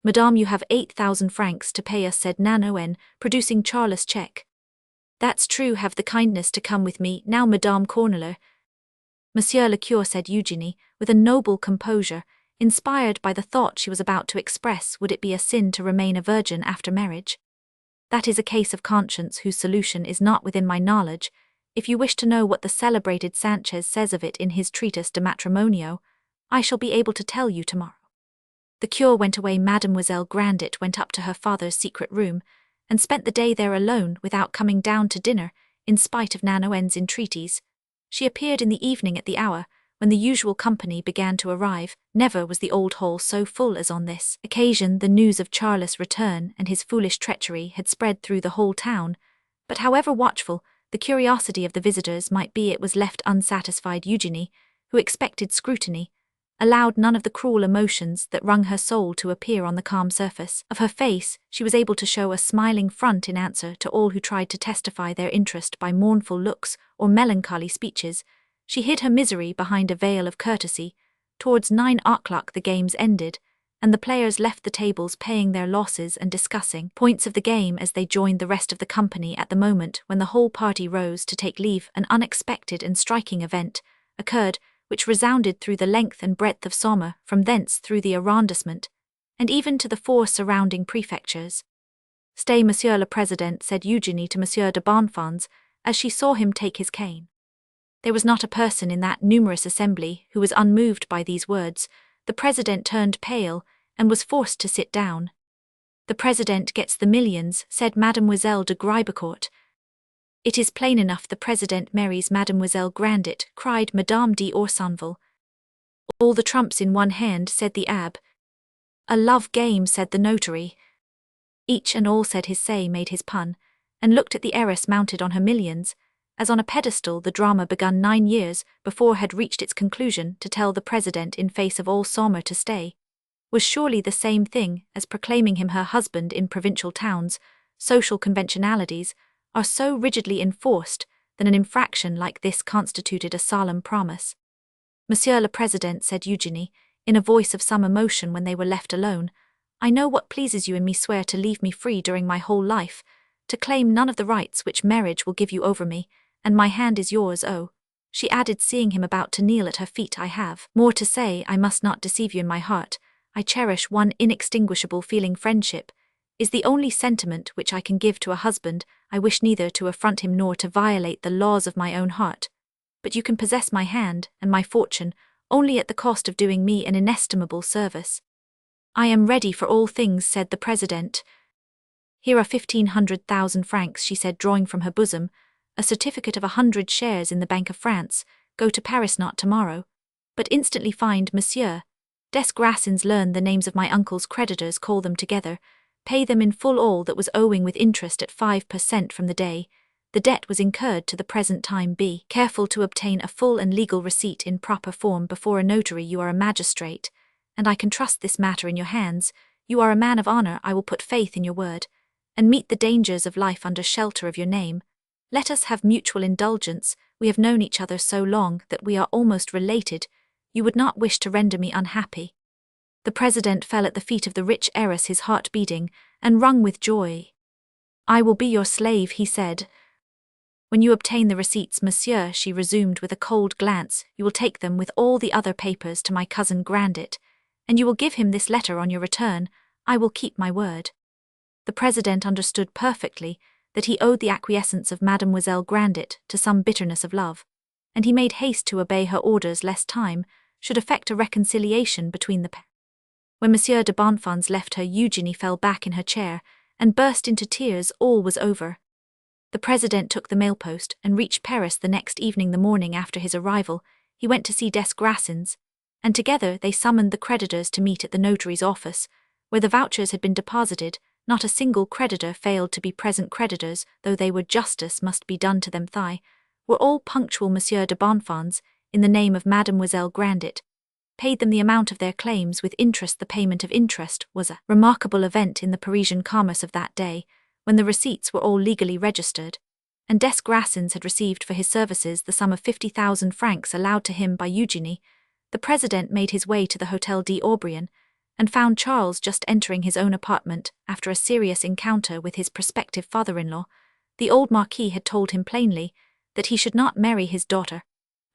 Madame, you have 8,000 francs to pay us, said Nanoen, producing Charles' cheque. That's true. Have the kindness to come with me now, Madame Corneler. Monsieur le Curé, said Eugenie, with a noble composure, inspired by the thought she was about to express. Would it be a sin to remain a virgin after marriage? That is a case of conscience whose solution is not within my knowledge. If you wish to know what the celebrated Sanchez says of it in his treatise de Matrimonio, I shall be able to tell you tomorrow. The Curé went away. Mademoiselle Grandet went up to her father's secret room, and spent the day there alone without coming down to dinner, in spite of Nanoen's entreaties. She appeared in the evening at the hour when the usual company began to arrive. Never was the old hall so full as on this occasion. The news of Charles' return and his foolish treachery had spread through the whole town, but however watchful the curiosity of the visitors might be, it was left unsatisfied. Eugenie, who expected scrutiny, allowed none of the cruel emotions that wrung her soul to appear on the calm surface of her face. She was able to show a smiling front in answer to all who tried to testify their interest by mournful looks or melancholy speeches. She hid her misery behind a veil of courtesy. Towards 9 o'clock the games ended, and the players left the tables paying their losses and discussing points of the game as they joined the rest of the company. At the moment when the whole party rose to take leave, an unexpected and striking event occurred, which resounded through the length and breadth of Saumur, from thence through the arrondissement, and even to the 4 surrounding prefectures. "Stay, Monsieur le Président," said Eugenie to Monsieur de Bonfons, as she saw him take his cane. There was not a person in that numerous assembly who was unmoved by these words. The President turned pale, and was forced to sit down. "The President gets the millions," said Mademoiselle de Gribecourt. "It is plain enough the President marries Mademoiselle Grandet," cried Madame d'Orsonville. "All the trumps in one hand," said the Abbé. "A love game," said the notary. Each and all said his say, made his pun, and looked at the heiress mounted on her millions, as on a pedestal. The drama, begun 9 years before, had reached its conclusion. To tell the President in face of all Saumur to stay was surely the same thing as proclaiming him her husband. In provincial towns, social conventionalities are so rigidly enforced that an infraction like this constituted a solemn promise. "Monsieur le Président," said Eugenie, in a voice of some emotion when they were left alone, "I know what pleases you in me. Swear to leave me free during my whole life, to claim none of the rights which marriage will give you over me, and my hand is yours. Oh," she added, seeing him about to kneel at her feet, "I have more to say. I must not deceive you. In my heart I cherish one inextinguishable feeling. Friendship is the only sentiment which I can give to a husband. I wish neither to affront him nor to violate the laws of my own heart. But you can possess my hand and my fortune only at the cost of doing me an inestimable service." "I am ready for all things," said the President. "Here are 1,500,000 francs," she said, drawing from her bosom a certificate of 100 shares in the Bank of France. "Go to Paris, not tomorrow, but instantly. Find Monsieur des Grassins, learn the names of my uncle's creditors, call them together, pay them in full all that was owing, with interest at 5% from the day the debt was incurred to the present time. Be careful to obtain a full and legal receipt in proper form before a notary. You are a magistrate, and I can trust this matter in your hands. You are a man of honor. I will put faith in your word, and meet the dangers of life under shelter of your name. Let us have mutual indulgence. We have known each other so long that we are almost related. You would not wish to render me unhappy." The President fell at the feet of the rich heiress, his heart beating and wrung with joy. "I will be your slave," he said. "When you obtain the receipts, Monsieur," she resumed with a cold glance, "you will take them with all the other papers to my cousin Grandet, and you will give him this letter on your return. I will keep my word." The President understood perfectly that he owed the acquiescence of Mademoiselle Grandet to some bitterness of love, and he made haste to obey her orders lest time should effect a reconciliation between the pair. When Monsieur de Bonfons left her, Eugenie fell back in her chair and burst into tears. All was over. The President took the mail-post and reached Paris the next evening. The morning after his arrival, he went to see des Grassins, and together they summoned the creditors to meet at the notary's office, where the vouchers had been deposited. Not a single creditor failed to be present. Creditors, though they were justice must be done to them, were all punctual. Monsieur de Bonfons, in the name of Mademoiselle Grandet, paid them the amount of their claims with interest. The payment of interest was a remarkable event in the Parisian commerce of that day, when the receipts were all legally registered, and des Grassins had received for his services the sum of 50,000 francs allowed to him by Eugenie. The President made his way to the Hôtel d'Aubrion, and found Charles just entering his own apartment after a serious encounter with his prospective father-in-law. The old Marquis had told him plainly that he should not marry his daughter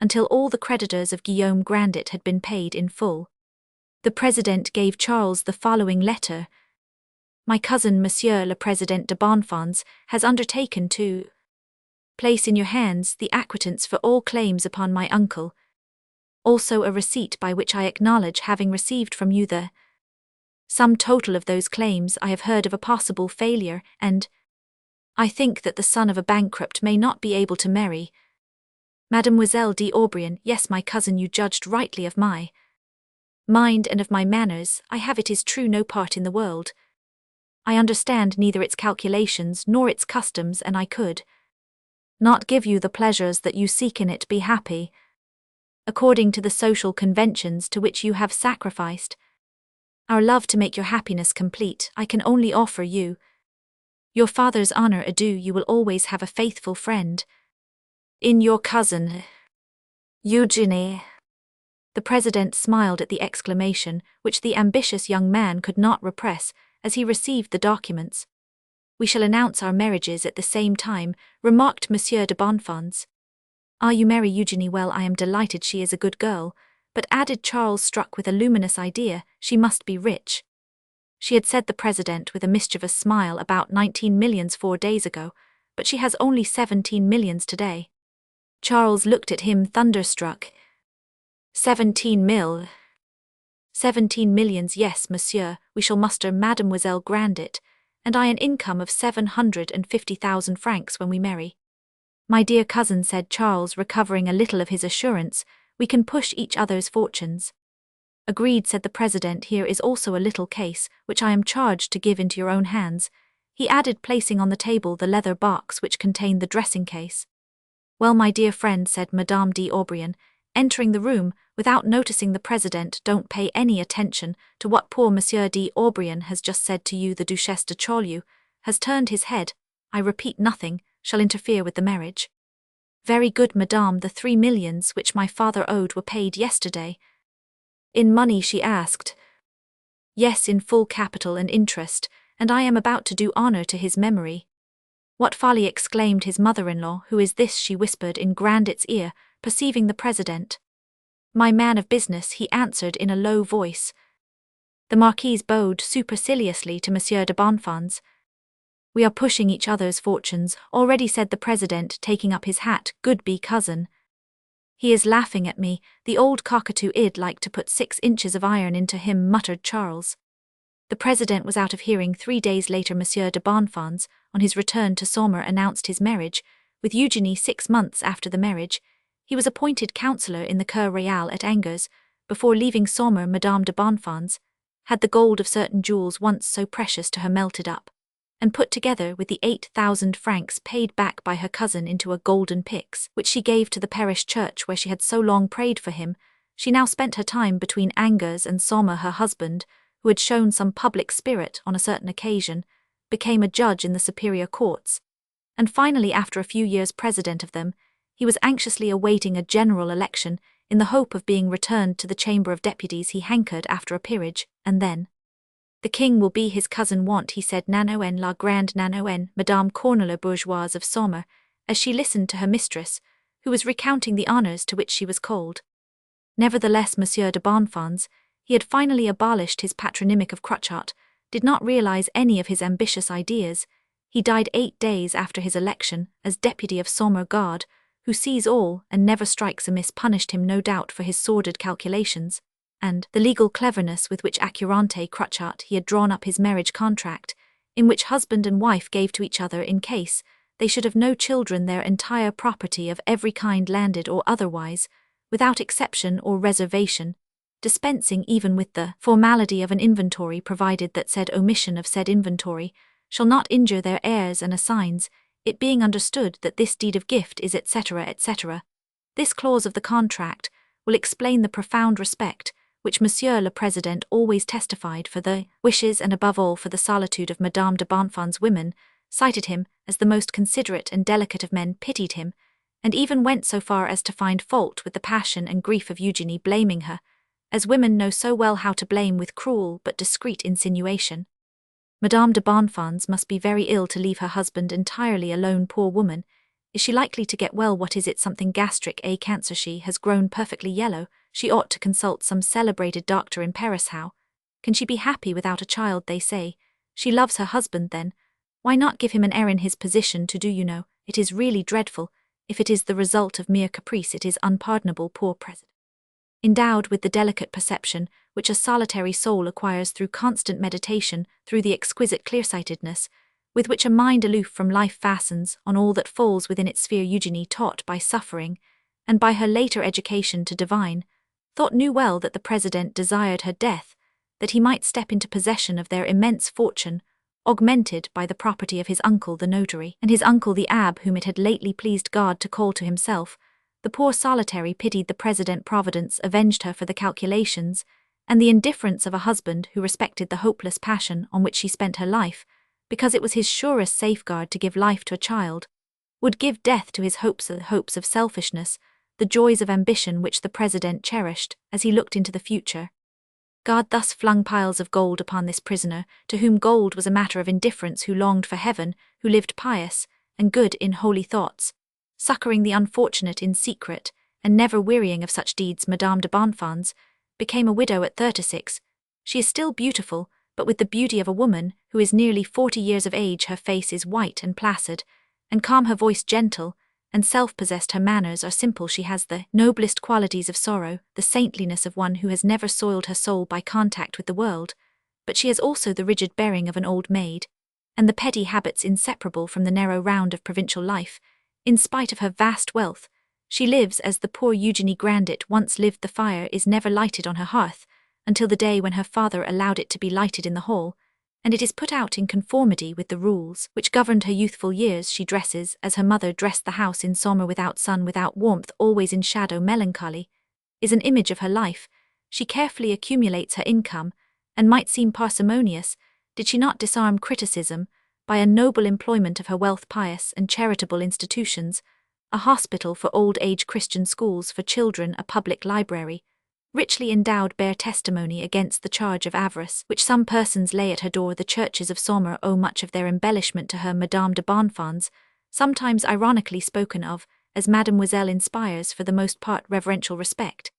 until all the creditors of Guillaume Grandet had been paid in full. The President gave Charles the following letter: "My cousin Monsieur le Président de Bonfons has undertaken to place in your hands the acquittance for all claims upon my uncle, also a receipt by which I acknowledge having received from you the sum total of those claims. I have heard of a possible failure, and I think that the son of a bankrupt may not be able to marry Mademoiselle d'Aubrion. Yes, my cousin, you judged rightly of my mind and of my manners. I have, it is true, no part in the world. I understand neither its calculations nor its customs, and I could not give you the pleasures that you seek in it. Be happy according to the social conventions to which you have sacrificed our love to make your happiness complete. I can only offer you your father's honor. Adieu. You will always have a faithful friend in your cousin, Eugenie." The president smiled at the exclamation, which the ambitious young man could not repress, as he received the documents. "We shall announce our marriages at the same time," remarked Monsieur de Bonfons. "Ah, you marry Eugenie well, I am delighted, she is a good girl, but," added Charles, struck with a luminous idea, "she must be rich." She had said the president with a mischievous smile about 19 millions 4 days ago, but she has only 17 millions today. Charles looked at him thunderstruck. 17 mil. 17 millions, yes, monsieur, we shall muster Mademoiselle Grandet, and I an income of 750,000 francs when we marry. "My dear cousin," said Charles, recovering a little of his assurance, "we can push each other's fortunes." "Agreed," said the president. "Here is also a little case, which I am charged to give into your own hands," he added, placing on the table the leather box which contained the dressing case. "Well, my dear friend," said Madame d'Aubrion, entering the room, without noticing the president, "don't pay any attention to what poor Monsieur d'Aubrion has just said to you. The Duchesse de Chaulieu has turned his head, I repeat nothing, shall interfere with the marriage." "Very good, madame. The 3 millions which my father owed were paid yesterday." "In money?" she asked. "Yes, in full capital and interest, and I am about to do honor to his memory." "What folly!" exclaimed his mother-in-law. "Who is this?" she whispered in Grandet's ear, perceiving the president. "My man of business," he answered in a low voice. The marquise bowed superciliously to Monsieur de Bonfons. "We are pushing each other's fortunes already," said the president, taking up his hat. "Good-be, cousin." "He is laughing at me, the old cockatoo, I'd like to put 6 inches of iron into him," muttered Charles. The president was out of hearing. 3 days later, Monsieur de Bonfons, on his return to Saumur, announced his marriage with Eugenie. 6 months after the marriage, he was appointed councillor in the Cour Royale at Angers. Before leaving Saumur, Madame de Bonfons had the gold of certain jewels once so precious to her melted up, and put together with the 8,000 francs paid back by her cousin into a golden pyx, which she gave to the parish church where she had so long prayed for him. She now spent her time between Angers and Saumur. Her husband, who had shown some public spirit on a certain occasion, became a judge in the superior courts, and finally, after a few years president of them, he was anxiously awaiting a general election in the hope of being returned to the Chamber of Deputies. He hankered after a peerage, and then, "The king will be his cousin want," he said. "Nanoen, la grande Nanoen," Madame Cornelia Bourgeoise of Saumur, as she listened to her mistress, who was recounting the honours to which she was called. Nevertheless, Monsieur de Bonfons, he had finally abolished his patronymic of Crotchat, did not realize any of his ambitious ideas. He died 8 days after his election as deputy of Saumur. God, who sees all and never strikes amiss, punished him no doubt for his sordid calculations, and the legal cleverness with which accurante Crotchat he had drawn up his marriage contract, in which husband and wife gave to each other, in case they should have no children, their entire property of every kind, landed or otherwise, without exception or reservation, dispensing even with the formality of an inventory, provided that said omission of said inventory shall not injure their heirs and assigns, it being understood that this deed of gift is etc. etc. This clause of the contract will explain the profound respect which Monsieur le Président always testified for the wishes and above all for the solitude of Madame de Bonfons. Women cited him as the most considerate and delicate of men, pitied him, and even went so far as to find fault with the passion and grief of Eugenie, blaming her, as women know so well how to blame, with cruel but discreet insinuation. Madame de Bonfons must be very ill to leave her husband entirely alone. Poor woman, is she likely to get well? What is it? Something gastric, a cancer. She has grown perfectly yellow. She ought to consult some celebrated doctor in Paris. How can she be happy without a child? They say she loves her husband. Then why not give him an heir in his position to do? You know, it is really dreadful. If it is the result of mere caprice, it is unpardonable. Poor president. Endowed with the delicate perception which a solitary soul acquires through constant meditation, through the exquisite clearsightedness with which a mind aloof from life fastens on all that falls within its sphere, Eugenie, taught by suffering, and by her later education to divine, thought knew well that the president desired her death, that he might step into possession of their immense fortune, augmented by the property of his uncle the notary, and his uncle the abbe, whom it had lately pleased God to call to himself. The poor solitary pitied the president. Providence avenged her for the calculations and the indifference of a husband who respected the hopeless passion on which she spent her life, because it was his surest safeguard to give life to a child, would give death to his hopes, the hopes of selfishness, the joys of ambition which the president cherished as he looked into the future. God thus flung piles of gold upon this prisoner, to whom gold was a matter of indifference, who longed for heaven, who lived pious and good in holy thoughts, succoring the unfortunate in secret, and never wearying of such deeds. Madame de Bonfons became a widow at 36. She is still beautiful, but with the beauty of a woman who is nearly 40 years of age. Her face is white and placid, and calm, her voice gentle, and self-possessed. Her manners are simple. She has the noblest qualities of sorrow, the saintliness of one who has never soiled her soul by contact with the world, but she has also the rigid bearing of an old maid, and the petty habits inseparable from the narrow round of provincial life. In spite of her vast wealth, she lives as the poor Eugénie Grandet once lived. The fire is never lighted on her hearth, until the day when her father allowed it to be lighted in the hall, and it is put out in conformity with the rules which governed her youthful years. She dresses as her mother dressed. The house in Saumur, without sun, without warmth, always in shadow, melancholy, is an image of her life. She carefully accumulates her income, and might seem parsimonious did she not disarm criticism by a noble employment of her wealth. Pious and charitable institutions, a hospital for old age, Christian schools for children, a public library, richly endowed, bear testimony against the charge of avarice which some persons lay at her door. The churches of Saumur owe much of their embellishment to her. Madame de Bonfons, sometimes ironically spoken of as Mademoiselle, inspires for the most part reverential respect,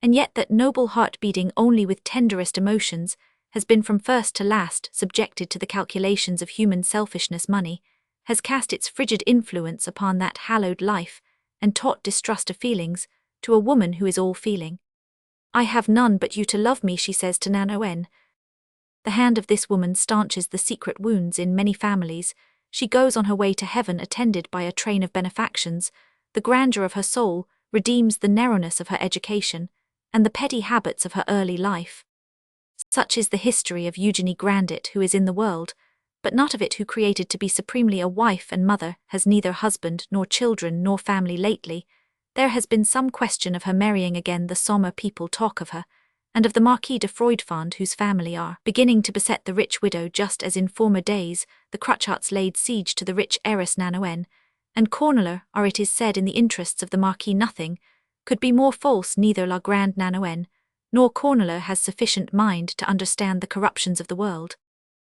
and yet that noble heart, beating only with tenderest emotions, has been from first to last subjected to the calculations of human selfishness. Money has cast its frigid influence upon that hallowed life, and taught distrust of feelings to a woman who is all feeling. I have none but you to love me, she says to Nanoen. The hand of this woman stanches the secret wounds in many families. She goes on her way to heaven attended by a train of benefactions. The grandeur of her soul redeems the narrowness of her education, and the petty habits of her early life. Such is the history of Eugénie Grandet, who is in the world, but not of it, who created to be supremely a wife and mother, has neither husband nor children nor family. Lately there has been some question of her marrying again. The Saumur people talk of her, and of the Marquis de Froidfond, whose family are beginning to beset the rich widow, just as in former days the Cruchots laid siege to the rich heiress Nanoen, and Corneler are, it is said, in the interests of the Marquis. Nothing could be more false. Neither La Grande Nanoen nor Corneler has sufficient mind to understand the corruptions of the world.